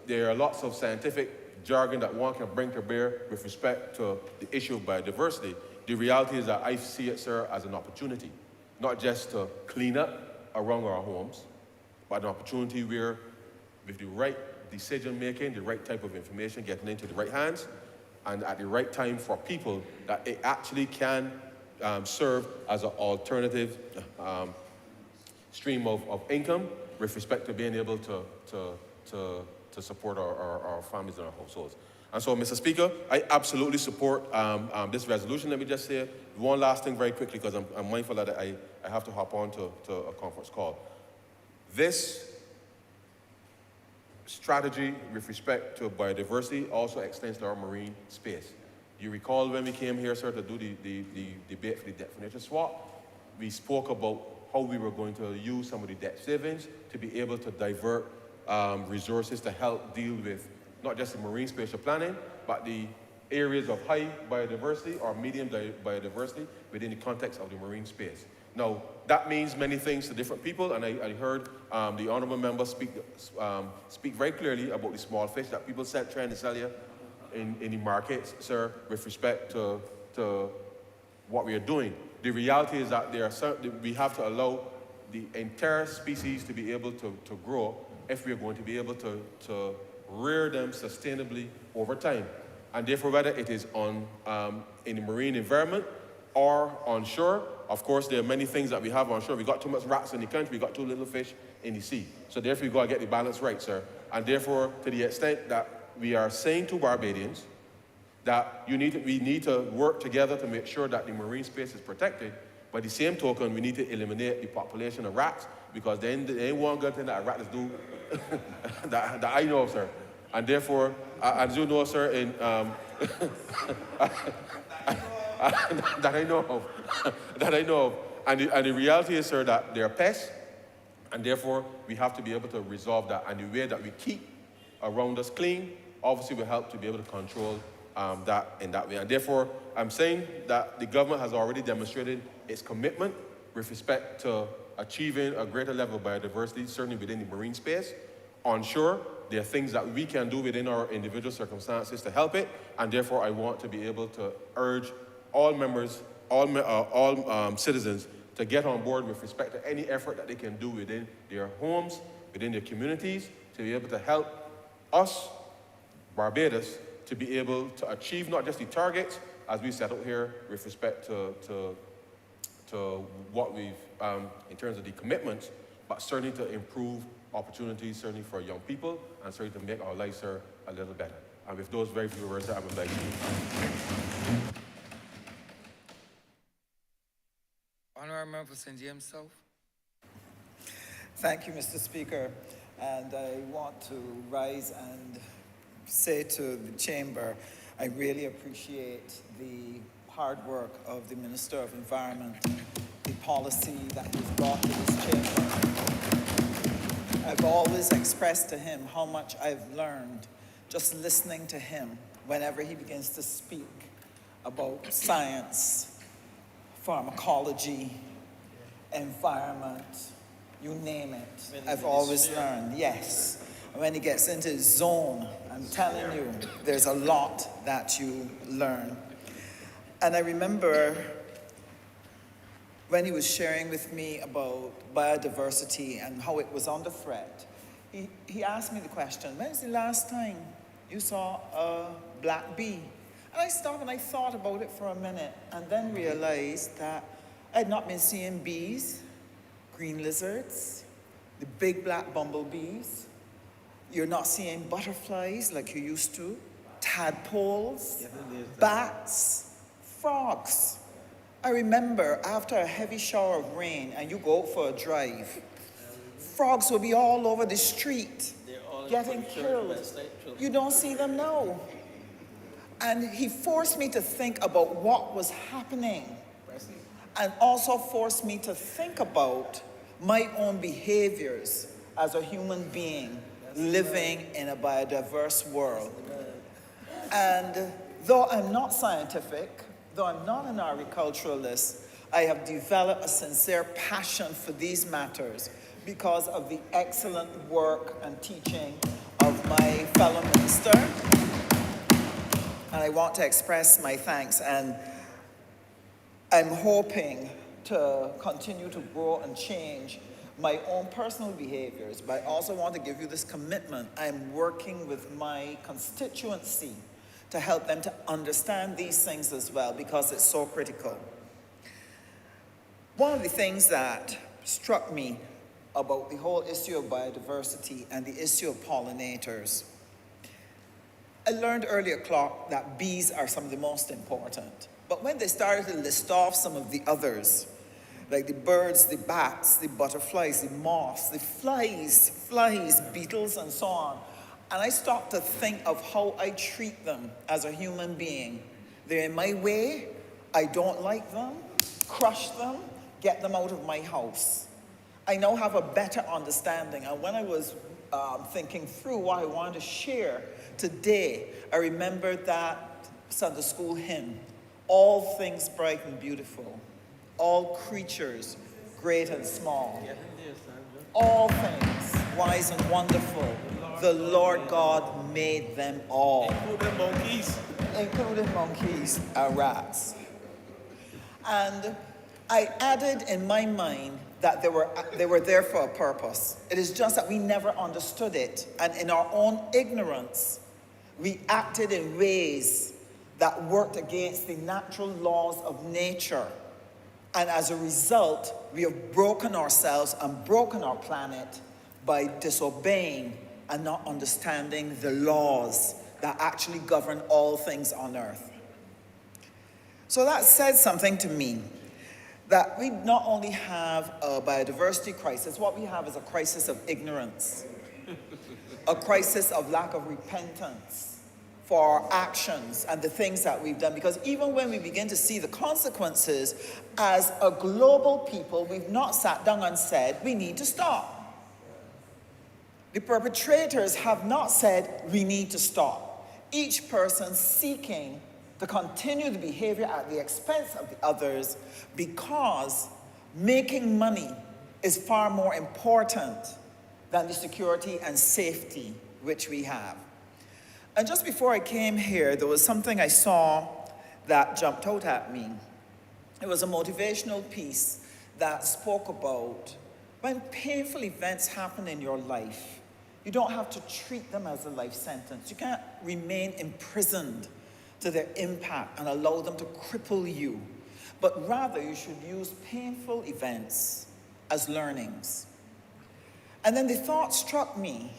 there are lots of scientific jargon that one can bring to bear with respect to the issue of biodiversity, the reality is that I see it, sir, as an opportunity, not just to clean up around our homes, but an opportunity where, with the right decision-making, the right type of information getting into the right hands, and at the right time for people, that it actually can serve as an alternative stream of income with respect to being able to support our families and our households. And so, Mr. Speaker, I absolutely support this resolution. Let me just say one last thing very quickly, because I'm mindful that I have to hop on to a conference call. This strategy with respect to biodiversity also extends to our marine space. You recall when we came here, sir, to do the debate for the definition swap, we spoke about how we were going to use some of the debt savings to be able to divert resources to help deal with not just the marine spatial planning, but the areas of high biodiversity or medium biodiversity within the context of the marine space. Now, that means many things to different people, and I heard the Honourable Member speak very clearly about the small fish that people trying to sell you in the markets, sir, with respect to what we are doing. The reality is that we have to allow the entire species to be able to grow if we are going to be able to rear them sustainably over time. And therefore, whether it is in the marine environment or on shore, of course, there are many things that we have on shore. We got too much rats in the country, we got too little fish in the sea. So therefore, we got to get the balance right, sir. And therefore, to the extent that we are saying to Barbadians that we need to work together to make sure that the marine space is protected, by the same token, we need to eliminate the population of rats, because then there ain't one good thing that rats do that I know of, sir. And therefore, as you know, sir, that I know of. That I know of. And the reality is, sir, that they're pests, and therefore we have to be able to resolve that. And the way that we keep around us clean, obviously will help to be able to control that in that way. And therefore, I'm saying that the government has already demonstrated its commitment with respect to achieving a greater level of biodiversity, certainly within the marine space. On shore, there are things that we can do within our individual circumstances to help it, and therefore I want to be able to urge all members, all citizens to get on board with respect to any effort that they can do within their homes, within their communities, to be able to help us, Barbados, to be able to achieve not just the targets as we set out here with respect to what we've, in terms of the commitments, but certainly to improve opportunities, certainly for young people, and certainly to make our lives here a little better. And with those very few words, I would like to. Honourable Member for St. James South. Thank you, Mr. Speaker. And I want to rise and say to the Chamber, I really appreciate the hard work of the Minister of Environment, the policy that he's brought to this Chamber. I've always expressed to him how much I've learned just listening to him whenever he begins to speak about science, pharmacology, environment, you name it. I've always learned, yes. When he gets into his zone, I'm telling you, there's a lot that you learn. And I remember when he was sharing with me about biodiversity and how it was under threat, he asked me the question, when's the last time you saw a black bee? And I stopped and I thought about it for a minute and then realized that I had not been seeing bees, green lizards, the big black bumblebees. You're not seeing butterflies like you used to, tadpoles, bats, frogs. I remember after a heavy shower of rain and you go out for a drive, frogs will be all over the street, getting killed. You don't see them now. And he forced me to think about what was happening and also forced me to think about my own behaviors as a human being living in a biodiverse world. And though I'm not scientific, though I'm not an agriculturalist, I have developed a sincere passion for these matters because of the excellent work and teaching of my fellow minister. And I want to express my thanks, and I'm hoping to continue to grow and change my own personal behaviors, but I also want to give you this commitment. I'm working with my constituency to help them to understand these things as well, because it's so critical. One of the things that struck me about the whole issue of biodiversity and the issue of pollinators, I learned earlier, Clark, that bees are some of the most important. But when they started to list off some of the others, like the birds, the bats, the butterflies, the moths, the flies, beetles, and so on, and I stopped to think of how I treat them as a human being. They're in my way, I don't like them, crush them, get them out of my house. I now have a better understanding, and when I was thinking through what I wanted to share today, I remembered that Sunday school hymn, all things bright and beautiful, all creatures great and small, all things wise and wonderful, the Lord God made them all. Including monkeys and rats. And I added in my mind that they were there for a purpose. It is just that we never understood it. And in our own ignorance, we acted in ways that worked against the natural laws of nature. And as a result, we have broken ourselves and broken our planet by disobeying and not understanding the laws that actually govern all things on earth. So that said something to me, that we not only have a biodiversity crisis, what we have is a crisis of ignorance, a crisis of lack of repentance for our actions and the things that we've done. Because even when we begin to see the consequences, as a global people, we've not sat down and said, we need to stop. The perpetrators have not said, we need to stop. Each person seeking to continue the behavior at the expense of the others, because making money is far more important than the security and safety which we have. And just before I came here, there was something I saw that jumped out at me. It was a motivational piece that spoke about when painful events happen in your life, you don't have to treat them as a life sentence. You can't remain imprisoned to their impact and allow them to cripple you. But rather, you should use painful events as learnings. And then the thought struck me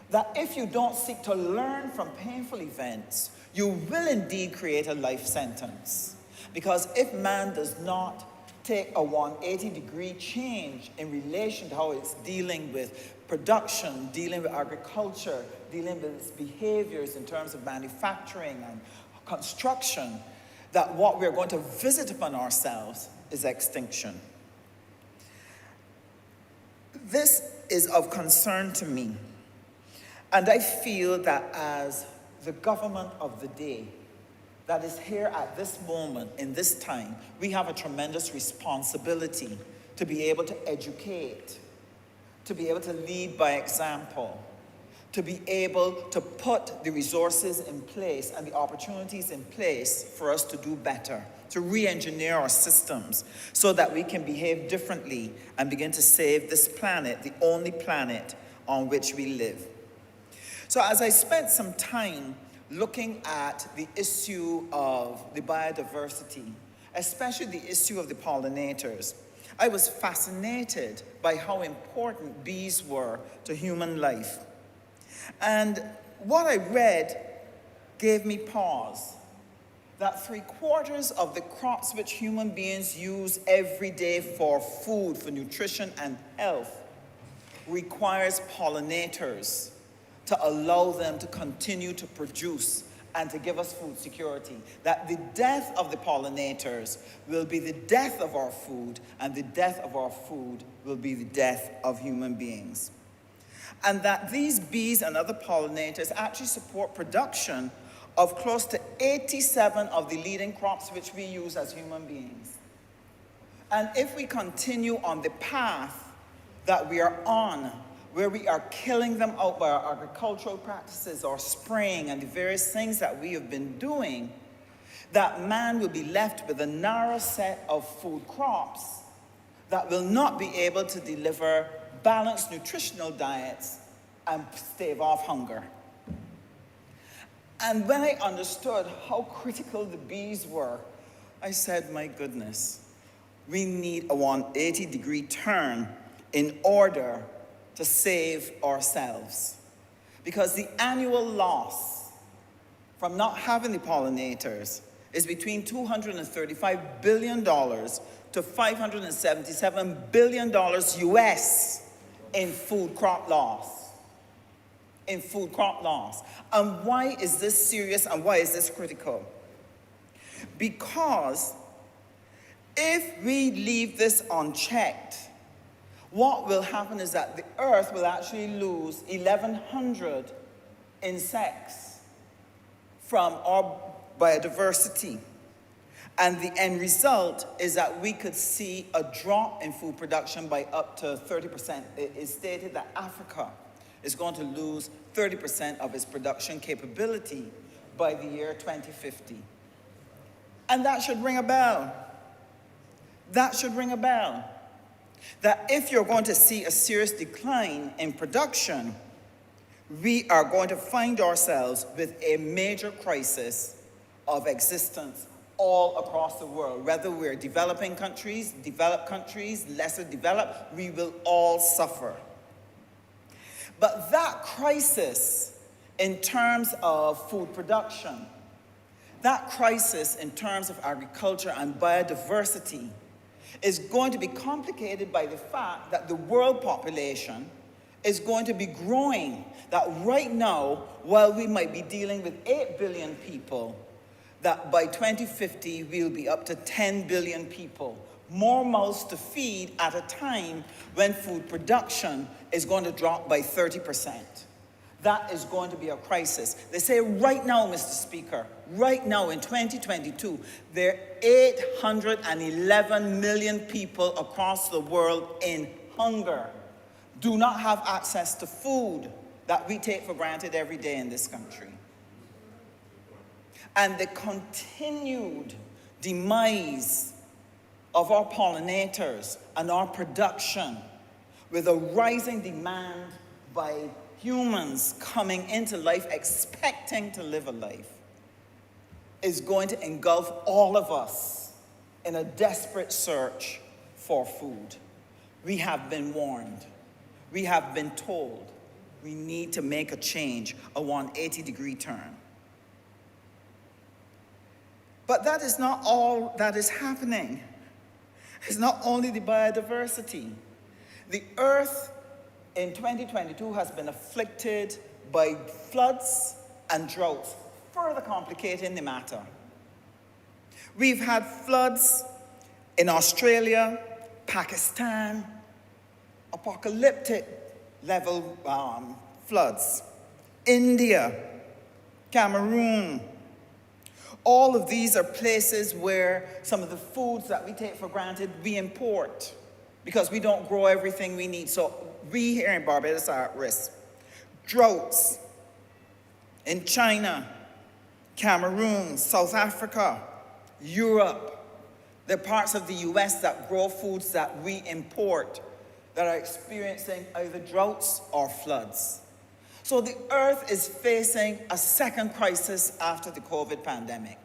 that if you don't seek to learn from painful events, you will indeed create a life sentence. Because if man does not take a 180-degree change in relation to how it's dealing with production, dealing with agriculture, dealing with its behaviors in terms of manufacturing and construction, that what we're going to visit upon ourselves is extinction. This is of concern to me. And I feel that as the government of the day that is here at this moment, in this time, we have a tremendous responsibility to be able to educate, to be able to lead by example, to be able to put the resources in place and the opportunities in place for us to do better, to re-engineer our systems so that we can behave differently and begin to save this planet, the only planet on which we live. So as I spent some time looking at the issue of the biodiversity, especially the issue of the pollinators, I was fascinated by how important bees were to human life. And what I read gave me pause, that 3/4 of the crops which human beings use every day for food, for nutrition and health, requires pollinators to allow them to continue to produce and to give us food security. That the death of the pollinators will be the death of our food, and the death of our food will be the death of human beings. And that these bees and other pollinators actually support production of close to 87 of the leading crops which we use as human beings. And if we continue on the path that we are on, where we are killing them out by our agricultural practices, our spraying, and the various things that we have been doing, that man will be left with a narrow set of food crops that will not be able to deliver balanced nutritional diets and stave off hunger. And when I understood how critical the bees were, I said, my goodness, we need a 180-degree turn in order to save ourselves. Because the annual loss from not having the pollinators is between $235 billion to $577 billion US in food crop loss. In food crop loss. And why is this serious and why is this critical? Because if we leave this unchecked, what will happen is that the earth will actually lose 1,100 insects from our biodiversity. And the end result is that we could see a drop in food production by up to 30%. It is stated that Africa is going to lose 30% of its production capability by the year 2050. And that should ring a bell. That should ring a bell. That if you're going to see a serious decline in production, we are going to find ourselves with a major crisis of existence all across the world. Whether we're developing countries, developed countries, lesser developed, we will all suffer. But that crisis in terms of food production, that crisis in terms of agriculture and biodiversity is going to be complicated by the fact that the world population is going to be growing. That right now, while we might be dealing with 8 billion people, that by 2050 we'll be up to 10 billion people. More mouths to feed at a time when food production is going to drop by 30%. That is going to be a crisis. They say right now, Mr. Speaker, right now in 2022, there are 811 million people across the world in hunger, do not have access to food that we take for granted every day in this country. And the continued demise of our pollinators and our production, with a rising demand by humans coming into life expecting to live a life, is going to engulf all of us in a desperate search for food. We have been warned. We have been told we need to make a change, a 180-degree turn. But that is not all that is happening. It's not only the biodiversity. The earth in 2022 has been afflicted by floods and droughts, further complicating the matter. We've had floods in Australia, Pakistan, apocalyptic level floods, India, Cameroon. All of these are places where some of the foods that we take for granted, we import because we don't grow everything we need. So we here in Barbados are at risk. Droughts in China, Cameroon, South Africa, Europe. There are parts of the US that grow foods that we import that are experiencing either droughts or floods. So the earth is facing a second crisis after the COVID pandemic.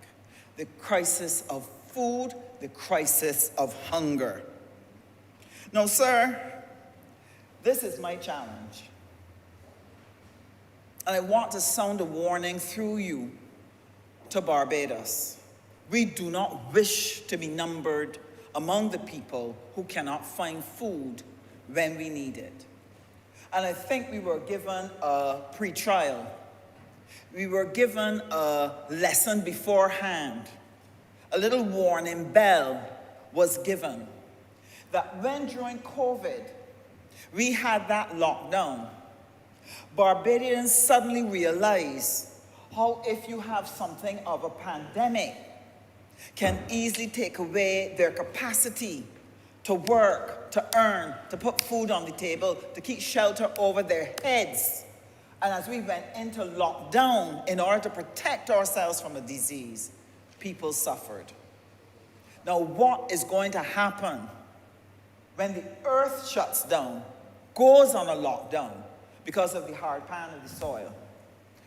The crisis of food, the crisis of hunger. Now, sir, this is my challenge. And I want to sound a warning through you to Barbados. We do not wish to be numbered among the people who cannot find food when we need it. And I think we were given a pre-trial. We were given a lesson beforehand. A little warning bell was given that when during COVID we had that lockdown, Barbadians suddenly realized how if you have something of a pandemic can easily take away their capacity to work, to earn, to put food on the table, to keep shelter over their heads. And as we went into lockdown in order to protect ourselves from a disease, people suffered. Now, what is going to happen when the earth shuts down, goes on a lockdown because of the hard pan of the soil,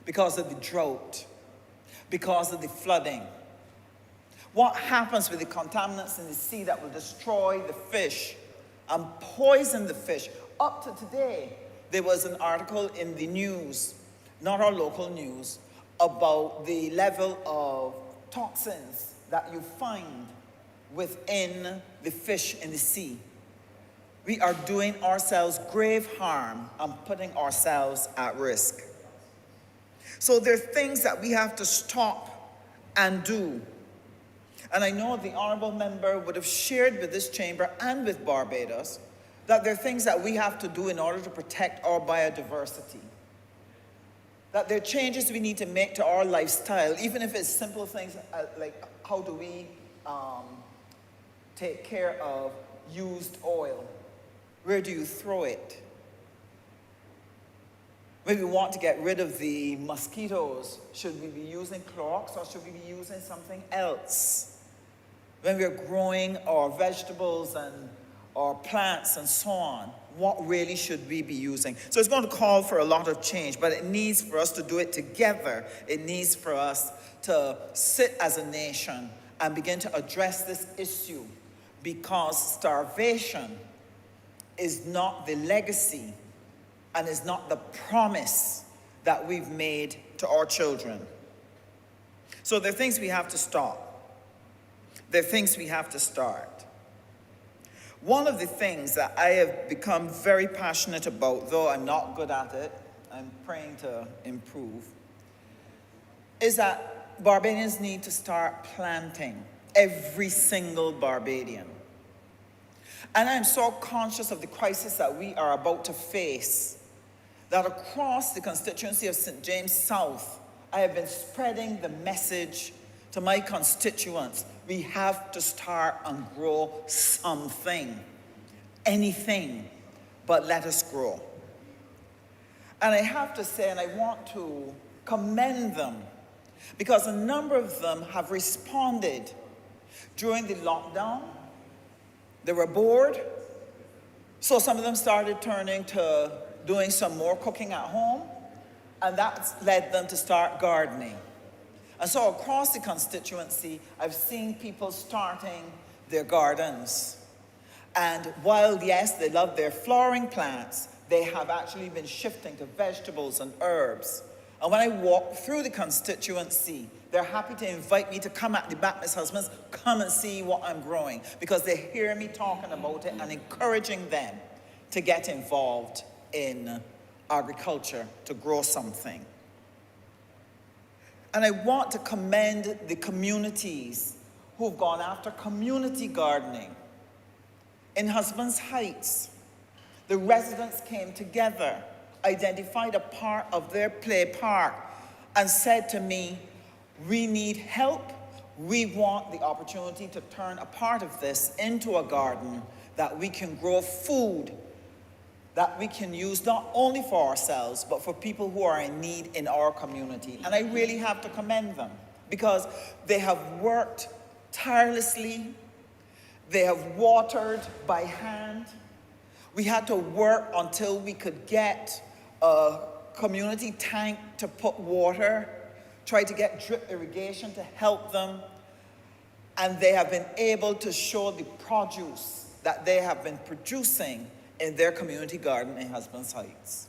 because of the drought, because of the flooding? What happens with the contaminants in the sea that will destroy the fish and poison the fish? Up to today, there was an article in the news, not our local news, about the level of toxins that you find within the fish in the sea. We are doing ourselves grave harm and putting ourselves at risk. So there are things that we have to stop and do. And I know the Honourable Member would have shared with this chamber and with Barbados that there are things that we have to do in order to protect our biodiversity. That there are changes we need to make to our lifestyle, even if it's simple things like how do we take care of used oil? Where do you throw it? When we want to get rid of the mosquitoes, should we be using Clorox or should we be using something else? When we're growing our vegetables and our plants and so on, what really should we be using? So it's going to call for a lot of change, but it needs for us to do it together. It needs for us to sit as a nation and begin to address this issue, because starvation is not the legacy and is not the promise that we've made to our children. So there are things we have to stop. There are things we have to start. One of the things that I have become very passionate about, though I'm not good at it, I'm praying to improve, is that Barbadians need to start planting, every single Barbadian. And I'm so conscious of the crisis that we are about to face, that across the constituency of St. James South, I have been spreading the message to my constituents. We have to start and grow something, anything, but let us grow. And I have to say, and I want to commend them, because a number of them have responded during the lockdown. They were bored, so some of them started turning to doing some more cooking at home, and that led them to start gardening. And so across the constituency, I've seen people starting their gardens. And while, yes, they love their flowering plants, they have actually been shifting to vegetables and herbs. And when I walk through the constituency, they're happy to invite me to come at the back, Miss Husbands, come and see what I'm growing, because they hear me talking about it and encouraging them to get involved in agriculture, to grow something. And I want to commend the communities who've gone after community gardening. In Husbands Heights, the residents came together, identified a part of their play park, and said to me, we need help. We want the opportunity to turn a part of this into a garden that we can grow food that we can use not only for ourselves, but for people who are in need in our community. And I really have to commend them, because they have worked tirelessly. They have watered by hand. We had to work until we could get a community tank to put water, try to get drip irrigation to help them. And they have been able to show the produce that they have been producing in their community garden in Husbands Heights.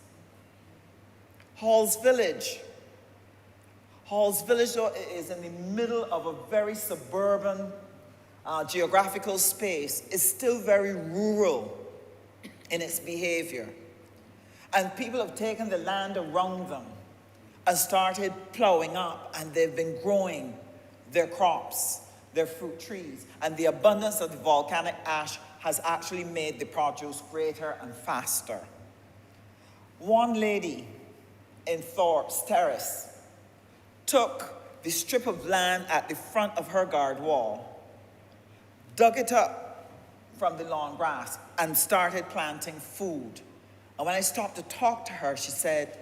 Hall's Village. Hall's Village, though, is in the middle of a very suburban geographical space, is still very rural in its behavior. And people have taken the land around them and started plowing up, and they've been growing their crops, their fruit trees. And the abundance of the volcanic ash has actually made the produce greater and faster. One lady in Thorpe's Terrace took the strip of land at the front of her guard wall, dug it up from the lawn grass, and started planting food. And when I stopped to talk to her, she said,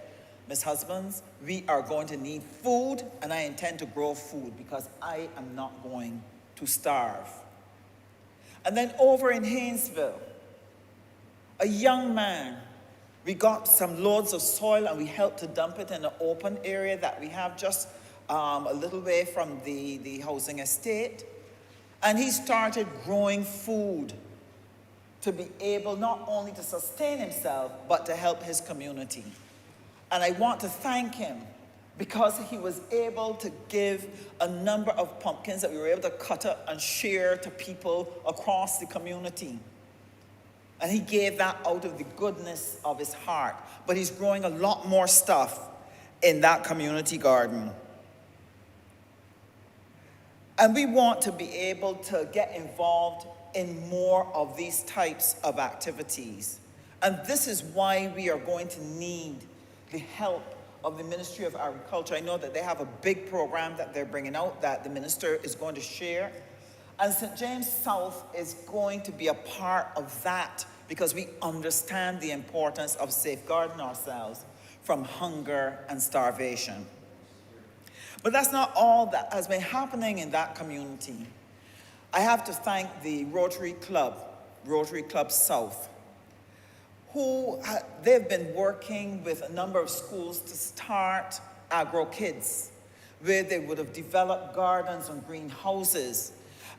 Miss Husbands, we are going to need food, and I intend to grow food because I am not going to starve. And then over in Haynesville, a young man, we got some loads of soil and we helped to dump it in an open area that we have just a little way from the housing estate. And he started growing food to be able not only to sustain himself, but to help his community. And I want to thank him, because he was able to give a number of pumpkins that we were able to cut up and share to people across the community. And he gave that out of the goodness of his heart. But he's growing a lot more stuff in that community garden. And we want to be able to get involved in more of these types of activities. And this is why we are going to need the help of the Ministry of Agriculture. I know that they have a big program that they're bringing out that the minister is going to share. And St. James South is going to be a part of that, because we understand the importance of safeguarding ourselves from hunger and starvation. But that's not all that has been happening in that community. I have to thank the Rotary Club South, who they've been working with a number of schools to start Agro Kids, where they would have developed gardens and greenhouses,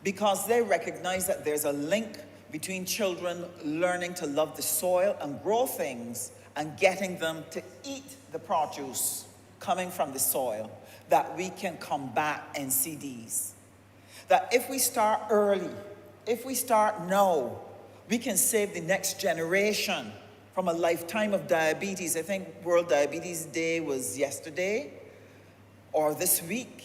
because they recognize that there's a link between children learning to love the soil and grow things and getting them to eat the produce coming from the soil, that we can combat NCDs. That if we start early, if we start now, we can save the next generation from a lifetime of diabetes. I think World Diabetes Day was yesterday or this week,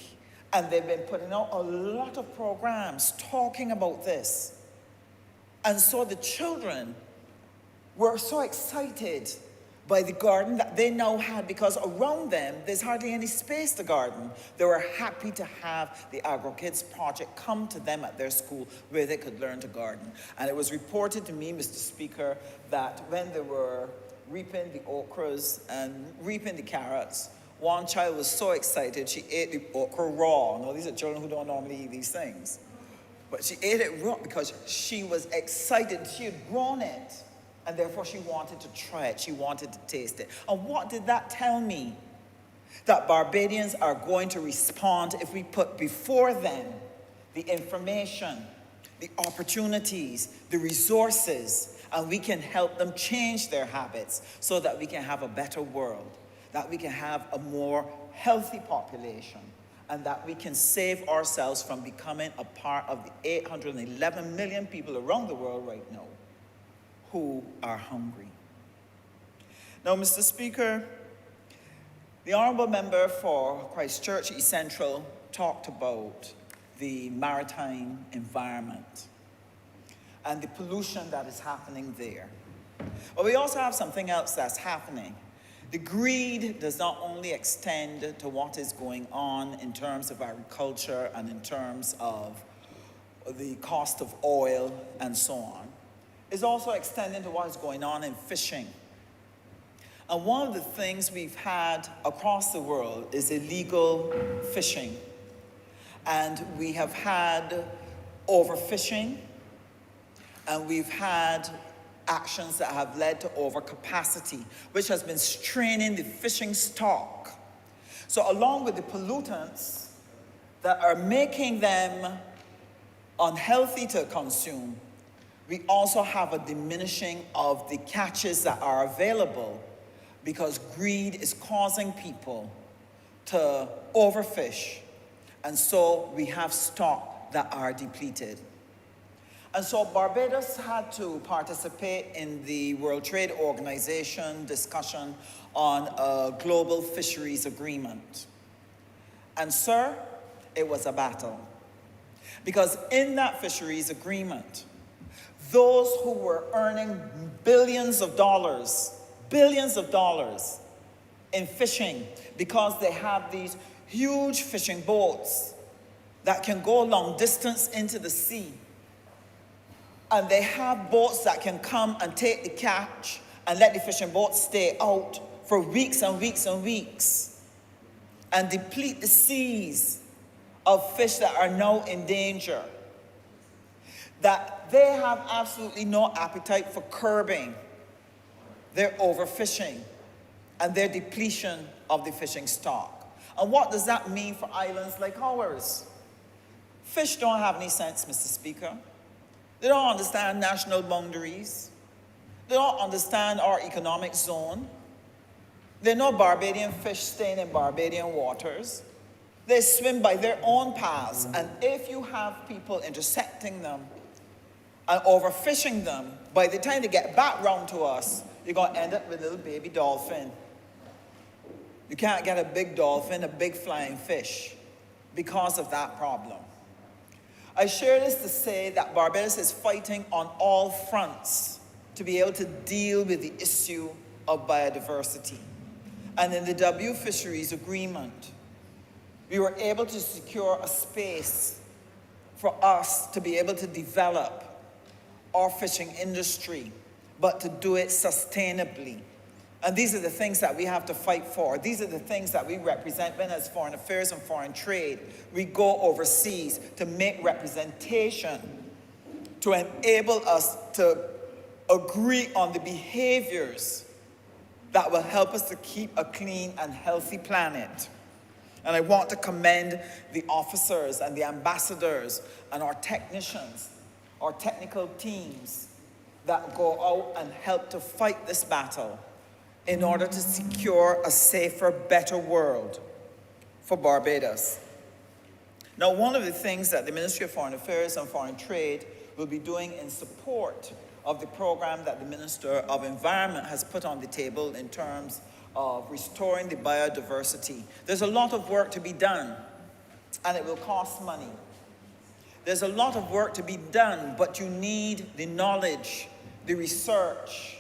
and they've been putting out a lot of programs talking about this. And so the children were so excited by the garden that they now had, because around them, there's hardly any space to garden. They were happy to have the AgroKids project come to them at their school where they could learn to garden. And it was reported to me, Mr. Speaker, that when they were reaping the okras and reaping the carrots, one child was so excited she ate the okra raw. Now, these are children who don't normally eat these things. But she ate it raw because she was excited. She had grown it. And therefore, she wanted to try it. She wanted to taste it. And what did that tell me? That Barbadians are going to respond if we put before them the information, the opportunities, the resources, and we can help them change their habits so that we can have a better world, that we can have a more healthy population, and that we can save ourselves from becoming a part of the 811 million people around the world right now who are hungry. Now, Mr. Speaker, the Honourable Member for Christchurch East Central talked about the maritime environment and the pollution that is happening there. But we also have something else that's happening. The greed does not only extend to what is going on in terms of agriculture and in terms of the cost of oil and so on. Is also extending to what is going on in fishing. And one of the things we've had across the world is illegal fishing. And we have had overfishing, and we've had actions that have led to overcapacity, which has been straining the fishing stock. So along with the pollutants that are making them unhealthy to consume, we also have a diminishing of the catches that are available because greed is causing people to overfish. And so we have stock that are depleted. And so Barbados had to participate in the World Trade Organization discussion on a global fisheries agreement. And sir, it was a battle. Because in that fisheries agreement, those who were earning billions of dollars in fishing, because they have these huge fishing boats that can go long distance into the sea. And they have boats that can come and take the catch and let the fishing boats stay out for weeks and weeks and weeks and deplete the seas of fish that are now in danger. That they have absolutely no appetite for curbing their overfishing and their depletion of the fishing stock. And what does that mean for islands like ours? Fish don't have any sense, Mr. Speaker. They don't understand national boundaries. They don't understand our economic zone. There are no Barbadian fish staying in Barbadian waters. They swim by their own paths. And if you have people intersecting them and overfishing them, by the time they get back round to us, you're going to end up with a little baby dolphin. You can't get a big dolphin, a big flying fish, because of that problem. I share this to say that Barbados is fighting on all fronts to be able to deal with the issue of biodiversity. And in the W Fisheries Agreement, we were able to secure a space for us to be able to develop our fishing industry, but to do it sustainably. And these are the things that we have to fight for. These are the things that we represent when, as Foreign Affairs and Foreign Trade, we go overseas to make representation, to enable us to agree on the behaviors that will help us to keep a clean and healthy planet. And I want to commend the officers and the ambassadors and our technicians, our technical teams that go out and help to fight this battle in order to secure a safer, better world for Barbados. Now, one of the things that the Ministry of Foreign Affairs and Foreign Trade will be doing in support of the program that the Minister of Environment has put on the table in terms of restoring the biodiversity. There's a lot of work to be done, and it will cost money. There's a lot of work to be done, but you need the knowledge, the research.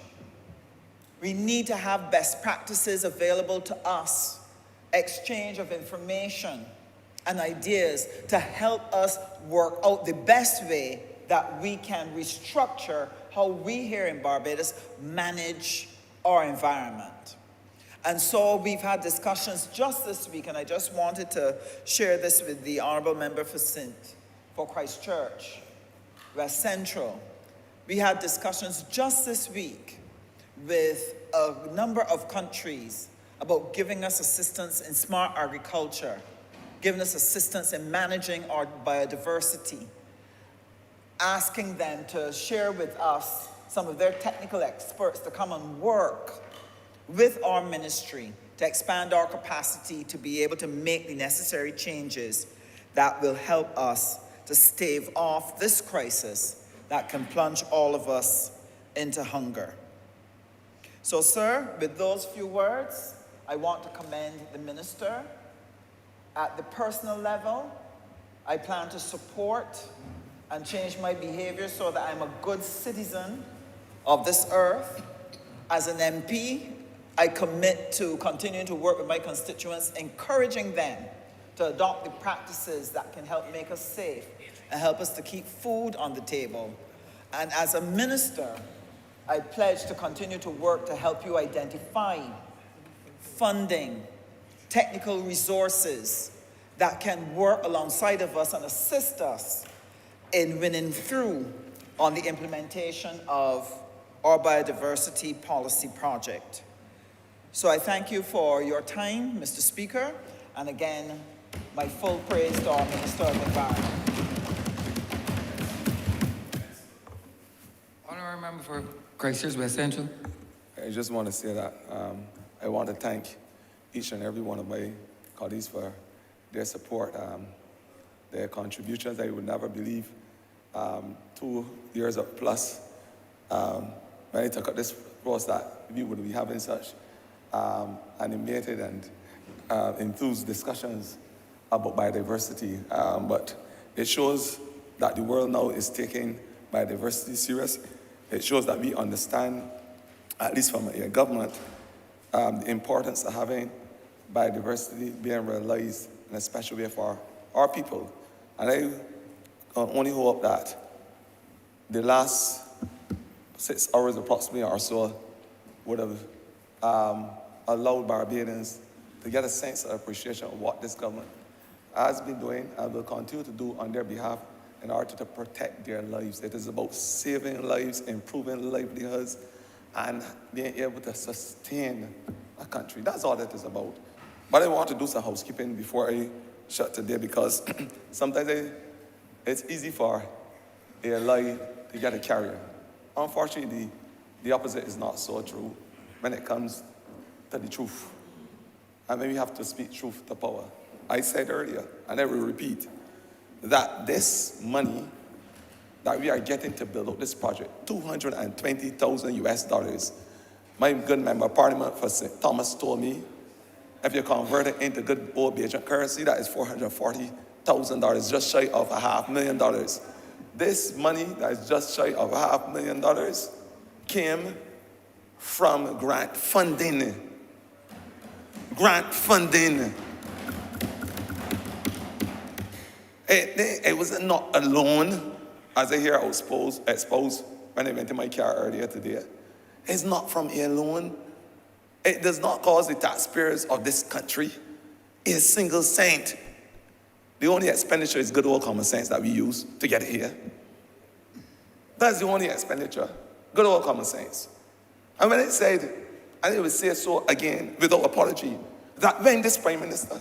We need to have best practices available to us, exchange of information and ideas to help us work out the best way that we can restructure how we here in Barbados manage our environment. And so we've had discussions just this week, and I just wanted to share this with the Honourable Member for Christchurch, West Central. We had discussions just this week with a number of countries about giving us assistance in smart agriculture, giving us assistance in managing our biodiversity, asking them to share with us some of their technical experts to come and work with our ministry to expand our capacity to be able to make the necessary changes that will help us to stave off this crisis that can plunge all of us into hunger. So, sir, with those few words, I want to commend the minister. At the personal level, I plan to support and change my behavior so that I'm a good citizen of this earth. As an MP, I commit to continuing to work with my constituents, encouraging them to adopt the practices that can help make us safe and help us to keep food on the table. And as a minister, I pledge to continue to work to help you identify funding, technical resources that can work alongside of us and assist us in winning through on the implementation of our biodiversity policy project. So I thank you for your time, Mr. Speaker, and again, my full praise to our Minister of Environment. Honourable Member for Christchurch West Central. I just want to say that I want to thank each and every one of my colleagues for their support, their contributions. I would never believe 2 years or plus when I took up this course that we would be having such animated and enthused discussions about biodiversity. But it shows that the world now is taking biodiversity serious. It shows that we understand, at least from a government, the importance of having biodiversity being realized in a special way for our people. And I only hope that the last 6 hours approximately or so would have allowed Barbadians to get a sense of appreciation of what this government has been doing and will continue to do on their behalf in order to protect their lives. It is about saving lives, improving livelihoods, and being able to sustain a country. That's all it is about. But I want to do some housekeeping before I shut today, because sometimes it's easy for a lie to get a carrier. Unfortunately, the opposite is not so true when it comes to the truth. And then we have to speak truth to power. I said earlier, and I will repeat, that this money that we are getting to build out this project, $220,000 US. My good member of Parliament for St. Thomas told me, if you convert it into good old Bajan currency, that is $440,000, just shy of $500,000. This money that is just shy of $500,000 came from grant funding. Grant funding. It was not a loan, as I hear exposed when I went in my car earlier today. It's not from a loan. It does not cost the taxpayers of this country a single cent. The only expenditure is good old common sense that we use to get here. That's the only expenditure, good old common sense. And when it said, and I will say so again without apology, that when this Prime Minister,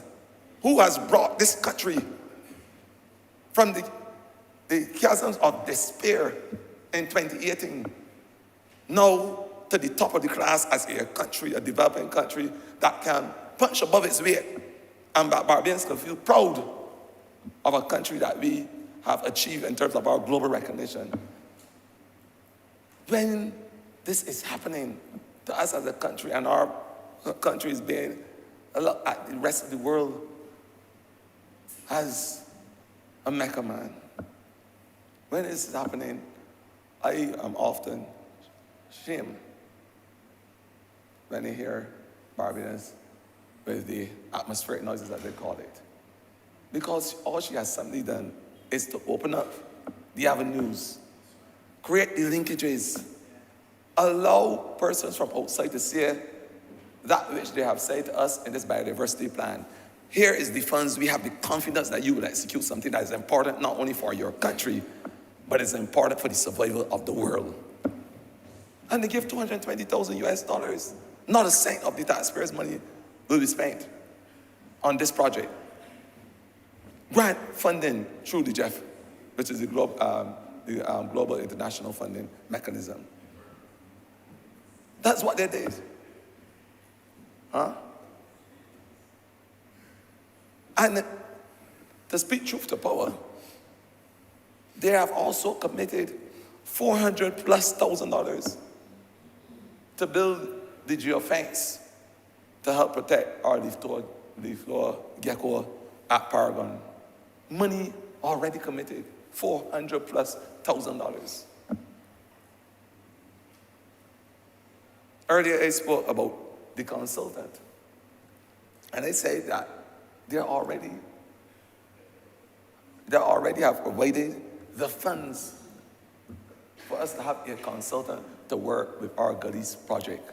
who has brought this country from the chasms of despair in 2018, now to the top of the class as a country, a developing country that can punch above its weight, and that Barbadians can feel proud of a country that we have achieved in terms of our global recognition. when this is happening to us as a country, and our country is being looked at the rest of the world as a Mecca man. When this is happening, I am often shamed when I hear Barbadians with the atmospheric noises that they call it. Because all she has suddenly done is to open up the avenues, create the linkages, allow persons from outside to see that which they have said to us in this biodiversity plan. Here is the funds. We have the confidence that you will execute something that is important not only for your country, but it's important for the survival of the world. And they give $220,000 US. Not a cent of the taxpayers' money will be spent on this project. Grant funding through the GEF, which is the Global International Funding Mechanism. That's what they did. Huh? And to speak truth to power, they have also committed $400,000+ to build the geofence to help protect our leaf blower gecko at Paragon. Money already committed, $400,000+. Earlier I spoke about the consultant, and I said that they already have provided the funds for us to have a consultant to work with our Gullies project.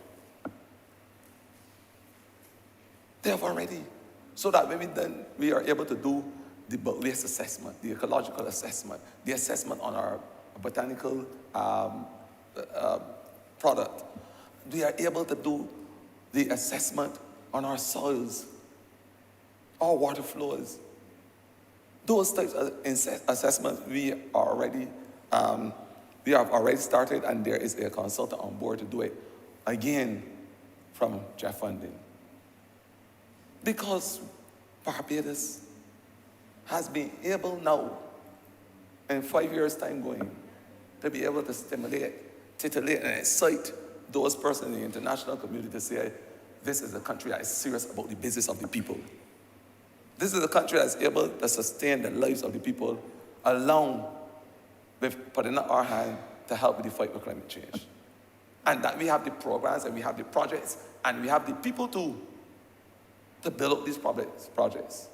They have already, so that when we are able to do the waste assessment, the ecological assessment, the assessment on our botanical product. We are able to do the assessment on our soils, our water flows. Those types of assessments we have already started, and there is a consultant on board to do it, again, from GEF funding. Because Barbados has been able now, in 5 years' time going, to be able to stimulate, titillate, and excite those persons in the international community to say, this is a country that is serious about the business of the people. This is a country that is able to sustain the lives of the people along with putting up our hand to help with the fight with climate change. And that we have the programs, and we have the projects, and we have the people to build up these projects,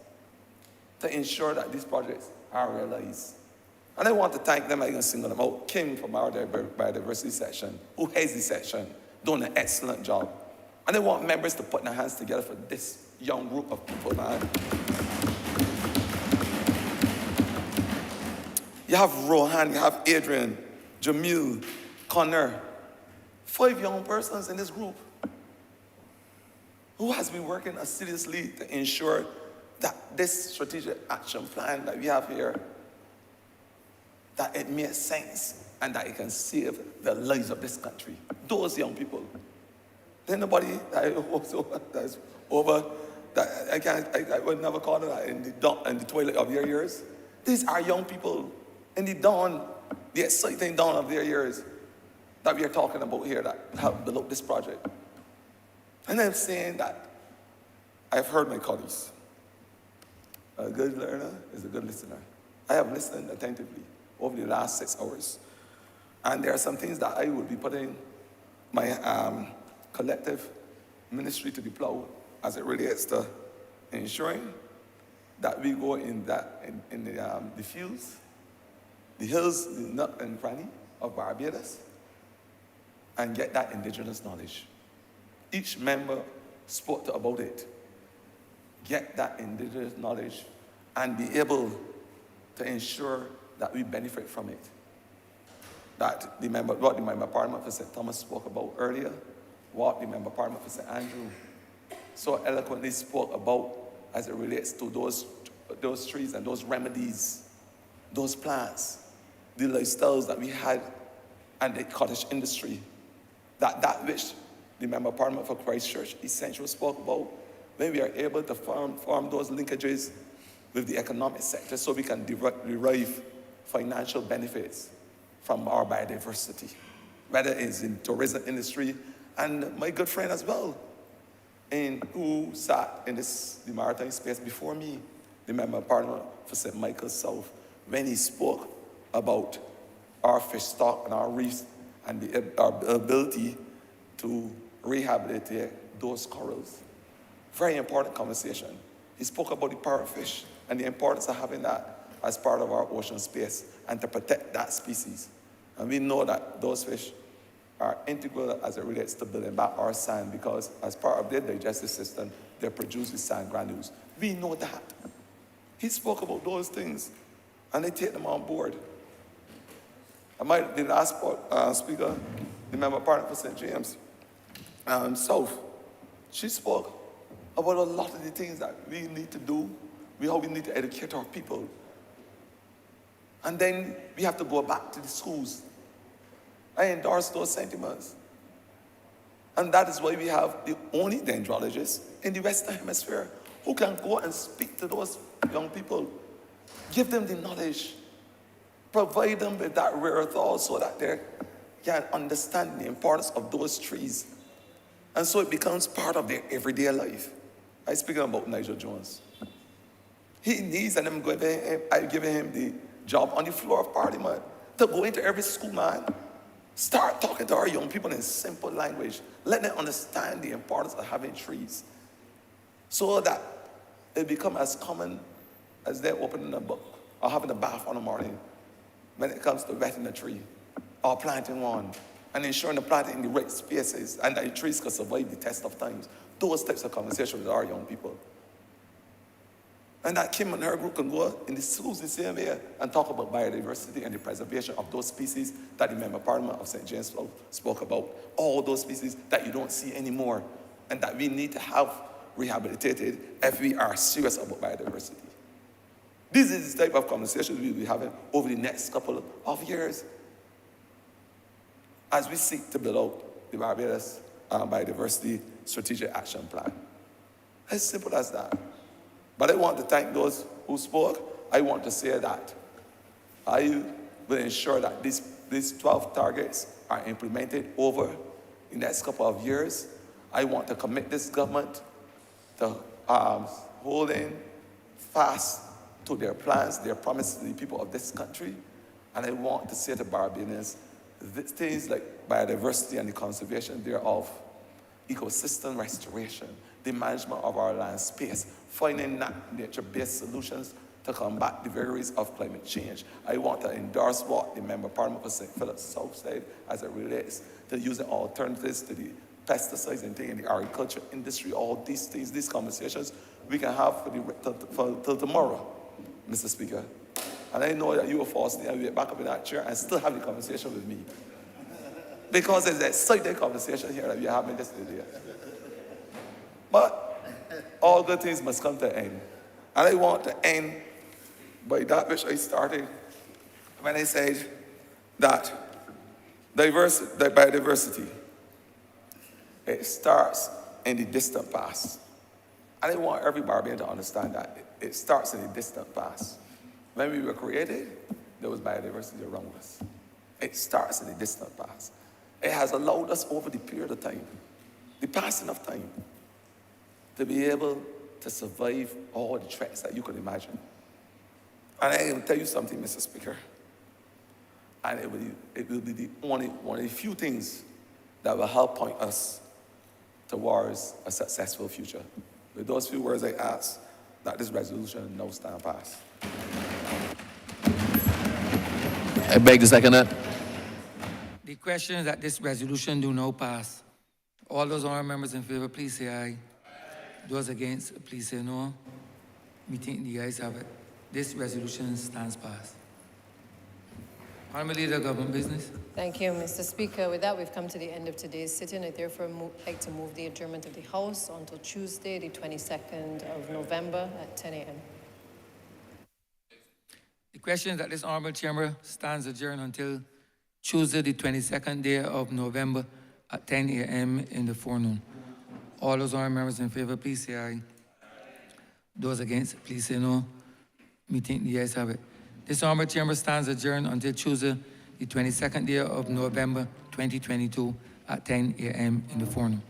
to ensure that these projects are realized. And I want to thank them. I'm going to single them out. Kim from our biodiversity section, who heads the section, doing an excellent job. And I want members to put their hands together for this young group of people, man. You have Rohan, you have Adrian, Jamil, Connor, 5 young persons in this group who has been working assiduously to ensure that this strategic action plan that we have here, that it makes sense and that it can save the lives of this country. Those young people. Then nobody that's over, that I would never call it that in the twilight of their years. These are young people in the dawn, the exciting dawn of their years that we are talking about here that help build up this project. And I'm saying that I've heard my colleagues. A good learner is a good listener. I have listened attentively over the last 6 hours. And there are some things that I will be putting my collective ministry to the plow as it relates to ensuring that we go in the fields, the hills, the nook and cranny of Barbados, and get that indigenous knowledge. Each member spoke about it. Get that indigenous knowledge and be able to ensure that we benefit from it. That what the Member of Parliament for St. Thomas spoke about earlier, what the Member of Parliament for St. Andrew so eloquently spoke about as it relates to those trees and those remedies, those plants, the lifestyles that we had and the cottage industry. That which the Member of Parliament for Christchurch Essential spoke about, when we are able to form those linkages with the economic sector so we can derive financial benefits from our biodiversity. whether it's in tourism industry, and my good friend as well, and who sat in the maritime space before me, the member of parliament for St. Michael South, when he spoke about our fish stock and our reefs and our ability to rehabilitate those corals. Very important conversation. He spoke about the parrotfish and the importance of having that as part of our ocean space and to protect that species. And we know that those fish are integral as it relates to building back our sand because as part of their digestive system, they produce the sand granules. We know that. He spoke about those things and they take them on board. The last speaker, the member partner for St. James South, she spoke about a lot of the things that we need to do, how we need to educate our people. And then we have to go back to the schools. I endorse those sentiments. And that is why we have the only dendrologist in the Western Hemisphere who can go and speak to those young people, give them the knowledge, provide them with that wherewithal so that they can understand the importance of those trees. And so it becomes part of their everyday life. I'm speaking about Nigel Jones. He needs, and I'm giving him the job on the floor of Parliament to go into every school, man. Start talking to our young people in simple language. Let them understand the importance of having trees so that it becomes as common as they're opening a book or having a bath on the morning when it comes to wetting a tree or planting one and ensuring the planting in the right spaces and that the trees can survive the test of times. Those types of conversations with our young people. And that Kim and her group can go in the schools the same way and talk about biodiversity and the preservation of those species that the Member of Parliament of St. James spoke about. All those species that you don't see anymore and that we need to have rehabilitated if we are serious about biodiversity. This is the type of conversations we'll be having over the next couple of years as we seek to build out the Barbados Biodiversity Strategic Action Plan. As simple as that. But I want to thank those who spoke. I want to say that I will ensure that these 12 targets are implemented over the next couple of years. I want to commit this government to holding fast to their plans, their promises to the people of this country. And I want to say to Barbadians, things like biodiversity and the conservation thereof, ecosystem restoration, the management of our land space, finding nature-based solutions to combat the vagaries of climate change. I want to endorse what the Member of Parliament for St. Philip South said as it relates to using alternatives to the pesticides and things in the agriculture industry, all these things, these conversations we can have till tomorrow, Mr. Speaker. And I know that you will force me to back up in that chair and still have the conversation with me. Because it's an exciting conversation here that we're having this day. But all good things must come to an end. And I want to end by that which I started when I said that biodiversity, it starts in the distant past. And I want every Barbadian to understand that. It starts in the distant past. When we were created, there was biodiversity around us. It starts in the distant past. It has allowed us over the period of time, the passing of time, to be able to survive all the threats that you could imagine. And I will tell you something, Mr. Speaker, and it will be the only one of the few things that will help point us towards a successful future. With those few words, I ask that this resolution now stand passed. I beg to second that. The question is that this resolution do now pass. All those honourable members in favour, please say aye. Those against, please say no. Meeting the ayes have it. This resolution stands passed. Honourable Leader of Government Business. Thank you, Mr. Speaker. With that, we've come to the end of today's sitting. I therefore like to move the adjournment of the House until Tuesday, the 22nd of November at 10 a.m. The question is that this honourable chamber stands adjourned until Tuesday, the 22nd day of November at 10 a.m. in the forenoon. All those honourable members in favour, please say aye. Those against, please say no. Meeting the ayes have it. This honourable chamber stands adjourned until Tuesday, the 22nd day of November 2022 at 10 a.m. in the forenoon.